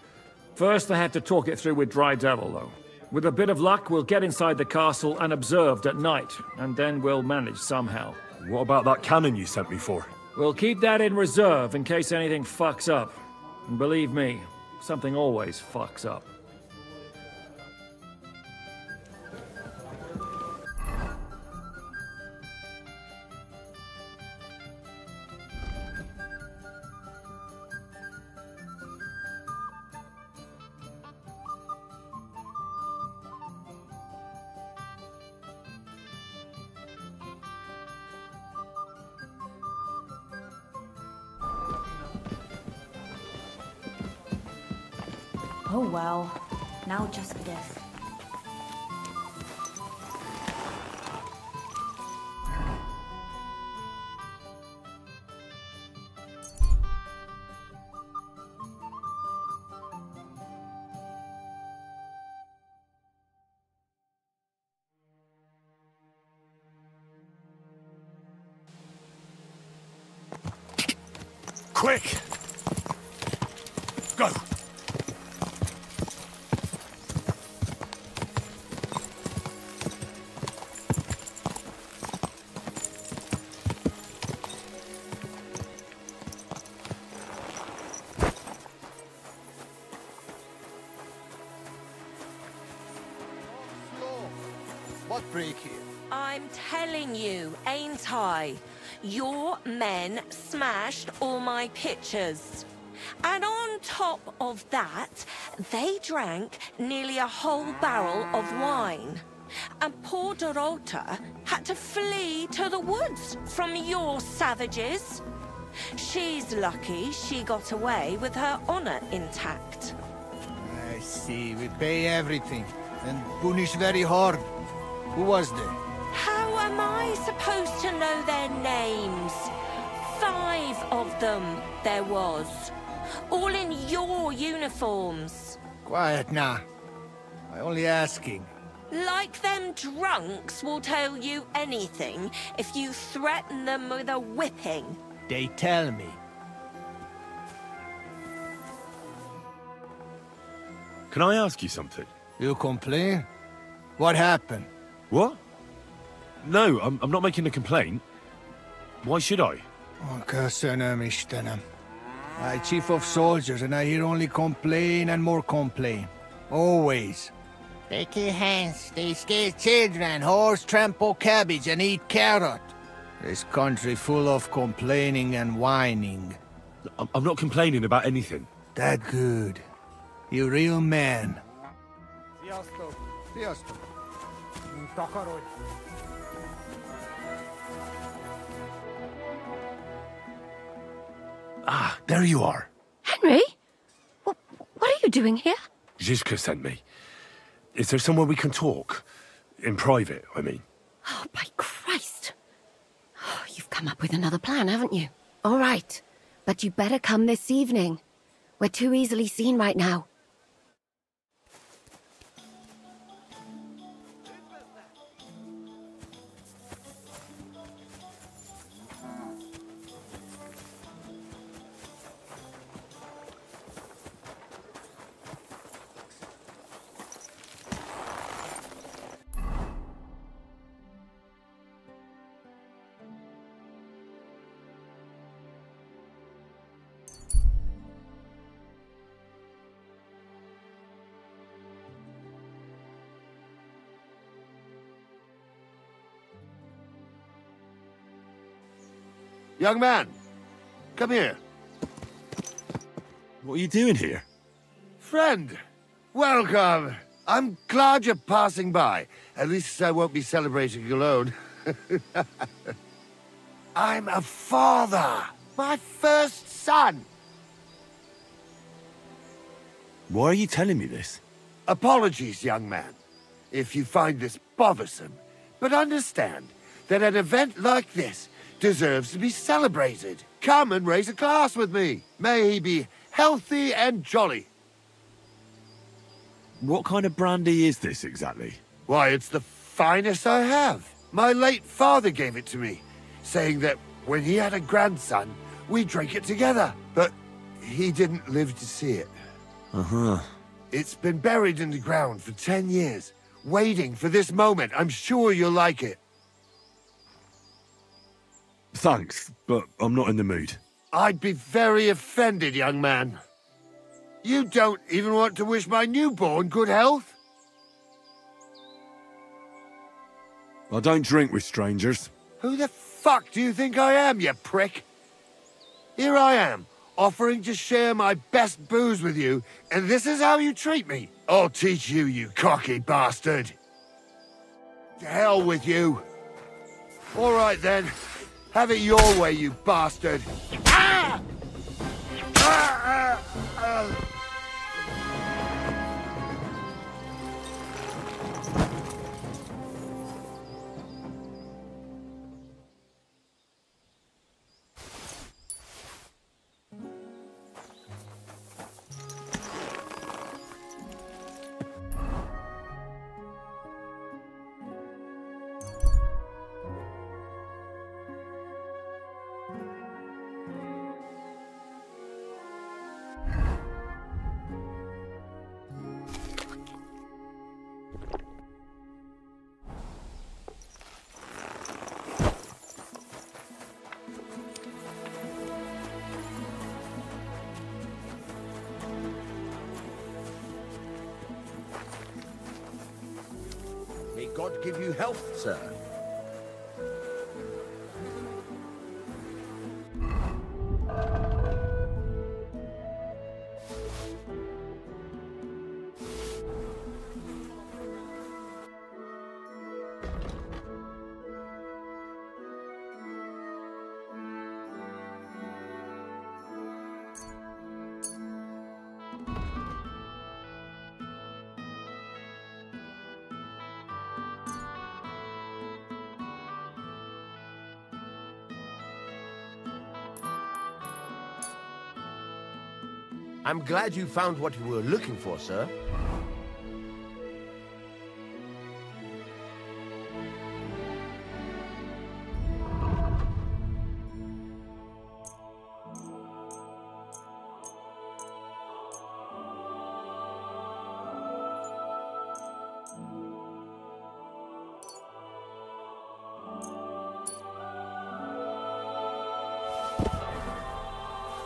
S22: First, I have to talk it through with Dry Devil, though. With a bit of luck, we'll get inside the castle unobserved at night, and then we'll manage somehow.
S8: What about that cannon you sent me for?
S22: We'll keep that in reserve in case anything fucks up. And believe me, something always fucks up.
S9: Oh well, now just this.
S8: Quick! Go!
S10: What break here?
S5: I'm telling you, ain't I? Your men smashed all my pictures. And on top of that, they drank nearly a whole barrel of wine. And poor Dorota had to flee to the woods from your savages. She's lucky she got away with her honor intact.
S10: I see. We pay everything and punish very hard. Who was there?
S5: How am I supposed to know their names? 5 of them there was. All in your uniforms.
S10: Quiet now. I only asking.
S5: Like them drunks will tell you anything if you threaten them with a whipping.
S10: They tell me.
S8: Can I ask you something?
S10: You complain? What happened?
S8: What? No, I'm not making a complaint. Why should I?
S10: I'm chief of soldiers and I hear only complain and more complain. Always. They kill hands, they scare children, horse trample cabbage and eat carrot. This country full of complaining and whining.
S8: I'm not complaining about anything.
S10: That good. You real man.
S8: Ah, there you are.
S7: Henry? What are you doing here?
S8: Zizka sent me. Is there somewhere we can talk? In private, I mean.
S7: Oh, by Christ. Oh, you've come up with another plan, haven't you? All right. But you better come this evening. We're too easily seen right now.
S11: Young man, come here.
S8: What are you doing here?
S11: Friend, welcome. I'm glad you're passing by. At least I won't be celebrating alone. I'm a father. My first son.
S8: Why are you telling me this?
S11: Apologies, young man, if you find this bothersome, but understand that an event like this deserves to be celebrated. Come and raise a glass with me. May he be healthy and jolly.
S8: What kind of brandy is this exactly?
S11: Why, it's the finest I have. My late father gave it to me, saying that when he had a grandson, we drank it together. But he didn't live to see it.
S8: Uh-huh.
S11: It's been buried in the ground for 10 years, waiting for this moment. I'm sure you'll like it.
S8: Thanks, but I'm not in the mood.
S11: I'd be very offended, young man. You don't even want to wish my newborn good health?
S8: I don't drink with strangers.
S11: Who the fuck do you think I am, you prick? Here I am, offering to share my best booze with you, and this is how you treat me. I'll teach you, you cocky bastard. To hell with you. All right, then. Have it your way, you bastard. Ah! Ah, ah, ah.
S10: May God give you health, sir. I'm glad you found what you were looking for, sir.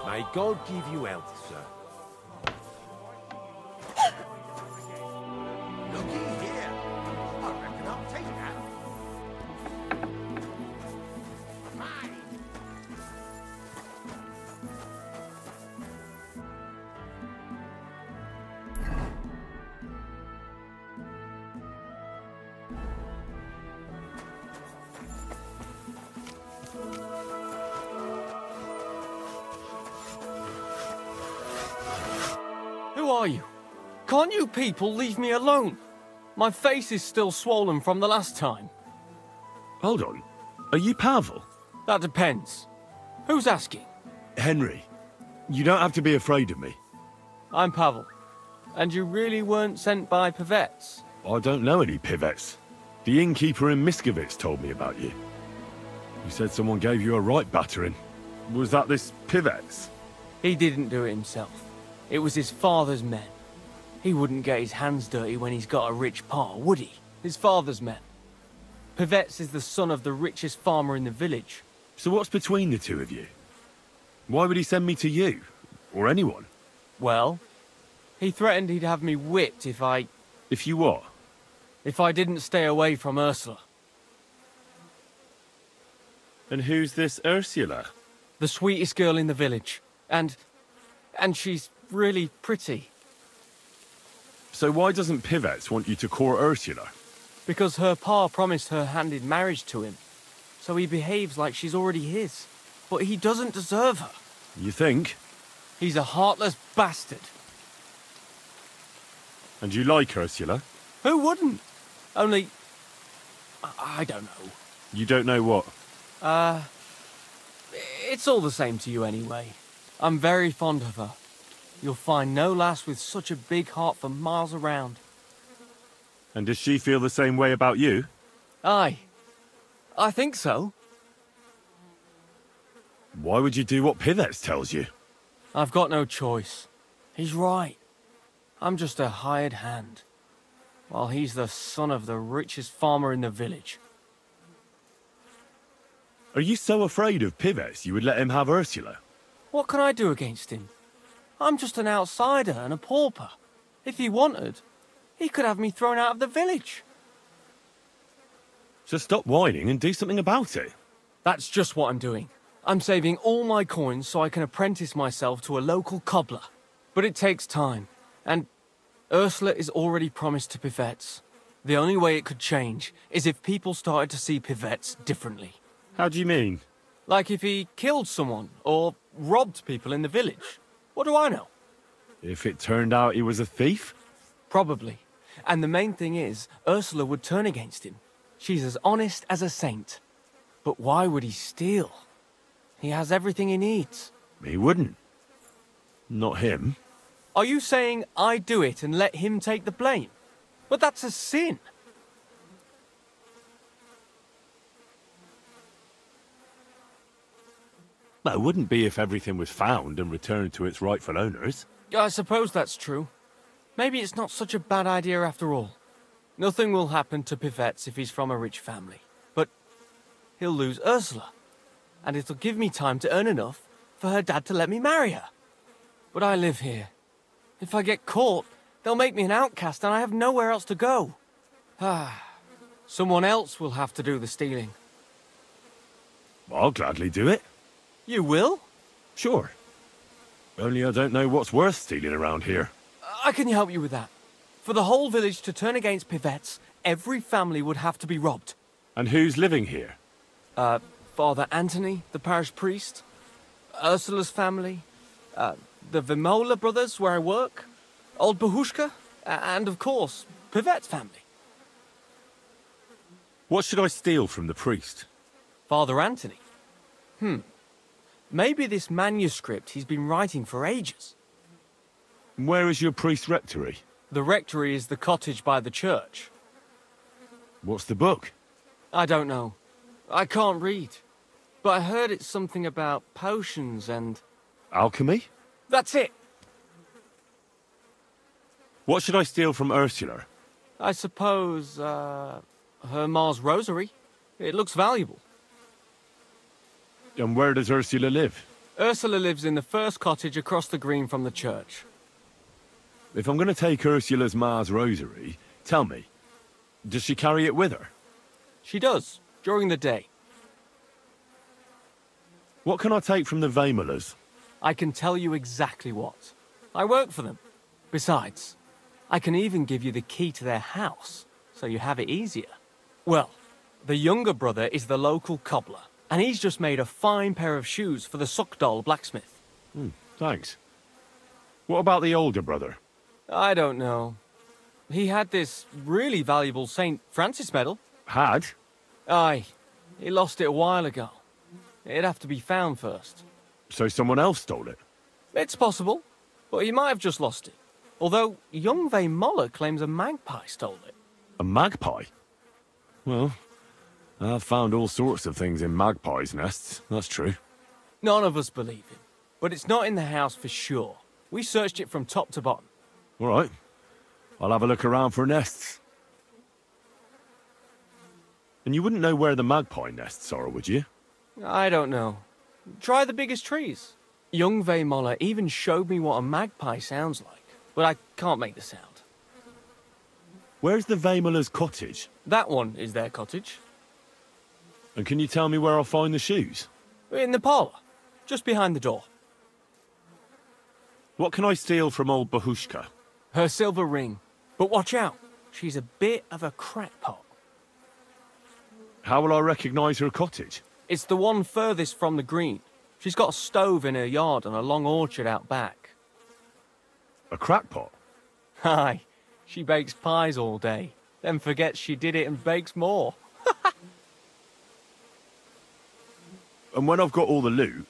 S10: May God give you health, sir. Looky here. I reckon I'll take that. Fine.
S24: Who are you? Can't you people leave me alone? My face is still swollen from the last time.
S8: Hold on. Are you Pavel?
S24: That depends. Who's asking?
S8: Henry, you don't have to be afraid of me.
S24: I'm Pavel. And you really weren't sent by Pivets?
S8: I don't know any Pivets. The innkeeper in Miskovitz told me about you. You said someone gave you a right battering. Was that this Pivets?
S24: He didn't do it himself. It was his father's men. He wouldn't get his hands dirty when he's got a rich pa, would he? His father's men. Pivets is the son of the richest farmer in the village.
S8: So what's between the two of you? Why would he send me to you? Or anyone?
S24: Well, he threatened he'd have me whipped if I...
S8: If you what?
S24: If I didn't stay away from Ursula.
S8: And who's this Ursula?
S24: The sweetest girl in the village. And she's really pretty.
S8: So why doesn't Pivets want you to court Ursula?
S24: Because her pa promised her hand in marriage to him. So he behaves like she's already his. But he doesn't deserve her.
S8: You think?
S24: He's a heartless bastard.
S8: And you like Ursula?
S22: Who wouldn't? Only... I don't know.
S8: You don't know what?
S22: It's all the same to you anyway. I'm very fond of her. You'll find no lass with such a big heart for miles around.
S8: And does she feel the same way about you?
S22: Aye. I think so.
S8: Why would you do what Pivets tells you?
S22: I've got no choice. He's right. I'm just a hired hand, while he's the son of the richest farmer in the village.
S8: Are you so afraid of Pivets you would let him have Ursula?
S22: What can I do against him? I'm just an outsider and a pauper. If he wanted, he could have me thrown out of the village.
S8: So stop whining and do something about it.
S22: That's just what I'm doing. I'm saving all my coins so I can apprentice myself to a local cobbler. But it takes time, and Ursula is already promised to Pivets. The only way it could change is if people started to see Pivets differently.
S8: How do you mean?
S22: Like if he killed someone, or robbed people in the village. What do I know?
S8: If it turned out he was a thief?
S22: Probably. And the main thing is, Ursula would turn against him. She's as honest as a saint. But why would he steal? He has everything he needs.
S8: He wouldn't. Not him.
S22: Are you saying I do it and let him take the blame? But that's a sin.
S8: Well, it wouldn't be if everything was found and returned to its rightful owners.
S22: I suppose that's true. Maybe it's not such a bad idea after all. Nothing will happen to Pivets if he's from a rich family. But he'll lose Ursula. And it'll give me time to earn enough for her dad to let me marry her. But I live here. If I get caught, they'll make me an outcast and I have nowhere else to go. Someone else will have to do the stealing.
S8: I'll gladly do it.
S22: You will?
S8: Sure. Only I don't know what's worth stealing around here.
S22: I can help you with that. For the whole village to turn against Pivets, every family would have to be robbed.
S8: And who's living here?
S22: Father Anthony, the parish priest. Ursula's family. The Vimola brothers, where I work. Old Bahushka. And, of course, Pivet's family.
S8: What should I steal from the priest?
S22: Father Anthony? Maybe this manuscript he's been writing for ages.
S8: Where is your priest rectory?
S22: The rectory is the cottage by the church.
S8: What's the book?
S22: I don't know. I can't read. But I heard it's something about potions and...
S8: Alchemy?
S22: That's it!
S8: What should I steal from Ursula?
S22: I suppose, her Ma's rosary. It looks valuable.
S8: And where does Ursula live?
S22: Ursula lives in the first cottage across the green from the church.
S8: If I'm going to take Ursula's Ma's rosary, tell me, does she carry it with her?
S22: She does, during the day.
S8: What can I take from the Vimolas?
S22: I can tell you exactly what. I work for them. Besides, I can even give you the key to their house, so you have it easier. Well, the younger brother is the local cobbler, and he's just made a fine pair of shoes for the Suckdoll blacksmith.
S8: Thanks. What about the older brother?
S22: I don't know. He had this really valuable St. Francis medal.
S8: Had?
S22: Aye. He lost it a while ago. It'd have to be found first.
S8: So someone else stole it?
S22: It's possible, but he might have just lost it. Although young Moller claims a magpie stole it.
S8: A magpie? Well, I've found all sorts of things in magpies' nests, that's true.
S22: None of us believe him, but it's not in the house for sure. We searched it from top to bottom.
S8: All right. I'll have a look around for nests. And you wouldn't know where the magpie nests are, would you?
S22: I don't know. Try the biggest trees. Young Moller even showed me what a magpie sounds like, but I can't make the sound.
S8: Where's the Vimola's cottage?
S22: That one is their cottage.
S8: And can you tell me where I'll find the shoes?
S22: In the parlour, just behind the door.
S8: What can I steal from old Bahushka?
S22: Her silver ring. But watch out, she's a bit of a crackpot.
S8: How will I recognise her cottage?
S22: It's the one furthest from the green. She's got a stove in her yard and a long orchard out back.
S8: A crackpot?
S22: Aye.
S24: She bakes pies all day, then forgets she did it and bakes more.
S8: And when I've got all the loot,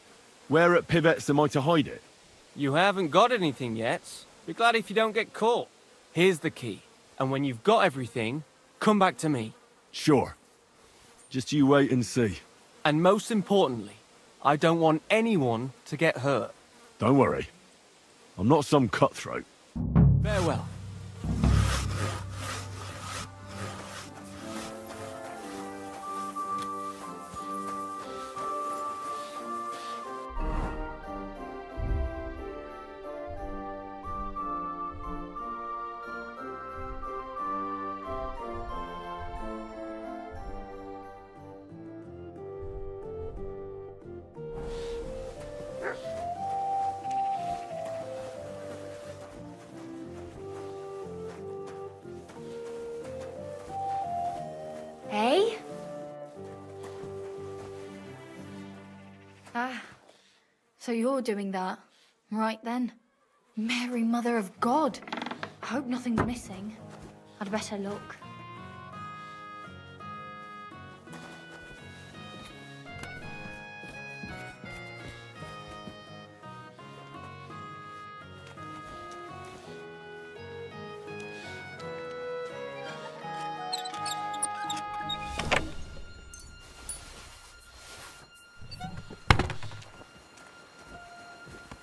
S8: where at Pivet's am I to hide it?
S24: You haven't got anything yet. Be glad if you don't get caught. Here's the key. And when you've got everything, come back to me.
S8: Sure. Just you wait and see.
S24: And most importantly, I don't want anyone to get hurt.
S8: Don't worry. I'm not some cutthroat.
S24: Farewell.
S9: Hey? Ah, so you're doing that. Right then. Mary, Mother of God. I hope nothing's missing. I'd better look.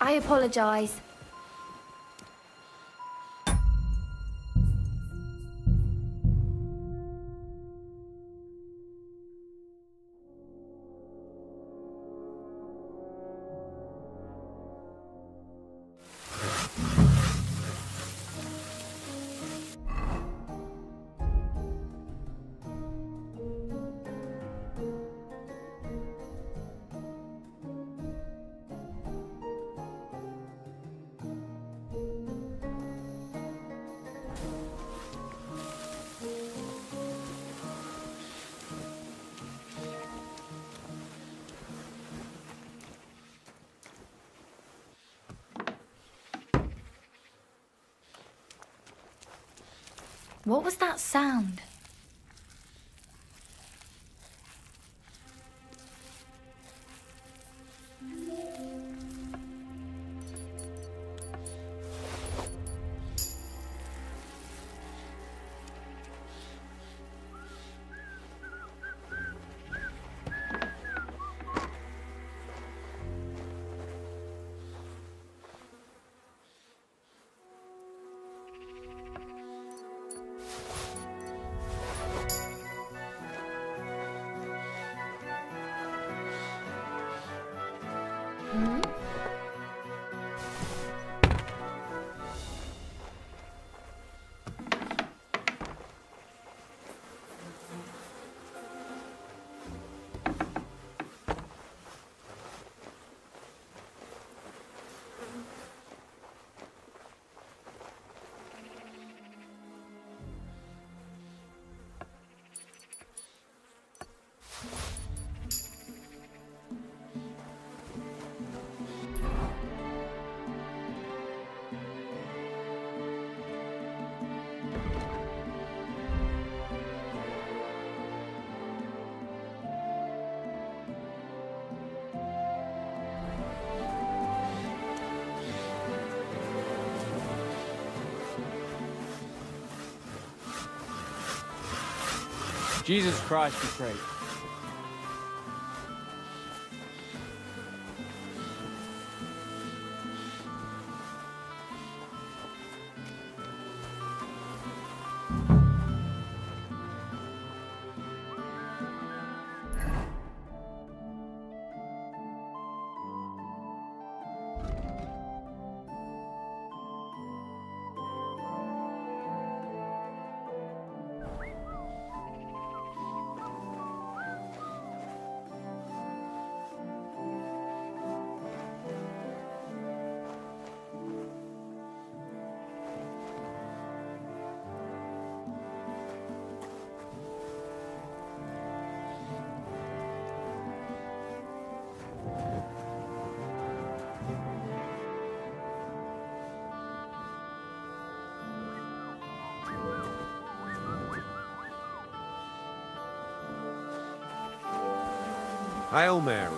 S9: I apologize. What was that sound? Hmm?
S24: Jesus Christ be praised.
S12: Hail Mary.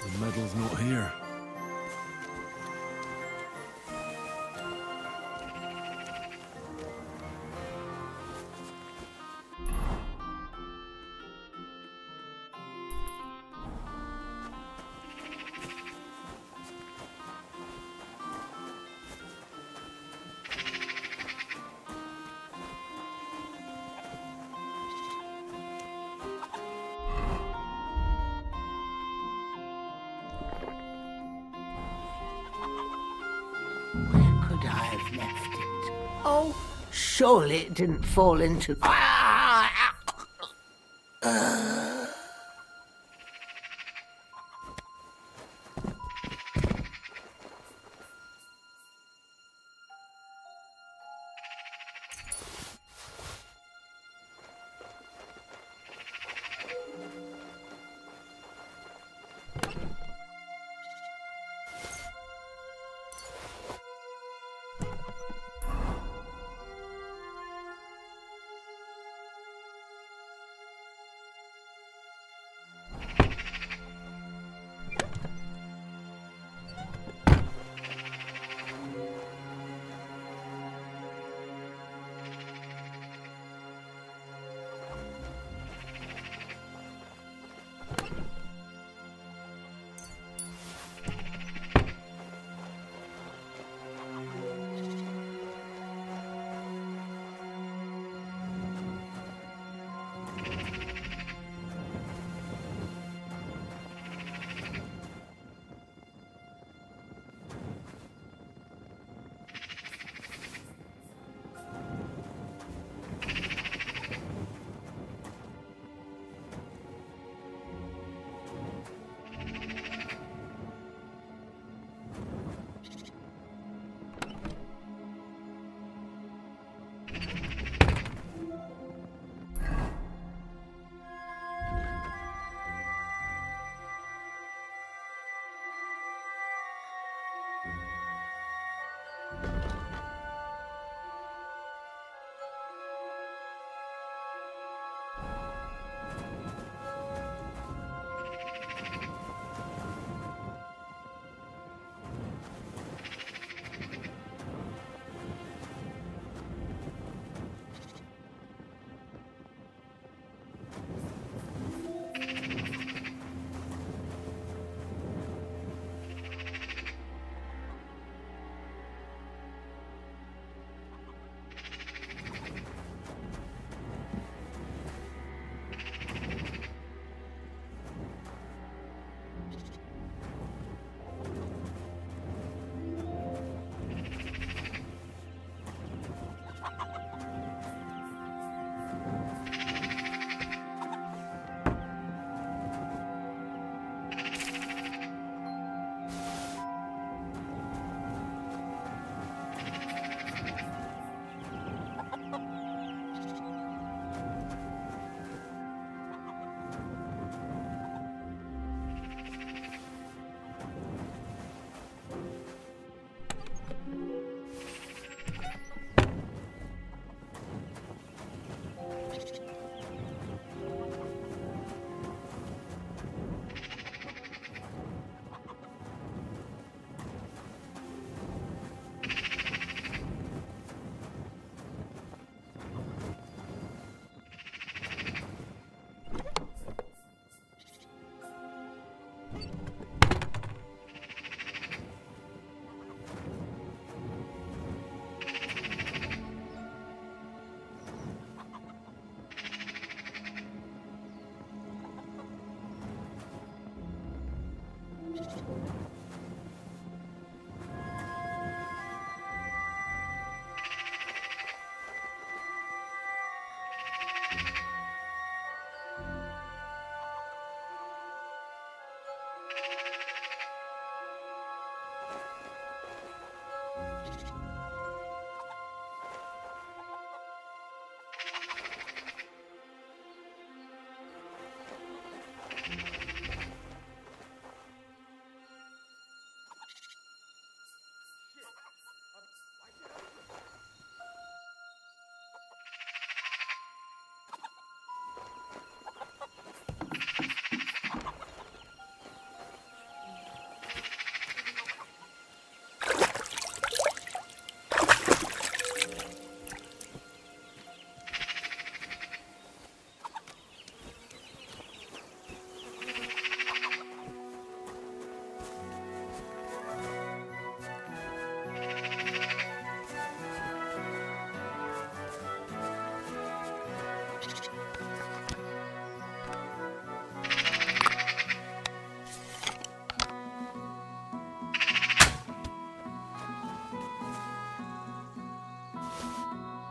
S8: The medal's not here.
S10: Could I have left it? Oh, surely it didn't fall into...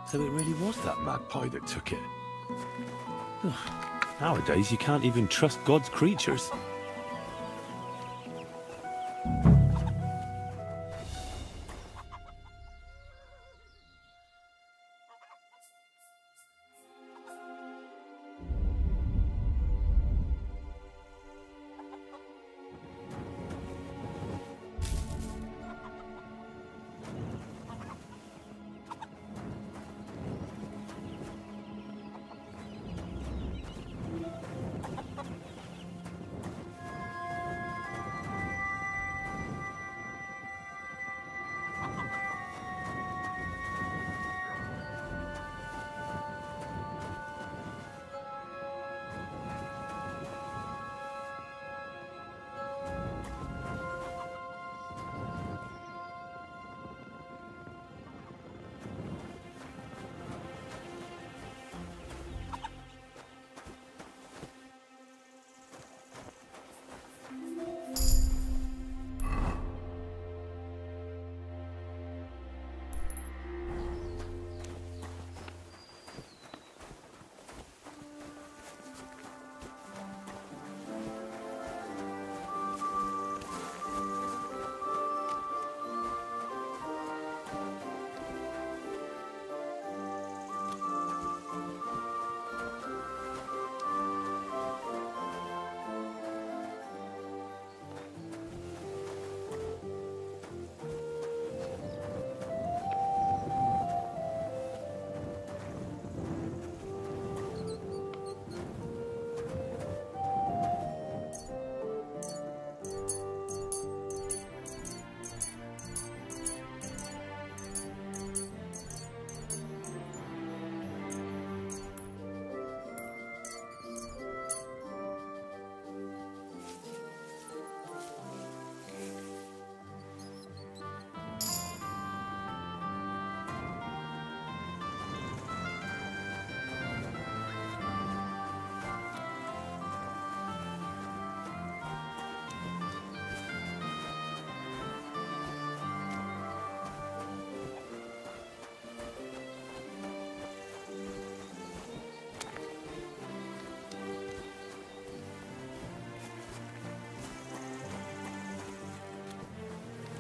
S12: So it really was that magpie that took it. Nowadays, you can't even trust God's creatures.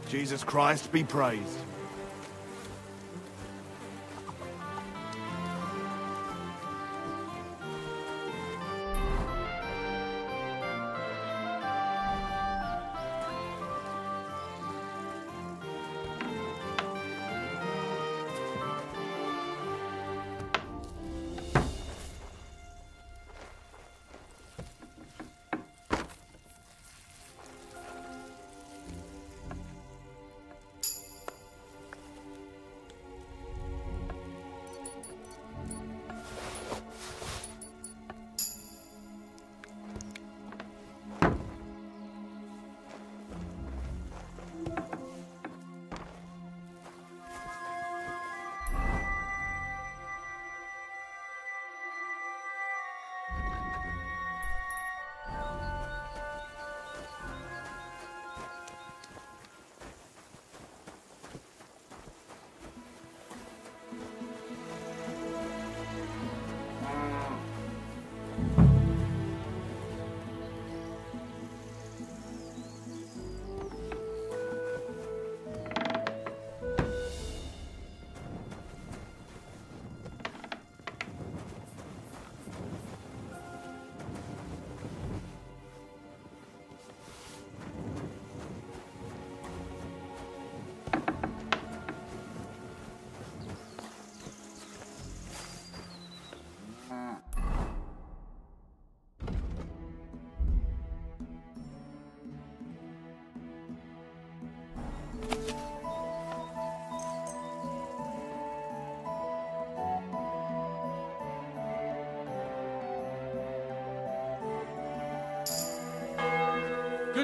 S3: Jesus Christ be praised.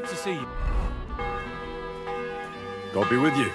S20: Good to see you.
S8: God be with you.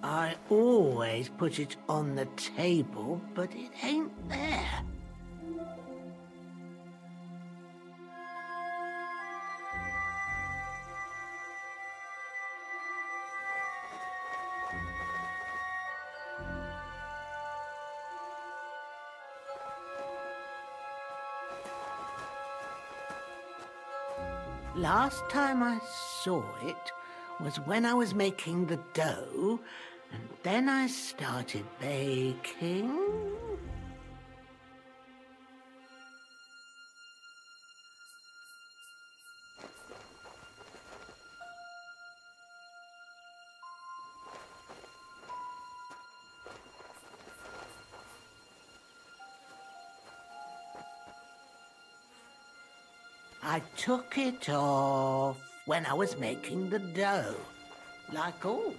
S10: I always put it on the table, but it ain't there. Last time I saw it was when I was making the dough, and then I started baking. I took it off when I was making the dough, like always.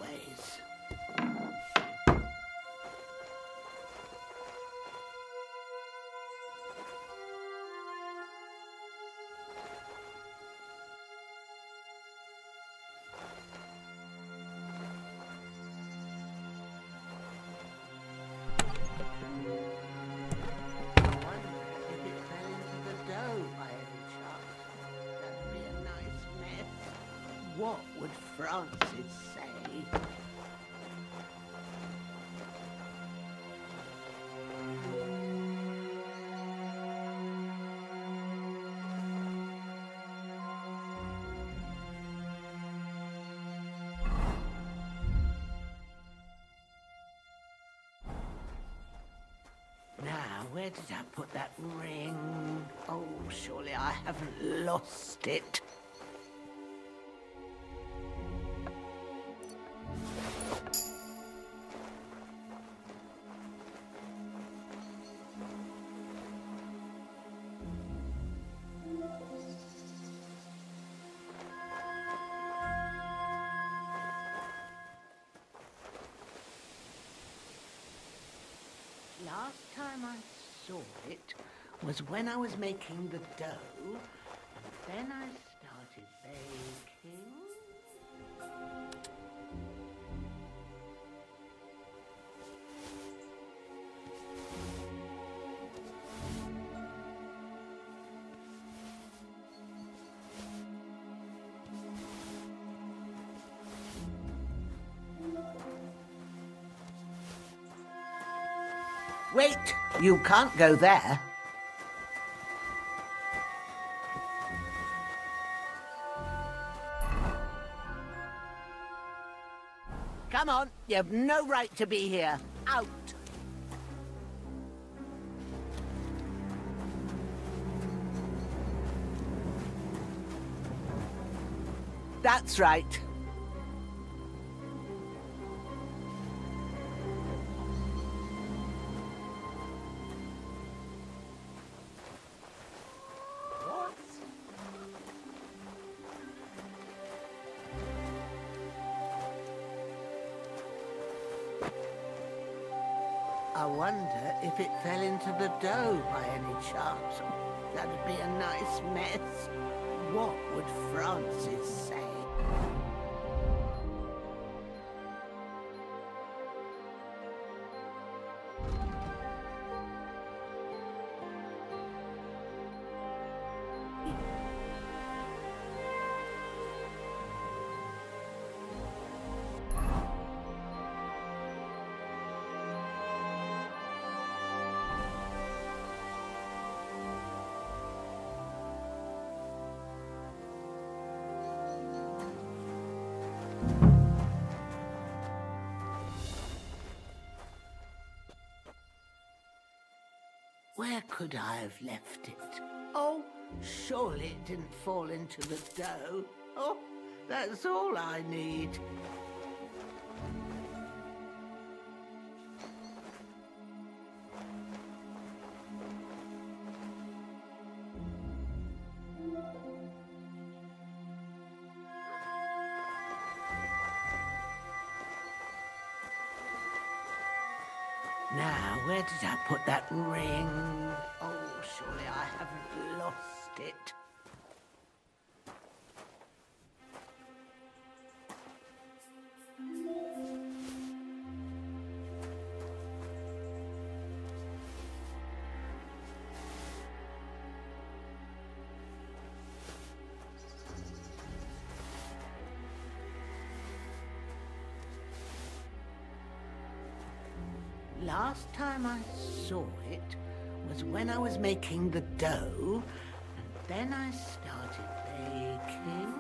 S10: What would Francis say? Now, where did I put that ring? Oh, surely I haven't lost it. Last time I saw it was when I was making the dough, and then I started baking. Wait! You can't go there. Come on, you have no right to be here. Out! That's right. I wonder if it fell into the dough by any chance. That'd be a nice mess. What would Francis say? Where could I have left it? Oh, surely it didn't fall into the dough. Oh, that's all I need. Now, where did I put that ring? Oh, surely I haven't lost it. Last time I saw it was when I was making the dough, and then I started baking.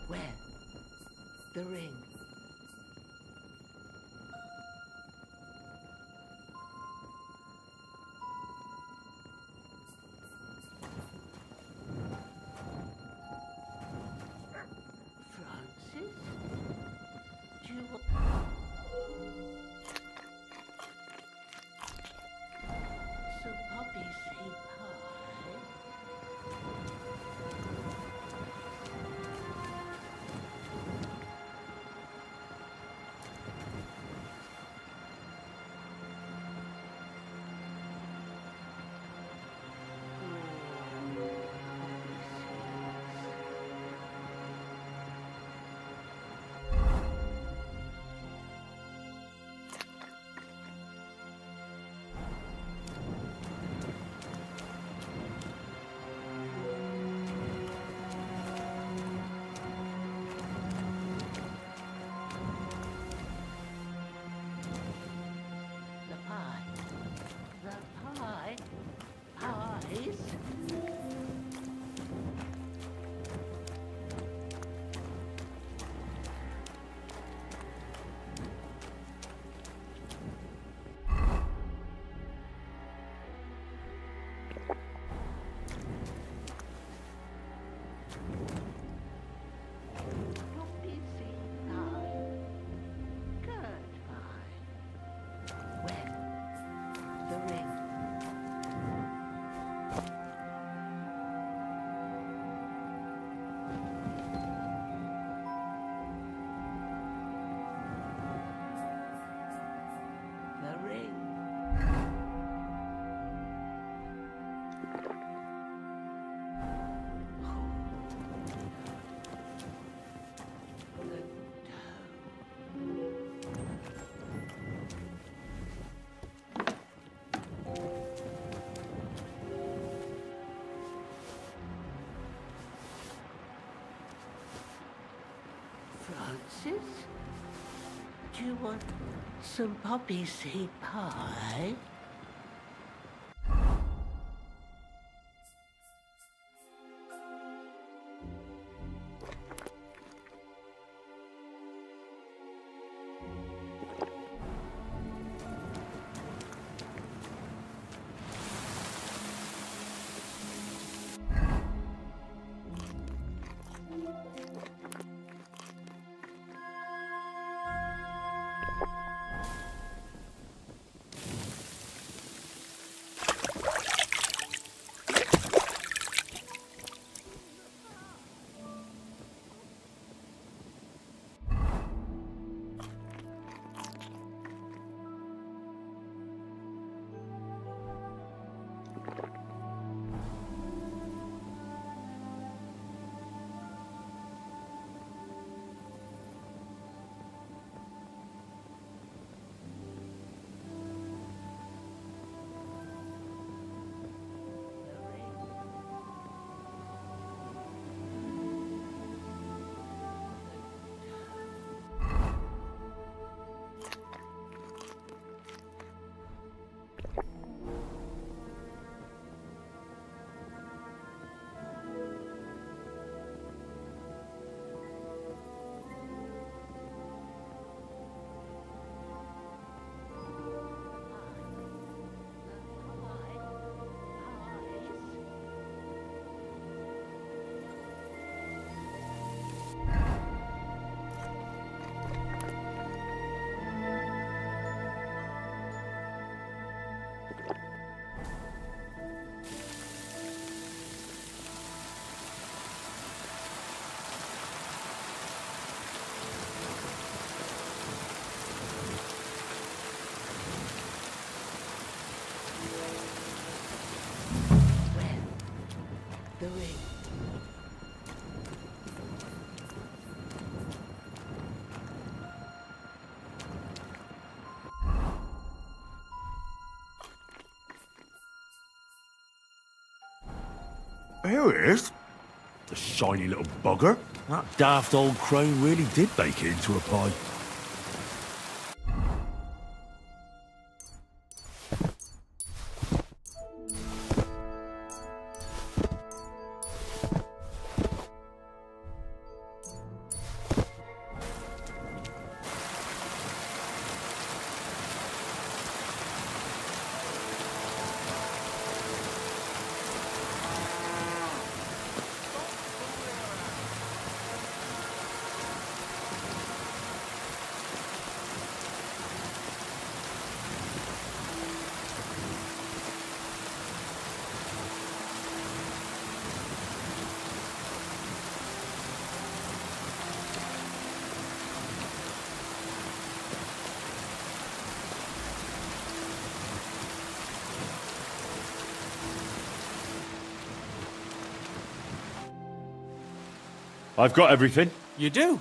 S10: Where? The ring. Francis? Do you want... So Poppy say pie?
S2: Do you want some poppy seed pie? The ring.
S8: Here it is. The shiny little bugger. That daft old crone really did bake it into a pie.
S12: I've got everything.
S24: You do?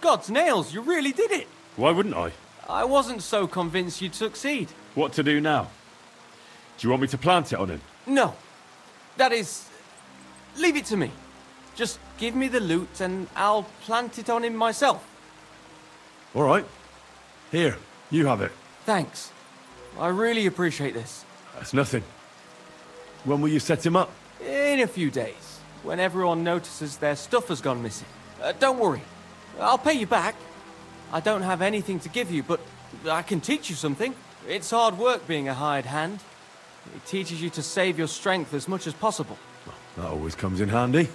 S24: God's nails, you really did it.
S12: Why wouldn't I?
S24: I wasn't so convinced you'd succeed.
S12: What to do now? Do you want me to plant it on him?
S24: No. That is... leave it to me. Just give me the loot and I'll plant it on him myself.
S8: All right. Here, you have it.
S24: Thanks. I really appreciate this.
S8: That's nothing. When will you set him up?
S24: In a few days, when everyone notices their stuff has gone missing. Don't worry. I'll pay you back. I don't have anything to give you, but I can teach you something. It's hard work being a hired hand. It teaches you to save your strength as much as possible.
S8: That always comes in handy.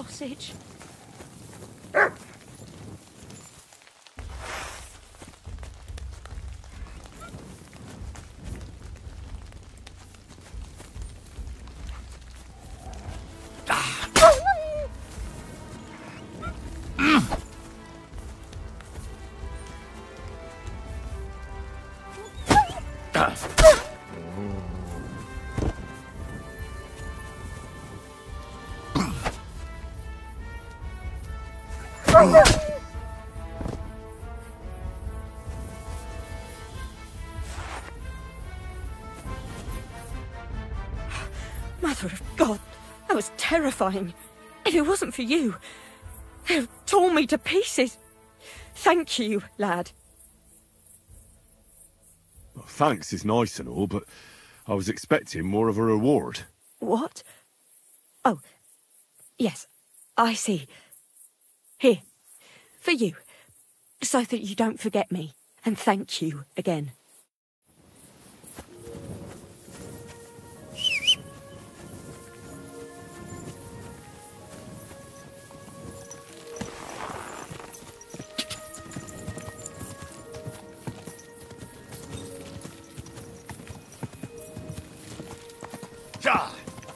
S5: sausage. Mother of God, that was terrifying. If it wasn't for you, they'd have torn me to pieces. Thank you, lad.
S8: Well, thanks is nice and all, but I was expecting more of a reward.
S5: What? Oh, yes, I see. Here, for you, so that you don't forget me, and thank you again.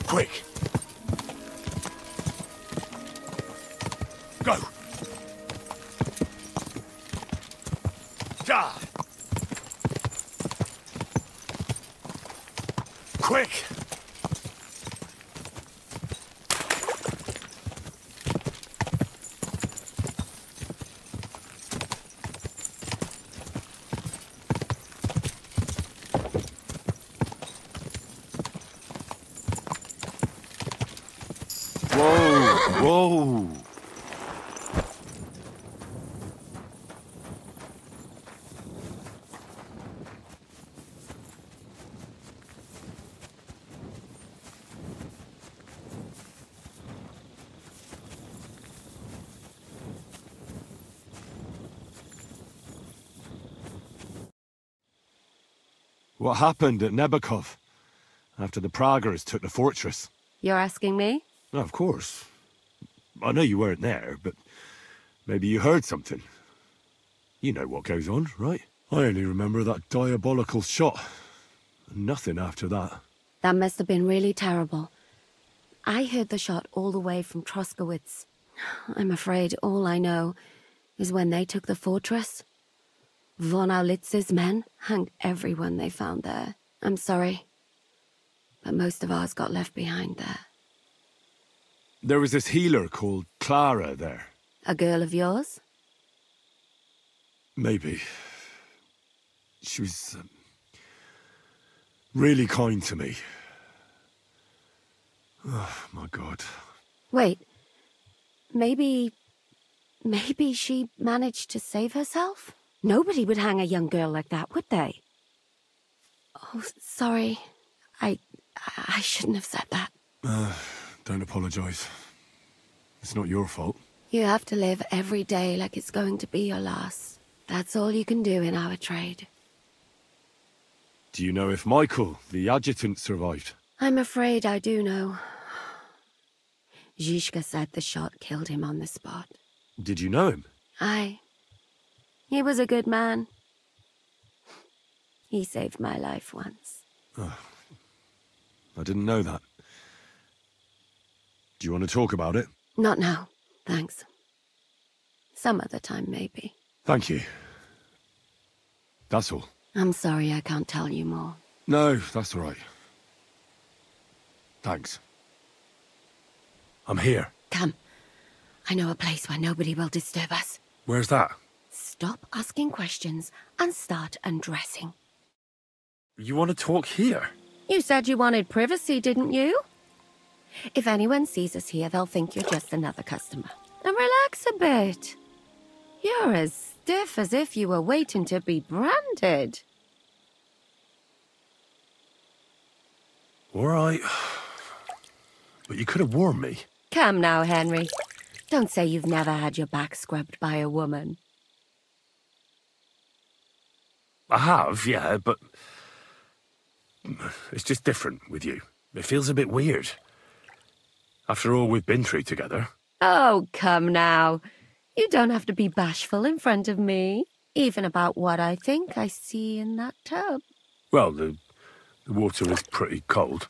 S8: Quick! Go! Quick! Whoa! What happened at Nebukov after the Praguers took the fortress?
S7: You're asking me?
S8: No, of course. I know you weren't there, but maybe you heard something. You know what goes on, right? I only remember that diabolical shot. Nothing after that.
S7: That must have been really terrible. I heard the shot all the way from Troskowitz. I'm afraid all I know is when they took the fortress, von Aulitz's men hanged everyone they found there. I'm sorry, but most of ours got left behind there.
S8: There was this healer called Clara there.
S7: A girl of yours?
S8: Maybe. She was really kind to me. Oh, my God.
S7: Wait. Maybe she managed to save herself? Nobody would hang a young girl like that, would they? Oh, sorry. I shouldn't have said that.
S8: Don't apologize. It's not your fault.
S7: You have to live every day like it's going to be your last. That's all you can do in our trade.
S8: Do you know if Michael, the adjutant, survived?
S7: I'm afraid I do know. Zhishka said the shot killed him on the spot.
S8: Did you know him?
S7: Aye. He was a good man. He saved my life once.
S8: Oh, I didn't know that. Do you want to talk about it?
S7: Not now, thanks. Some other time, maybe.
S8: Thank you. That's all.
S7: I'm sorry I can't tell you more.
S8: No, that's all right. Thanks. I'm here.
S7: Come. I know a place where nobody will disturb us.
S8: Where's that?
S7: Stop asking questions and start undressing.
S20: You want to talk here?
S7: You said you wanted privacy, didn't you? If anyone sees us here, they'll think you're just another customer. And relax a bit. You're as stiff as if you were waiting to be branded.
S8: All right. But you could have warned me.
S7: Come now, Henry. Don't say you've never had your back scrubbed by a woman.
S8: I have, yeah, but it's just different with you. It feels a bit weird. After all we've been through together.
S7: Oh, come now. You don't have to be bashful in front of me, even about what I think I see in that tub.
S8: Well, the water is pretty cold.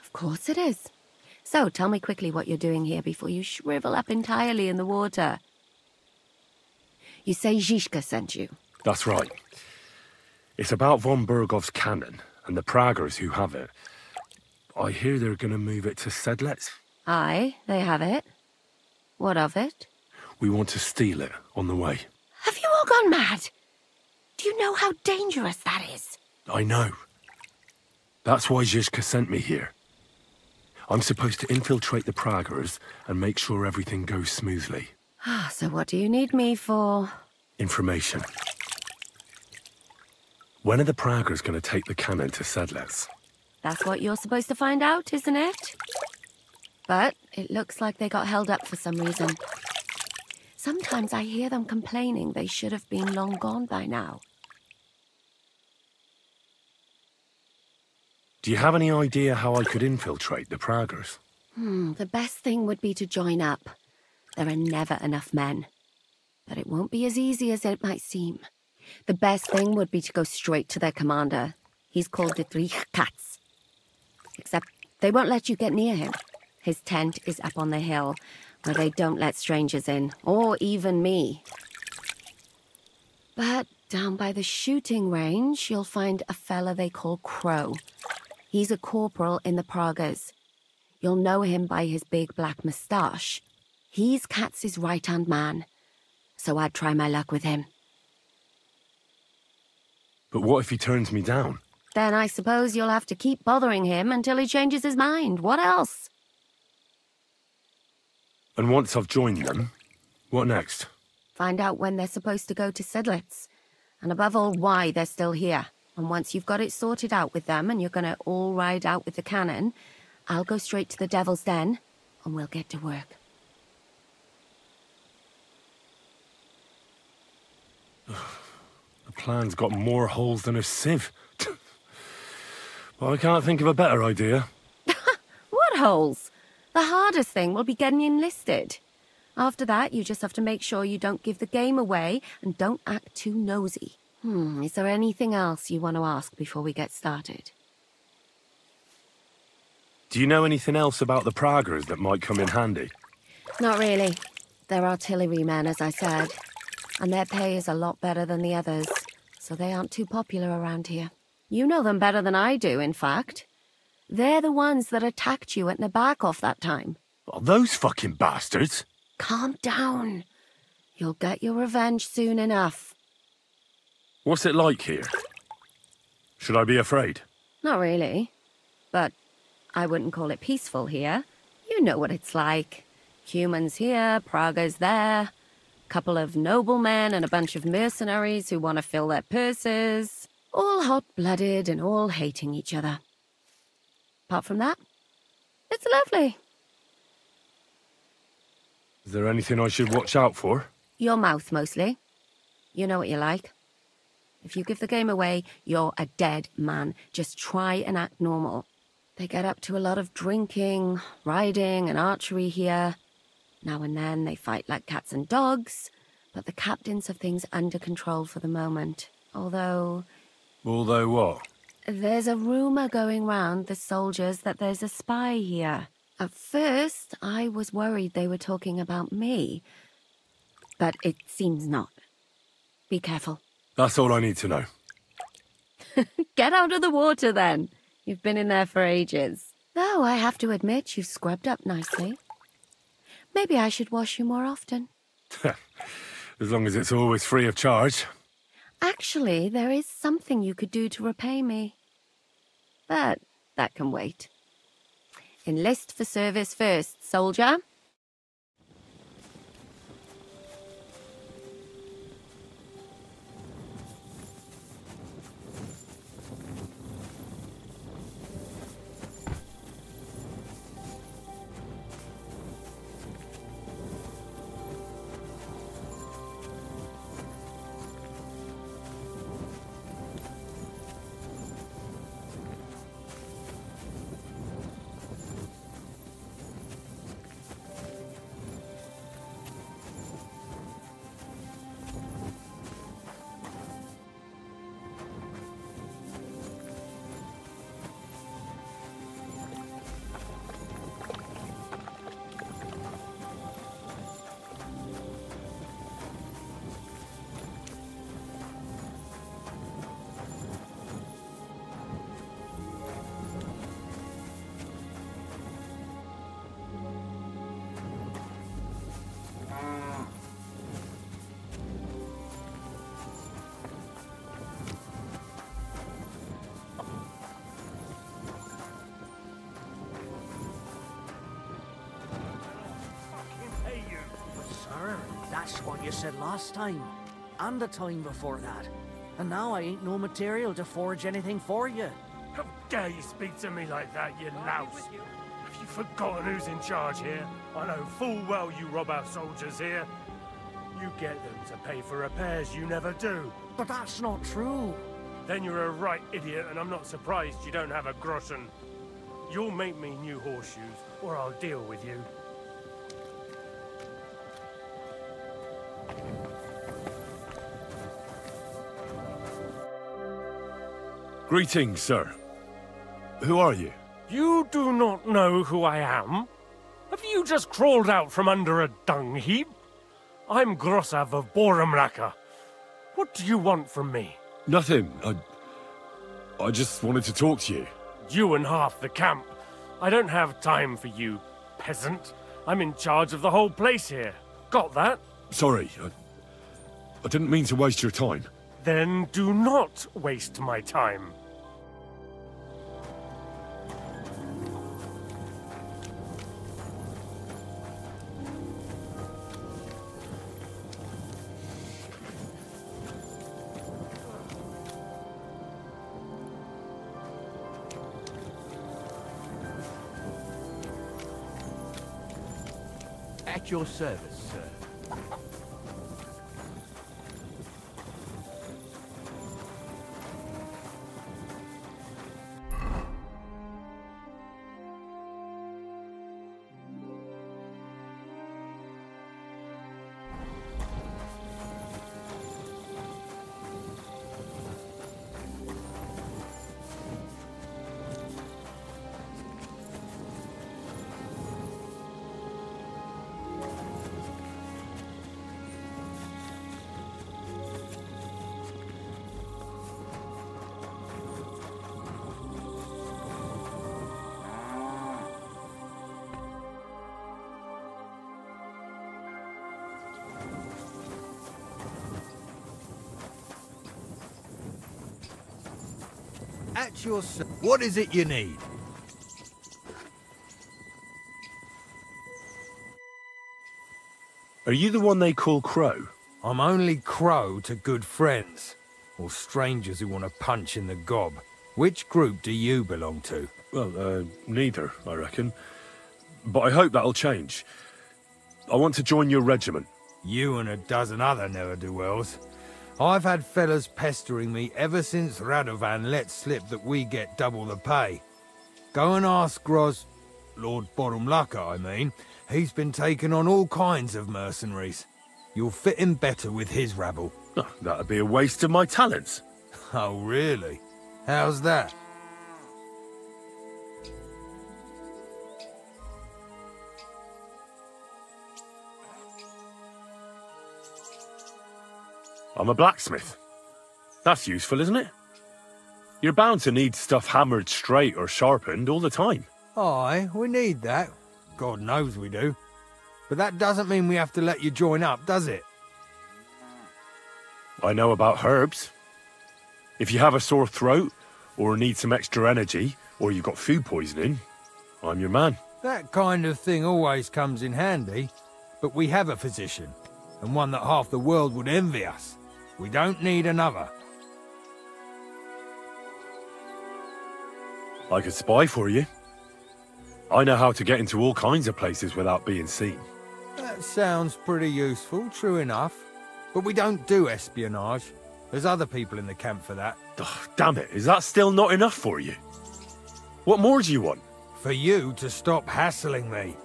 S7: Of course it is. So, tell me quickly what you're doing here before you shrivel up entirely in the water. You say Zizka sent you?
S8: That's right. It's about von Bergov's cannon and the Praggers who have it. I hear they're going to move it to Sedlets.
S7: Aye, they have it. What of it?
S8: We want to steal it on the way.
S7: Have you all gone mad? Do you know how dangerous that is?
S8: I know. That's why Zizka sent me here. I'm supposed to infiltrate the Praggers and make sure everything goes smoothly.
S7: So what do you need me for?
S8: Information. When are the Praggers going to take the cannon to Sedlets?
S7: That's what you're supposed to find out, isn't it? But it looks like they got held up for some reason. Sometimes I hear them complaining they should have been long gone by now.
S8: Do you have any idea how I could infiltrate the Praggers?
S7: The best thing would be to join up. There are never enough men. But it won't be as easy as it might seem. The best thing would be to go straight to their commander. He's called Dietrich Katz. Except they won't let you get near him. His tent is up on the hill, where they don't let strangers in, or even me. But down by the shooting range, you'll find a fella they call Crow. He's a corporal in the Praggers. You'll know him by his big black moustache. He's Katz's right-hand man, so I'd try my luck with him.
S8: But what if he turns me down?
S7: Then I suppose you'll have to keep bothering him until he changes his mind. What else?
S8: And once I've joined them, what next?
S7: Find out when they're supposed to go to Sedlets. And above all, why they're still here. And once you've got it sorted out with them and you're going to all ride out with the cannon, I'll go straight to the Devil's Den and we'll get to work.
S8: The plan's got more holes than a sieve. Well, I can't think of a better idea.
S7: What holes? The hardest thing will be getting enlisted. After that, you just have to make sure you don't give the game away and don't act too nosy. Is there anything else you want to ask before we get started?
S8: Do you know anything else about the Praggers that might come in handy?
S7: Not really. They're artillerymen, as I said. And their pay is a lot better than the others, so they aren't too popular around here. You know them better than I do, in fact. They're the ones that attacked you at Nabakov that time.
S8: Oh, those fucking bastards!
S7: Calm down. You'll get your revenge soon enough.
S8: What's it like here? Should I be afraid?
S7: Not really. But I wouldn't call it peaceful here. You know what it's like. Humans here, Praggers there. Couple of noblemen and a bunch of mercenaries who want to fill their purses. All hot-blooded and all hating each other. Apart from that, it's lovely.
S8: Is there anything I should watch out for?
S7: Your mouth, mostly. You know what you're like. If you give the game away, you're a dead man. Just try and act normal. They get up to a lot of drinking, riding and archery here. Now and then they fight like cats and dogs, but the captains have things under control for the moment. Although
S8: what?
S7: There's a rumor going round the soldiers that there's a spy here. At first, I was worried they were talking about me, but it seems not. Be careful.
S8: That's all I need to know.
S7: Get out of the water, then. You've been in there for ages. Though I have to admit you've scrubbed up nicely. Maybe I should wash you more often.
S8: As long as it's always free of charge.
S7: Actually, there is something you could do to repay me. But that can wait. Enlist for service first, soldier.
S10: you said last time, and the time before that. And now I ain't no material to forge anything for you.
S4: How dare you speak to me like that, you louse? Have you forgotten who's in charge here? I know full well you rob our soldiers here. You get them to pay for repairs you never do.
S10: But that's not true.
S4: Then you're a right idiot, and I'm not surprised you don't have a groschen. You'll make me new horseshoes, or I'll deal with you.
S12: Greetings, sir. Who are you?
S4: You do not know who I am? Have you just crawled out from under a dung heap? I'm Grossav of Borumraka. What do you want from me?
S12: Nothing. I just wanted to talk to you.
S4: You and half the camp. I don't have time for you, peasant. I'm in charge of the whole place here. Got that?
S12: Sorry, I didn't mean to waste your time.
S4: Then do not waste my time.
S10: At your service, sir. At your service. What is it you need?
S12: Are you the one they call Crow?
S14: I'm only Crow to good friends, or strangers who want to punch in the gob. Which group do you belong to?
S12: Well, neither, I reckon. But I hope that'll change. I want to join your regiment.
S14: You and a dozen other ne'er-do-wells. I've had fellas pestering me ever since Radovan let slip that we get double the pay. Go and ask Lord Borumlaka, I mean. He's been taking on all kinds of mercenaries. You'll fit in better with his rabble.
S12: Oh, that'd be a waste of my talents.
S14: Oh, really? How's that?
S12: I'm a blacksmith. That's useful, isn't it? You're bound to need stuff hammered straight or sharpened all the time.
S14: Aye, we need that. God knows we do. But that doesn't mean we have to let you join up, does it?
S12: I know about herbs. If you have a sore throat, or need some extra energy, or you've got food poisoning, I'm your man.
S14: That kind of thing always comes in handy. But we have a physician, and one that half the world would envy us. We don't need another.
S12: I could spy for you. I know how to get into all kinds of places without being seen.
S14: That sounds pretty useful, true enough. But we don't do espionage. There's other people in the camp for that.
S12: Oh, damn it, is that still not enough for you? What more do you want?
S14: For you to stop hassling me.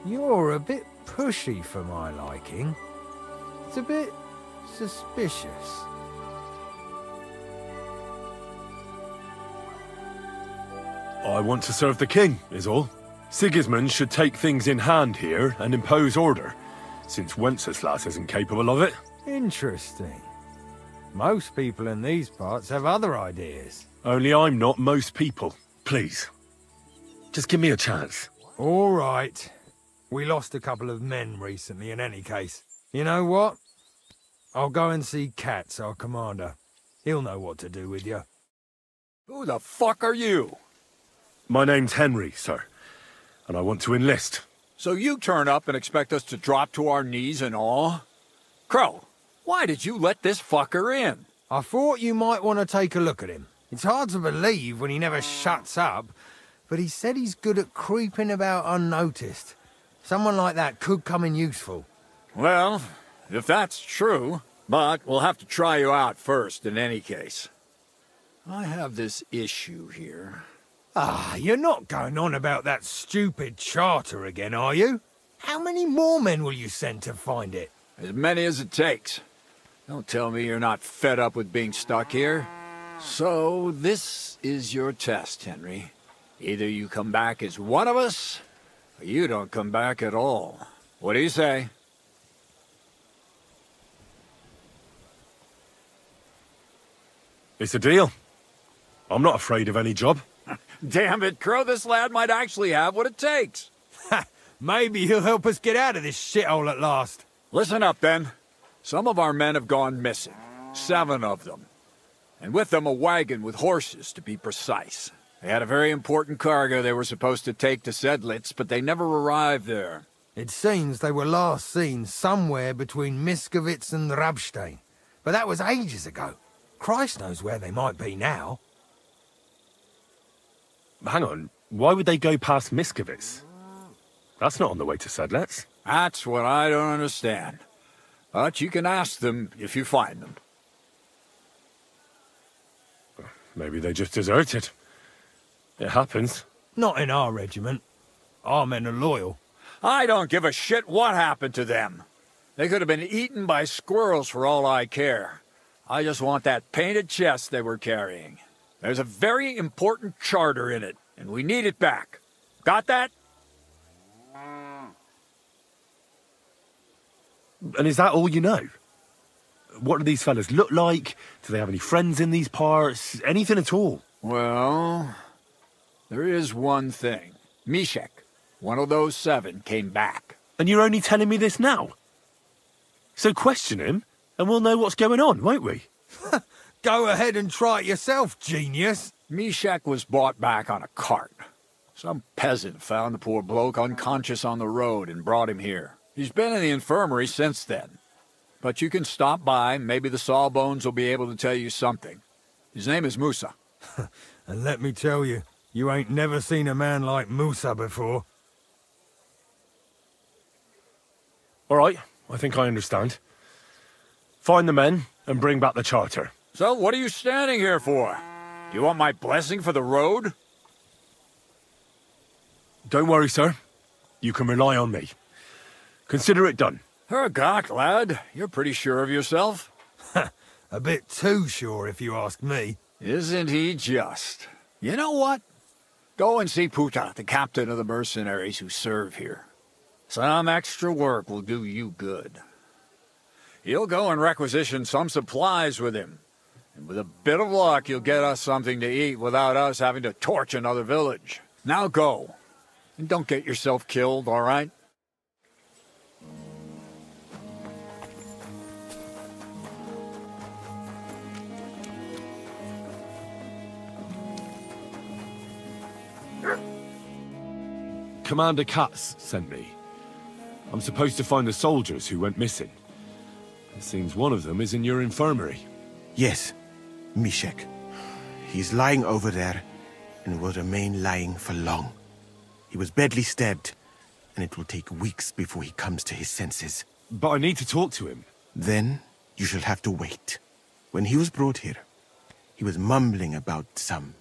S14: You're a bit pushy for my liking. It's a bit suspicious.
S12: I want to serve the king, is all. Sigismund should take things in hand here and impose order, since Wenceslas isn't capable of it.
S14: Interesting. Most people in these parts have other ideas.
S12: Only I'm not most people. Please. Just give me a chance.
S14: All right. We lost a couple of men recently in any case. You know what? I'll go and see Katz, our commander. He'll know what to do with you.
S17: Who the fuck are you?
S12: My name's Henry, sir. And I want to enlist.
S17: So you turn up and expect us to drop to our knees in awe?
S1: Crow, why did you let this fucker in?
S14: I thought you might want to take a look at him. It's hard to believe when he never shuts up, but he said he's good at creeping about unnoticed. Someone like that could come in useful.
S1: Well, if that's true, but we'll have to try you out first in any case. I have this issue here.
S14: Ah, you're not going on about that stupid charter again, are you? How many more men will you send to find it?
S1: As many as it takes. Don't tell me you're not fed up with being stuck here. So, this is your test, Henry. Either you come back as one of us, or you don't come back at all. What do you say?
S12: It's a deal. I'm not afraid of any job.
S1: Damn it, Crow, this lad might actually have what it takes.
S14: Maybe he'll help us get out of this shithole at last.
S1: Listen up, then. Some of our men have gone missing. 7 of them. And with them a wagon with horses, to be precise. They had a very important cargo they were supposed to take to Sedlitz, but they never arrived there.
S14: It seems they were last seen somewhere between Miskovitz and Rabstein. But that was ages ago. Christ knows where they might be now.
S12: Hang on, why would they go past Miskovitz? That's not on the way to Sedlitz.
S1: That's what I don't understand. But you can ask them if you find them.
S12: Maybe they just deserted. It happens.
S14: Not in our regiment. Our men are loyal.
S1: I don't give a shit what happened to them. They could have been eaten by squirrels for all I care. I just want that painted chest they were carrying. There's a very important charter in it, and we need it back. Got that?
S12: And is that all you know? What do these fellas look like? Do they have any friends in these parts? Anything at all?
S1: Well, there is one thing. Mishek, one of those 7, came back.
S12: And you're only telling me this now? So question him, and we'll know what's going on, won't we?
S14: Go ahead and try it yourself, genius.
S1: Mishek was brought back on a cart. Some peasant found the poor bloke unconscious on the road and brought him here. He's been in the infirmary since then. But you can stop by, maybe the Sawbones will be able to tell you something. His name is Musa.
S14: And let me tell you, you ain't never seen a man like Musa before.
S12: All right, I think I understand. Find the men and bring back the charter.
S1: So what are you standing here for? Do you want my blessing for the road?
S12: Don't worry, sir. You can rely on me. Consider it done.
S1: Hergott, lad. You're pretty sure of yourself.
S14: A bit too sure, if you ask me.
S1: Isn't he just? You know what? Go and see Puta, the captain of the mercenaries who serve here. Some extra work will do you good. He'll go and requisition some supplies with him. And with a bit of luck, you'll get us something to eat without us having to torch another village. Now go. And don't get yourself killed, all right?
S12: Commander Katz sent me. I'm supposed to find the soldiers who went missing. It seems one of them is in your infirmary.
S23: Yes, Mishek. He's lying over there, and will remain lying for long. He was badly stabbed, and it will take weeks before he comes to his senses.
S12: But I need to talk to him.
S23: Then you shall have to wait. When he was brought here, he was mumbling about some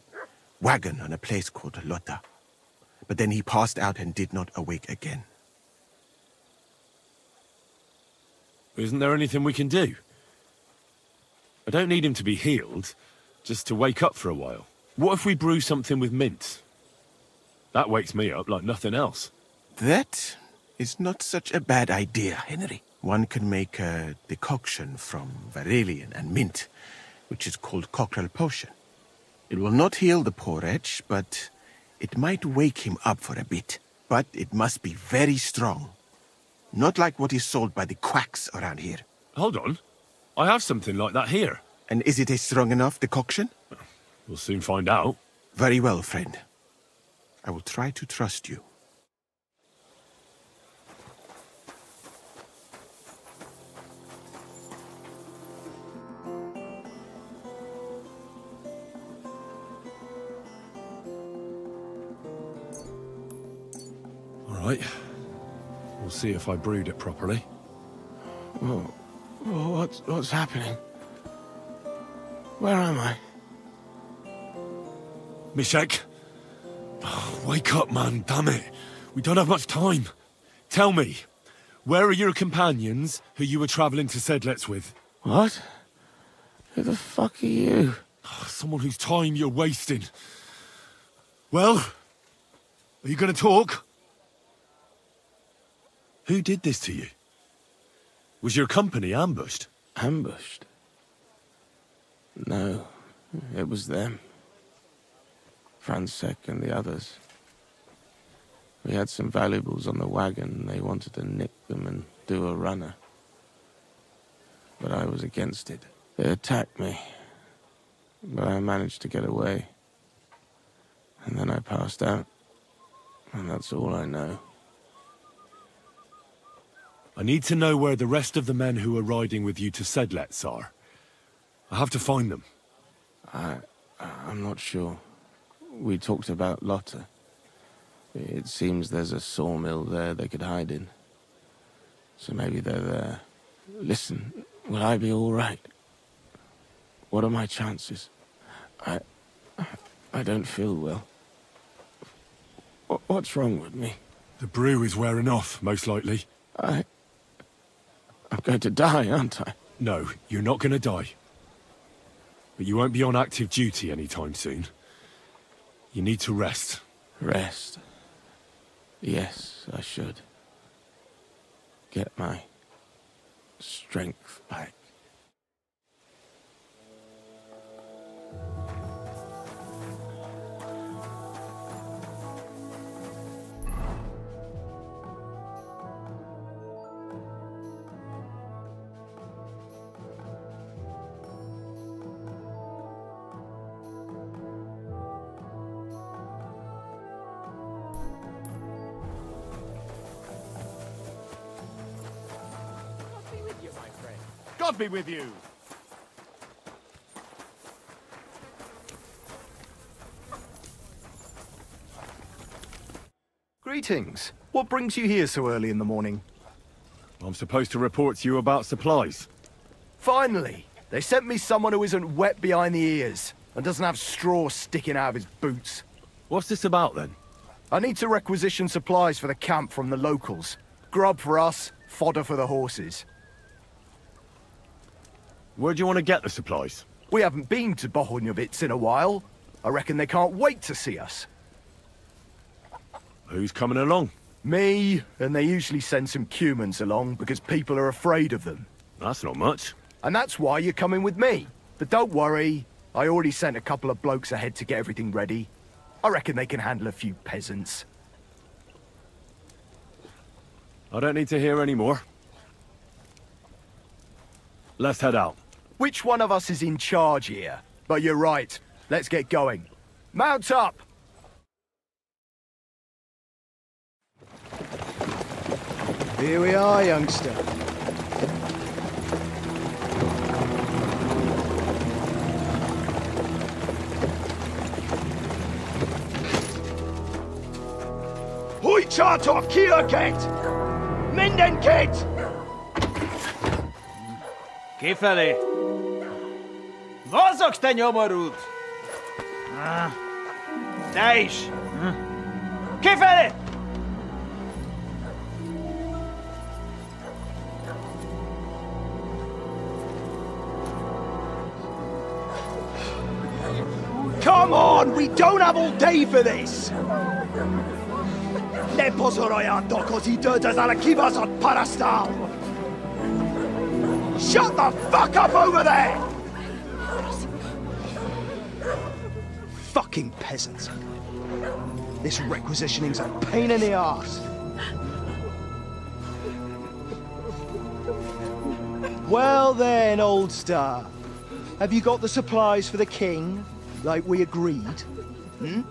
S23: wagon on a place called Lota. But then he passed out and did not awake again.
S12: Isn't there anything we can do? I don't need him to be healed, just to wake up for a while. What if we brew something with mint? That wakes me up like nothing else.
S23: That is not such a bad idea, Henry. One can make a decoction from Varelian and mint, which is called Cockrell Potion. It will not heal the poor wretch, but it might wake him up for a bit. But it must be very strong. Not like what is sold by the quacks around here.
S12: Hold on. I have something like that here.
S23: And is it a strong enough decoction?
S12: We'll soon find out.
S23: Very well, friend. I will try to trust you.
S12: Right. We'll see if I brewed it properly.
S23: What's happening? Where am I?
S12: Mishek! Wake up, man, damn it. We don't have much time. Tell me, where are your companions who you were travelling to Sedlets with?
S23: What? Who the fuck are you?
S12: Someone whose time you're wasting. Well, are you going to talk? Who did this to you? Was your company ambushed?
S23: Ambushed? No, it was them. Fransek and the others. We had some valuables on the wagon and they wanted to nick them and do a runner. But I was against it. They attacked me, but I managed to get away. And then I passed out, and that's all I know.
S12: I need to know where the rest of the men who are riding with you to Sedlets are. I have to find them.
S23: I'm not sure. We talked about Lotta. It seems there's a sawmill there they could hide in. So maybe they're there. Listen, will I be all right? What are my chances? I don't feel well. What's wrong with me?
S12: The brew is wearing off, most likely.
S23: I'm going to die, aren't I?
S12: No, you're not going to die. But you won't be on active duty anytime soon. You need to rest.
S23: Rest? Yes, I should. Get my strength back.
S1: God be with you!
S3: Greetings. What brings you here so early in the morning?
S12: I'm supposed to report to you about supplies.
S3: Finally! They sent me someone who isn't wet behind the ears and doesn't have straw sticking out of his boots.
S12: What's this about, then?
S3: I need to requisition supplies for the camp from the locals. Grub for us, fodder for the horses.
S12: Where do you want to get the supplies?
S3: We haven't been to Bohunjovitz in a while. I reckon they can't wait to see us.
S12: Who's coming along?
S3: Me, and they usually send some Cumans along because people are afraid of them.
S12: That's not much.
S3: And that's why you're coming with me. But don't worry, I already sent a couple of blokes ahead to get everything ready. I reckon they can handle a few peasants.
S12: I don't need to hear any more. Let's head out.
S3: Which one of us is in charge here? But you're right. Let's get going. Mount up!
S13: Here we are, youngster.
S25: Hoi charter Kierket! Mindenket!
S15: Kifelé! Mozogsz, te nyomorult! Te is! Kifelé!
S25: Come on, we don't have all day for this! Ne pozorojato così dödas alla kivas od parastal! Shut the fuck up over there! Fucking peasants. This requisitioning's a pain in the arse. Well then, old star. Have you got the supplies for the king, like we agreed? Hmm?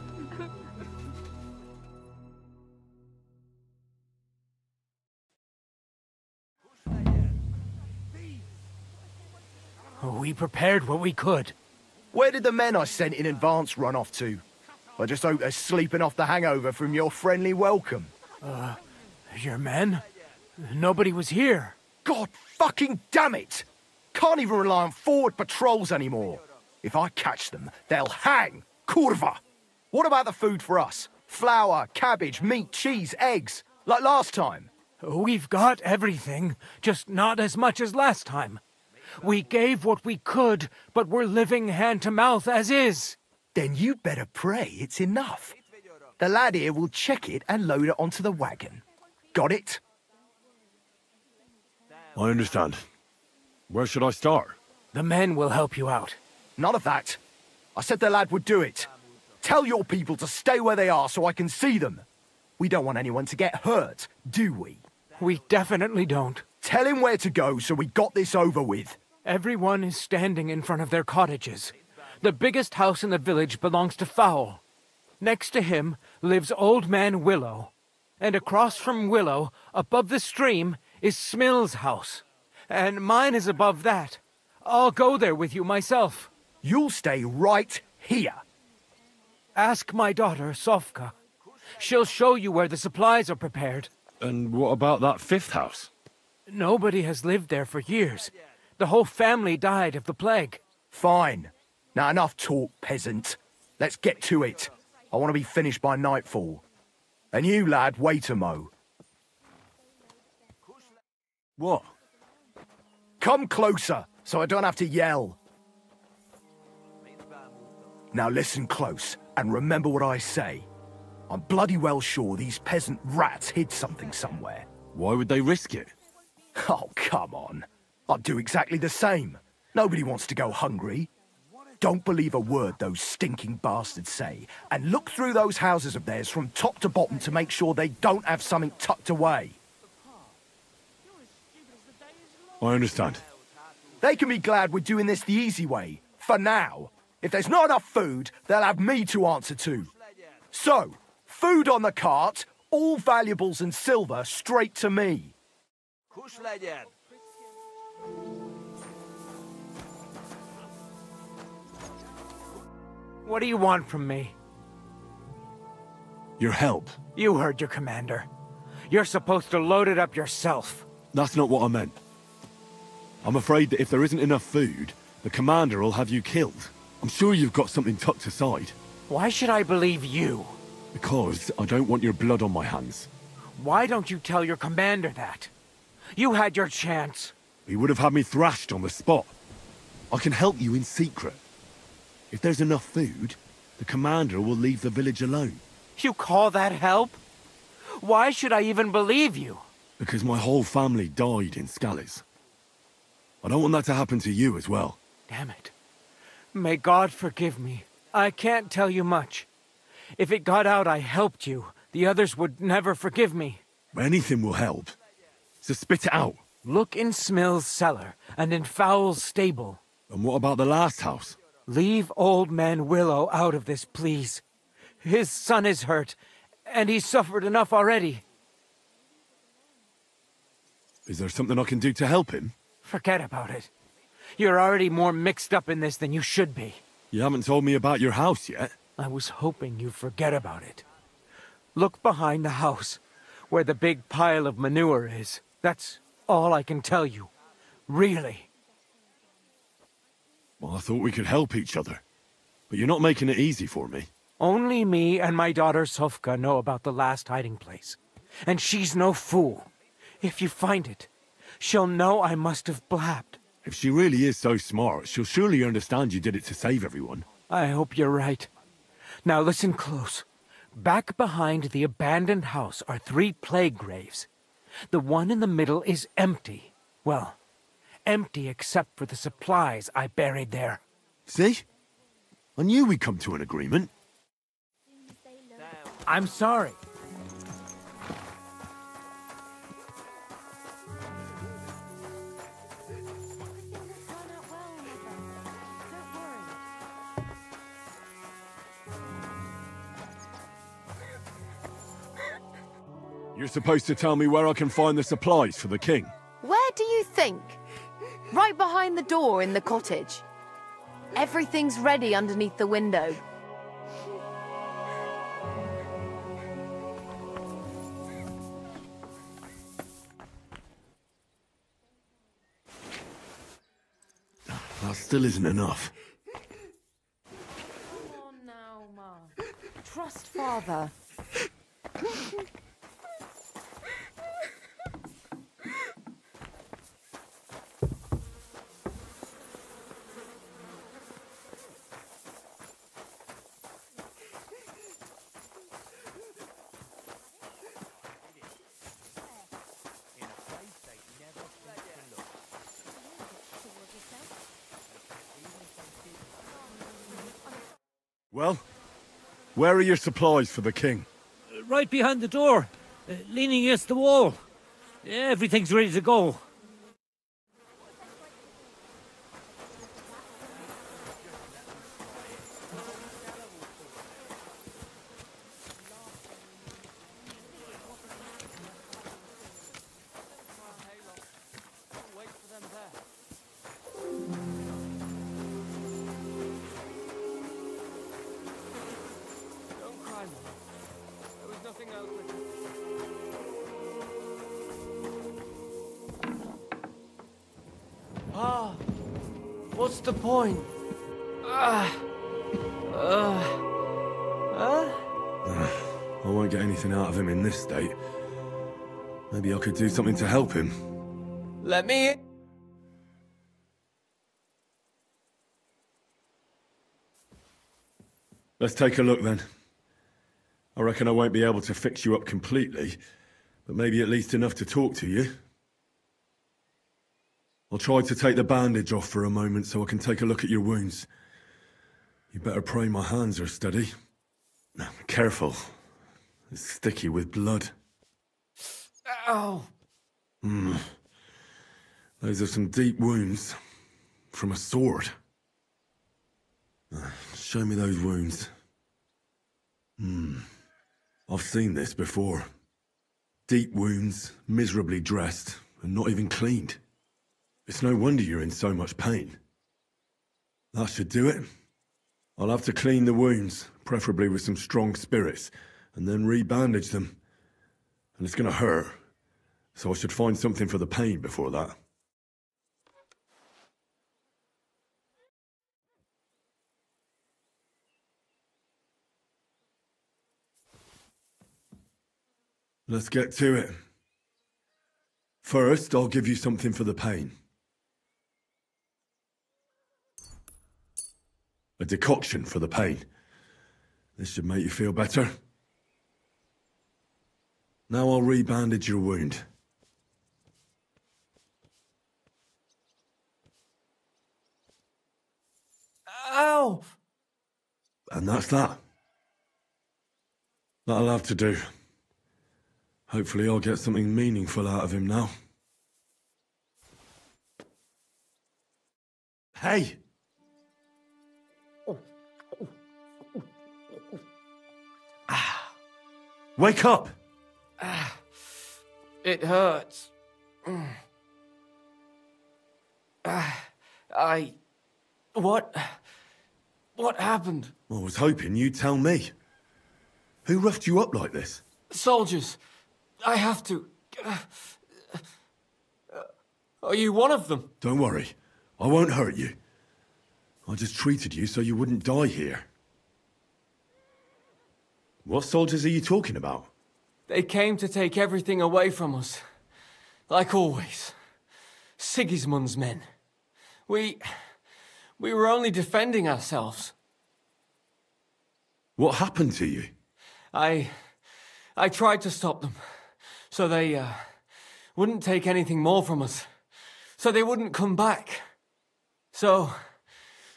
S10: We prepared what we could.
S3: Where did the men I sent in advance run off to? I just hope they're sleeping off the hangover from your friendly welcome.
S14: Your men? Nobody was here.
S3: God fucking damn it! Can't even rely on forward patrols anymore. If I catch them, they'll hang. Kurva! What about the food for us? Flour, cabbage, meat, cheese, eggs. Like last time.
S14: We've got everything, just not as much as last time. We gave what we could, but we're living hand to mouth as is.
S3: Then you better pray it's enough. The lad here will check it and load it onto the wagon. Got it?
S12: I understand. Where should I start?
S14: The men will help you out.
S3: None of that. I said the lad would do it. Tell your people to stay where they are so I can see them. We don't want anyone to get hurt, do we?
S14: We definitely don't.
S3: Tell him where to go so we got this over with.
S14: Everyone is standing in front of their cottages. The biggest house in the village belongs to Fowl. Next to him lives Old Man Willow. And across from Willow, above the stream, is Smill's house. And mine is above that. I'll go there with you myself.
S3: You'll stay right here.
S14: Ask my daughter, Sofka. She'll show you where the supplies are prepared.
S12: And what about that fifth house?
S14: Nobody has lived there for years. The whole family died of the plague.
S3: Fine. Now enough talk, peasant. Let's get to it. I want to be finished by nightfall. And you, lad, wait a mo.
S12: What?
S3: Come closer, so I don't have to yell. Now listen close, and remember what I say. I'm bloody well sure these peasant rats hid something somewhere.
S12: Why would they risk it?
S3: Oh, come on. I'd do exactly the same. Nobody wants to go hungry. Don't believe a word those stinking bastards say, and look through those houses of theirs from top to bottom to make sure they don't have something tucked away.
S12: I understand.
S3: They can be glad we're doing this the easy way, for now. If there's not enough food, they'll have me to answer to. So, food on the cart, all valuables and silver straight to me.
S14: What do you want from me?
S12: Your help.
S14: You heard your commander. You're supposed to load it up yourself.
S12: That's not what I meant. I'm afraid that if there isn't enough food, the commander will have you killed. I'm sure you've got something tucked aside.
S14: Why should I believe you?
S12: Because I don't want your blood on my hands.
S14: Why don't you tell your commander that? You had your chance.
S12: He would have had me thrashed on the spot. I can help you in secret. If there's enough food, the commander will leave the village alone.
S14: You call that help? Why should I even believe you?
S12: Because my whole family died in Scalise. I don't want that to happen to you as well.
S14: Damn it. May God forgive me. I can't tell you much. If it got out I helped you, the others would never forgive me.
S12: Anything will help. So spit it out.
S14: Look in Smill's cellar, and in Fowl's stable.
S12: And what about the last house?
S14: Leave Old Man Willow out of this, please. His son is hurt, and he's suffered enough already.
S12: Is there something I can do to help him?
S14: Forget about it. You're already more mixed up in this than you should be.
S12: You haven't told me about your house yet.
S14: I was hoping you'd forget about it. Look behind the house, where the big pile of manure is. That's all I can tell you. Really.
S12: Well, I thought we could help each other. But you're not making it easy for me.
S14: Only me and my daughter Sofka know about the last hiding place. And she's no fool. If you find it, she'll know I must have blabbed.
S12: If she really is so smart, she'll surely understand you did it to save everyone.
S14: I hope you're right. Now listen close. Back behind the abandoned house are 3 plague graves. The one in the middle is empty. Well, empty except for the supplies I buried there.
S12: See? I knew we'd come to an agreement.
S14: I'm sorry.
S12: You're supposed to tell me where I can find the supplies for the king.
S7: Where do you think? Right behind the door in the cottage. Everything's ready underneath the window.
S8: That still isn't enough.
S5: Come on now, Ma. Trust Father.
S8: Well, where are your supplies for the king?
S15: Right behind the door, leaning against the wall. Everything's ready to go.
S24: What's the point?
S8: I won't get anything out of him in this state. Maybe I could do something to help him.
S24: Let me in.
S8: Let's take a look then. I reckon I won't be able to fix you up completely, but maybe at least enough to talk to you. I'll try to take the bandage off for a moment so I can take a look at your wounds. You better pray my hands are steady. Careful. It's sticky with blood.
S24: Ow!
S8: Those are some deep wounds. From a sword. Show me those wounds. I've seen this before. Deep wounds, miserably dressed, and not even cleaned. It's no wonder you're in so much pain. That should do it. I'll have to clean the wounds, preferably with some strong spirits, and then re-bandage them. And it's gonna hurt, so I should find something for the pain before that. Let's get to it. First, I'll give you something for the pain. A decoction for the pain. This should make you feel better. Now I'll re-bandage your wound.
S24: Ow!
S8: And that's that. That'll have to do. Hopefully I'll get something meaningful out of him now. Hey! Wake up!
S24: It hurts. What happened?
S8: I was hoping you'd tell me. Who roughed you up like this?
S24: Soldiers. I have to... Are you one of them?
S8: Don't worry. I won't hurt you. I just treated you so you wouldn't die here. What soldiers are you talking about?
S24: They came to take everything away from us. Like always. Sigismund's men. We were only defending ourselves.
S8: What happened to you?
S24: I tried to stop them. So they wouldn't take anything more from us. So they wouldn't come back. So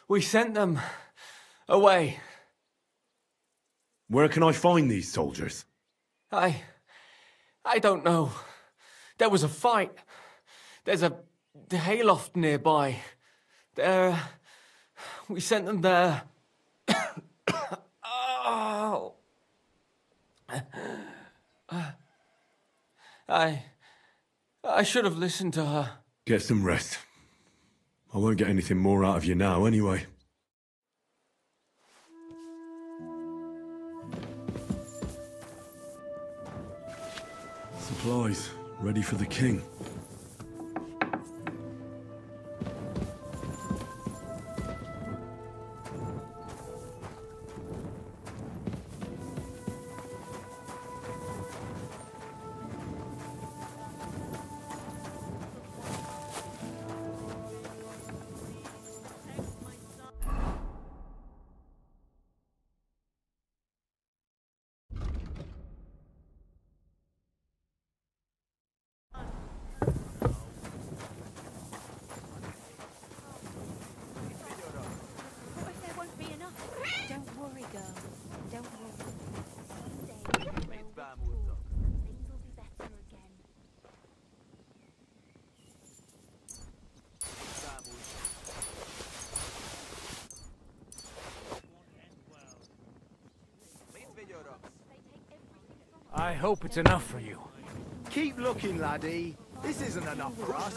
S24: we sent them away.
S8: Where can I find these soldiers?
S24: I don't know. There was a fight. There's a hayloft nearby. We sent them there. Oh. I should have listened to her.
S8: Get some rest. I won't get anything more out of you now, anyway. Supplies, ready for the king.
S13: I hope it's enough for you. Keep looking, laddie. This isn't enough for us.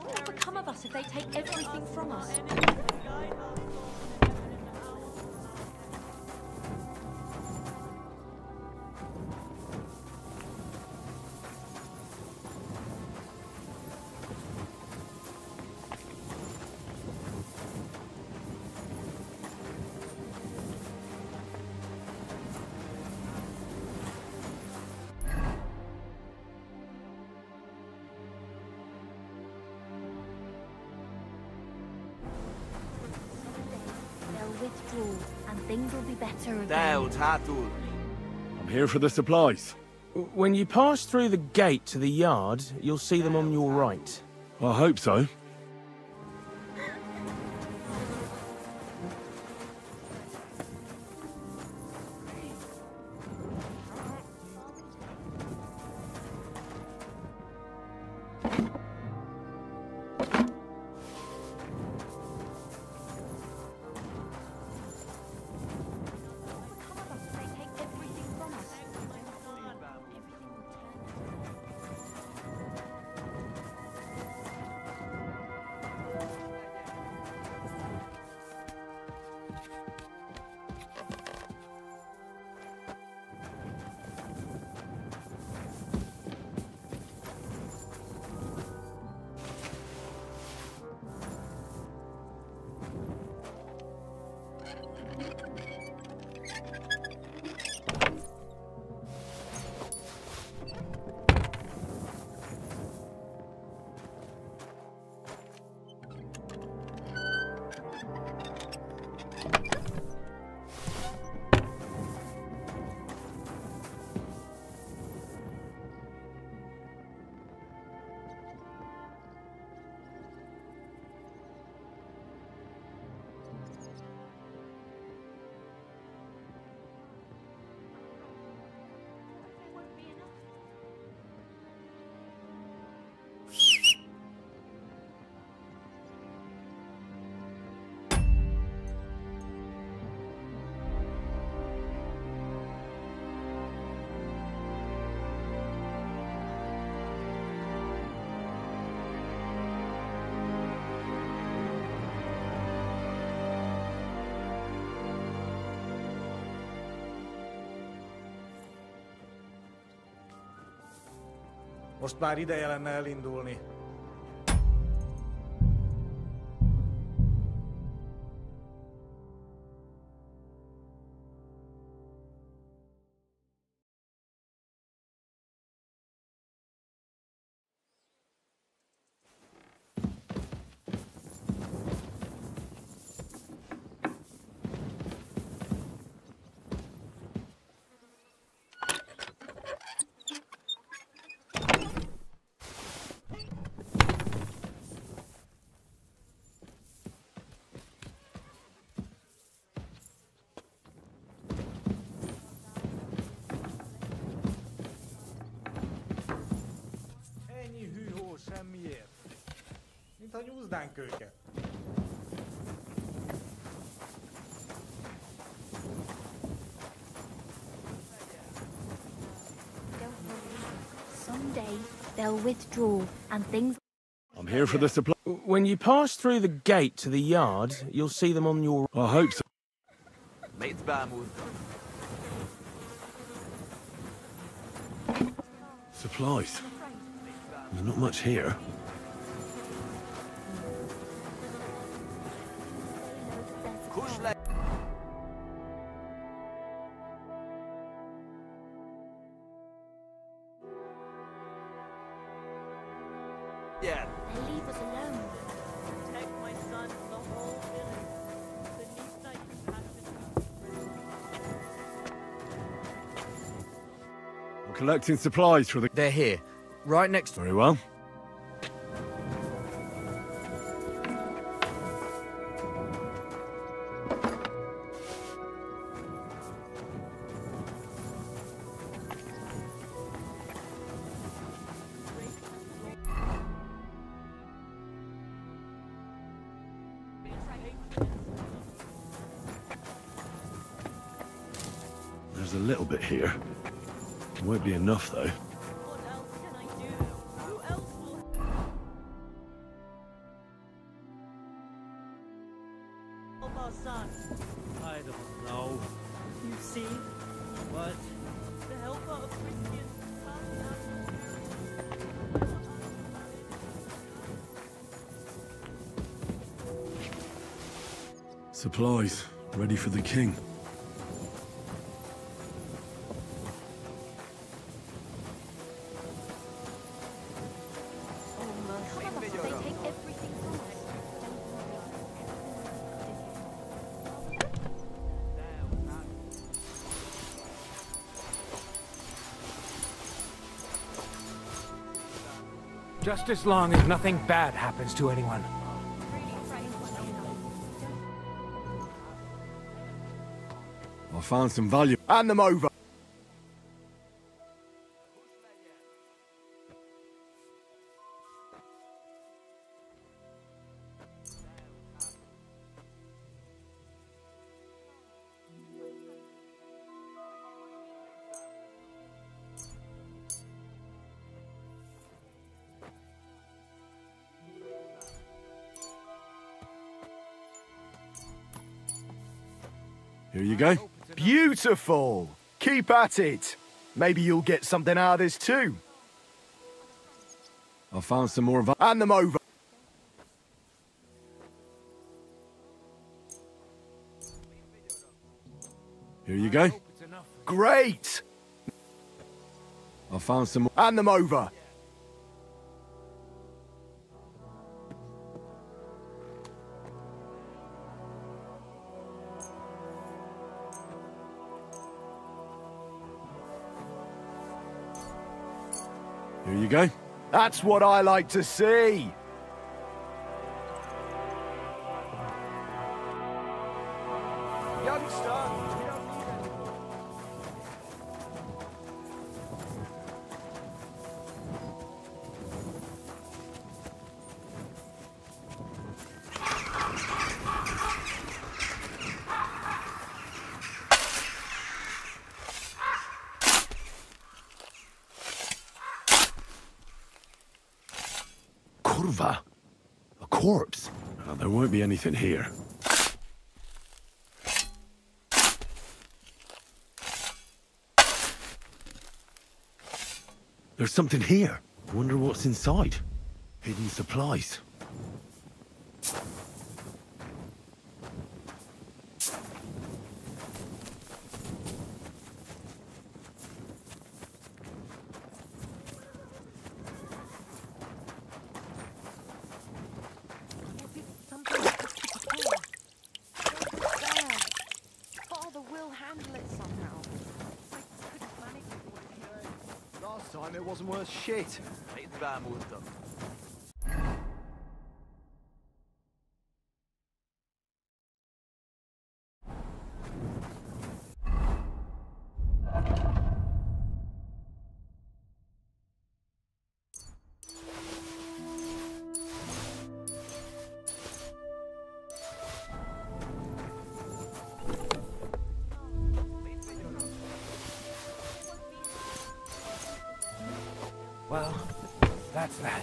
S9: What will become of us if they take everything from us? Withdraw, and things will be better again.
S12: I'm here for the supplies.
S23: When you pass through the gate to the yard, you'll see them on your right.
S12: I hope so.
S6: Most már ideje lenne elindulni. Semmiért. Mintha nyúznánk őket.
S9: Someday they'll withdraw and things.
S12: I'm here for the supply.
S23: When you pass through the gate to the yard, you'll see them on your...
S12: I hope so. Supplies. There's not much here. collecting supplies for the...
S11: They're here. Right next to...
S12: Very well. There's a little bit here. It won't be enough, though.
S15: I don't know. You see? But the helper of Christians
S8: Supplies, ready for the king.
S24: Just as long as nothing bad happens to anyone.
S8: I found some value.
S3: Hand them over.
S8: Here you go.
S3: Beautiful. Keep at it. Maybe you'll get something out of this too.
S8: I found some more.
S3: Hand them over.
S8: Here you go.
S3: Great.
S8: I found some more.
S3: Hand them over.
S8: Here you go.
S3: That's what I like to see. Youngster, we don't need any more.
S8: Kurva? A corpse? Oh, there won't be anything here. There's something here. I wonder what's inside. Hidden supplies.
S5: Father will handle it somehow. I couldn't manage it.
S3: Last time it wasn't worth shit.
S24: Well, that's that.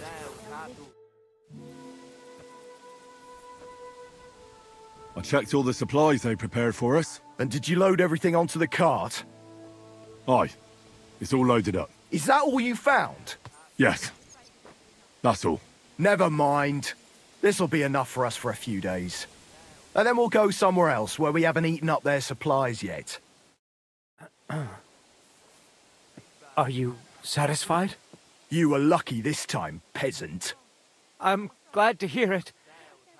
S8: I checked all the supplies they prepared for us.
S3: And did you load everything onto the cart?
S8: Aye. It's all loaded up.
S3: Is that all you found?
S8: Yes. That's all.
S3: Never mind. This'll be enough for us for a few days. And then we'll go somewhere else where we haven't eaten up their supplies yet.
S24: Are you satisfied?
S3: You were lucky this time, peasant.
S24: I'm glad to hear it.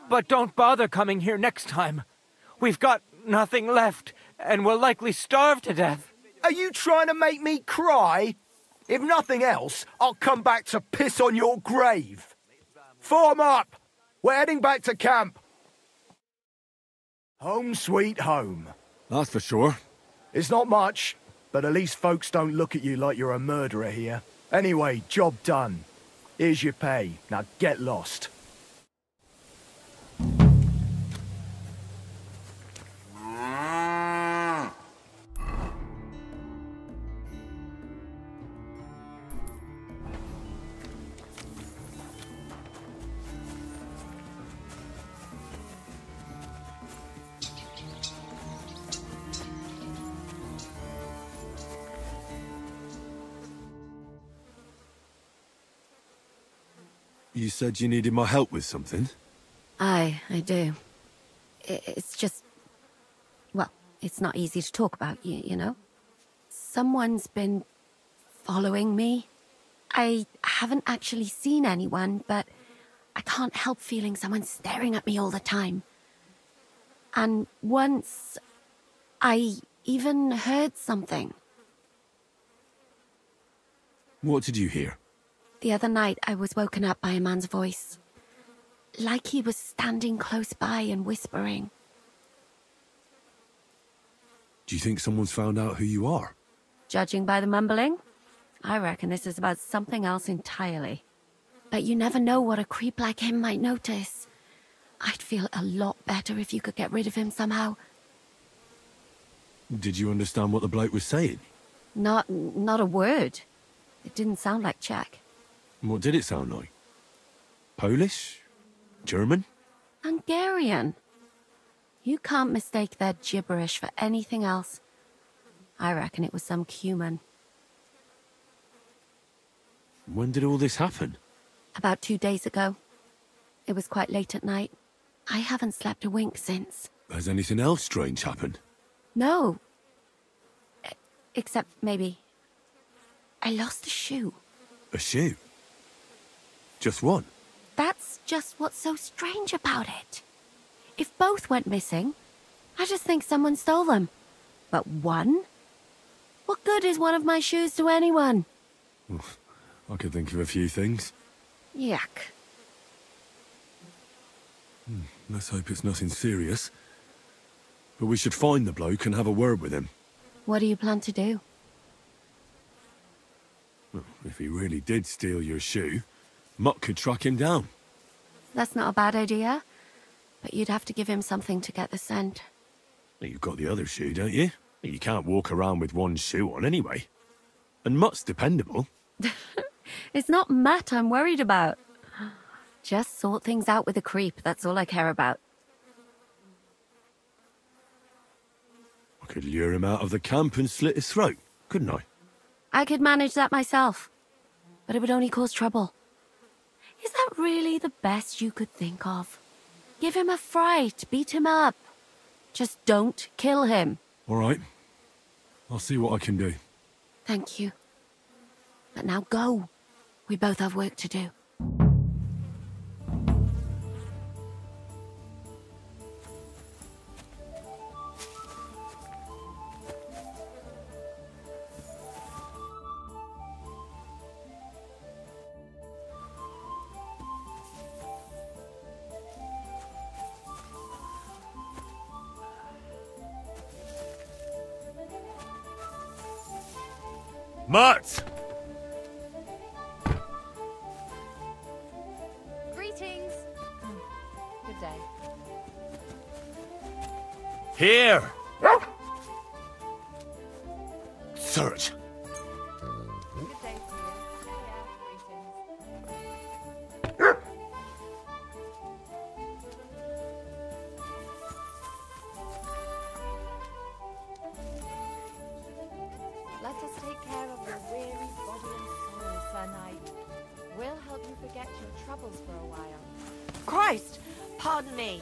S24: But don't bother coming here next time. We've got nothing left, and we'll likely starve to death.
S3: Are you trying to make me cry? If nothing else, I'll come back to piss on your grave. Form up! We're heading back to camp. Home sweet home.
S8: That's for sure.
S3: It's not much, but at least folks don't look at you like you're a murderer here. Anyway, job done. Here's your pay. Now get lost.
S8: You said you needed my help with something?
S7: I do. It's just... Well, it's not easy to talk about, you know? Someone's been following me. I haven't actually seen anyone, but I can't help feeling someone staring at me all the time. And once, I even heard something.
S8: What did you hear?
S7: The other night, I was woken up by a man's voice. Like he was standing close by and whispering.
S8: Do you think someone's found out who you are?
S7: Judging by the mumbling, I reckon this is about something else entirely. But you never know what a creep like him might notice. I'd feel a lot better if you could get rid of him somehow.
S8: Did you understand what the bloke was saying?
S7: Not a word. It didn't sound like Czech.
S8: What did it sound like? Polish? German?
S7: Hungarian. You can't mistake their gibberish for anything else. I reckon it was some Cuman.
S8: When did all this happen?
S7: About 2 days ago. It was quite late at night. I haven't slept a wink since.
S8: Has anything else strange happened?
S7: No. Except maybe... I lost a shoe.
S8: A shoe? Just one?
S7: That's just what's so strange about it. If both went missing, I just think someone stole them. But one? What good is one of my shoes to anyone?
S8: I could think of a few things.
S7: Yuck.
S8: Let's hope it's nothing serious. But we should find the bloke and have a word with him.
S7: What do you plan to do?
S8: Well, if he really did steal your shoe, Mutt could track him down.
S7: That's not a bad idea. But you'd have to give him something to get the scent.
S8: You've got the other shoe, don't you? You can't walk around with one shoe on anyway. And Mutt's dependable.
S7: It's not Matt I'm worried about. Just sort things out with a creep, that's all I care about.
S8: I could lure him out of the camp and slit his throat, couldn't I?
S7: I could manage that myself. But it would only cause trouble. Is that really the best you could think of? Give him a fright, beat him up. Just don't kill him.
S8: All right. I'll see what I can do.
S7: Thank you. But now go. We both have work to do.
S12: Mutt!
S9: Greetings. Good day.
S12: Here! Search.
S9: Good day to you. Let us take care of your weary body and soul, Sir Knight. We'll help you forget your troubles for a while.
S5: Christ! Pardon me.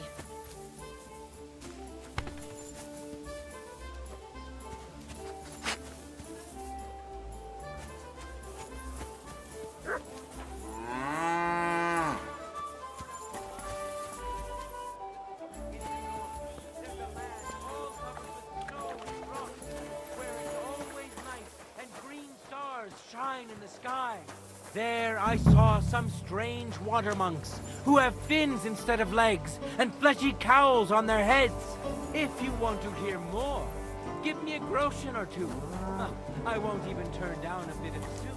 S20: Shine in the sky. There I saw some strange water monks who have fins instead of legs and fleshy cowls on their heads. If you want to hear more, give me a groschen or two. I won't even turn down a bit of soup.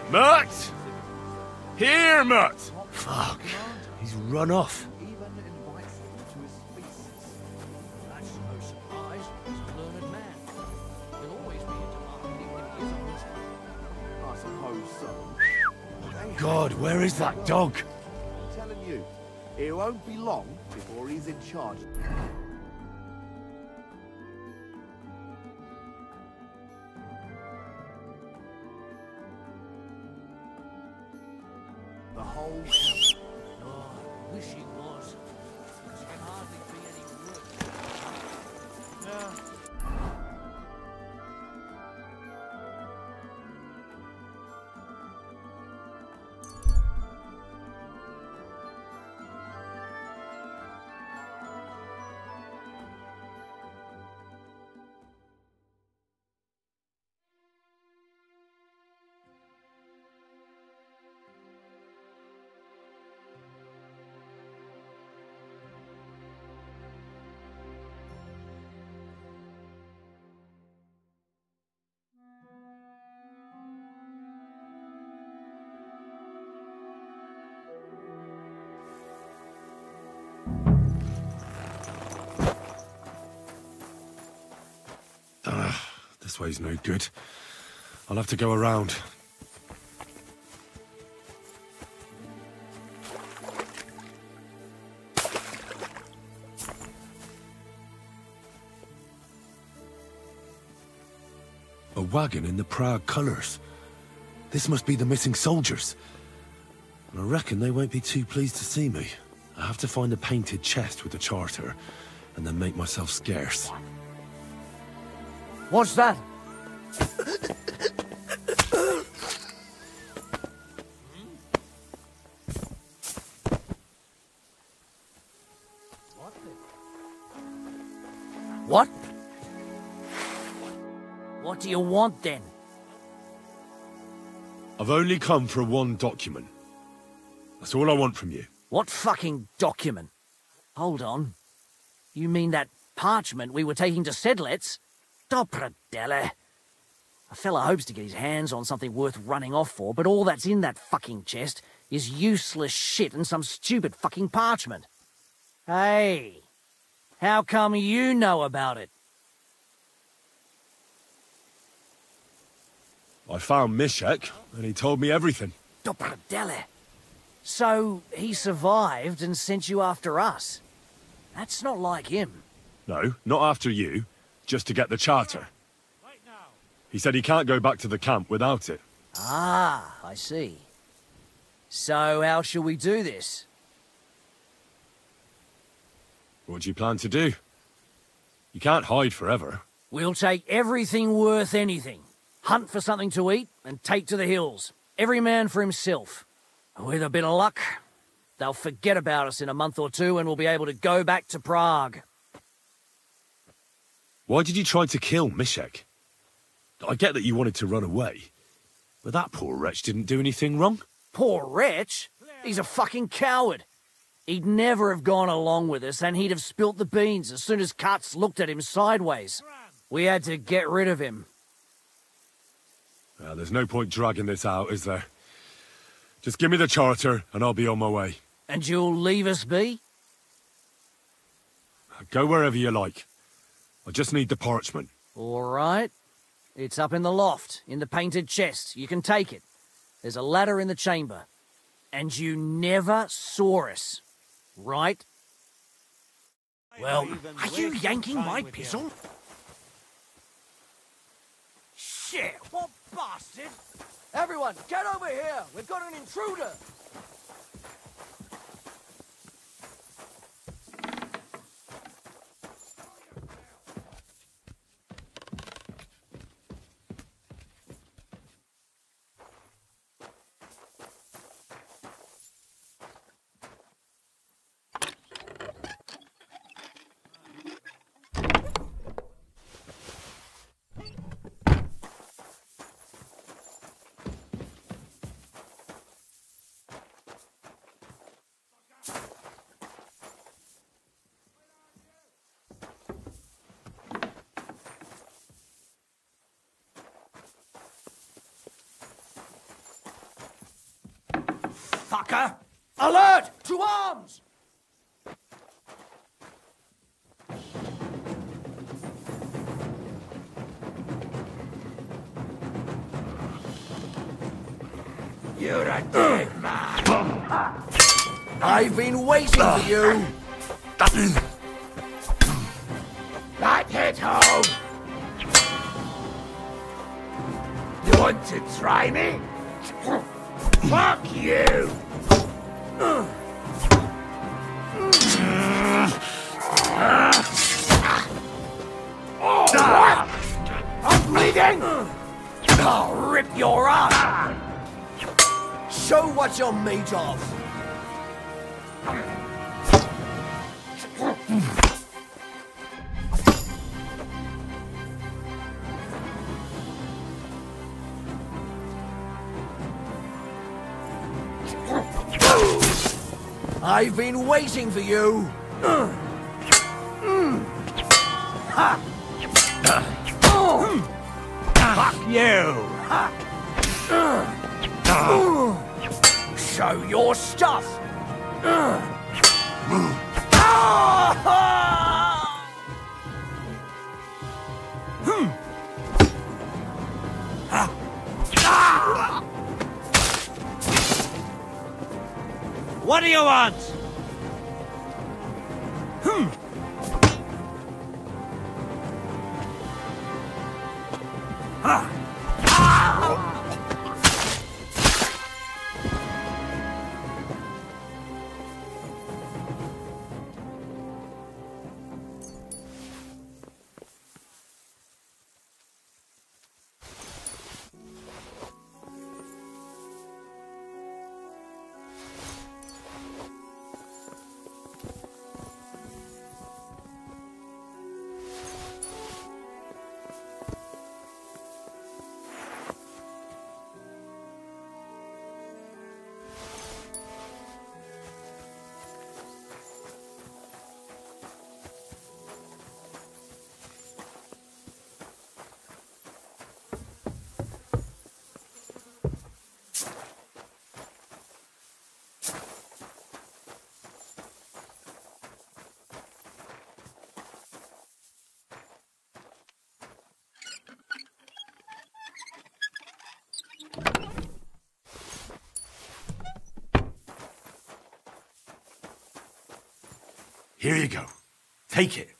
S12: Mutt! Here, Mutt!
S16: Fuck. He's run off. God, where is that dog?
S3: I'm telling you, it won't be long before he's in charge. The whole house.
S16: Oh, I wish he was. Because it can hardly be any worse. Yeah.
S12: This way's no good. I'll have to go around. A wagon in the Prague colours. This must be the missing soldiers. I reckon they won't be too pleased to see me. I have to find a painted chest with a charter, and then make myself scarce.
S10: What's that? What? What do you want, then?
S12: I've only come for one document. That's all I want from you.
S10: What fucking document? Hold on. You mean that parchment we were taking to Sedlets? Dobrodele. A fella hopes to get his hands on something worth running off for, but all that's in that fucking chest is useless shit and some stupid fucking parchment. Hey, how come you know about it?
S12: I found Mishek, and he told me everything.
S10: Dobrodele. So he survived and sent you after us. That's not like him.
S12: No, not after you. Just to get the charter. He said he can't go back to the camp without it.
S10: Ah, I see. So how shall we do this?
S12: What do you plan to do? You can't hide forever.
S10: We'll take everything worth anything. Hunt for something to eat and take to the hills. Every man for himself. With a bit of luck, they'll forget about us in a month or two and we'll be able to go back to Prague.
S12: Why did you try to kill Mishek? I get that you wanted to run away, but that poor wretch didn't do anything wrong.
S10: Poor wretch? He's a fucking coward. He'd never have gone along with us, and he'd have spilt the beans as soon as Katz looked at him sideways. We had to get rid of him.
S12: There's no point dragging this out, is there? Just give me the charter, and I'll be on my way.
S10: And you'll leave us be?
S12: Go wherever you like. I just need the parchment.
S10: All right. It's up in the loft, in the painted chest. You can take it. There's a ladder in the chamber. And you never saw us, right? Well, are you yanking my pistol? Shit, what bastard! Everyone, get over here! We've got an intruder! Fucker! Alert! To arms!
S25: You're a dead man!
S10: I've been waiting for you!
S25: That hit home! You want to try me? Fuck you! I'm bleeding!
S10: I'll rip your arm! Show what you're made of! I've been waiting for you! Fuck you! Show your stuff! What do you want?
S8: Here you go. Take it.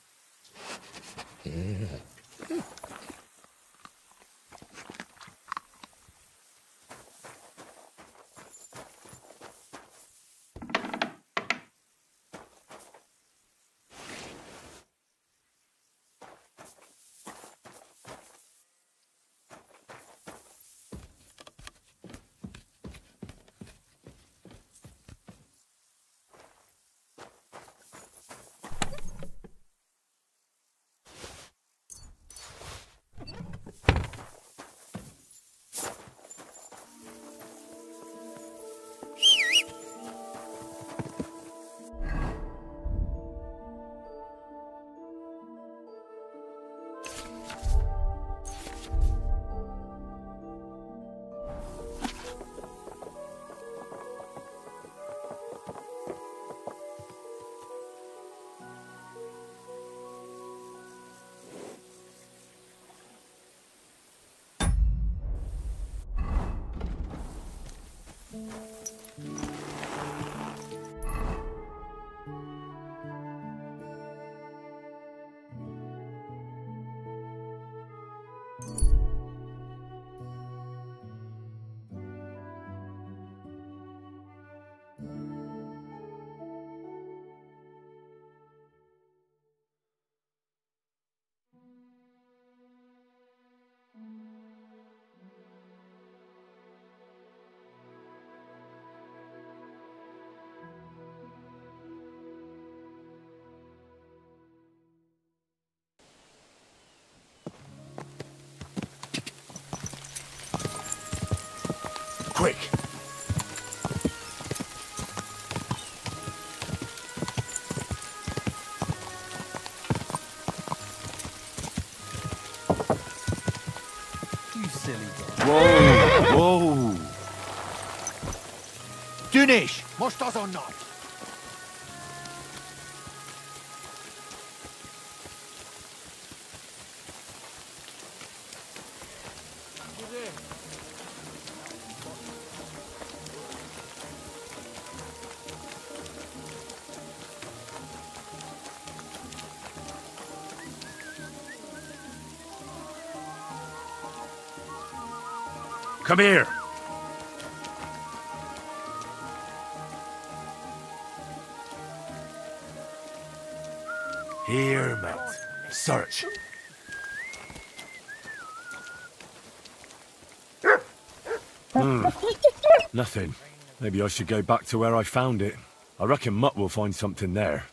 S3: quick.
S15: You silly dog.
S12: Whoa! Whoa!
S3: Dunish, most does or not?
S12: Come here! Here, mate. Search. Nothing. Maybe I should go back to where I found it. I reckon Mutt will find something there.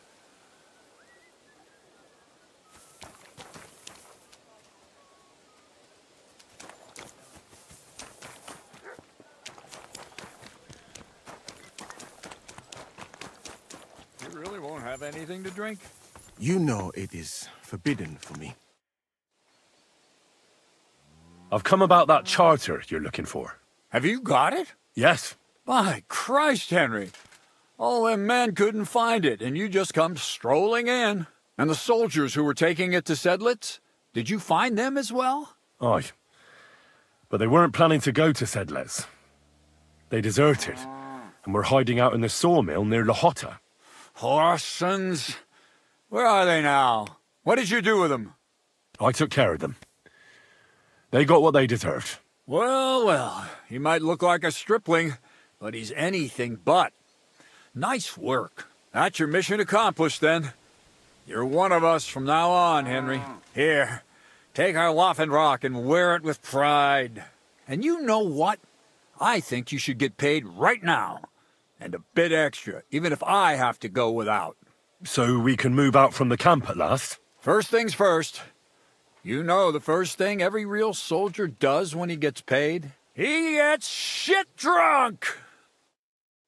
S1: You really won't have anything to drink?
S23: You know it is forbidden for me.
S12: I've come about that charter you're looking for.
S1: Have you got it?
S12: Yes.
S1: By Christ, Henry. All them men couldn't find it, and you just come strolling in. And the soldiers who were taking it to Sedlitz, did you find them as well?
S12: Aye. But they weren't planning to go to Sedlitz. They deserted, and were hiding out in the sawmill near Lahota.
S1: Horsons. Where are they now? What did you do with them?
S12: I took care of them. They got what they deserved.
S1: Well, well, he might look like a stripling, but he's anything but. Nice work. That's your mission accomplished, then. You're one of us from now on, Henry. Here, take our Waffenrock and wear it with pride. And you know what? I think you should get paid right now. And a bit extra, even if I have to go without.
S12: So we can move out from the camp at last?
S1: First things first. You know the first thing every real soldier does when he gets paid? He gets shit drunk!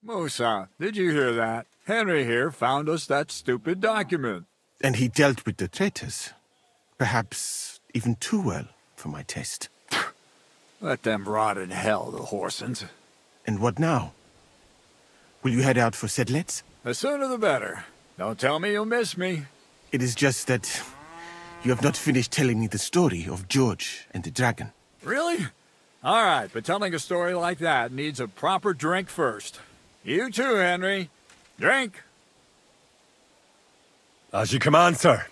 S1: Musa, did you hear that? Henry here found us that stupid document.
S23: And he dealt with the traitors. Perhaps even too well for my taste.
S1: Let them rot in hell, the Horsens.
S23: And what now? Will you head out for Sedlitz?
S1: The sooner the better. Don't tell me you'll miss me.
S23: It is just that you have not finished telling me the story of George and the dragon.
S1: Really? All right, but telling a story like that needs a proper drink first. You too, Henry. Drink.
S12: As you command, sir.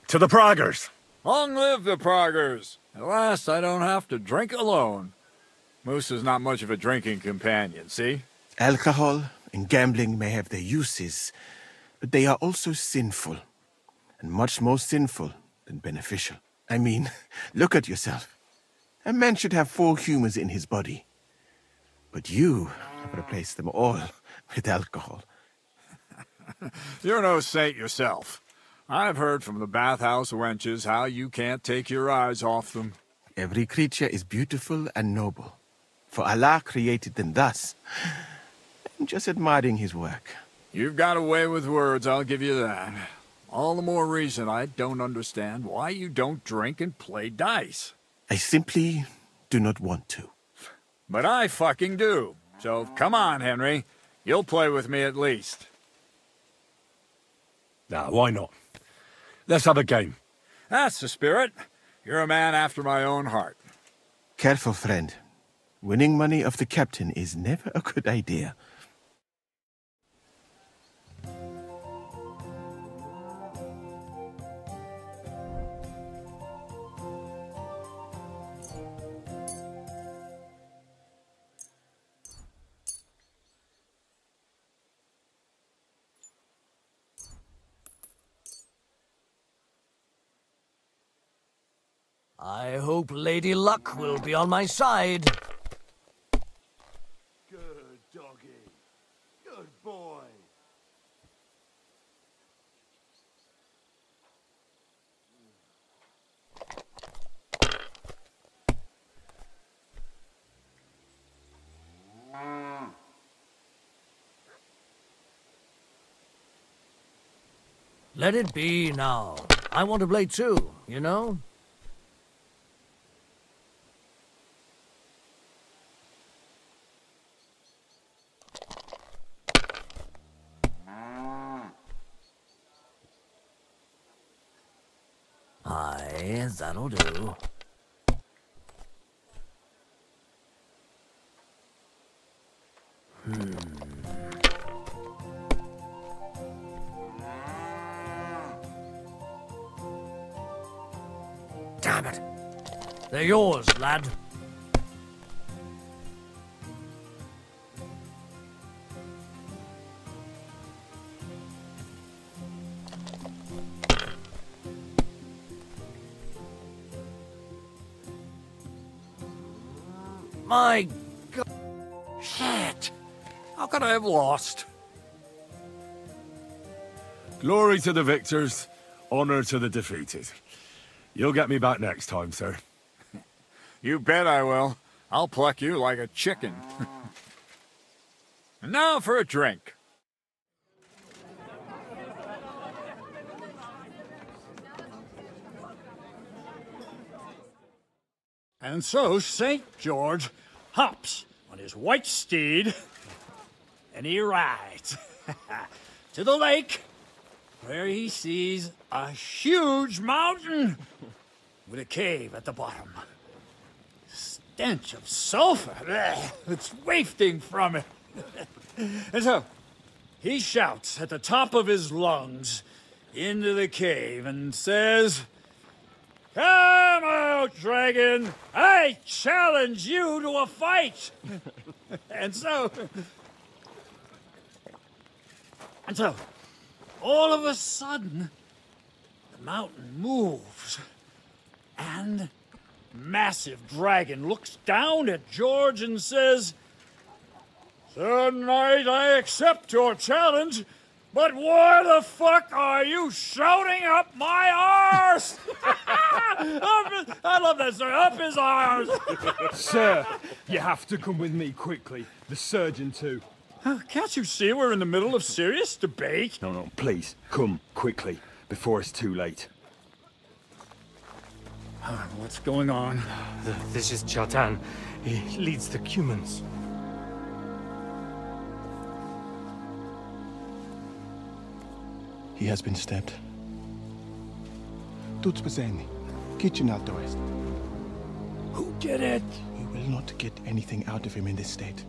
S12: To the Praggers.
S1: Long live the Praggers. At last, I don't have to drink alone. Moose is not much of a drinking companion, see?
S23: Alcohol and gambling may have their uses, but they are also sinful. And much more sinful than beneficial. I mean, look at yourself. A man should have 4 humors in his body. But you have replaced them all with alcohol.
S1: You're no saint yourself. I've heard from the bathhouse wenches how you can't take your eyes off them.
S23: Every creature is beautiful and noble. For Allah created them thus. I'm just admiring his work.
S1: You've got a way with words, I'll give you that. All the more reason I don't understand why you don't drink and play dice.
S23: I simply do not want to.
S1: But I fucking do. So come on, Henry. You'll play with me at least.
S12: Nah, why not? Let's have a game.
S1: That's the spirit. You're a man after my own heart.
S23: Careful, friend. Winning money off the captain is never a good idea.
S10: I hope Lady Luck will be on my side.
S13: Good doggy. Good boy.
S10: Let it be now. I want to play too, you know? Aye, that'll do. Damn it. They're yours, lad. My God.
S1: Shit! How could I have lost?
S12: Glory to the victors, honor to the defeated. You'll get me back next time, sir.
S1: You bet I will. I'll pluck you like a chicken. And now for a drink. And so St. George hops on his white steed, and he rides to the lake, where he sees a huge mountain with a cave at the bottom. Stench of sulfur, it's wafting from it. And so he shouts at the top of his lungs into the cave and says, "Come out, dragon! I challenge you to a fight!" And so, all of a sudden, the mountain moves, and massive dragon looks down at George and says, "Sir Knight, I accept your challenge, but why the fuck are you shouting up my arse?" I love that, sir. Up his arse.
S3: Sir, you have to come with me quickly. The surgeon too.
S1: Can't you see we're in the middle of serious debate?
S3: No, please, come quickly, before it's too late.
S1: What's going on?
S4: This is Chatan. He leads the Cumans.
S23: He has been stabbed. Tut's Bazeni, kitchen out the west.
S1: Who did it?
S23: We will not get anything out of him in this state.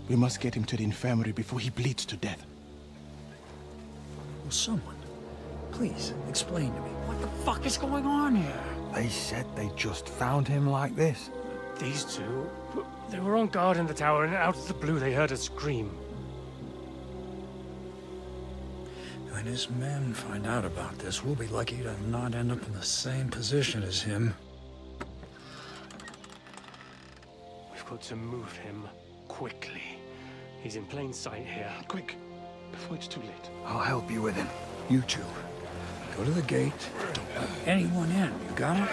S23: We must get him to the infirmary before he bleeds to death.
S1: Will someone please explain to me what the fuck is going on here?
S3: They said they just found him like this.
S4: These two, they were on guard in the tower, and out of the blue they heard a scream.
S1: When his men find out about this, we'll be lucky to not end up in the same position as him.
S4: We've got to move him quickly. He's in plain sight here.
S23: Quick, before it's too late.
S1: I'll help you with him. You two, go to the gate. Don't let anyone in. You got it?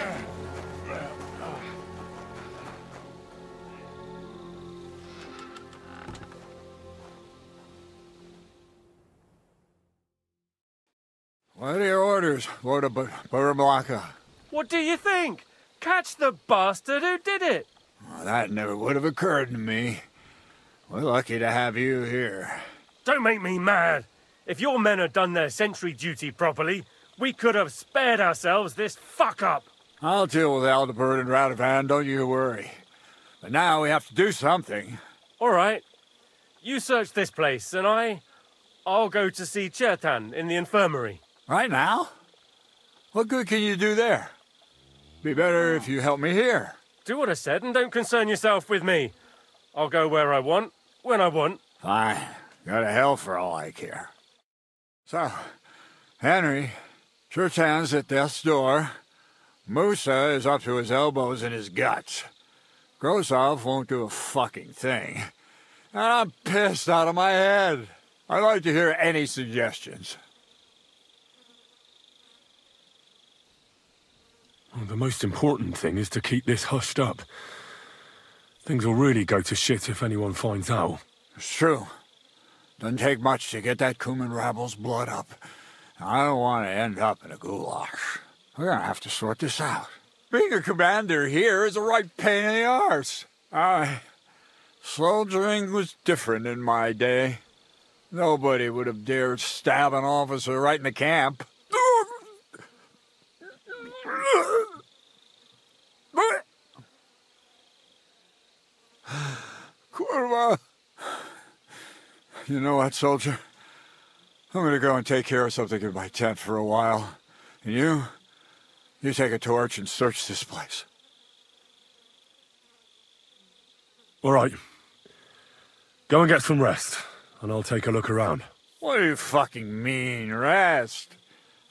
S1: What are your orders, Lord of Burblaka?
S4: What do you think? Catch the bastard who did it!
S1: Well, that never would have occurred to me. We're lucky to have you here.
S4: Don't make me mad. If your men had done their sentry duty properly, we could have spared ourselves this fuck-up.
S1: I'll deal with Aldebert and Radovan, don't you worry. But now we have to do something.
S4: All right. You search this place, and I'll go to see Chertan in the infirmary.
S1: Right now? What good can you do there? Be better if you help me here.
S4: Do what I said and don't concern yourself with me. I'll go where I want, when I want.
S1: Fine. Go to hell for all I care. So, Henry, Chertan's at death's door. Musa is up to his elbows in his guts. Grosov won't do a fucking thing. And I'm pissed out of my head. I'd like to hear any suggestions.
S12: Well, the most important thing is to keep this hushed up. Things will really go to shit if anyone finds out.
S1: It's true. Doesn't take much to get that Cuman rabble's blood up. I don't want to end up in a goulash. We're gonna have to sort this out. Being a commander here is a right pain in the arse. Soldiering was different in my day. Nobody would have dared stab an officer right in the camp. Kurva. You know what, soldier? I'm gonna go and take care of something in my tent for a while. And you take a torch and search this place.
S12: All right. Go and get some rest, and I'll take a look around.
S1: What do you fucking mean, rest?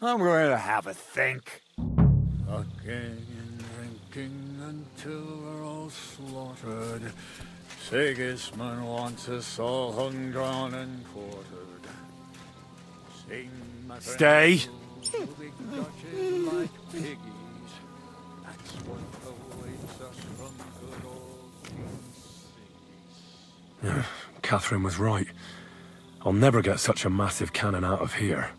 S1: I'm going to have a think. Fucking and drinking until we're all slaughtered. Sigismund wants us all hung, drawn, and quartered. Sing, my friend,
S12: Stay.
S1: we'll be Dutching like piggies. That's what awaits us from good old King Sigis.
S12: Catherine was right. I'll never get such a massive cannon out of here.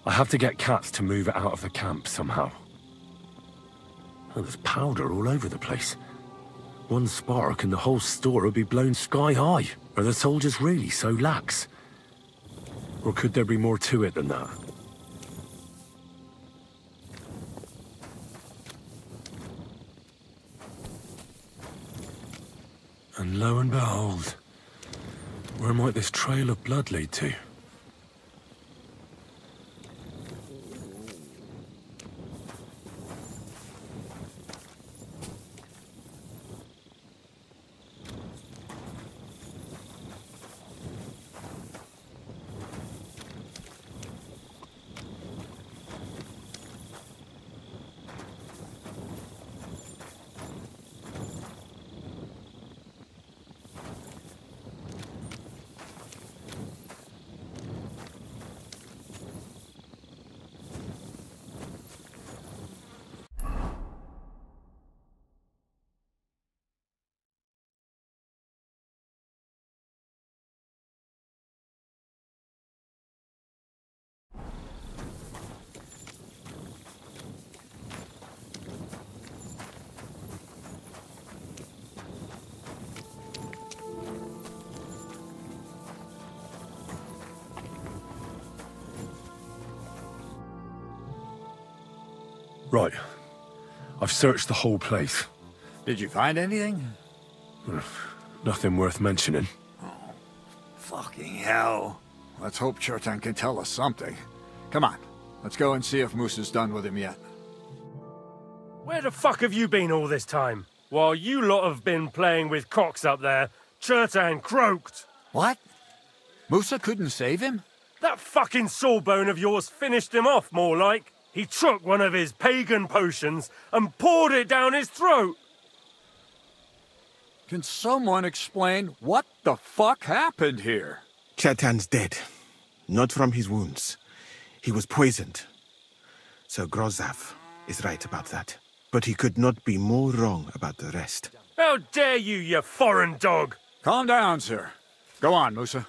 S12: I have to get Cats to move it out of the camp somehow. Oh, there's powder all over the place. One spark and the whole store would be blown sky high. Are the soldiers really so lax? Or could there be more to it than that? And lo and behold, where might this trail of blood lead to? Right. I've searched the whole place.
S1: Did you find anything?
S12: Nothing worth mentioning.
S1: Fucking hell. Let's hope Chertan can tell us something. Come on, let's go and see if Moose is done with him yet.
S4: Where the fuck have you been all this time? While you lot have been playing with cocks up there, Chertan croaked.
S1: What? Musa couldn't save him?
S4: That fucking sawbone of yours finished him off, more like. He took one of his pagan potions and poured it down his throat.
S1: Can someone explain what the fuck happened here?
S23: Chertan's dead. Not from his wounds. He was poisoned. Sir Grozav is right about that. But he could not be more wrong about the rest.
S4: How dare you, you foreign dog!
S1: Calm down, sir. Go on, Musa.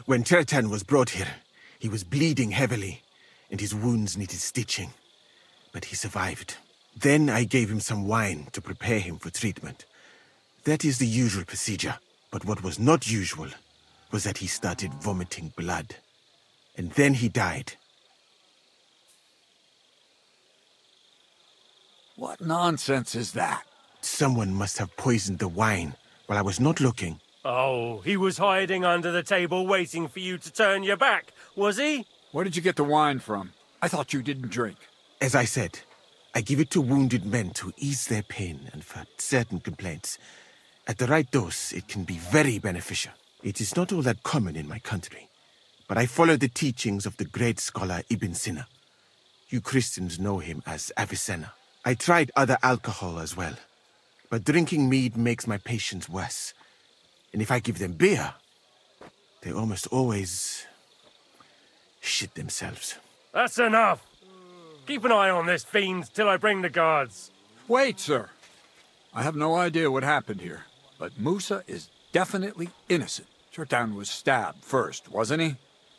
S23: When Chertan was brought here, he was bleeding heavily, and his wounds needed stitching. But he survived. Then I gave him some wine to prepare him for treatment. That is the usual procedure. But what was not usual was that he started vomiting blood. And then he died.
S1: What nonsense is that?
S23: Someone must have poisoned the wine while I was not looking.
S4: Oh, he was hiding under the table waiting for you to turn your back, was he?
S1: Where did you get the wine from? I thought you didn't drink.
S23: As I said, I give it to wounded men to ease their pain and for certain complaints. At the right dose, it can be very beneficial. It is not all that common in my country, but I follow the teachings of the great scholar Ibn Sina. You Christians know him as Avicenna. I tried other alcohol as well, but drinking mead makes my patients worse. And if I give them beer, they almost always shit themselves.
S4: That's enough. Keep an eye on this fiend till I bring the guards.
S1: Wait, sir. I have no idea what happened here, but Musa is definitely innocent. Chertan was stabbed first, wasn't he?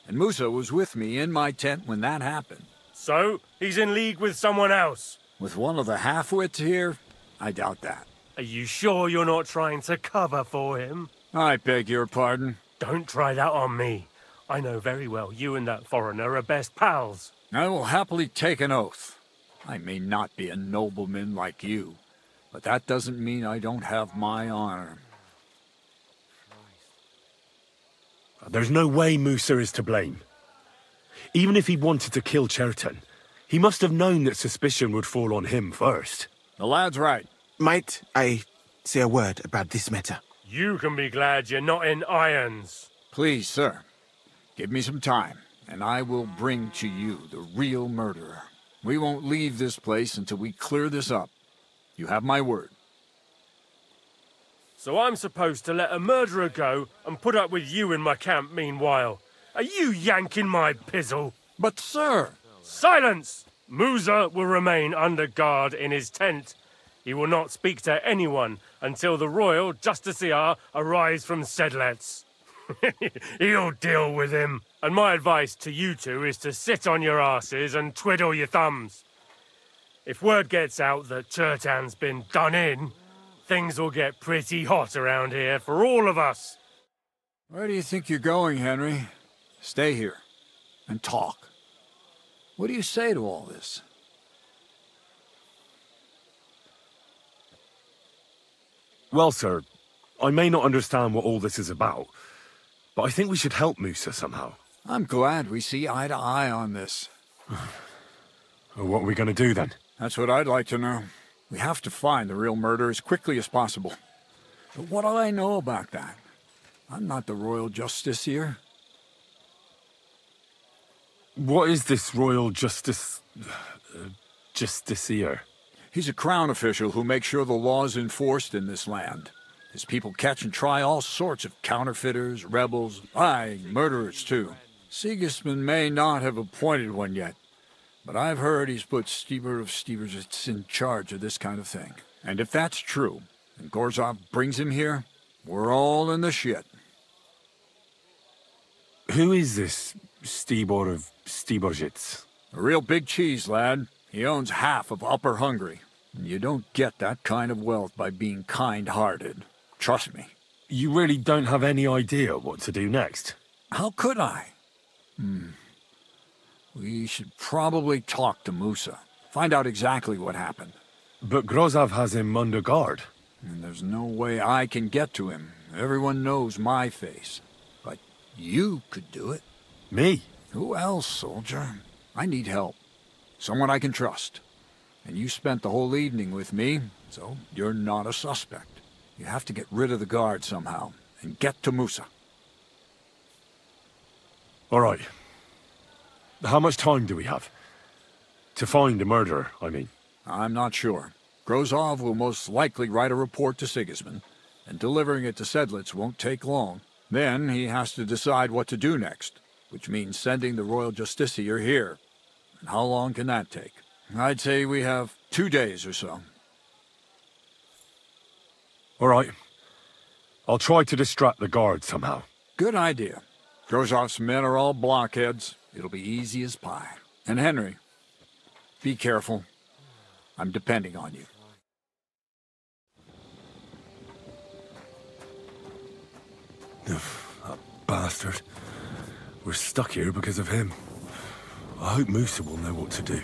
S1: And Musa was with me in my tent when that happened.
S4: So, he's in league with someone else?
S1: With one of the half-wits here? I doubt that.
S4: Are you sure you're not trying to cover for him?
S1: I beg your pardon.
S4: Don't try that on me. I know very well you and that foreigner are best pals.
S1: I will happily take an oath. I may not be a nobleman like you, but that doesn't mean I don't have my honor.
S12: There's no way Musa is to blame. Even if he wanted to kill Cherton, he must have known that suspicion would fall on him first.
S1: The lad's right.
S23: Might I say a word about this matter?
S4: You can be glad you're not in irons.
S1: Please, sir. Give me some time, and I will bring to you the real murderer. We won't leave this place until we clear this up. You have my word.
S4: So I'm supposed to let a murderer go and put up with you in my camp meanwhile. Are you yanking my pizzle?
S1: But, sir...
S4: Silence! Musa will remain under guard in his tent. He will not speak to anyone until the royal justiciar arrives from Sedlets. He'll deal with him. And my advice to you two is to sit on your asses and twiddle your thumbs. If word gets out that Chertan's been done in, things will get pretty hot around here for all of us.
S1: Where do you think you're going, Henry? Stay here and talk. What do you say to all this?
S12: Well, sir, I may not understand what all this is about, but I think we should help Musa somehow.
S1: I'm glad we see eye to eye on this.
S12: What are we going to do then?
S1: That's what I'd like to know. We have to find the real murderer as quickly as possible. But what do I know about that? I'm not the royal justiciar.
S12: What is this royal justiciar?
S1: He's a crown official who makes sure the law's enforced in this land. His people catch and try all sorts of counterfeiters, rebels, aye, murderers too. Sigismund may not have appointed one yet, but I've heard he's put Stieber of Stieberzitz in charge of this kind of thing. And if that's true, and Gorzov brings him here, we're all in the shit.
S12: Who is this Stibor of Stieberzitz?
S1: A real big cheese, lad. He owns half of Upper Hungary. And you don't get that kind of wealth by being kind-hearted. Trust me.
S12: You really don't have any idea what to do next?
S1: How could I? We should probably talk to Musa. Find out exactly what happened.
S12: But Grozov has him under guard.
S1: And there's no way I can get to him. Everyone knows my face. But you could do it.
S12: Me?
S1: Who else, soldier? I need help. Someone I can trust. And you spent the whole evening with me, so you're not a suspect. You have to get rid of the guard somehow, and get to Musa.
S12: All right. How much time do we have? To find the murderer, I mean.
S1: I'm not sure. Grozov will most likely write a report to Sigismund, and delivering it to Sedlitz won't take long. Then he has to decide what to do next, which means sending the royal justiciar here. And how long can that take? I'd say we have 2 days or so.
S12: All right. I'll try to distract the guard somehow.
S1: Good idea. Grozov's men are all blockheads. It'll be easy as pie. And Henry, be careful. I'm depending on you.
S12: That bastard. We're stuck here because of him. I hope Musa will know what to do.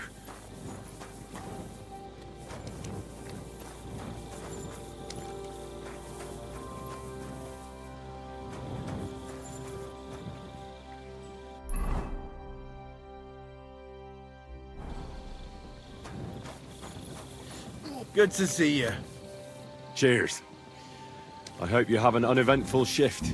S23: Good to see you.
S12: Cheers. I hope you have an uneventful shift.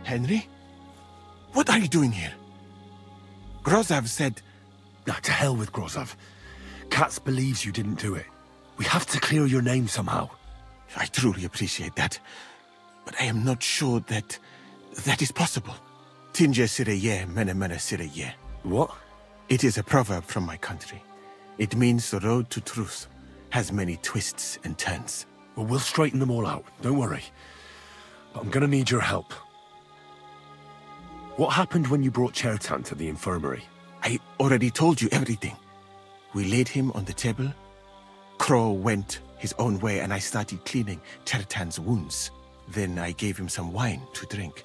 S23: Henry? What are you doing here? Grozov said...
S12: Now, to hell with Grozov. Katz believes you didn't do it. We have to clear your name somehow.
S23: I truly appreciate that. But I am not sure that is possible. Tinje sireye, mene mene sireye.
S12: What?
S23: It is a proverb from my country. It means the road to truth has many twists and turns.
S12: Well, we'll straighten them all out, don't worry. But I'm gonna need your help. What happened when you brought Chertan to the infirmary?
S23: I already told you everything. We laid him on the table. Crow went his own way and I started cleaning Chertan's wounds. Then I gave him some wine to drink.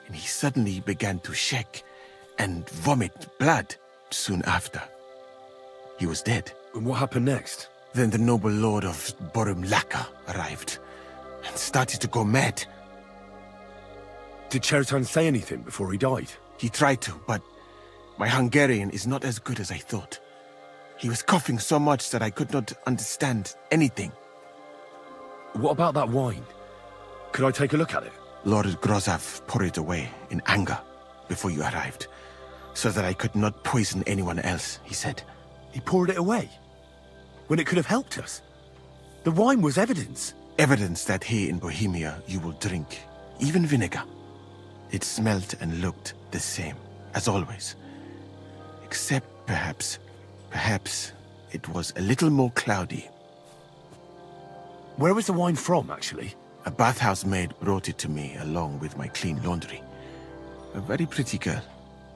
S23: And he suddenly began to shake and vomit blood soon after. He was dead.
S12: And what happened next?
S23: Then the noble lord of Borum Laka arrived and started to go mad.
S12: Did Chertan say anything before he died?
S23: He tried to, but my Hungarian is not as good as I thought. He was coughing so much that I could not understand anything.
S12: What about that wine? Could I take a look at it?
S23: Lord Grozav poured it away in anger before you arrived, so that I could not poison anyone else, he said.
S12: He poured it away? When it could have helped us? The wine was evidence.
S23: Evidence that here in Bohemia you will drink, even vinegar. It smelled and looked the same, as always. Except perhaps it was a little more cloudy.
S12: Where was the wine from, actually?
S23: A bathhouse maid brought it to me along with my clean laundry. A very pretty girl.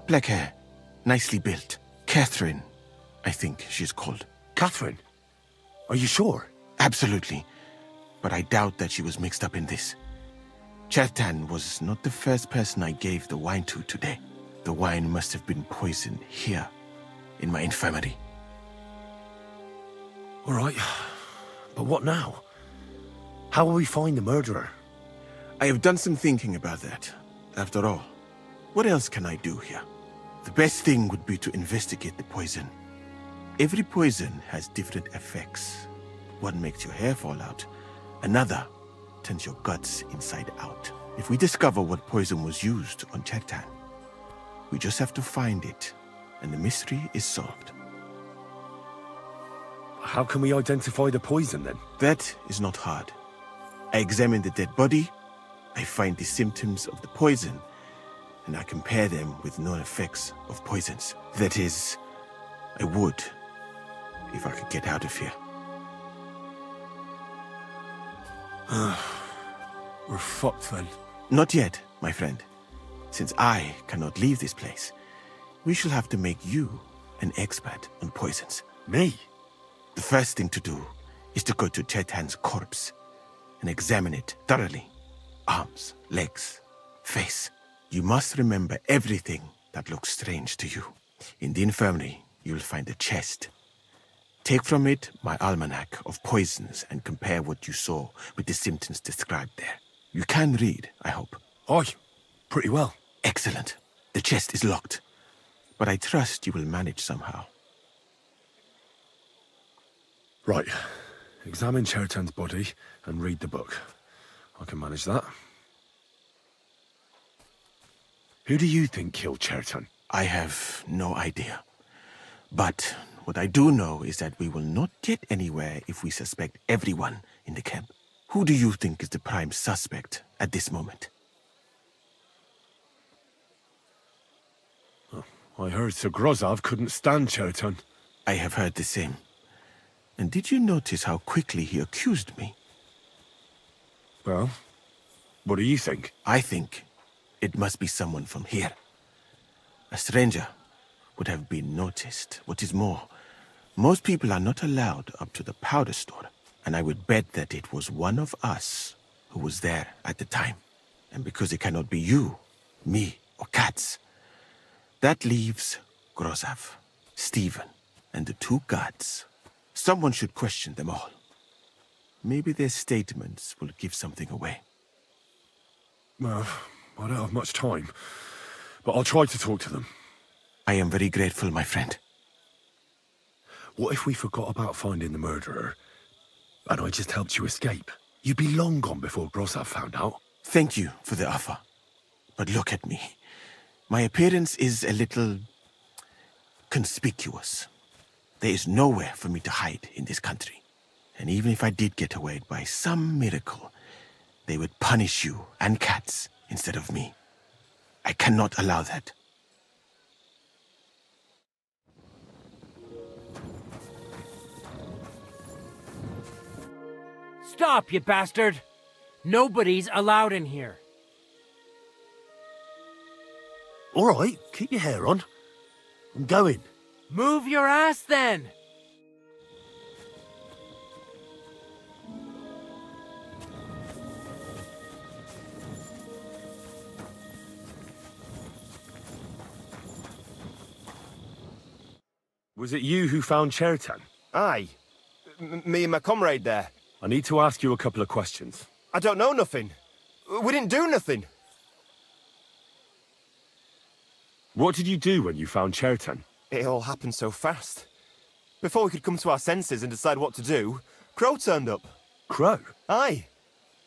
S23: Black hair, nicely built. Catherine, I think she's called.
S12: Catherine? Are you sure?
S23: Absolutely. But I doubt that she was mixed up in this. Chertan was not the first person I gave the wine to today. The wine must have been poisoned here, in my infirmary.
S12: All right. But what now? How will we find the murderer?
S23: I have done some thinking about that. After all, what else can I do here? The best thing would be to investigate the poison. Every poison has different effects. One makes your hair fall out. Another turns your guts inside out. If we discover what poison was used on Chertan, we just have to find it, and the mystery is solved.
S12: How can we identify the poison, then?
S23: That is not hard. I examine the dead body, I find the symptoms of the poison, and I compare them with known effects of poisons. That is, I would, if I could get out of here.
S12: We're fucked, then.
S23: Not yet, my friend. Since I cannot leave this place, we shall have to make you an expert on poisons.
S12: Me?
S23: The first thing to do is to go to Chertan's corpse and examine it thoroughly. Arms, legs, face. You must remember everything that looks strange to you. In the infirmary, you will find a chest. Take from it my almanac of poisons and compare what you saw with the symptoms described there. You can read, I hope.
S12: Aye, pretty well.
S23: Excellent. The chest is locked, but I trust you will manage somehow.
S12: Right. Examine Chertan's body and read the book. I can manage that. Who do you think killed Chertan?
S23: I have no idea. But what I do know is that we will not get anywhere if we suspect everyone in the camp. Who do you think is the prime suspect at this moment?
S12: Oh, I heard Sir Grozav couldn't stand Chertan.
S23: I have heard the same. And did you notice how quickly he accused me?
S12: Well, what do you think?
S23: I think it must be someone from here. A stranger would have been noticed. What is more, most people are not allowed up to the powder store. And I would bet that it was one of us who was there at the time. And because it cannot be you, me, or Katz, that leaves Grozav, Stephen, and the two guards. Someone should question them all. Maybe their statements will give something away.
S12: Well, I don't have much time, but I'll try to talk to them.
S23: I am very grateful, my friend.
S12: What if we forgot about finding the murderer, and I just helped you escape? You'd be long gone before Grozav found out.
S23: Thank you for the offer. But look at me. My appearance is a little conspicuous. There is nowhere for me to hide in this country. And even if I did get away by some miracle, they would punish you and cats instead of me. I cannot allow that.
S2: Stop, you bastard! Nobody's allowed in here.
S18: All right, keep your hair on. I'm going.
S2: Move your ass, then!
S12: Was it you who found Chertan?
S19: Aye. Me and my comrade there.
S12: I need to ask you a couple of questions.
S19: I don't know nothing. We didn't do nothing.
S12: What did you do when you found Chertan?
S19: It all happened so fast. Before we could come to our senses and decide what to do, Crow turned up.
S12: Crow?
S19: Aye.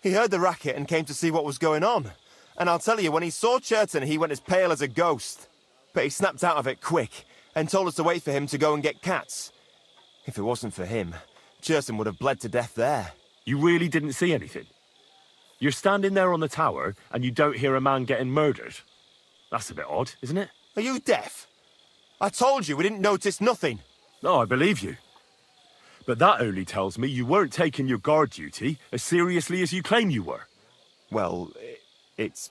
S19: He heard the racket and came to see what was going on. And I'll tell you, when he saw Chertan, he went as pale as a ghost. But he snapped out of it quick and told us to wait for him to go and get cats. If it wasn't for him, Chertan would have bled to death there.
S12: You really didn't see anything? You're standing there on the tower and you don't hear a man getting murdered? That's a bit odd, isn't it?
S19: Are you deaf? I told you we didn't notice nothing.
S12: No, I believe you. But that only tells me you weren't taking your guard duty as seriously as you claim you were.
S19: Well, it's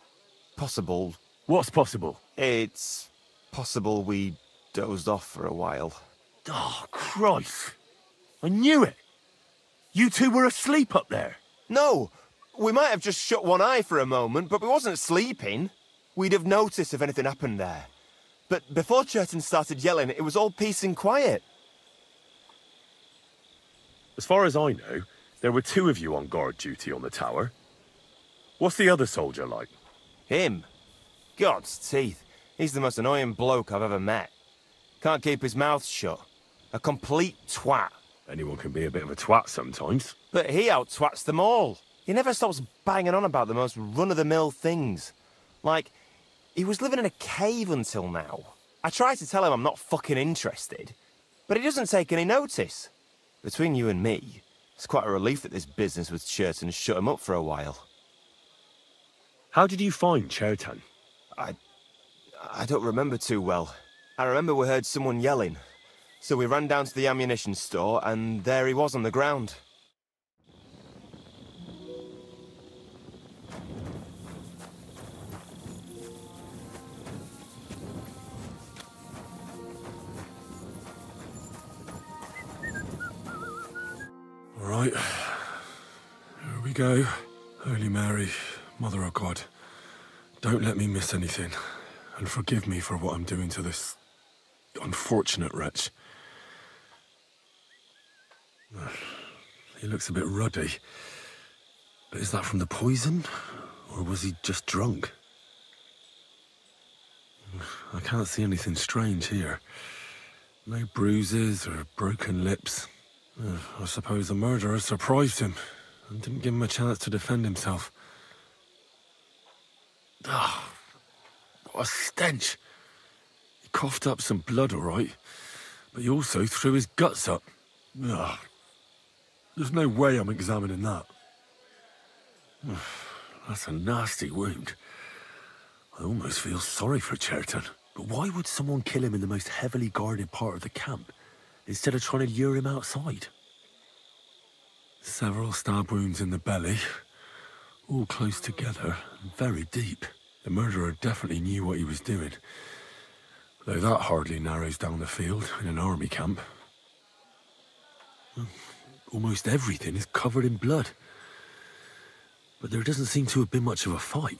S19: possible.
S12: What's possible?
S19: It's possible we dozed off for a while.
S12: Oh, Christ. I knew it. You two were asleep up there.
S19: No, we might have just shut one eye for a moment, but we wasn't sleeping. We'd have noticed if anything happened there. But before Chertan started yelling, it was all peace and quiet.
S12: As far as I know, there were two of you on guard duty on the tower. What's the other soldier like?
S19: Him? God's teeth. He's the most annoying bloke I've ever met. Can't keep his mouth shut. A complete twat.
S12: Anyone can be a bit of a twat sometimes.
S19: But he out-twats them all. He never stops banging on about the most run-of-the-mill things. Like, he was living in a cave until now. I tried to tell him I'm not fucking interested, but he doesn't take any notice. Between you and me, it's quite a relief that this business with Chertan shut him up for a while.
S12: How did you find Chertan?
S19: I don't remember too well. I remember we heard someone yelling. So we ran down to the ammunition store, and there he was on the ground.
S8: All right. Here we go. Holy Mary, Mother of God, don't let me miss anything, and forgive me for what I'm doing to this unfortunate wretch. He looks a bit ruddy. But is that from the poison? Or was he just drunk? I can't see anything strange here. No bruises or broken lips. I suppose the murderer surprised him and didn't give him a chance to defend himself. Ah, what a stench. He coughed up some blood, all right, but he also threw his guts up. Ugh. There's no way I'm examining that. That's a nasty wound. I almost feel sorry for Chertan. But why would someone kill him in the most heavily guarded part of the camp, instead of trying to lure him outside? Several stab wounds in the belly, all close together and very deep. The murderer definitely knew what he was doing, though that hardly narrows down the field in an army camp. Almost everything is covered in blood. But there doesn't seem to have been much of a fight.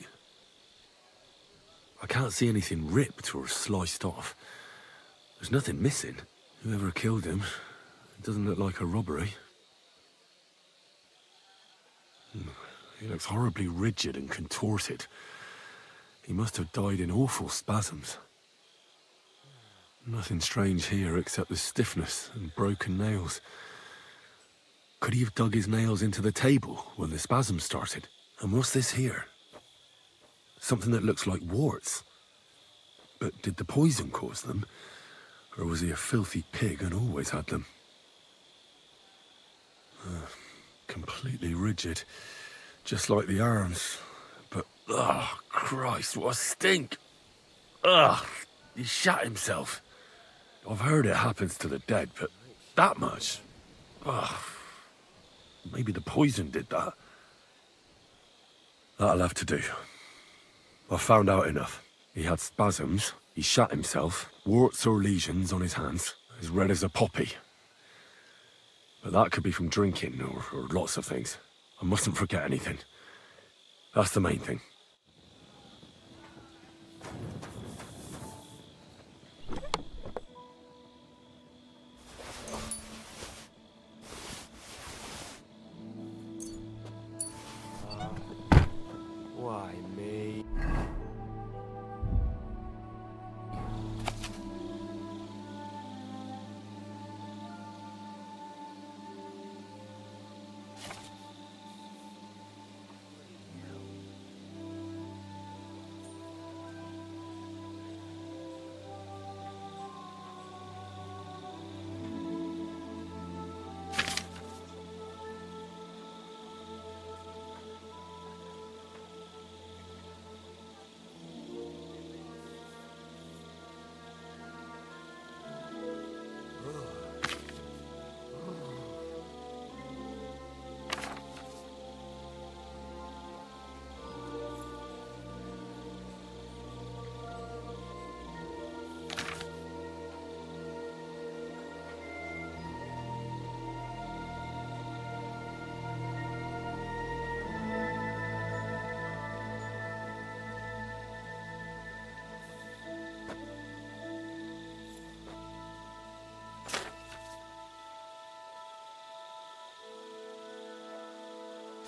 S8: I can't see anything ripped or sliced off. There's nothing missing. Whoever killed him, it doesn't look like a robbery. He looks horribly rigid and contorted. He must have died in awful spasms. Nothing strange here except the stiffness and broken nails. Could he have dug his nails into the table when the spasms started? And what's this here? Something that looks like warts. But did the poison cause them? Or was he a filthy pig and always had them?
S12: Completely rigid. Just like the arms. But, oh, Christ, what a stink! Ugh, he shot himself. I've heard it happens to the dead, but that much? Ugh. Maybe the poison did that. That'll have to do. I found out enough. He had spasms, he shot himself, warts or lesions on his hands, as red as a poppy. But that could be from drinking, or lots of things. I mustn't forget anything. That's the main thing.
S19: Why me?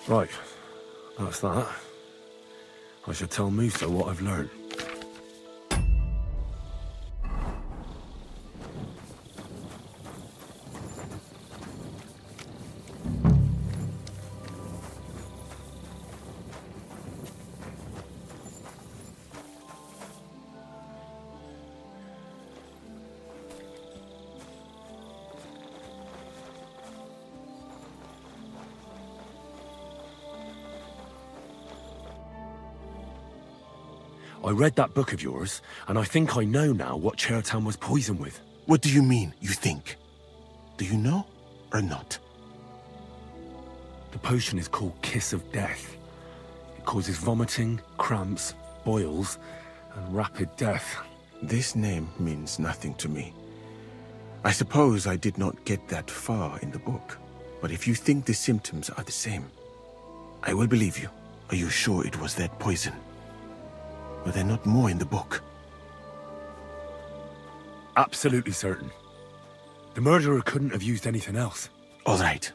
S12: Right, that's that. I should tell Musa what I've learned. I read that book of yours, and I think I know now what Chertan was poisoned with.
S23: What do you mean, you think? Do you know, or not?
S12: The potion is called Kiss of Death. It causes vomiting, cramps, boils, and rapid death.
S23: This name means nothing to me. I suppose I did not get that far in the book. But if you think the symptoms are the same, I will believe you. Are you sure it was that poison? Were there not more in the book?
S12: Absolutely certain. The murderer couldn't have used anything else.
S23: All right.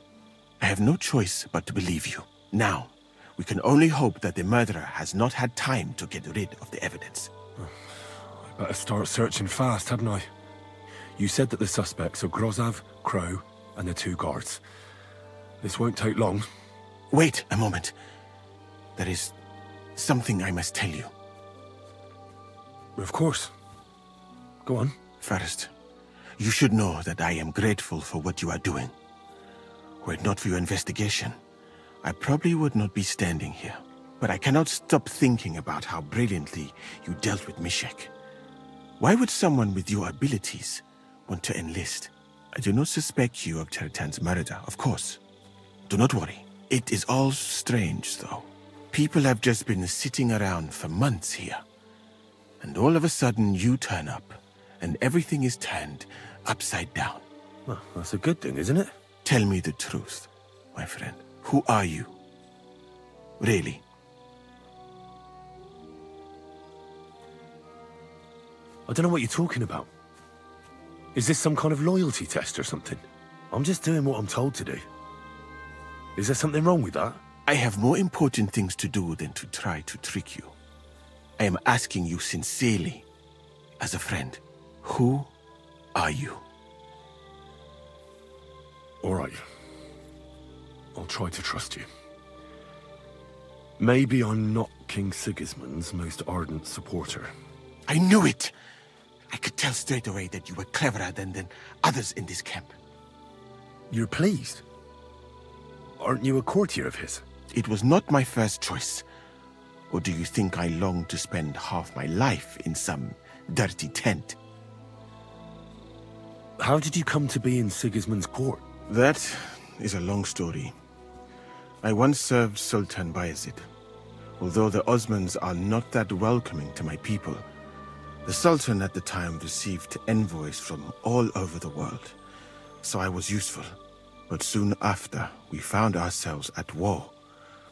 S23: I have no choice but to believe you. Now, we can only hope that the murderer has not had time to get rid of the evidence.
S12: I better start searching fast, hadn't I? You said that the suspects are Grozav, Crow, and the 2 guards. This won't take long.
S23: Wait a moment. There is something I must tell you.
S12: Of course. Go on.
S23: First, you should know that I am grateful for what you are doing. Were it not for your investigation, I probably would not be standing here. But I cannot stop thinking about how brilliantly you dealt with Mishek. Why would someone with your abilities want to enlist? I do not suspect you of Chertan's murder, of course. Do not worry. It is all strange, though. People have just been sitting around for months here. And all of a sudden you turn up, and everything is turned upside down.
S12: Well, that's a good thing, isn't it?
S23: Tell me the truth, my friend. Who are you? Really?
S12: I don't know what you're talking about. Is this some kind of loyalty test or something? I'm just doing what I'm told to do. Is there something wrong with that?
S23: I have more important things to do than to try to trick you. I am asking you sincerely, as a friend, who are you?
S12: All right. I'll try to trust you. Maybe I'm not King Sigismund's most ardent supporter.
S23: I knew it! I could tell straight away that you were cleverer than others in this camp.
S12: You're pleased? Aren't you a courtier of his?
S23: It was not my first choice. Or do you think I long to spend half my life in some dirty tent?
S12: How did you come to be in Sigismund's court?
S23: That is a long story. I once served Sultan Bayezid. Although the Osmans are not that welcoming to my people, the Sultan at the time received envoys from all over the world, so I was useful. But soon after, we found ourselves at war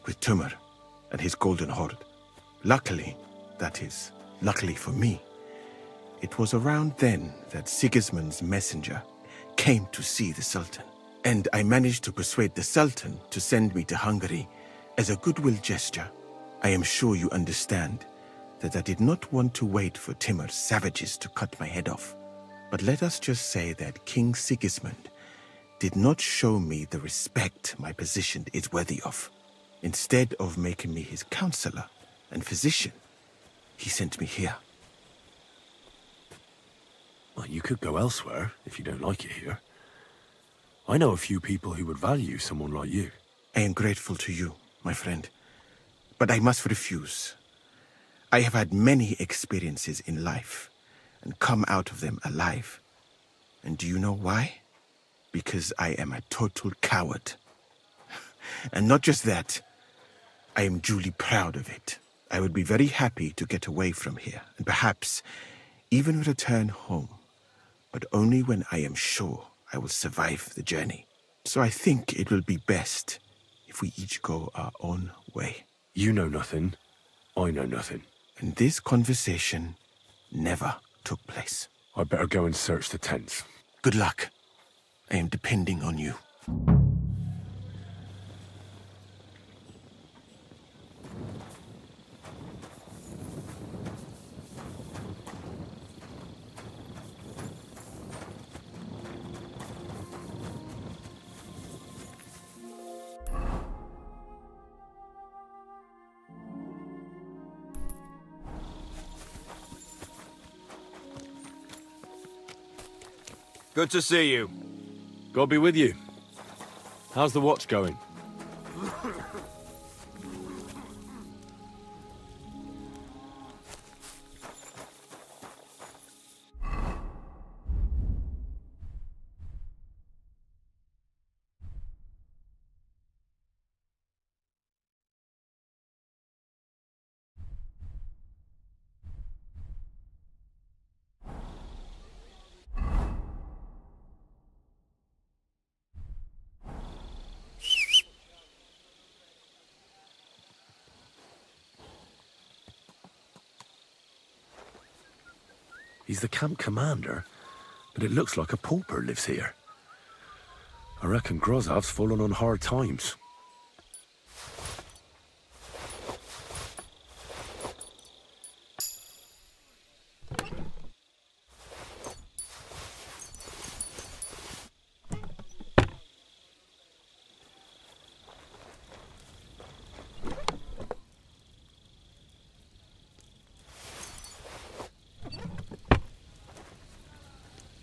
S23: with Timur and his Golden Horde. Luckily, that is, luckily for me, it was around then that Sigismund's messenger came to see the Sultan. And I managed to persuade the Sultan to send me to Hungary as a goodwill gesture. I am sure you understand that I did not want to wait for Timur's savages to cut my head off. But let us just say that King Sigismund did not show me the respect my position is worthy of. Instead of making me his counselor and physician, he sent me here.
S12: Well, you could go elsewhere if you don't like it here. I know a few people who would value someone like you.
S23: I am grateful to you, my friend. But I must refuse. I have had many experiences in life and come out of them alive. And do you know why? Because I am a total coward. And not just that, I am duly proud of it. I would be very happy to get away from here and perhaps even return home, but only when I am sure I will survive the journey. So I think it will be best if we each go our own way.
S12: You know nothing. I know nothing.
S23: And this conversation never took place.
S12: I better go and search the tents.
S23: Good luck. I am depending on you.
S12: Good to see you. God be with you. How's the watch going? He's the camp commander, but it looks like a pauper lives here. I reckon Grozov's fallen on hard times.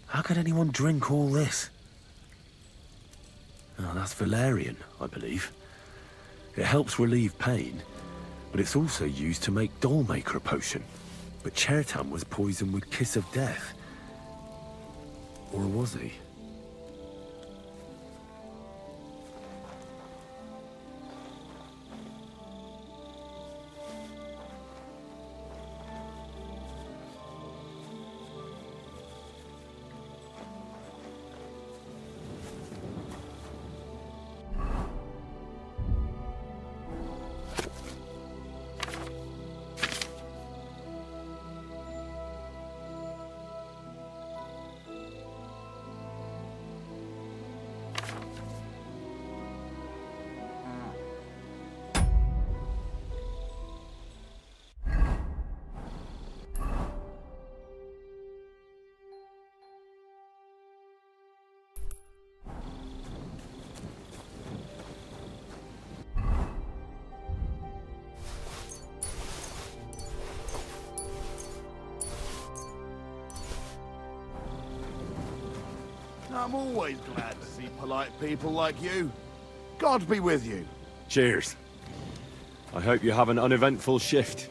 S12: How could anyone drink all this? Oh, that's valerian, I believe. It helps relieve pain, but it's also used to make Dollmaker potion. But Chertan was poisoned with Kiss of Death. Or was he?
S6: I'm always glad to see polite people like you.
S23: God be with you.
S12: Cheers. I hope you have an uneventful shift.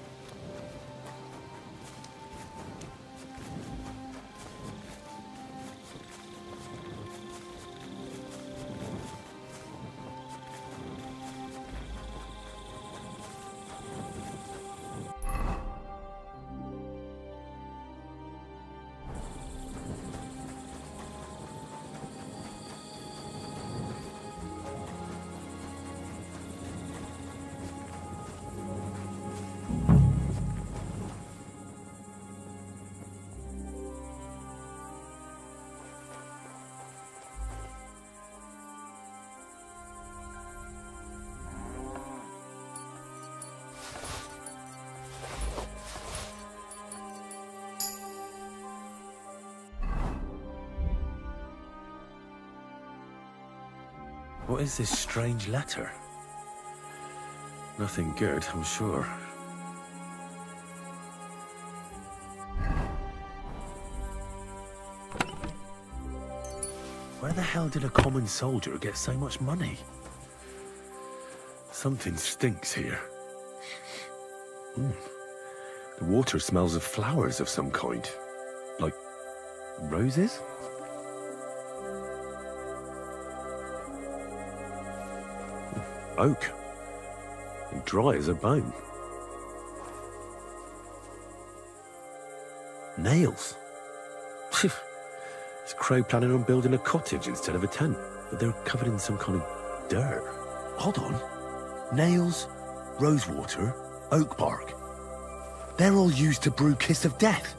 S12: What is this strange letter? Nothing good, I'm sure. Where the hell did a common soldier get so much money? Something stinks here. The water smells of flowers of some kind. Like roses? Oak. And dry as a bone. Nails. Is Crow planning on building a cottage instead of a tent? But they're covered in some kind of dirt.
S18: Hold on. Nails, rosewater, oak bark. They're all used to brew Kiss of Death.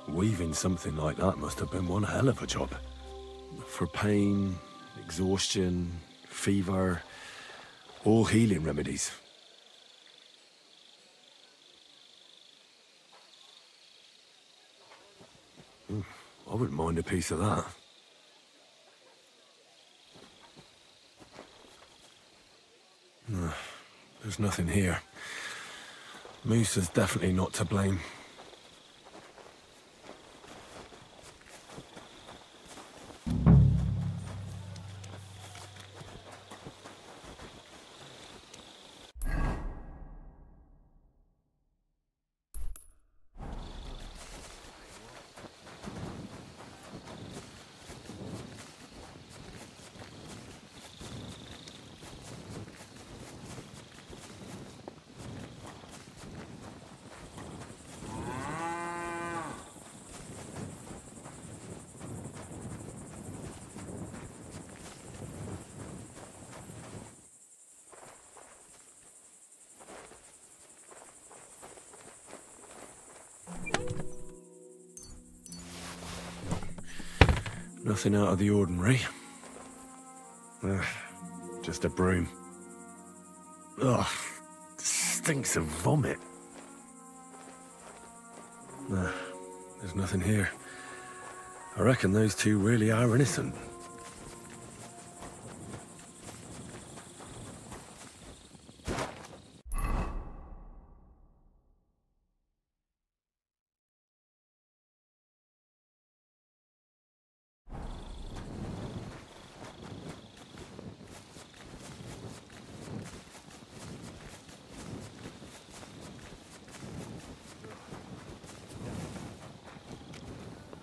S12: Weaving something like that must have been one hell of a job. For pain, exhaustion, fever, all healing remedies. I wouldn't mind a piece of that. No, there's nothing here. Moose is definitely not to blame.
S8: Nothing out of the ordinary. Just a broom. Ugh, stinks of vomit. There's nothing here. I reckon those two really are innocent.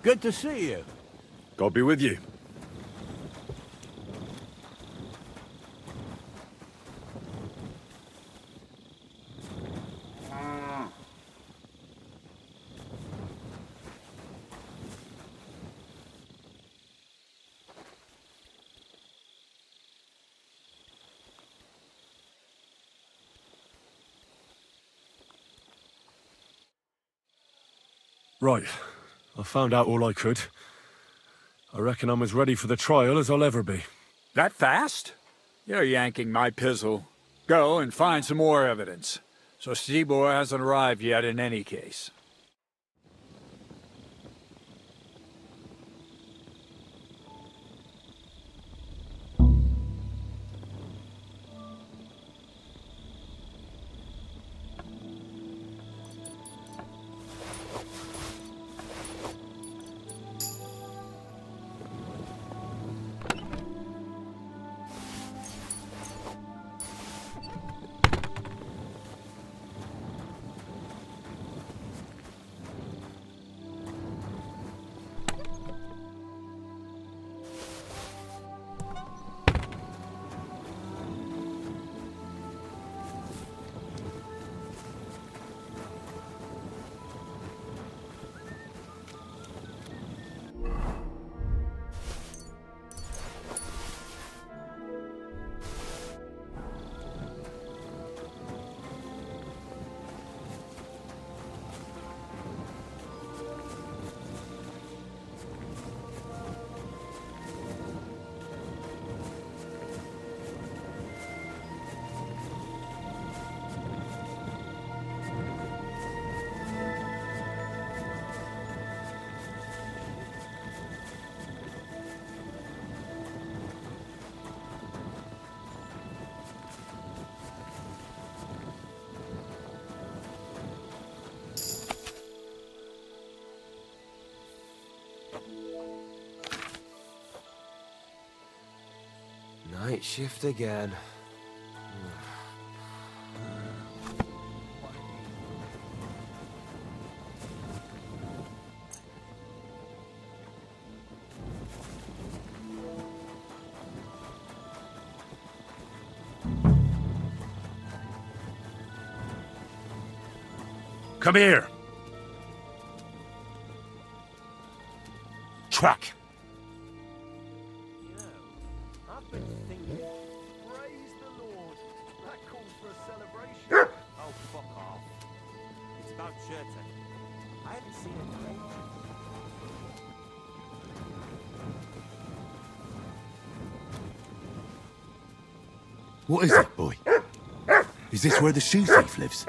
S25: Good to see you.
S8: God be with you. Right. I found out all I could. I reckon I'm as ready for the trial as I'll ever be.
S1: That fast? You're yanking my pizzle. Go and find some more evidence. So Stibor hasn't arrived yet in any case.
S19: Night shift again.
S8: Come here! Track!
S18: What is it, boy? Is this where the shoe thief lives?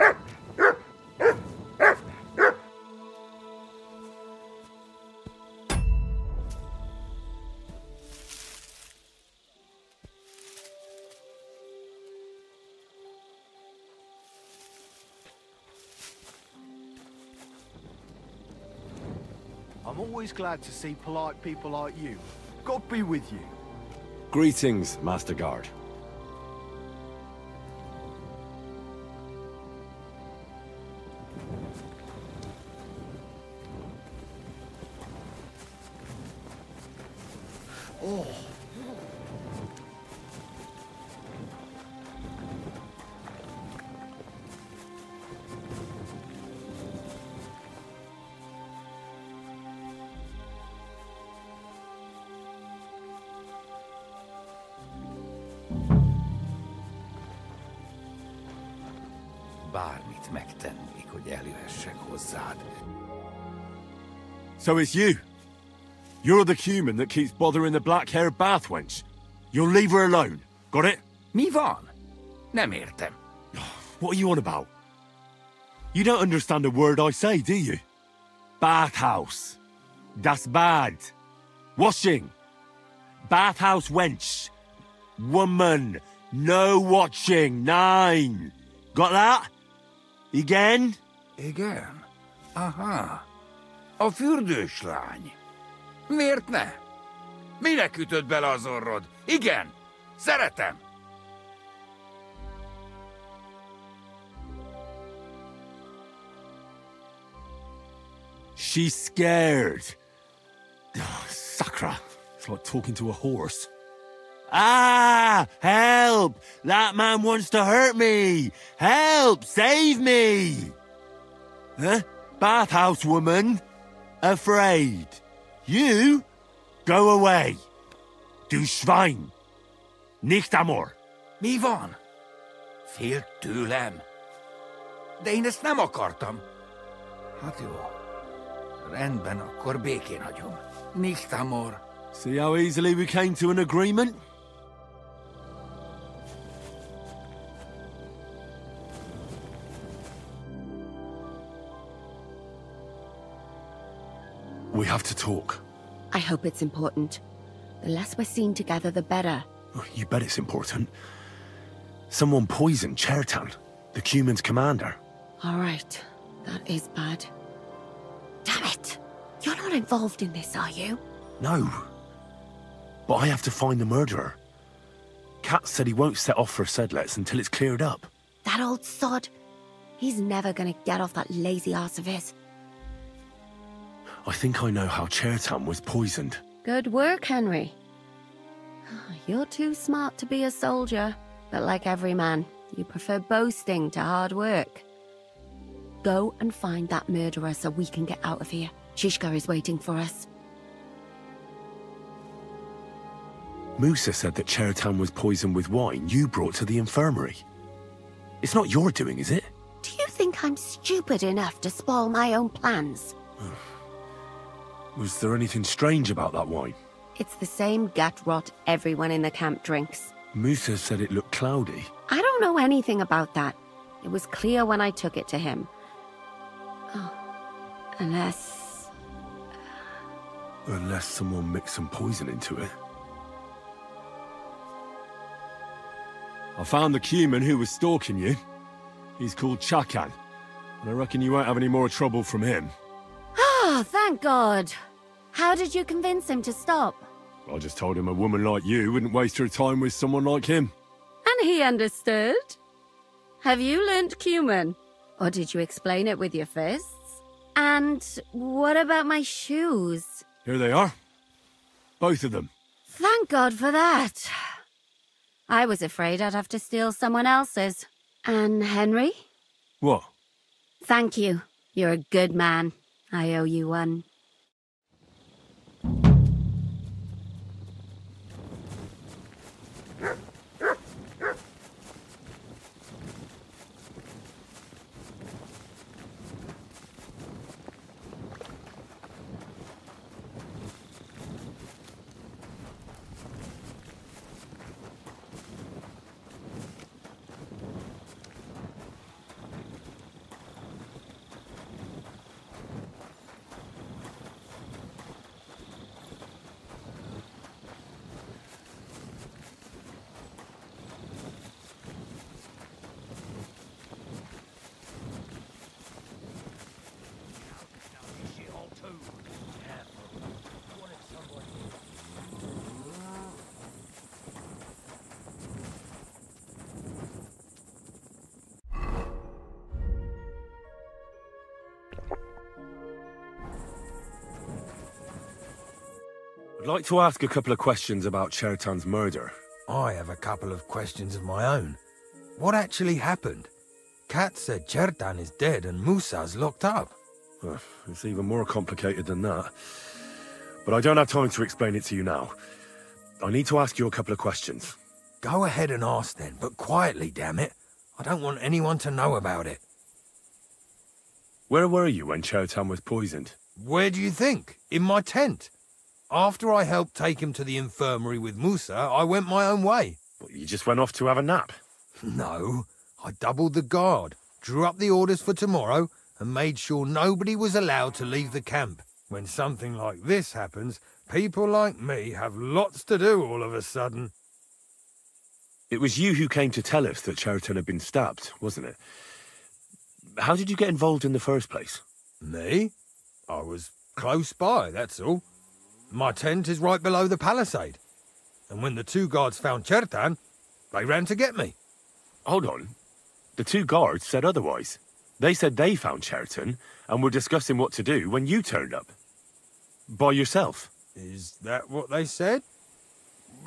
S13: I'm always glad to see polite people like you. God be with you.
S12: Greetings, Master Guard.
S13: Oh.
S25: Bármit megtennék, hogy eljöhessek hozzád.
S8: So it's you? You're the human that keeps bothering the black-haired bath wench. You'll leave her alone. Got it?
S25: Mi van? Nem értem.
S8: What are you on about? You don't understand a word I say, do you? Bathhouse. Das Bad. Washing. Bathhouse wench. Woman. No watching. 9. Got that? Igen?
S25: Igen? Aha. A fürdős lány. Miért ne? Minek ütött bele az orrod? Igen. Szeretem.
S8: She's scared. Oh, Sakra. It's like talking to a horse. Ah! Help! That man wants to hurt me! Help! Save me! Huh? Bathhouse woman? Afraid. You? Go away. Du Schwein. Nicht amor.
S25: Mi van? Félt tőlem. De én ezt nem akartam. Hát jó. Rendben, akkor békén hagyom. Nicht amor.
S8: See how easily we came to an agreement? We have to talk.
S7: I hope it's important. The less we're seen together, the better.
S8: You bet it's important. Someone poisoned Chertan, the Cuman's commander.
S7: All right. That is bad. Damn it! You're not involved in this, are you?
S8: No. But I have to find the murderer. Kat said he won't set off for Sedlets until it's cleared up.
S7: That old sod. He's never gonna get off that lazy arse of his.
S8: I think I know how Chertan was poisoned.
S7: Good work, Henry. You're too smart to be a soldier, but like every man, you prefer boasting to hard work. Go and find that murderer so we can get out of here. Shishka is waiting for us.
S8: Musa said that Chertan was poisoned with wine you brought to the infirmary. It's not your doing, is it?
S7: Do you think I'm stupid enough to spoil my own plans?
S8: Was there anything strange about that wine?
S7: It's the same gut rot everyone in the camp drinks.
S8: Musa said it looked cloudy.
S7: I don't know anything about that. It was clear when I took it to him. Oh, unless...
S8: Unless someone mixed some poison into it. I found the Cuman who was stalking you. He's called Chakan, and I reckon you won't have any more trouble from him.
S7: Oh, thank God. How did you convince him to stop?
S8: I just told him a woman like you wouldn't waste her time with someone like him.
S7: And he understood? Have you learnt Cuman? Or did you explain it with your fists? And what about my shoes?
S8: Here they are. Both of them.
S7: Thank God for that. I was afraid I'd have to steal someone else's. And Henry?
S8: What?
S7: Thank you. You're a good man. I owe you one.
S8: I'd like to ask a couple of questions about Chertan's murder.
S25: I have a couple of questions of my own. What actually happened? Kat said Chertan is dead and Musa's locked up.
S8: It's even more complicated than that. But I don't have time to explain it to you now. I need to ask you a couple of questions.
S25: Go ahead and ask then, but quietly, damn it. I don't want anyone to know about it.
S8: Where were you when Chertan was poisoned?
S25: Where do you think? In my tent. After I helped take him to the infirmary with Musa, I went my own way.
S12: But you just went off to have a nap?
S25: No, I doubled the guard, drew up the orders for tomorrow, and made sure nobody was allowed to leave the camp. When something like this happens, people like me have lots to do all of a sudden.
S12: It was you who came to tell us that Cheriton had been stabbed, wasn't it? How did you get involved in the first place?
S25: Me? I was close by, that's all. My tent is right below the palisade. And when the two guards found Cheriton, they ran to get me.
S12: Hold on. The two guards said otherwise. They said they found Cheriton and were discussing what to do when you turned up. By yourself.
S25: Is that what they said?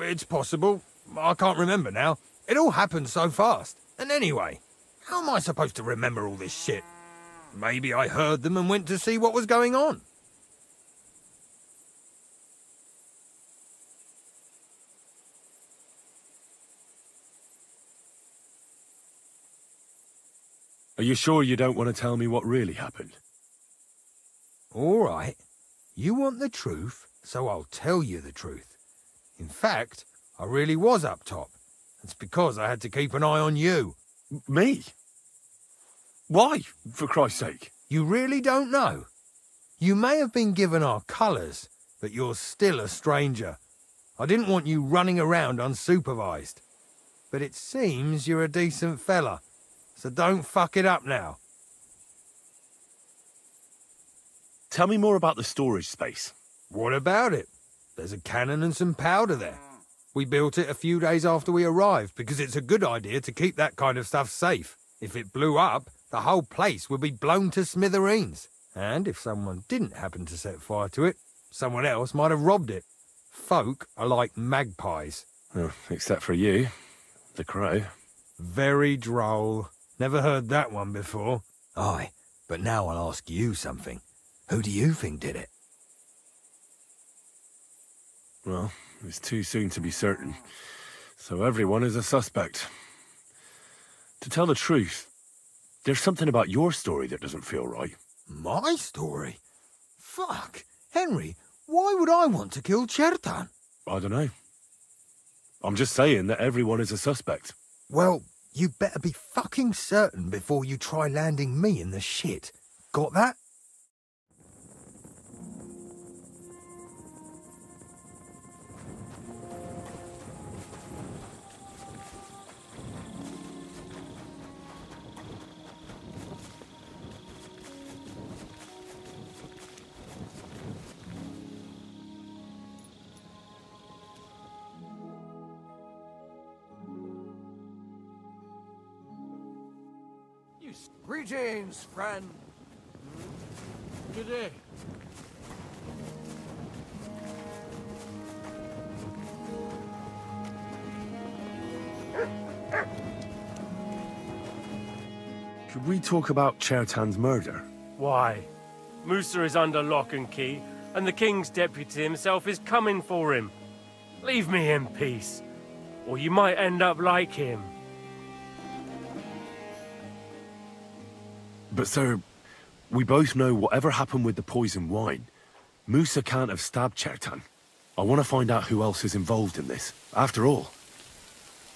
S25: It's possible. I can't remember now. It all happened so fast. And anyway, how am I supposed to remember all this shit? Maybe I heard them and went to see what was going on.
S12: Are you sure you don't want to tell me what really happened?
S25: All right. You want the truth, so I'll tell you the truth. In fact, I really was up top. It's because I had to keep an eye on you.
S12: Me? Why, for Christ's sake?
S25: You really don't know? You may have been given our colours, but you're still a stranger. I didn't want you running around unsupervised. But it seems you're a decent fella, so don't fuck it up now.
S12: Tell me more about the storage space.
S25: What about it? There's a cannon and some powder there. We built it a few days after we arrived because it's a good idea to keep that kind of stuff safe. If it blew up, the whole place would be blown to smithereens. And if someone didn't happen to set fire to it, someone else might have robbed it. Folk are like magpies.
S12: Oh, except for you, the crow.
S25: Very droll. Never heard that one before. Aye, but now I'll ask you something. Who do you think did it?
S12: Well, it's too soon to be certain, so everyone is a suspect. To tell the truth, there's something about your story that doesn't feel right.
S25: My story? Fuck. Henry, why would I want to kill Cheriton?
S12: I don't know. I'm just saying that everyone is a suspect.
S25: Well, you better be fucking certain before you try landing me in the shit. Got that?
S10: Greetings, friend.
S4: Good day.
S12: Could we talk about Cheriton's murder?
S4: Why? Musa is under lock and key, and the king's deputy himself is coming for him. Leave me in peace, or you might end up like him.
S12: But sir, we both know whatever happened with the poison wine, Musa can't have stabbed Cheriton. I want to find out who else is involved in this. After all,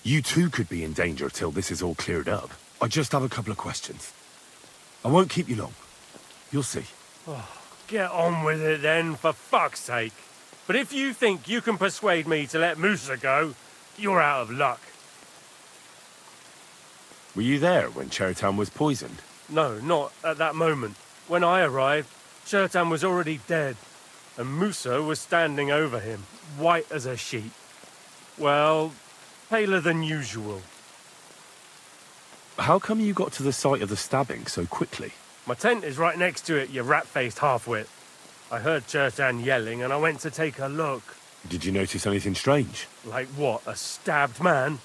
S12: you too could be in danger till this is all cleared up. I just have a couple of questions. I won't keep you long. You'll see.
S4: Oh, get on with it then, for fuck's sake. But if you think you can persuade me to let Musa go, you're out of luck.
S12: Were you there when Cheriton was poisoned?
S4: No, not at that moment. When I arrived, Cheriton was already dead, and Musa was standing over him, white as a sheet. Well, paler than usual.
S12: How come you got to the site of the stabbing so quickly?
S4: My tent is right next to it, you rat-faced half-wit. I heard Cheriton yelling, and I went to take a look.
S12: Did you notice anything strange?
S4: Like what, a stabbed man?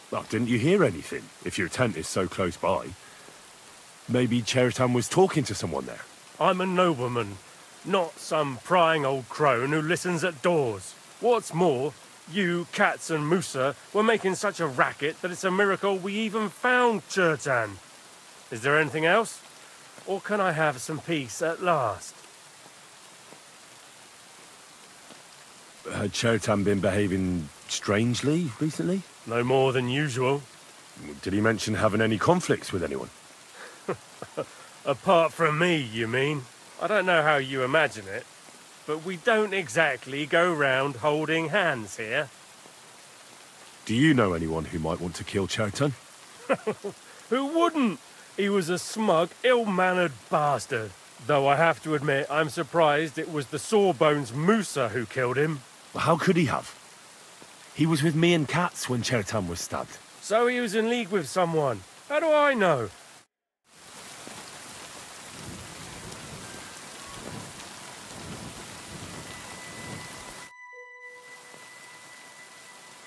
S12: Well, didn't you hear anything, if your tent is so close by? Maybe Cheriton was talking to someone there.
S4: I'm a nobleman, not some prying old crone who listens at doors. What's more, you, Cats and Musa were making such a racket that it's a miracle we even found Cheriton. Is there anything else? Or can I have some peace at last?
S12: Had Chertan been behaving strangely recently?
S4: No more than usual.
S12: Did he mention having any conflicts with anyone?
S4: Apart from me, you mean? I don't know how you imagine it, but we don't exactly go round holding hands here.
S12: Do you know anyone who might want to kill Chertan?
S4: Who wouldn't? He was a smug, ill-mannered bastard. Though I have to admit, I'm surprised it was the Sawbones Musa who killed him.
S12: How could he have? He was with me and Katz when Chertan was stabbed.
S4: So he was in league with someone. How do I know?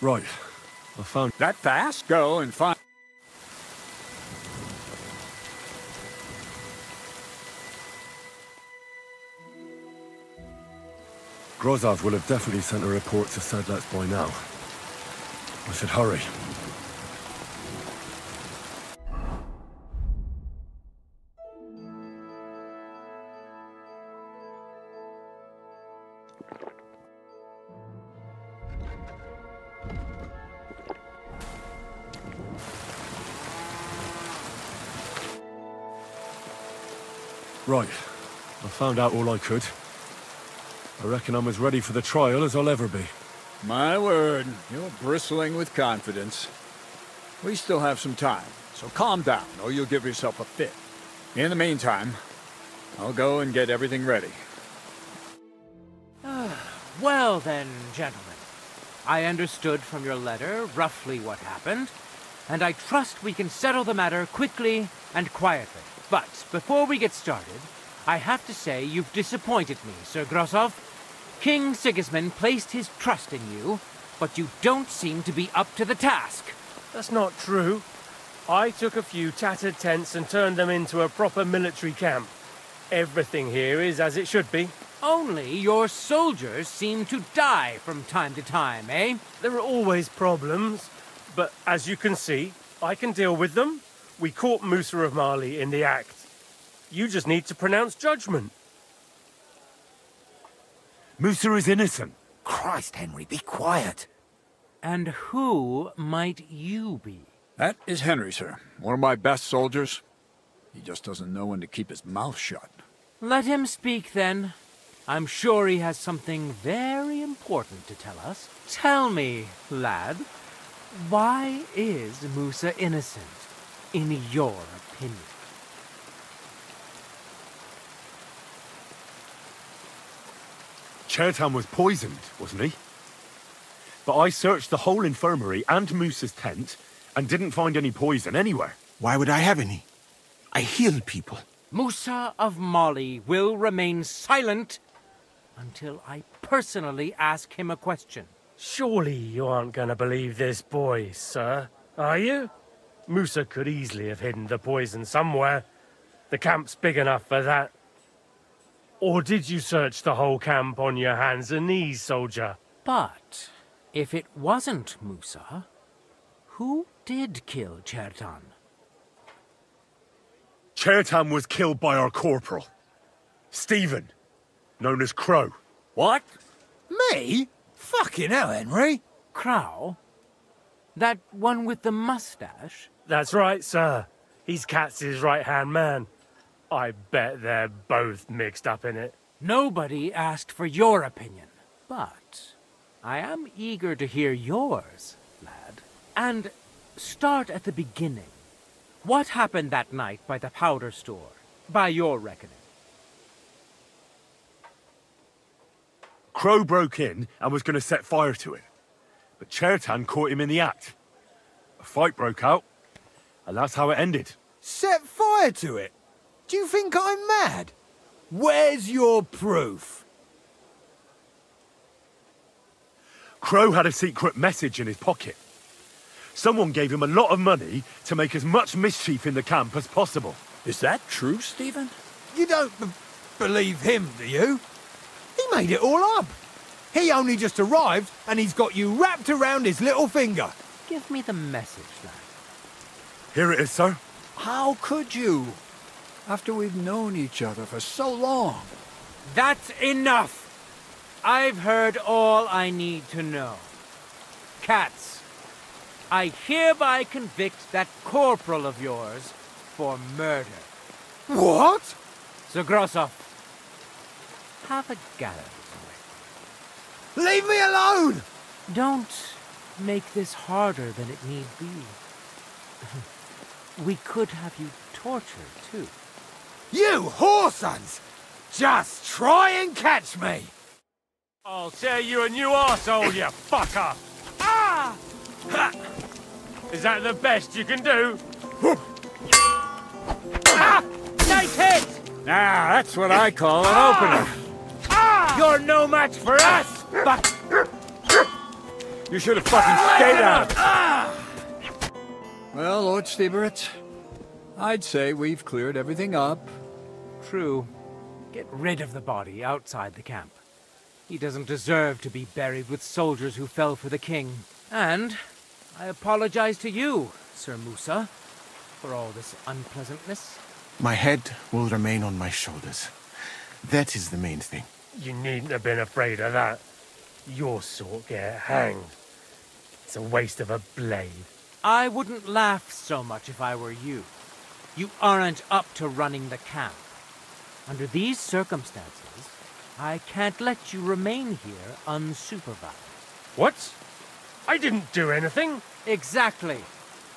S12: Right. I found...
S1: That fast? Go and find...
S12: Grozov will have definitely sent a report to Sedlets by now. I should hurry. Right. I found out all I could. I reckon I'm as ready for the trial as I'll ever be.
S1: My word, you're bristling with confidence. We still have some time, so calm down, or you'll give yourself a fit. In the meantime, I'll go and get everything ready.
S2: Well then, gentlemen. I understood from your letter roughly what happened, and I trust we can settle the matter quickly and quietly. But before we get started, I have to say you've disappointed me, Sir Grozov. King Sigismund placed his trust in you, but you don't seem to be up to the task.
S4: That's not true. I took a few tattered tents and turned them into a proper military camp. Everything here is as it should be.
S2: Only your soldiers seem to die from time to time, eh?
S4: There are always problems, but as you can see, I can deal with them. We caught Musa of Mali in the act. You just need to pronounce judgment.
S12: Musa is innocent.
S18: Christ, Henry, be quiet.
S2: And who might you be?
S1: That is Henry, sir. One of my best soldiers. He just doesn't know when to keep his mouth shut.
S2: Let him speak, then. I'm sure he has something very important to tell us. Tell me, lad, why is Musa innocent, in your opinion?
S12: Chertan was poisoned, wasn't he? But I searched the whole infirmary and Musa's tent and didn't find any poison anywhere.
S23: Why would I have any? I heal people.
S2: Musa of Mali will remain silent until I personally ask him a question.
S4: Surely you aren't going to believe this boy, sir, are you? Musa could easily have hidden the poison somewhere. The camp's big enough for that. Or did you search the whole camp on your hands and knees, soldier?
S2: But if it wasn't Musa, who did kill Chertan?
S12: Chertan was killed by our corporal, Stephen, known as Crow.
S1: What?
S13: Me? Fucking hell, Henry.
S2: Crow? That one with the mustache?
S4: That's right, sir. He's Katz's right-hand man. I bet they're both mixed up in it.
S2: Nobody asked for your opinion, but I am eager to hear yours, lad. And start at the beginning. What happened that night by the powder store, by your reckoning?
S12: Crow broke in and was going to set fire to it, but Chertan caught him in the act. A fight broke out, and that's how it ended.
S13: Set fire to it? Do you think I'm mad? Where's your proof?
S12: Crow had a secret message in his pocket. Someone gave him a lot of money to make as much mischief in the camp as possible.
S1: Is that true, Stephen?
S13: You don't believe him, do you? He made it all up. He only just arrived, and he's got you wrapped around his little finger.
S2: Give me the message, lad.
S12: Here it is, sir.
S1: How could you? After we've known each other for so long.
S2: That's enough! I've heard all I need to know. Cats, I hereby convict that corporal of yours for murder.
S25: What?
S2: Zagrosov, have a gallows.
S25: Leave me alone!
S2: Don't make this harder than it need be. We could have you tortured, too.
S25: You whoresons! Just try and catch me!
S4: I'll tear you a new arsehole, you fucker! Ah! Ha! Is that the best you can do?
S2: Ah! Nice hit!
S1: Now, that's what I call an opener.
S2: Ah! You're no match for us! Fuck!
S1: You should have fucking stayed out. Well, Lord Stieberitz, I'd say we've cleared everything up.
S2: True. Get rid of the body outside the camp. He doesn't deserve to be buried with soldiers who fell for the king. And I apologize to you, Sir Musa, for all this unpleasantness.
S23: My head will remain on my shoulders. That is the main thing.
S4: You needn't have been afraid of that. Your sort get hanged. It's a waste of a blade.
S2: I wouldn't laugh so much if I were you. You aren't up to running the camp. Under these circumstances, I can't let you remain here unsupervised.
S4: What? I didn't do anything.
S2: Exactly.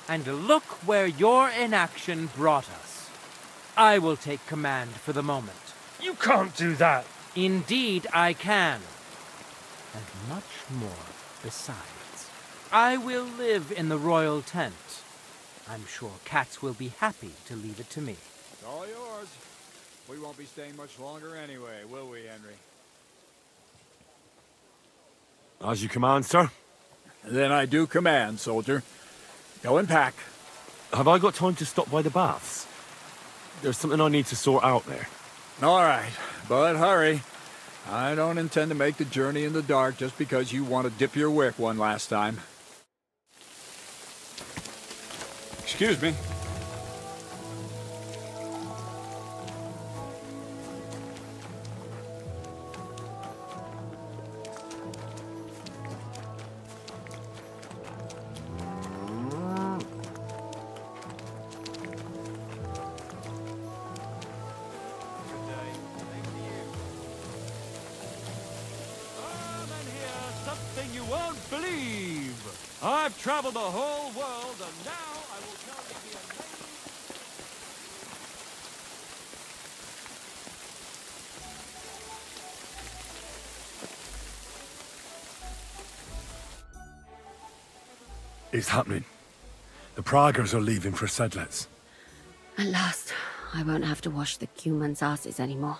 S2: And look where your inaction brought us. I will take command for the moment.
S4: You can't do that.
S2: Indeed, I can. And much more besides. I will live in the royal tent. I'm sure cats will be happy to leave it to me.
S1: It's all yours. We won't be staying much longer anyway, will we, Henry?
S12: As you command, sir.
S1: Then I do command, soldier. Go and pack.
S12: Have I got time to stop by the baths? There's something I need to sort out there.
S1: All right, but hurry. I don't intend to make the journey in the dark just because you want to dip your wick one last time. Excuse me.
S6: Something you won't believe. I've traveled the whole world, and now I will tell you the
S8: It's happening. The Praggers are leaving for Sedlitz.
S7: At last, I won't have to wash the Cuman's asses anymore.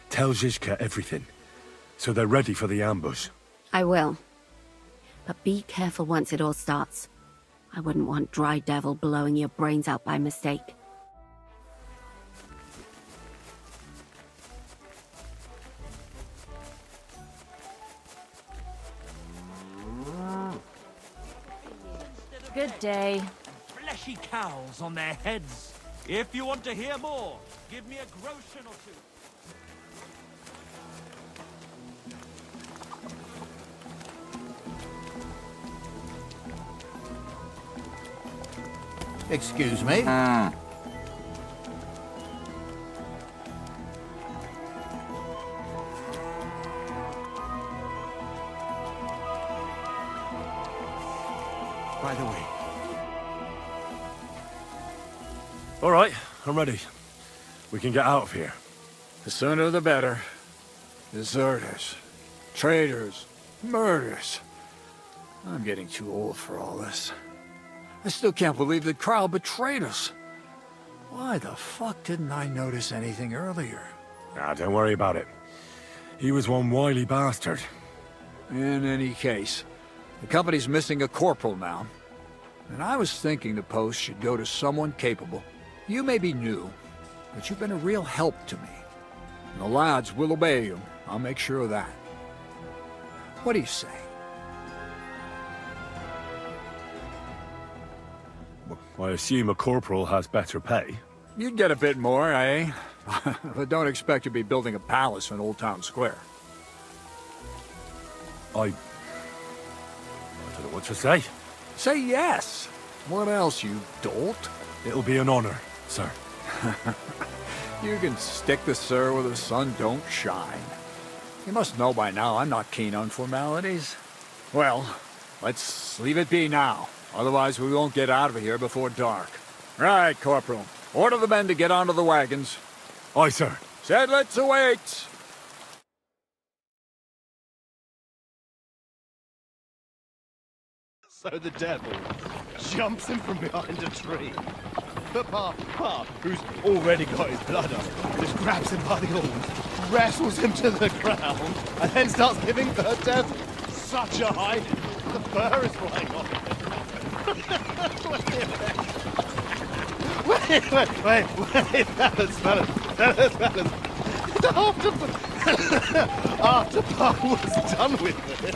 S8: Tell Zizka everything, so they're ready for the ambush.
S7: I will. But be careful once it all starts. I wouldn't want Dry Devil blowing your brains out by mistake.
S14: Good day.
S6: fleshy cowls on their heads. If you want to hear more, give me a groschen or two.
S10: Excuse me?
S23: By the way.
S12: All right, I'm ready. We can get out of here.
S1: The sooner the better. Deserters, traitors, murders. I'm getting too old for all this. I still can't believe that Kyle betrayed us. Why the fuck didn't I notice anything earlier?
S12: Nah, don't worry about it. He was one wily bastard.
S1: In any case, the company's missing a corporal now. And I was thinking the post should go to someone capable. You may be new, but you've been a real help to me. And the lads will obey you. I'll make sure of that. What do you say?
S12: I assume a corporal has better pay.
S1: You'd get a bit more, eh? But don't expect to be building a palace in Old Town Square.
S8: I don't know what to say.
S1: Say yes. What else, you dolt?
S8: It'll be an honor, sir.
S1: You can stick the sir where the sun don't shine. You must know by now I'm not keen on formalities. Well, let's leave it be now. Otherwise we won't get out of here before dark. Right, Corporal. Order the men to get onto the wagons.
S8: Aye, sir.
S1: Sedlitz awaits!
S11: So the devil jumps in from behind a tree. But Pa, who's already got his blood up, just grabs him by the horns, wrestles him to the ground, and then starts giving the devil such a hiding. The fur is flying off. Wait, fellas. After Pa was done with it.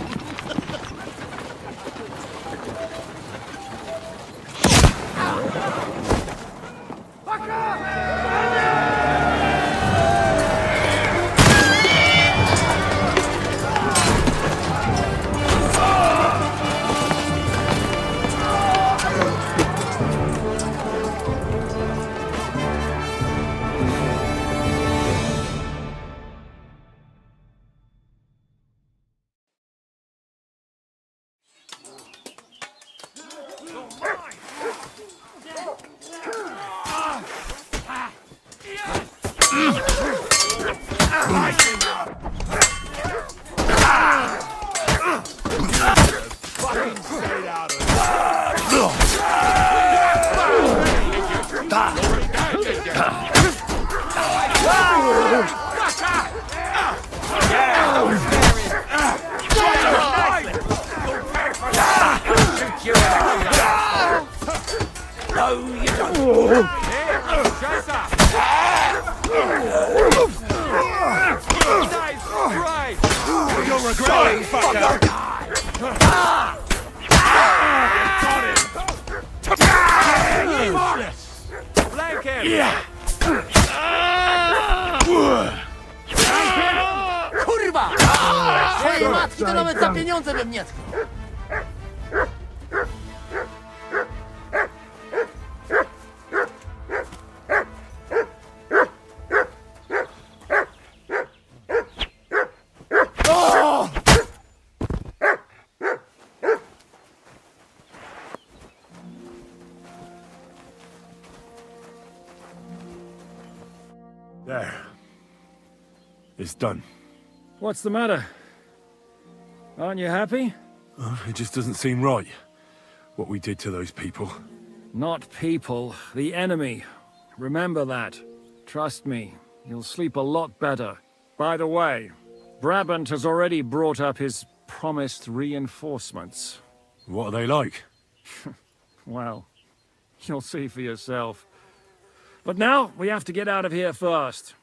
S10: Kurwa! Twojej matki to nawet za pieniądze bym nie tknął.
S8: There. It's done.
S14: What's the matter? Aren't you happy?
S8: It just doesn't seem right, what we did to those people.
S14: Not people, the enemy. Remember that. Trust me, you'll sleep a lot better. By the way, Brabant has already brought up his promised reinforcements.
S8: What are they like?
S14: Well, you'll see for yourself. But now, we have to get out of here first.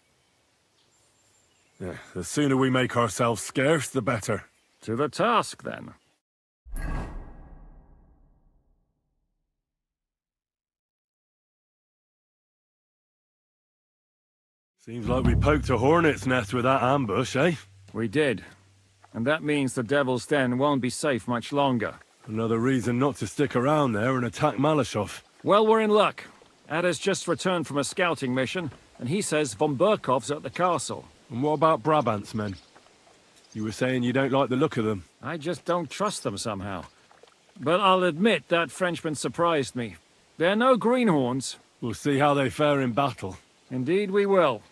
S8: Yeah, the sooner we make ourselves scarce, the better.
S14: To the task, then.
S8: Seems like we poked a hornet's nest with that ambush, eh?
S14: We did. And that means the Devil's Den won't be safe much longer.
S8: Another reason not to stick around there and attack Malashov.
S14: Well, we're in luck. Ada's just returned from a scouting mission, and he says von Burkov's at the castle.
S8: And what about Brabant's men? You were saying you don't like the look of them.
S14: I just don't trust them somehow. But I'll admit that Frenchman surprised me. They're no greenhorns.
S8: We'll see how they fare in battle.
S14: Indeed we will.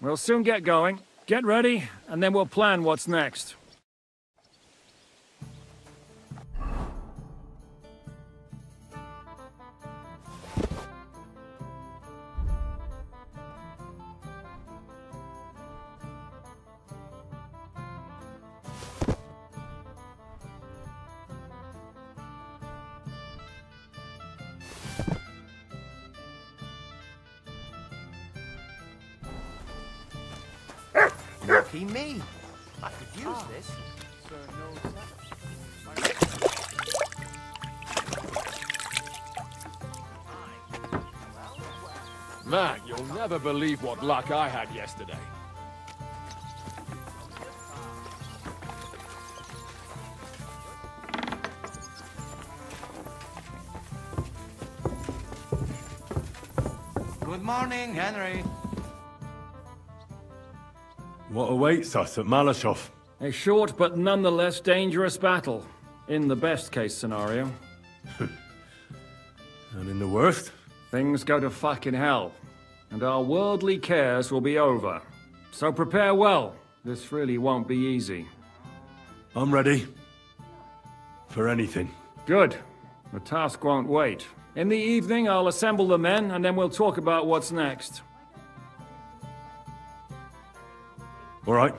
S14: We'll soon get going. Get ready, and then we'll plan what's next.
S19: Lucky me. I could use this.
S6: Man, you'll never believe what luck I had yesterday.
S9: Good morning, Henry.
S12: What awaits us at Malashov?
S14: A short but nonetheless dangerous battle, in the best-case scenario.
S12: And in the worst?
S14: Things go to fucking hell, and our worldly cares will be over. So prepare well. This really won't be easy.
S12: I'm ready. For anything.
S14: Good. The task won't wait. In the evening, I'll assemble the men, and then we'll talk about what's next.
S12: All right.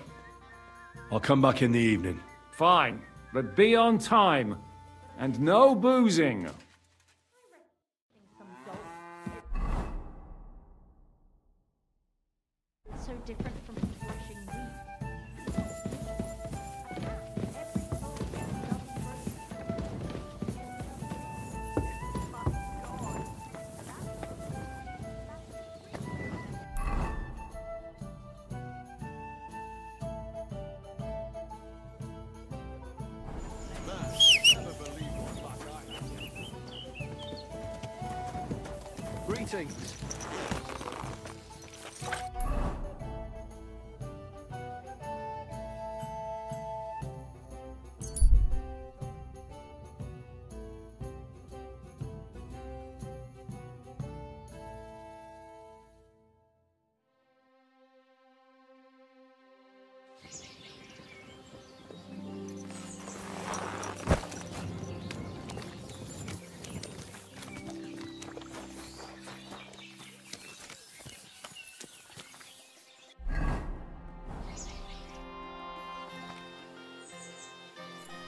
S12: I'll come back in the evening.
S14: Fine, but be on time. And no boozing.
S17: So different from threshing wheat.
S3: Greetings.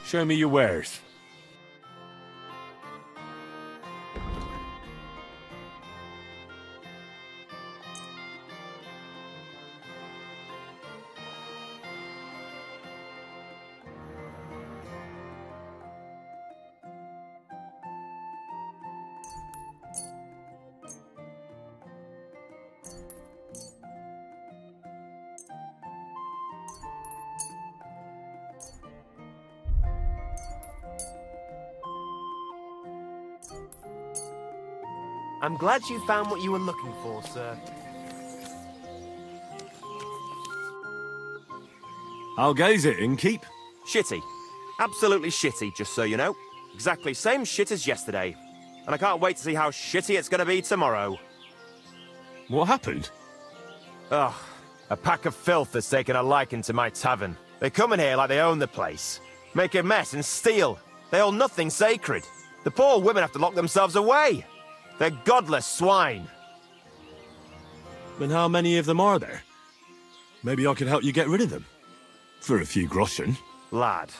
S12: Show me your wares.
S19: I'm glad you found what you were looking for, sir.
S12: How goes it, innkeep?
S19: Shitty. Absolutely shitty, just so you know. Exactly same shit as yesterday. And I can't wait to see how shitty it's gonna be tomorrow.
S12: What happened?
S19: Ugh. A pack of filth has taken a liking to my tavern. They come in here like they own the place. Make a mess and steal. They hold nothing sacred. The poor women have to lock themselves away. They're godless swine.
S12: Then how many of them are there? Maybe I could help you get rid of them. For a few groschen.
S19: Lad,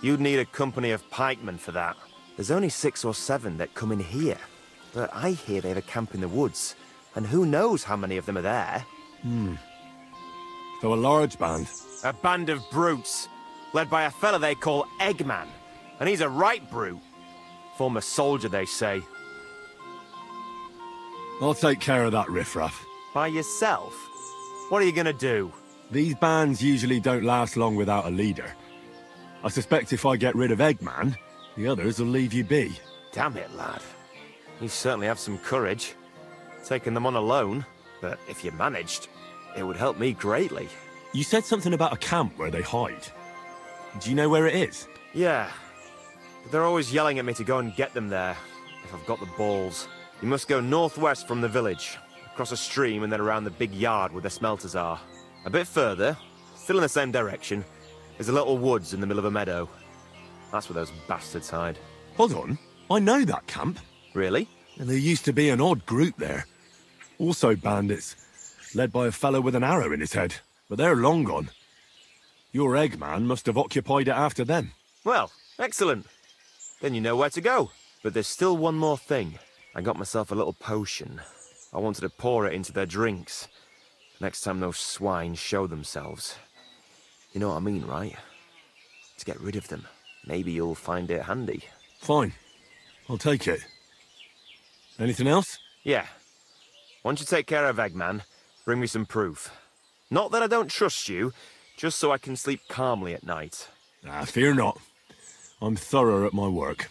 S19: you'd need a company of pikemen for that. There's only 6 or 7 that come in here. But I hear they have a camp in the woods. And who knows how many of them are there?
S12: So a large band?
S19: A band of brutes. Led by a fella they call Eggman. And he's a right brute. Former soldier, they say.
S12: I'll take care of that riffraff.
S19: By yourself? What are you gonna do?
S12: These bands usually don't last long without a leader. I suspect if I get rid of Eggman, the others will leave you be.
S19: Damn it, lad. You certainly have some courage. Taking them on alone, but if you managed, it would help me greatly.
S12: You said something about a camp where they hide. Do you know where it is?
S19: Yeah. But they're always yelling at me to go and get them there, if I've got the balls. You must go northwest from the village, across a stream and then around the big yard where the smelters are. A bit further, still in the same direction, is a little woods in the middle of a meadow. That's where those bastards hide.
S12: Hold on, I know that camp.
S19: Really?
S12: And there used to be an odd group there. Also bandits, led by a fellow with an arrow in his head. But they're long gone. Your Eggman must have occupied it after them.
S19: Well, excellent. Then you know where to go. But there's still one more thing. I got myself a little potion. I wanted to pour it into their drinks. Next time those swine show themselves. You know what I mean, right? To get rid of them. Maybe you'll find it handy.
S12: Fine. I'll take it. Anything else?
S19: Yeah. Once you take care of Eggman, bring me some proof. Not that I don't trust you, just so I can sleep calmly at night.
S12: Fear not. I'm thorough at my work.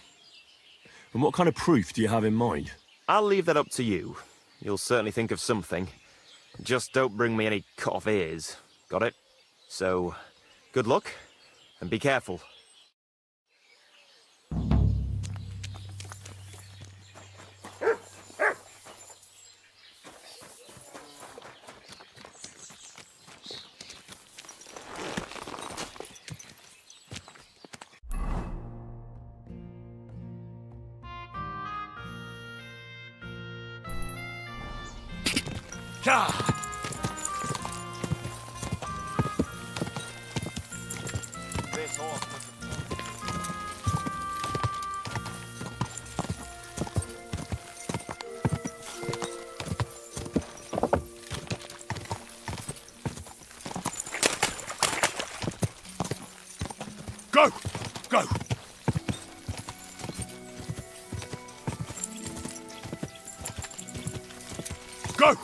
S12: And what kind of proof do you have in mind?
S19: I'll leave that up to you. you'll certainly think of something. Just don't bring me any cut-off ears. Got it? So, good luck, and be careful.
S8: Go! Go! Go!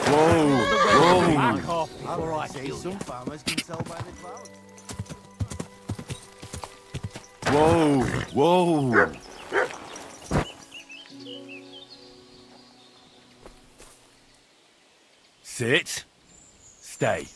S8: Whoa!
S10: Back off before I kill you. Some farmers can tell by the clouds.
S8: Whoa! Sit. Stay.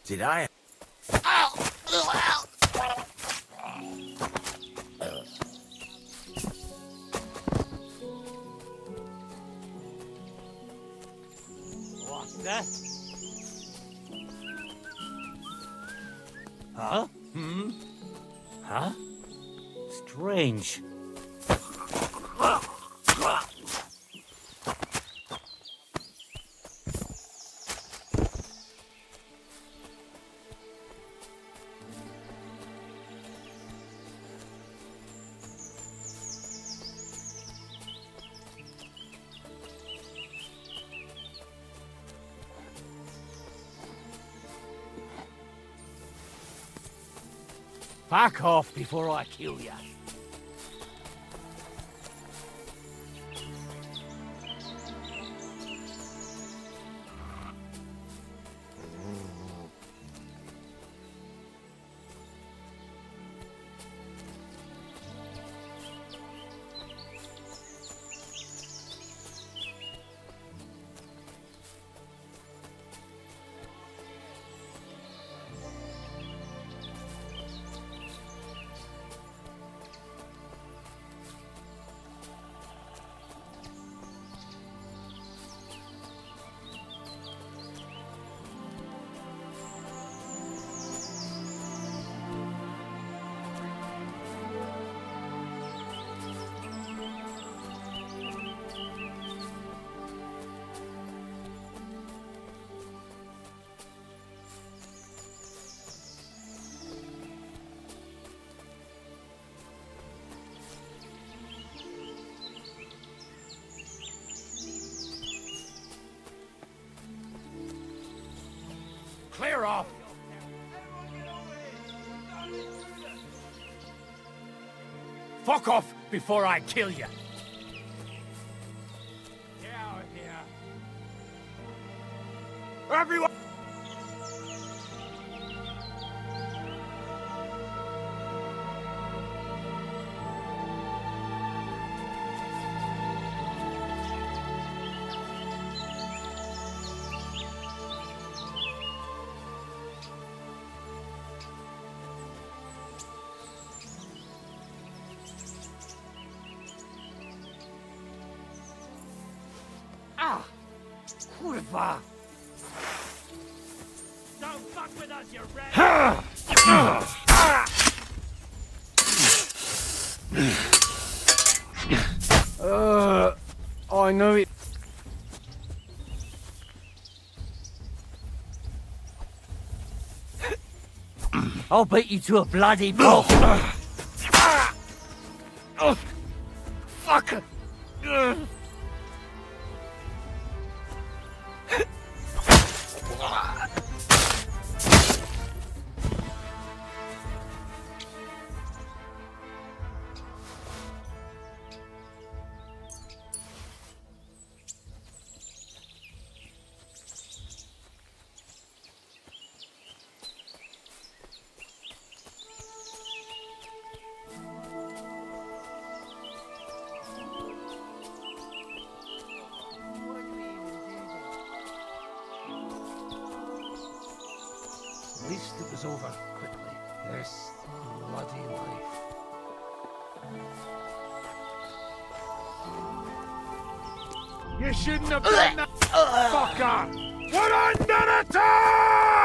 S10: Did I?
S15: What's that? Huh? Huh? Strange.
S10: Back off before I kill you. Clear off! Fuck off before I kill you! Get out of here! Everyone! Ah! Kurwa!
S4: Don't fuck with us, you rat!
S2: I know it.
S10: I'll beat you to a bloody pulp.
S2: Fuck!
S10: At least it was over quickly. This bloody life.
S1: You shouldn't have done that, fucker! Put under attack!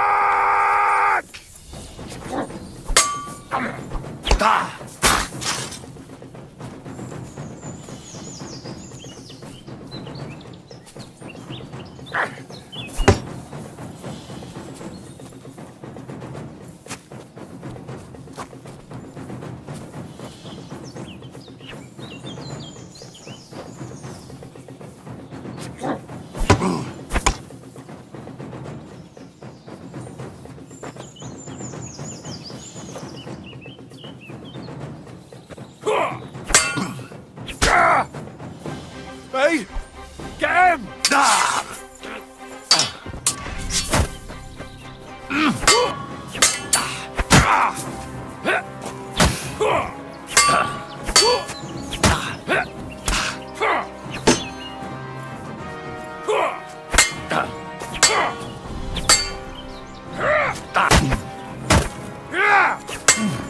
S12: Hey! Get him!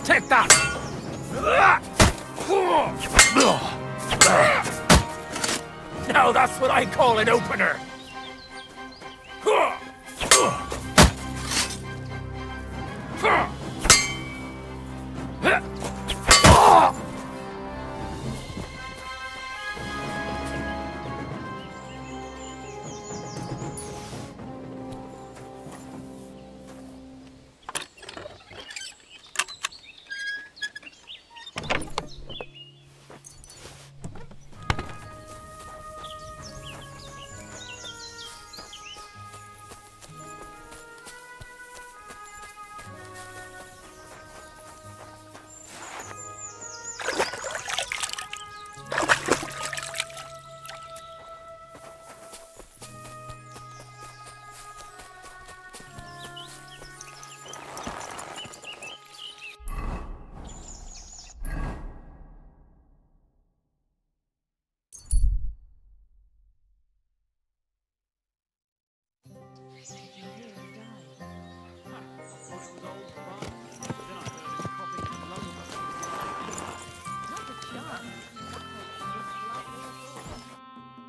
S1: Take that!
S10: Now that's what I call an opener.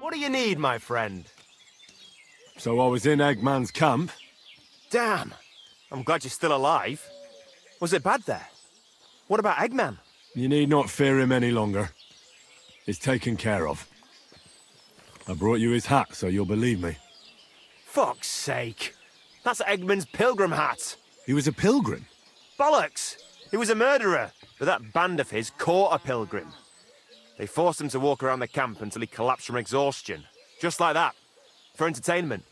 S19: What do you need, my friend?
S8: So I was in Eggman's camp.
S19: Damn. I'm glad you're still alive. Was it bad there? What about Eggman?
S8: You need not fear him any longer. He's taken care of. I brought you his hat, so you'll believe me.
S19: Fuck's sake. That's Eggman's pilgrim hat.
S8: He was a pilgrim?
S19: Bollocks! He was a murderer, but that band of his caught a pilgrim. They forced him to walk around the camp until he collapsed from exhaustion. Just like that. For entertainment.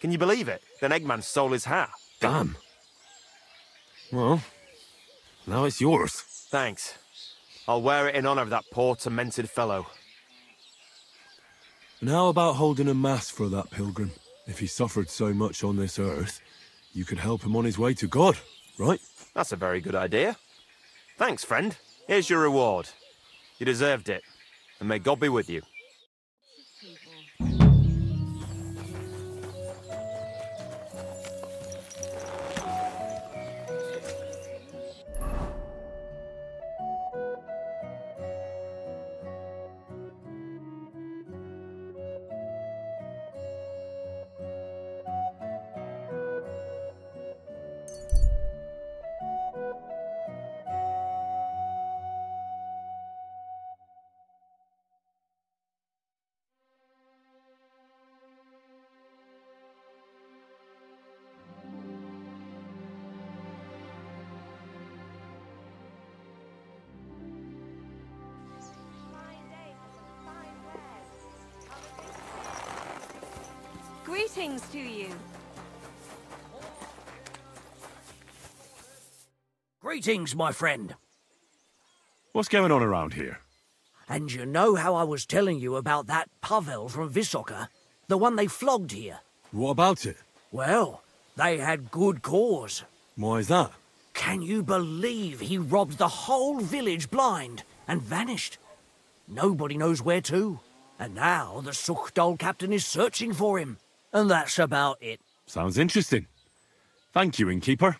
S19: Can you believe it? Then Eggman stole his hat.
S8: Damn. Well, now it's yours.
S19: Thanks. I'll wear it in honor of that poor, tormented fellow.
S8: And how about holding a mass for that pilgrim? If he suffered so much on this earth, you could help him on his way to God, right?
S19: That's a very good idea. Thanks, friend. Here's your reward. You deserved it. And may God be with you.
S17: Greetings to you.
S10: Greetings, my friend.
S12: What's going on around here?
S10: And you know how I was telling you about that Pavel from Visoka? The one they flogged here?
S8: What about it?
S10: Well, they had good cause.
S8: Why is that?
S10: Can you believe he robbed the whole village blind and vanished? Nobody knows where to. And now the Sukhdal captain is searching for him. And that's about it.
S12: Sounds interesting. Thank you, innkeeper.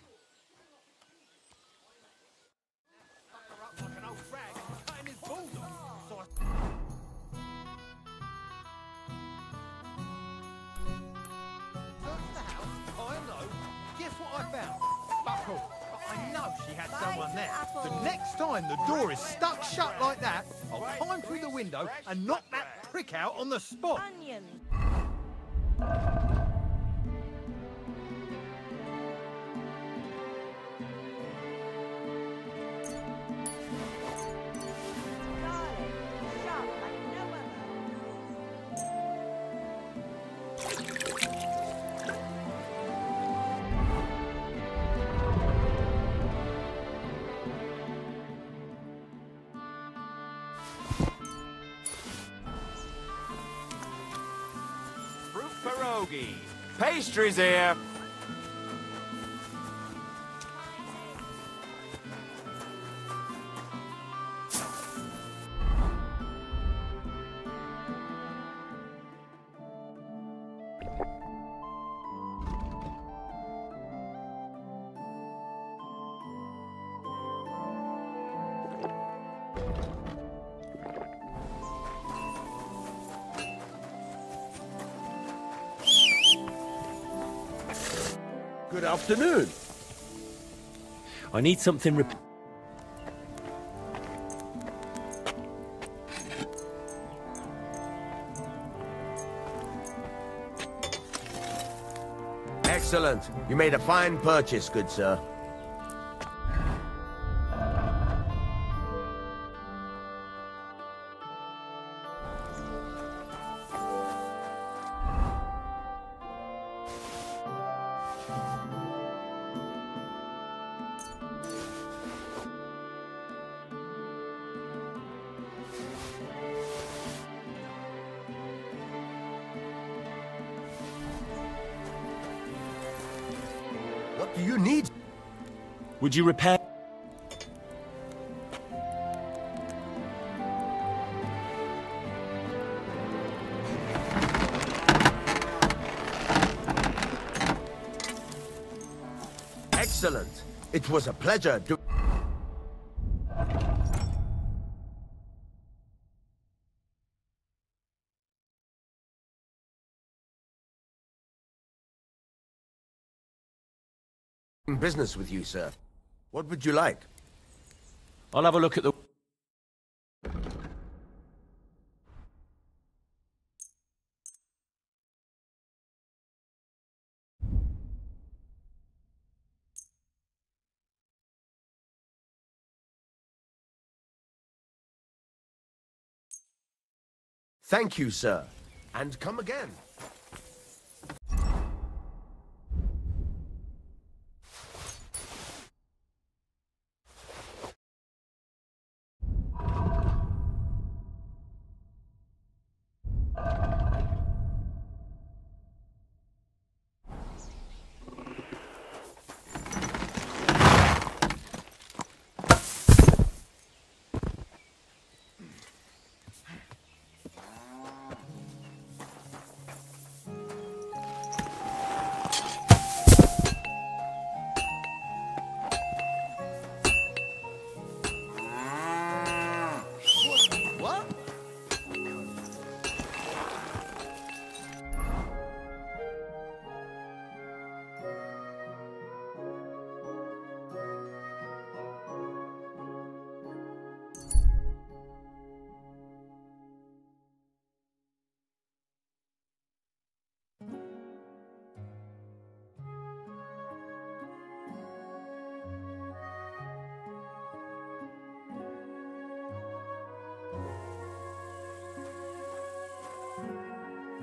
S13: The next time the door is stuck shut like that, I'll climb through the window and knock that prick out on the spot.
S17: Onion.
S19: Pierogi. Pastries here.
S11: Good afternoon.
S20: I need something
S11: Excellent. You made a fine purchase, good sir. What do you need?
S12: Would you repair?
S11: Excellent. It was a pleasure to... business with you, sir. What would you like?
S20: I'll have a look at the...
S11: Thank you, sir. And come again.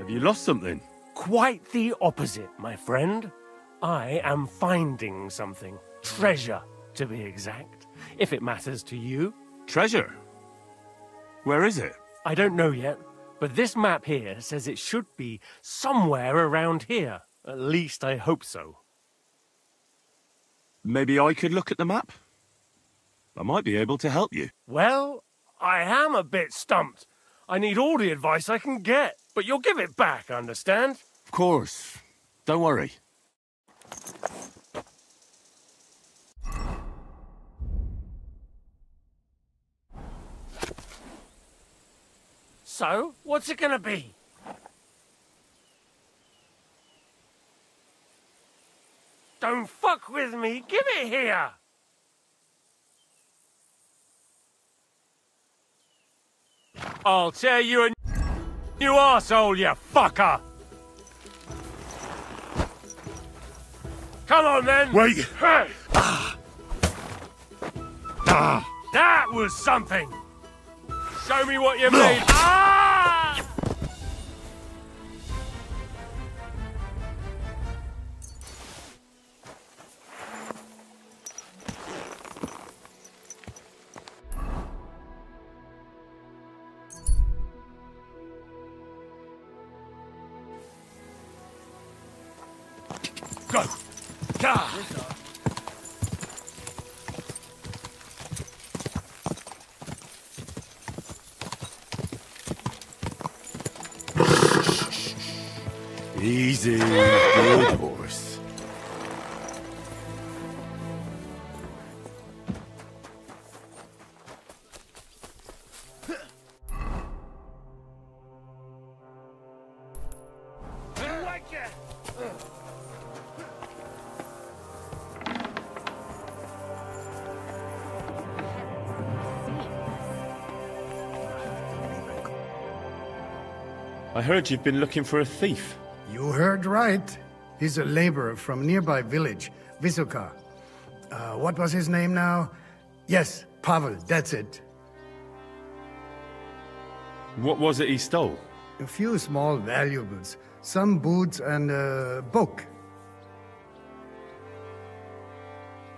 S12: Have you lost something?
S4: Quite the opposite, my friend. I am finding something. Treasure, to be exact, if it matters to you.
S12: Treasure? Where is it?
S4: I don't know yet, but this map here says it should be somewhere around here. At least I hope so.
S12: Maybe I could look at the map? I might be able to help you.
S4: Well, I am a bit stumped. I need all the advice I can get, but you'll give it back, understand?
S12: Of course. Don't worry.
S4: So, what's it gonna be? Don't fuck with me! Give it here! I'll tear you a new arsehole, you fucker! Come on, then!
S12: Wait!
S4: Hey! That was something! Show me what you made! Ah!
S12: Go! Gah! Easy, good horse. I heard you've been looking for a thief.
S5: You heard right. He's a laborer from nearby village, Vysoka. What was his name now? Yes, Pavel, that's it.
S12: What was it he stole?
S5: A few small valuables, some boots and a book.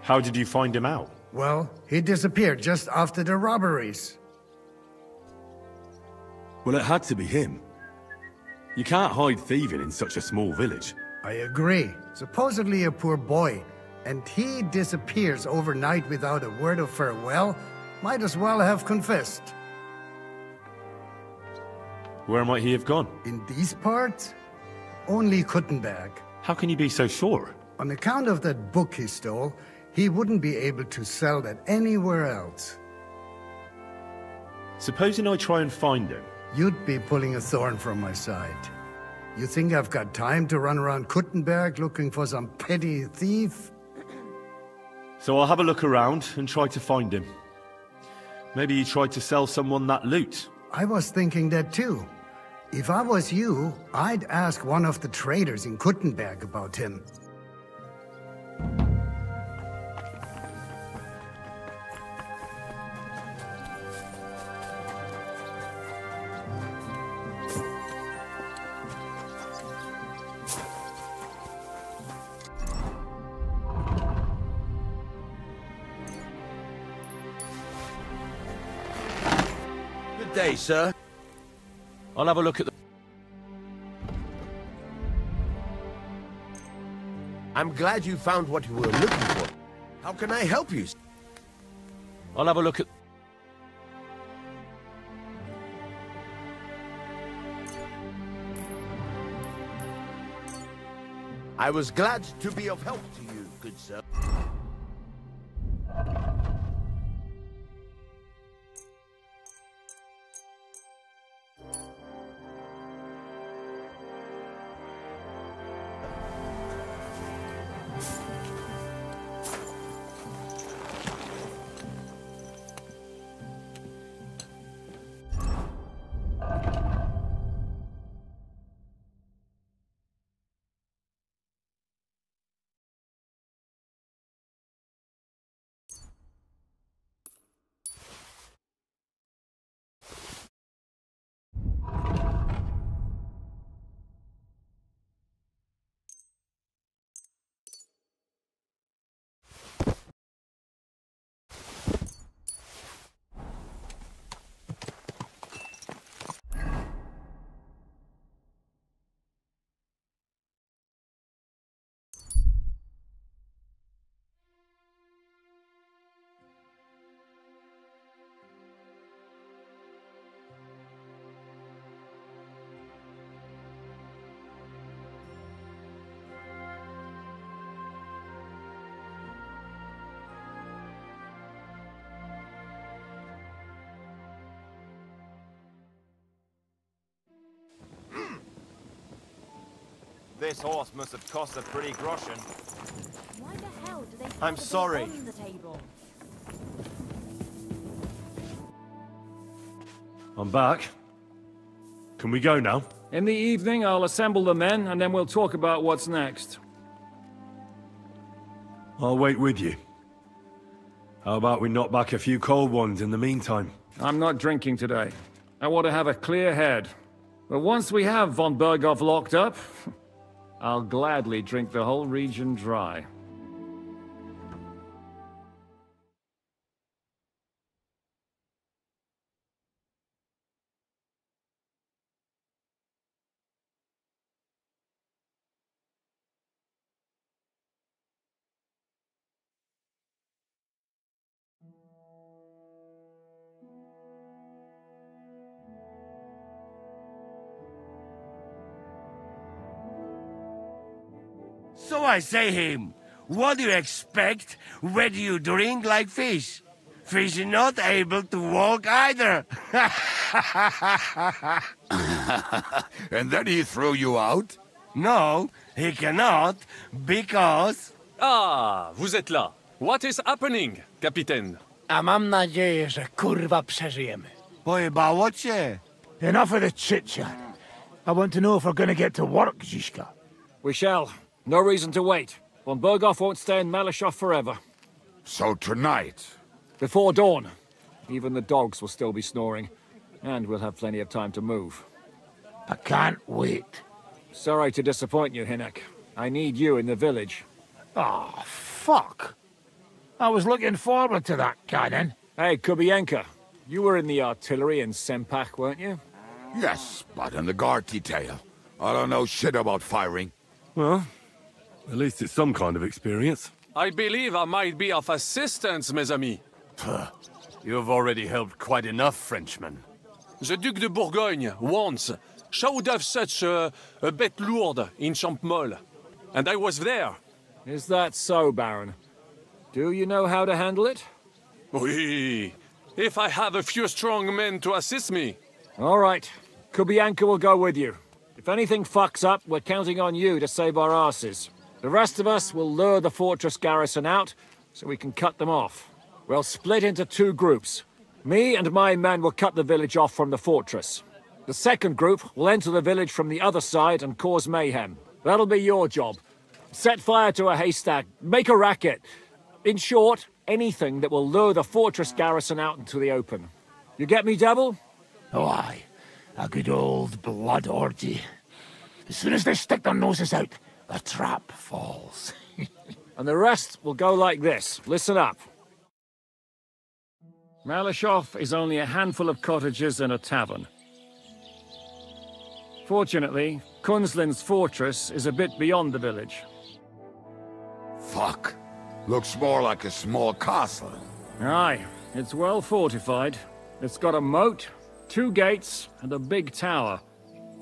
S12: How did you find him out?
S5: Well, he disappeared just after the robberies.
S8: Well, it had to be him. You can't hide thieving in such a small village.
S5: I agree. Supposedly a poor boy, and he disappears overnight without a word of farewell. Might as well have confessed.
S12: Where might he have gone?
S5: In these parts? Only Kuttenberg.
S12: How can you be so sure?
S5: On account of that book he stole, he wouldn't be able to sell that anywhere else.
S12: Supposing I try and find him.
S5: You'd be pulling a thorn from my side. You think I've got time to run around Kuttenberg looking for some petty thief?
S12: So I'll have a look around and try to find him. Maybe he tried to sell someone that loot.
S5: I was thinking that too. If I was you, I'd ask one of the traders in Kuttenberg about him.
S10: Good day, sir.
S12: I'll have a look at the...
S10: I'm glad you found what you were looking for. How can I help you?
S12: I'll have a look at...
S10: I was glad to be of help to you, good sir.
S19: This horse must have cost a pretty groschen.
S17: Why the hell do they
S19: I'm sorry.
S17: on the table?
S12: I'm back. Can we go now?
S14: In the evening, I'll assemble the men, and then we'll talk about what's next.
S12: I'll wait with you. How about we knock back a few cold ones in the meantime?
S14: I'm not drinking today. I want to have a clear head. But once we have von Berghoff locked up, I'll gladly drink the whole region dry.
S9: So I say him, what do you expect? Where do you drink like fish? Fish are not able to walk either.
S1: And then he threw you out?
S9: No, he cannot, because...
S6: Ah, vous êtes là. What is happening, Capitaine?
S11: A mam nadzieję, że kurwa przeżyjemy.
S9: Pojebało cię.
S11: Enough of the chit-chat. I want to know if we're gonna get to work, Zizka.
S14: We shall. No reason to wait. Von Berghoff won't stay in Malashov forever.
S1: So tonight?
S14: Before dawn. Even the dogs will still be snoring. And we'll have plenty of time to move.
S11: I can't wait.
S14: Sorry to disappoint you, Hinek. I need you in the village.
S11: Oh, fuck. I was looking forward to that, Cannon.
S14: Hey, Kubienka. You were in the artillery in Sempak, weren't you?
S1: Yes, but in the guard detail. I don't know shit about firing.
S12: Well, at least it's some kind of experience.
S6: I believe I might be of assistance, mes amis.
S16: You've already helped quite enough, Frenchmen.
S6: The Duc de Bourgogne, once, showed off such a bête lourde in Champmol. And I was there.
S14: Is that so, Baron? Do you know how to handle it?
S6: Oui. If I have a few strong men to assist me.
S14: All right. Kubianka will go with you. If anything fucks up, we're counting on you to save our asses. The rest of us will lure the fortress garrison out, so we can cut them off. We'll split into two groups. Me and my men will cut the village off from the fortress. The second group will enter the village from the other side and cause mayhem. That'll be your job. Set fire to a haystack, make a racket. In short, anything that will lure the fortress garrison out into the open. You get me, Devil?
S11: Oh, aye. A good old blood orgy. As soon as they stick their noses out, the trap falls.
S14: And the rest will go like this. Listen up. Malashov is only a handful of cottages and a tavern. Fortunately, Kunzlin's fortress is a bit beyond the village.
S1: Fuck. Looks more like a small castle.
S14: Aye, it's well fortified. It's got a moat, 2 gates, and a big tower.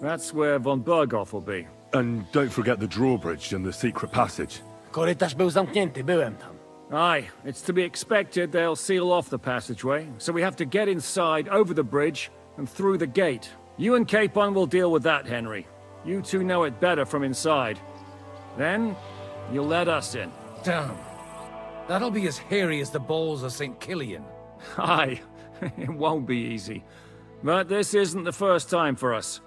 S14: That's where von Berghoff will be.
S12: And don't forget the drawbridge and the secret passage.
S11: Korytarz był zamknięty, byłem tam.
S14: Aye, it's to be expected they'll seal off the passageway, so we have to get inside, over the bridge, and through the gate. You and Capon will deal with that, Henry. You two know it better from inside. Then, you'll let us in.
S13: Damn. That'll be as hairy as the balls of St. Killian.
S14: Aye, it won't be easy. But this isn't the first time for us.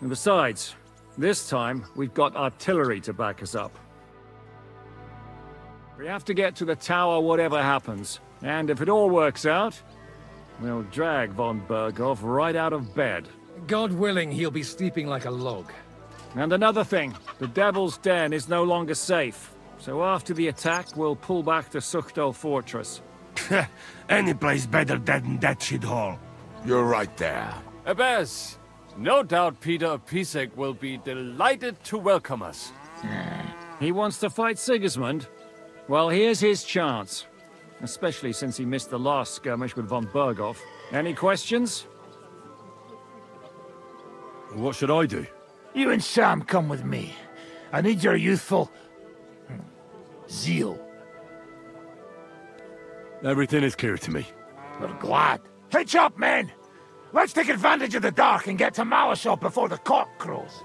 S14: And besides, this time, we've got artillery to back us up. We have to get to the tower whatever happens. And if it all works out, we'll drag von Berghoff right out of bed.
S13: God willing, he'll be sleeping like a log.
S14: And another thing, the Devil's Den is no longer safe. So after the attack, we'll pull back to Sukhto Fortress.
S9: Any place better than that shithole.
S1: You're right there.
S16: Abbas, no doubt Peter Pisek will be delighted to welcome us.
S14: He wants to fight Sigismund? Well, here's his chance. Especially since he missed the last skirmish with von Berghoff. Any questions?
S12: What should I do?
S11: You and Sam come with me. I need your youthful... zeal.
S12: Everything is clear to me.
S11: We're glad. Hitch up, men! Let's take advantage of the dark and get to Malashov before the cock crows.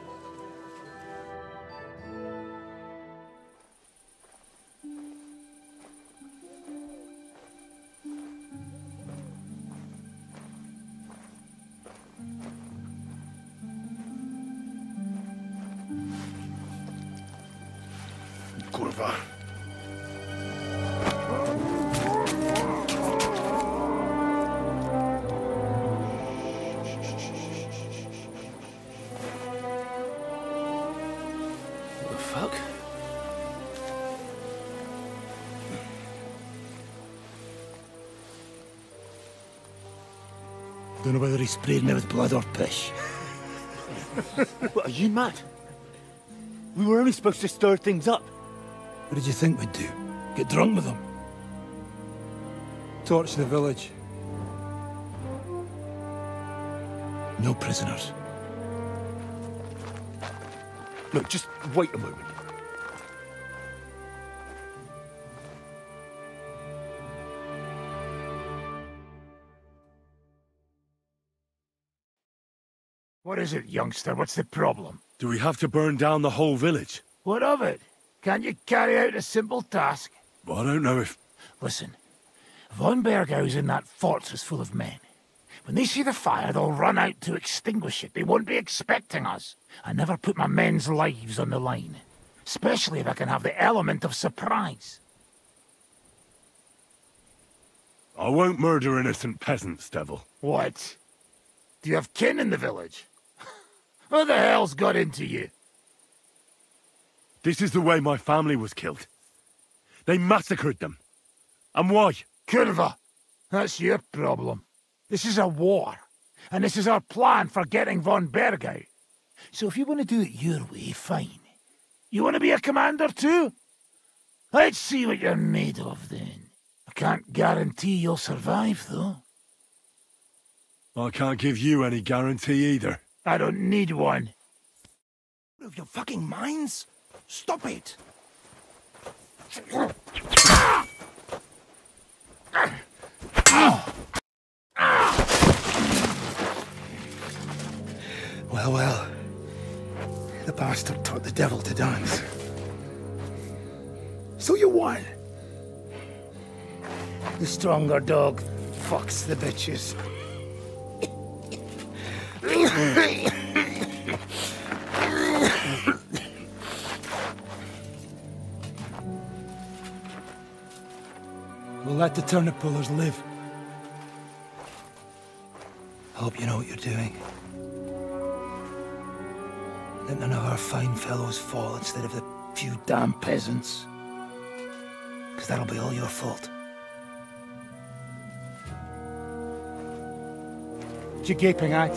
S18: Don't know whether he sprayed me with blood or piss.
S21: What, are you mad? We were only supposed to stir things up.
S18: What did you think we'd do? Get drunk with them? Torch the village. No prisoners.
S12: Look, just wait a moment.
S22: What is it, youngster? What's the problem?
S8: Do we have to burn down the whole village?
S22: What of it? Can't you carry out a simple task?
S8: Well, I don't know if...
S22: Listen, von Bergau's in that fortress full of men. When they see the fire, they'll run out to extinguish it. They won't be expecting us. I never put my men's lives on the line. Especially if I can have the element of surprise.
S8: I won't murder innocent peasants, Devil.
S22: What? Do you have kin in the village? Who the hell's got into you?
S8: This is the way my family was killed. They massacred them. And why?
S22: Kurva! That's your problem. This is a war. And this is our plan for getting von Bergau. So if you want to do it your way, fine. You want to be a commander too? Let's see what you're made of then. I can't guarantee you'll survive, though.
S8: I can't give you any guarantee either.
S22: I don't need one.
S3: Out of your fucking minds? Stop it!
S18: Well, well. The bastard taught the devil to dance. So you won. The stronger dog fucks the bitches. We'll let the turnip pullers live. I hope you know what you're doing. Let none of our fine fellows fall instead of the few damn peasants. Because that'll be all your fault. What you gaping at?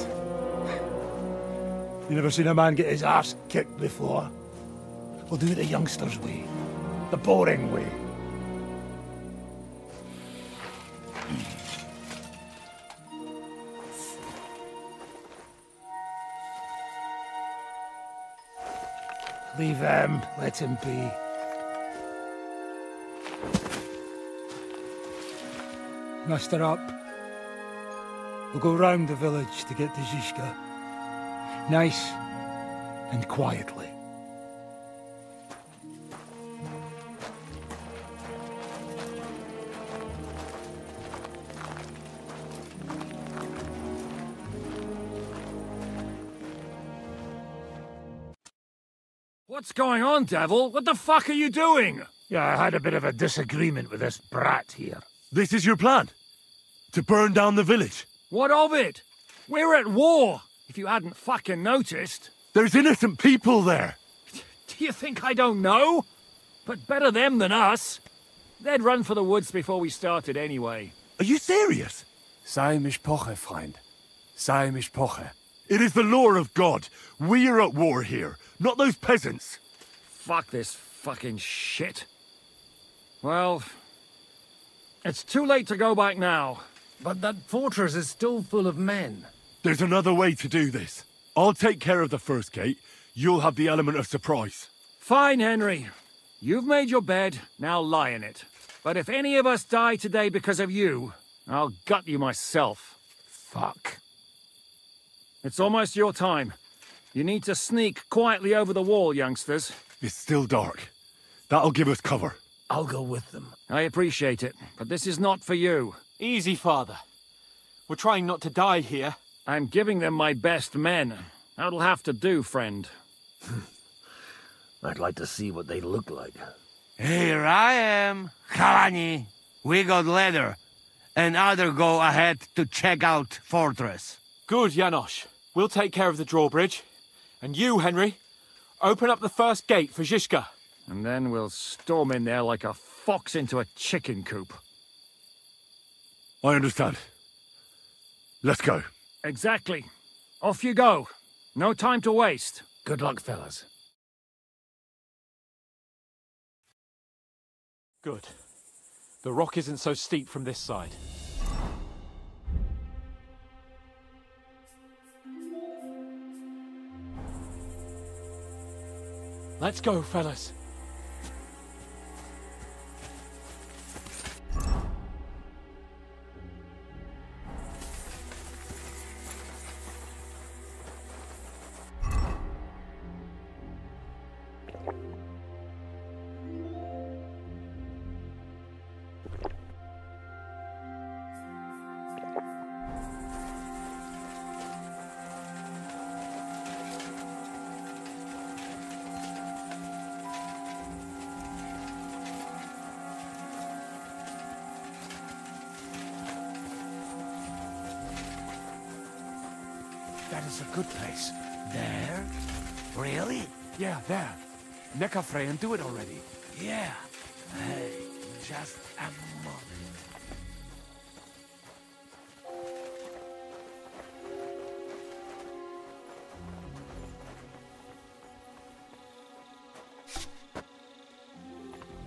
S18: You never seen a man get his arse kicked before? We'll do it the youngsters' way. The boring way. Leave them, let him be. Muster up. We'll go round the village to get to Zizka. Nice and quietly.
S14: What's going on, Devil? What the fuck are you doing?
S22: Yeah, I had a bit of a disagreement with this brat here.
S8: This is your plan? To burn down the village?
S14: What of it? We're at war, if you hadn't fucking noticed.
S8: There's innocent people there.
S14: Do you think I don't know? But better them than us. They'd run for the woods before we started anyway.
S8: Are you serious?
S16: Sei mishpoche, Freund. Sei mishpoche.
S8: It is the law of God. We are at war here, not those peasants.
S14: Fuck this fucking shit. Well, it's too late to go back now.
S10: But that fortress is still full of men.
S8: There's another way to do this. I'll take care of the first gate. You'll have the element of surprise.
S14: Fine, Henry. You've made your bed, now lie in it. But if any of us die today because of you, I'll gut you myself.
S22: Fuck.
S14: It's almost your time. You need to sneak quietly over the wall, youngsters.
S8: It's still dark. That'll give us cover.
S10: I'll go with them.
S14: I appreciate it, but this is not for you.
S20: Easy, Father. We're trying not to die here.
S14: I'm giving them my best men. That'll have to do, friend.
S10: I'd like to see what they look like.
S9: Here I am, Kalani. We got leather, and other go ahead to check out fortress.
S20: Good, Janosch. We'll take care of the drawbridge. And you, Henry, open up the first gate for Zizka.
S14: And then we'll storm in there like a fox into a chicken coop.
S8: I understand. Let's go.
S14: Exactly. Off you go. No time to waste.
S22: Good luck, fellas.
S20: Good. The rock isn't so steep from this side. Let's go, fellas.
S22: That is a good place. There? Really?
S16: Yeah, there. Nekafre and do it already.
S22: Yeah. Hey, just a moment.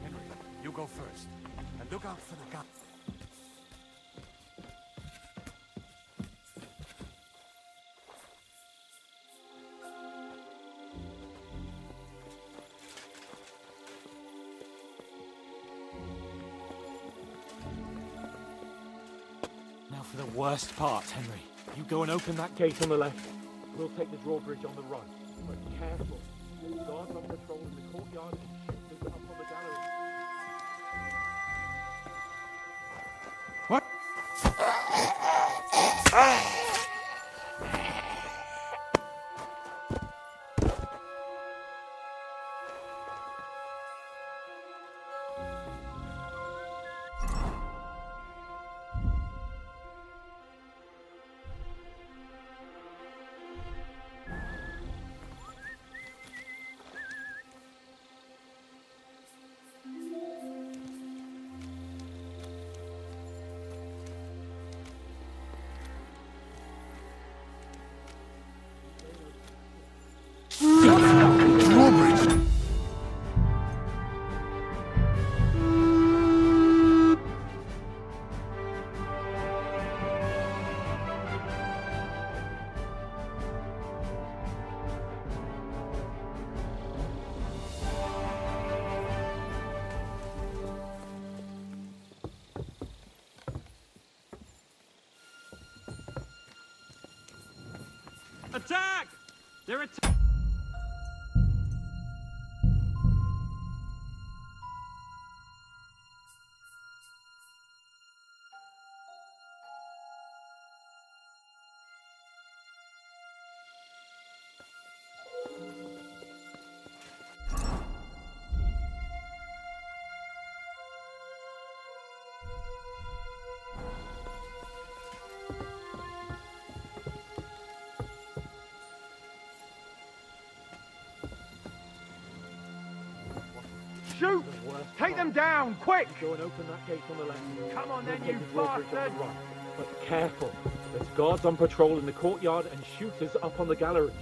S16: Henry, you go first. And look out for the gun.
S20: Now for the worst part, Henry. You go and open that gate on the left. We'll take the drawbridge on the right. But careful. There's guards on patrol in the courtyard and shooters up on the gallery.
S22: What?
S5: Drawbridge!
S20: Attack! They're attacking!
S13: Shoot! Take them down, quick!
S20: Go and open that gate on the left.
S13: Come on then,
S20: We'll
S13: you
S20: take the drawbridge on the
S13: bastard!
S20: right. But careful. There's guards on patrol in the courtyard and shooters up on the galleries.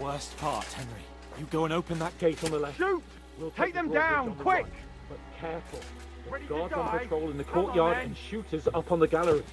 S20: worst part, Henry. You go and open that gate on the left.
S13: Shoot!
S20: We'll
S13: Take them down, quick!
S20: Right. But careful.
S13: Ready
S20: There's guards
S13: to
S20: on
S13: die?
S20: patrol in the
S13: Come on,
S20: courtyard
S13: then.
S20: and shooters up on the galleries.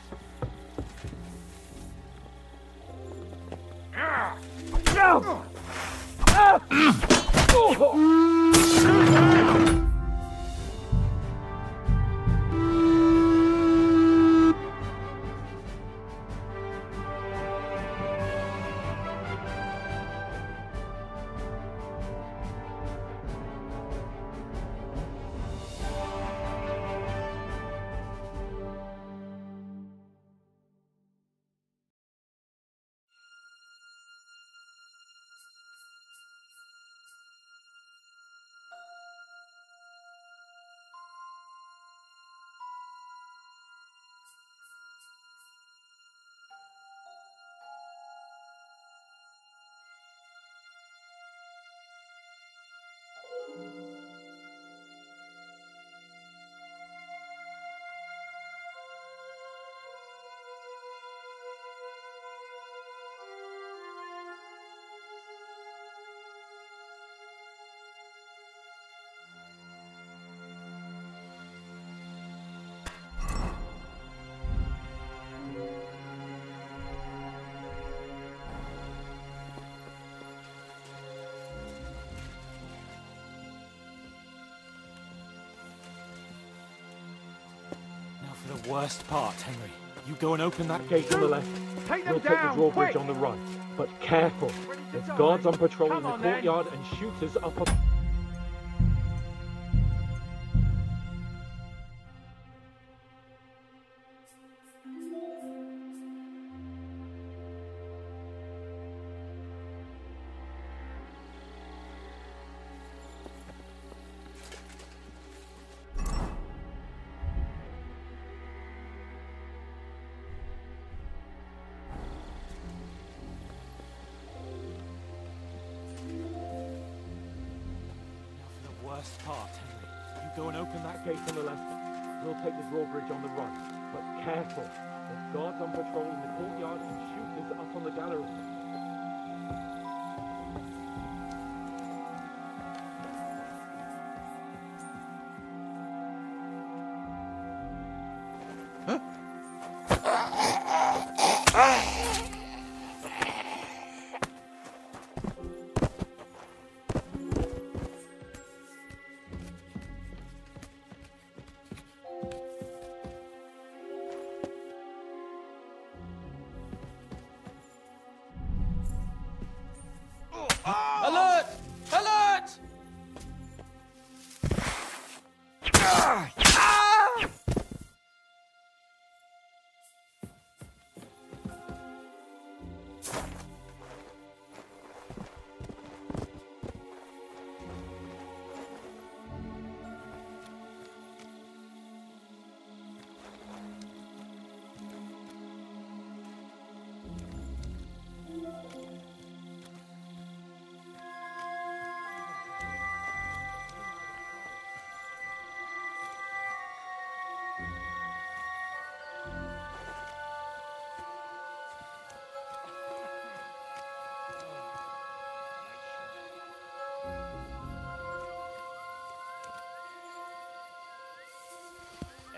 S20: The worst part, Henry. You go and open that gate on the left.
S13: Take them
S20: we'll
S13: down,
S20: take the drawbridge
S13: quick!
S20: on the right. But careful. There's guards on patrol in the
S13: on, then.
S20: courtyard and shooters up on... Worst part, Henry. You go and open that gate on the left. We'll take the drawbridge on the right. But careful. There's guards on patrol in the courtyard and shooters up on the galleries.
S2: Alert! Alert!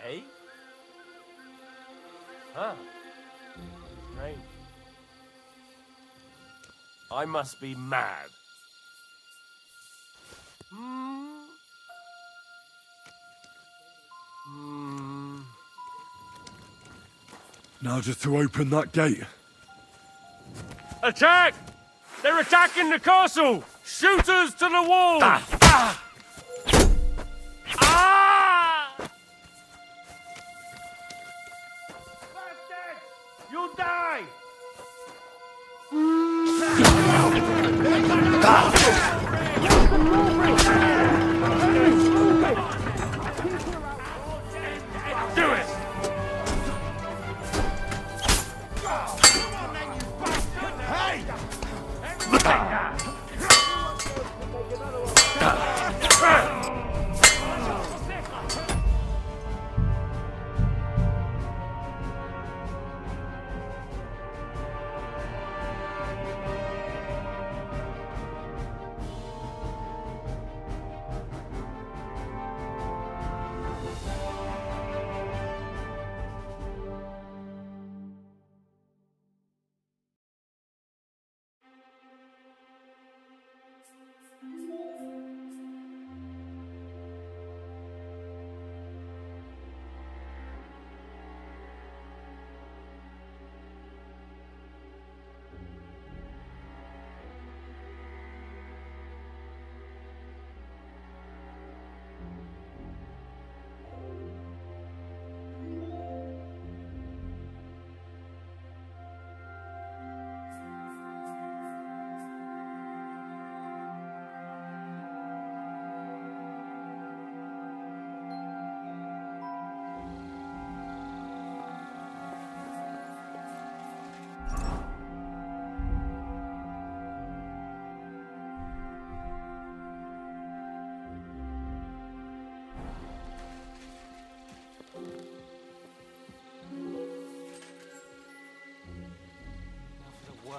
S19: Eh? Huh. Strange. I must be mad.
S8: Now just to open that gate.
S4: Attack! They're attacking the castle! Shooters to the wall!
S13: You'll die!
S4: Do it!
S13: Hey!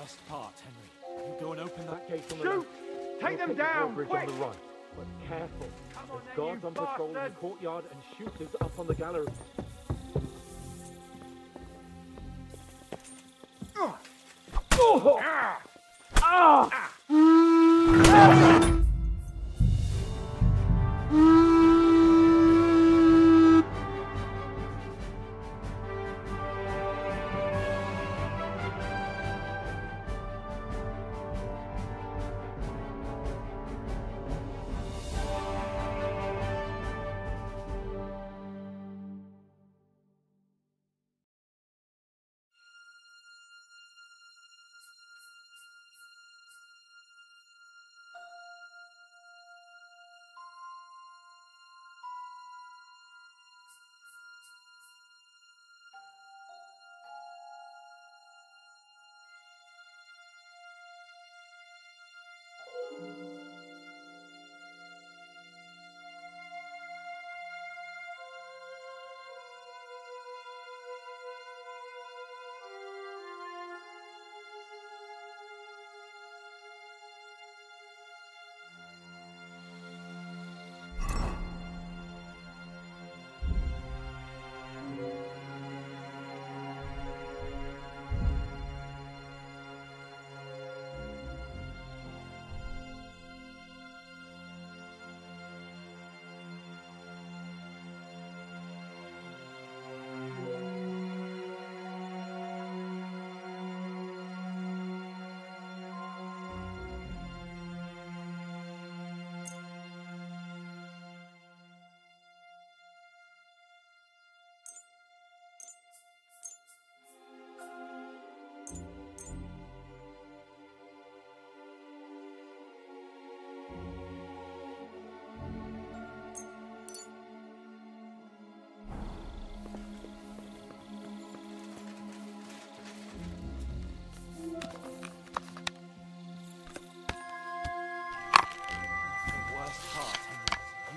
S20: worst part, Henry. You go and open that gate on the
S13: Shoot!
S20: left.
S13: Take them down,
S20: Bridge
S13: quick!
S20: on the right. But careful. There's guards on patrol in the courtyard and shooters up on the gallery.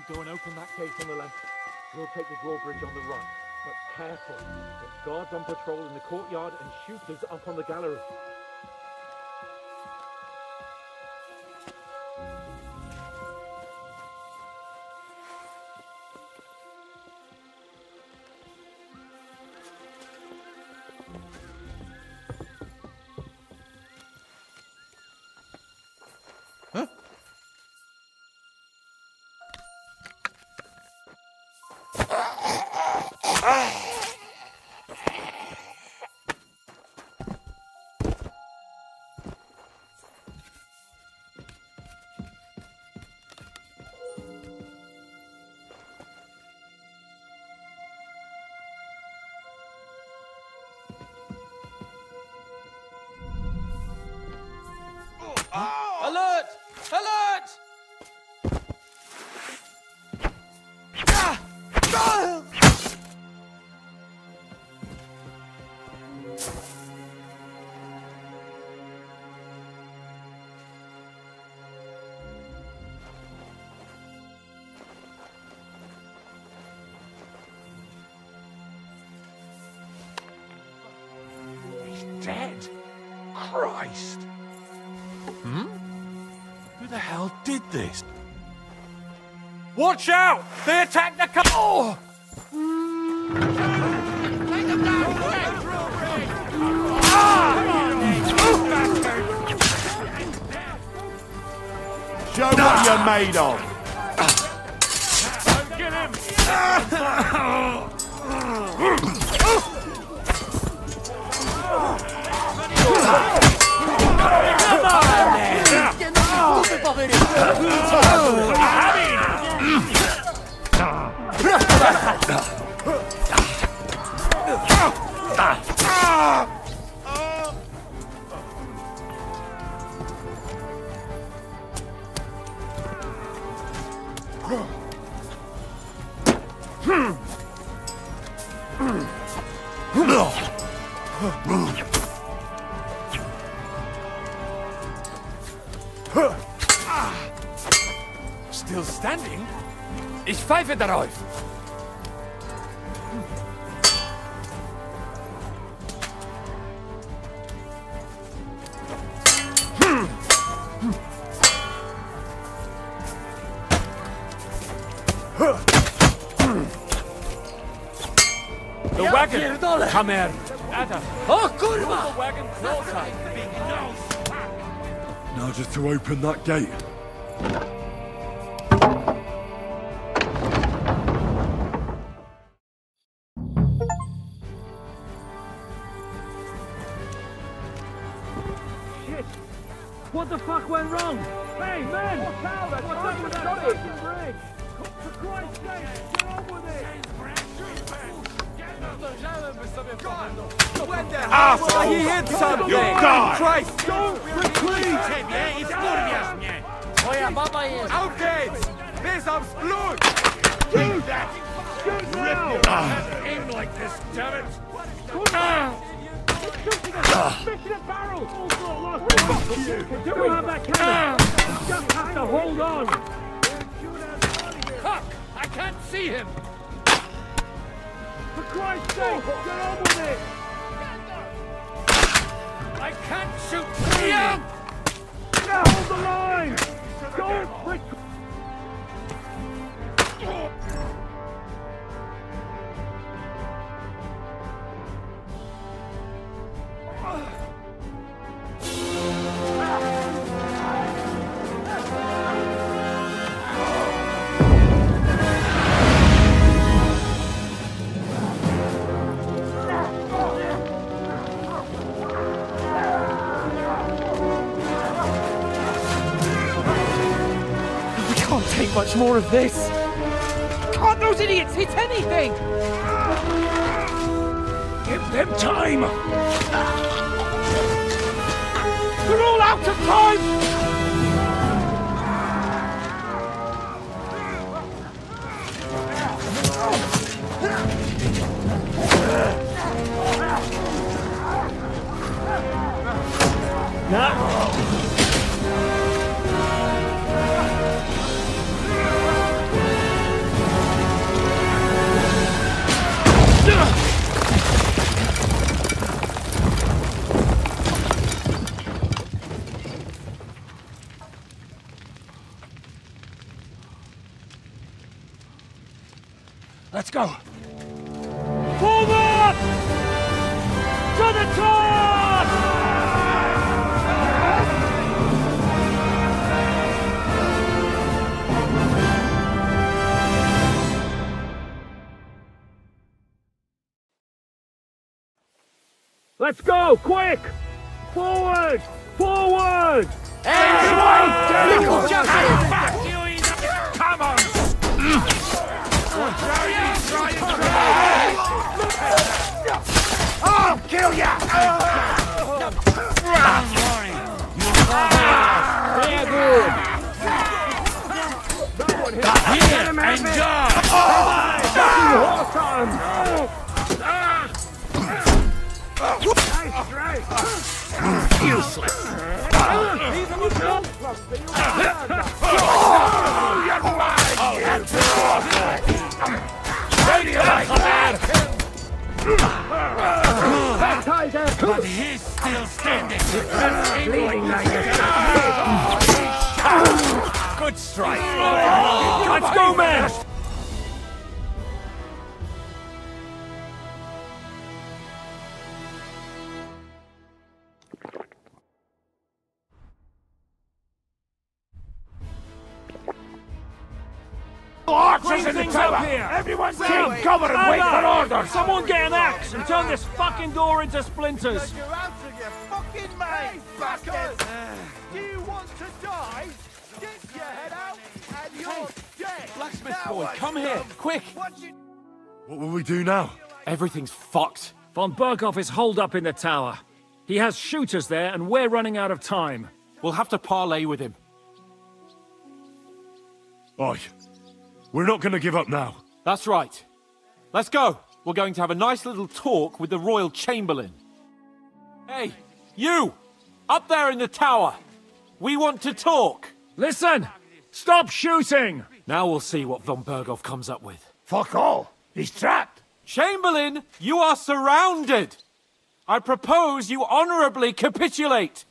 S20: Go and open that gate on the left. We'll take the drawbridge on the right. But careful. There's guards on patrol in the courtyard and shooters up on the gallery.
S16: Alert! Alert!
S13: He's dead. Christ.
S12: Who the hell did this?
S16: Watch out! They attacked the car! Oh!
S9: Take them down, quick!
S11: Show what you're made of!
S16: Get him! Still standing? Ich pfeife darauf! The wagon! Come here! Ada!
S10: Oh, kurwa!
S16: The wagon closer!
S8: Now just to open that gate.
S14: Shit! What the fuck went wrong? Hey, man! What's up with that fucking bridge? For Christ's sake, get on with it!
S2: Asshole! He hit something!
S11: You die!
S2: Christ!
S11: Don't retreat!
S2: Outgates! Bishop's blood!
S11: Shoot that! Shoot now!
S4: Aim like this, damn it!
S14: Mission at barrels! Do we have that cannon? Just have to hold on!
S4: Fuck! I can't see him!
S14: For Christ's sake, get on with it!
S4: I can't shoot!
S14: Now hold the line! Don't retreat!
S2: Take much more of this. Can't those idiots hit anything?
S4: Give them time!
S2: They're all out of time!
S4: Let's go!
S14: Forward! To the top! Let's go! Quick! Forward! Forward!
S4: Come on!
S11: I'll kill ya!
S4: Here, enjoy!
S11: Useless!
S4: But he's still standing!
S11: Good strike!
S14: Let's go, man!
S11: Archers in the
S14: Things
S11: tower!
S14: up here!
S11: Everyone take cover and wait for orders!
S14: Someone get an axe and turn this fucking door into splinters!
S11: You're out of your fucking mind, bastards! Do you want to die? Stick your head out and you're dead!
S6: Blacksmith boy, come here, quick!
S8: What will we do now?
S20: Everything's fucked.
S14: Von Berghoff is holed up in the tower. He has shooters there, and we're running out of time.
S20: We'll have to parley with him.
S8: Oi. We're not going to give up now.
S20: That's right. Let's go. We're going to have a nice little talk with the Royal Chamberlain. Hey, you! Up there in the tower! We want to talk!
S14: Listen! Stop shooting!
S20: Now we'll see what von Berghoff comes up with.
S11: Fuck all! He's trapped!
S20: Chamberlain, you are surrounded! I propose you honorably capitulate!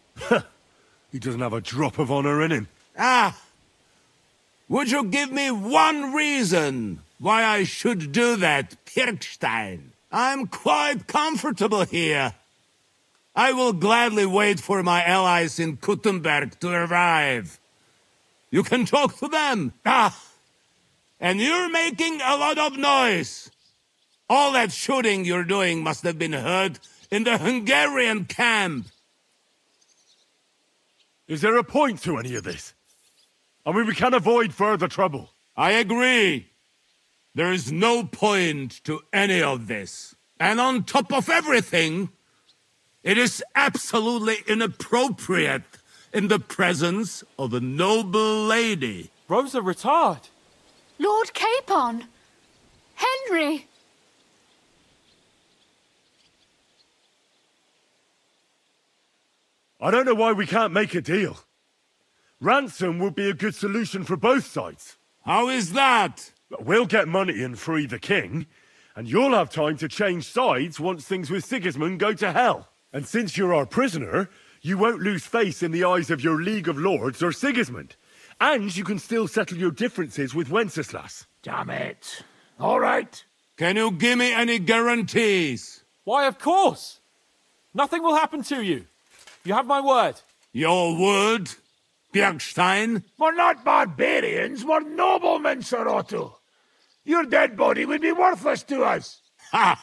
S8: He doesn't have a drop of honor in him.
S9: Ah! Would you give me one reason why I should do that, Pirkstein? I'm quite comfortable here. I will gladly wait for my allies in Kuttenberg to arrive. You can talk to them. And you're making a lot of noise. All that shooting you're doing must have been heard in the Hungarian camp.
S8: Is there a point to any of this? I mean, we can avoid further trouble.
S9: I agree. There is no point to any of this. And on top of everything, it is absolutely inappropriate in the presence of a noble lady.
S20: Rosa Retard.
S7: Lord Capon! Henry!
S8: I don't know why we can't make a deal. Ransom would be a good solution for both sides.
S9: How is that?
S8: We'll get money and free the king, and you'll have time to change sides once things with Sigismund go to hell. And since you're our prisoner, you won't lose face in the eyes of your League of Lords or Sigismund. And you can still settle your differences with Wenceslas.
S22: Damn it. All right.
S9: Can you give me any guarantees?
S20: Why, of course. Nothing will happen to you. You have my word.
S9: Your word, Bjergstein?
S22: We're not barbarians, we're noblemen, Sir Otto. Your dead body would be worthless to us.
S9: Ha!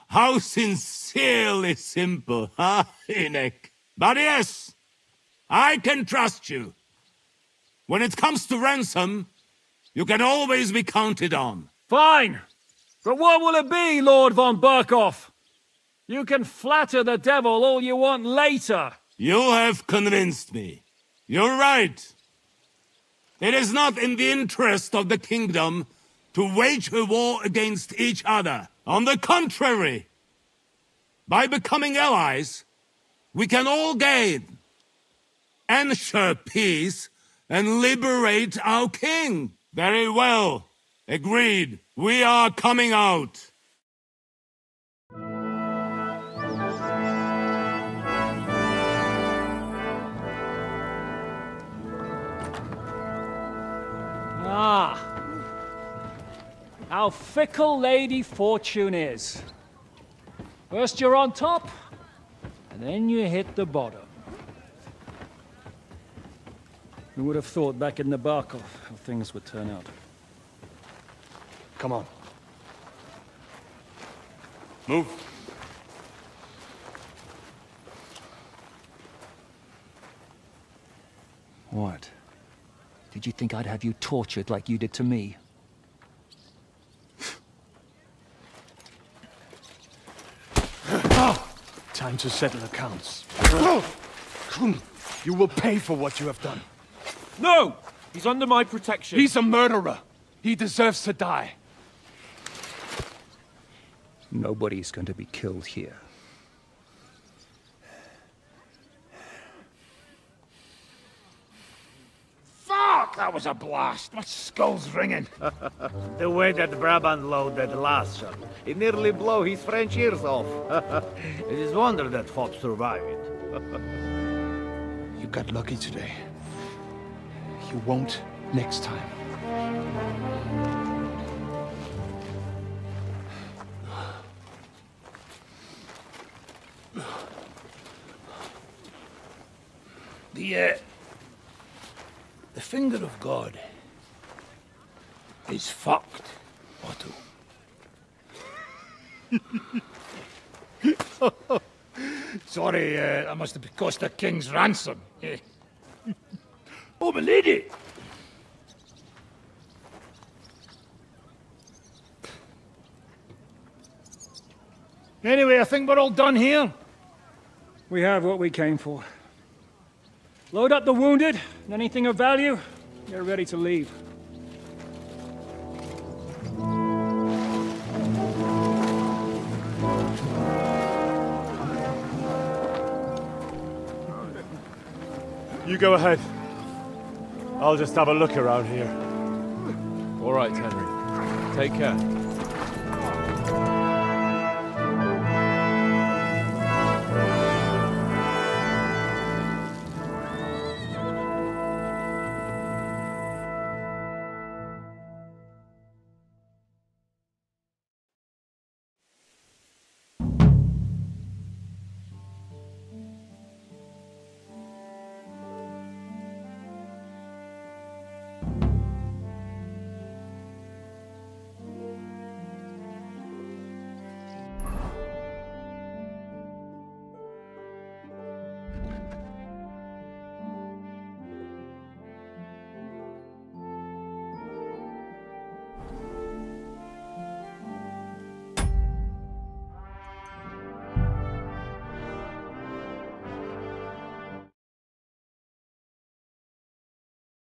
S9: How sincerely simple, huh, Enoch? But yes, I can trust you. When it comes to ransom, you can always be counted on.
S14: Fine. But what will it be, Lord von Berkhoff? You can flatter the devil all you want later.
S9: You have convinced me. You're right. It is not in the interest of the kingdom to wage a war against each other. On the contrary, by becoming allies, we can all gain, ensure peace, and liberate our king. Very well. Agreed. We are coming out.
S14: Ah, how fickle Lady Fortune is. First you're on top, and then you hit the bottom. Who would have thought back in the Barkov how things would turn out?
S11: Come on.
S8: Move.
S15: What? Did you think I'd have you tortured like you did to me?
S11: Time to settle accounts. You will pay for what you have done.
S20: No! He's under my protection.
S11: He's a murderer. He deserves to die.
S15: Nobody's going to be killed here.
S22: Fuck! That was a blast. My skull's ringing.
S10: The way that Brabant loaded Lasse, it nearly blew his French ears off. It is wonder that Fop survived it.
S11: You got lucky today. You won't next time.
S22: The finger of God is fucked, Otto. Sorry, that must have cost the king's ransom. Oh, my lady! Anyway, I think we're all done here.
S14: We have what we came for. Load up the wounded, and anything of value, get ready to leave.
S8: You go ahead. I'll just have a look around here.
S6: All right, Henry. Take care.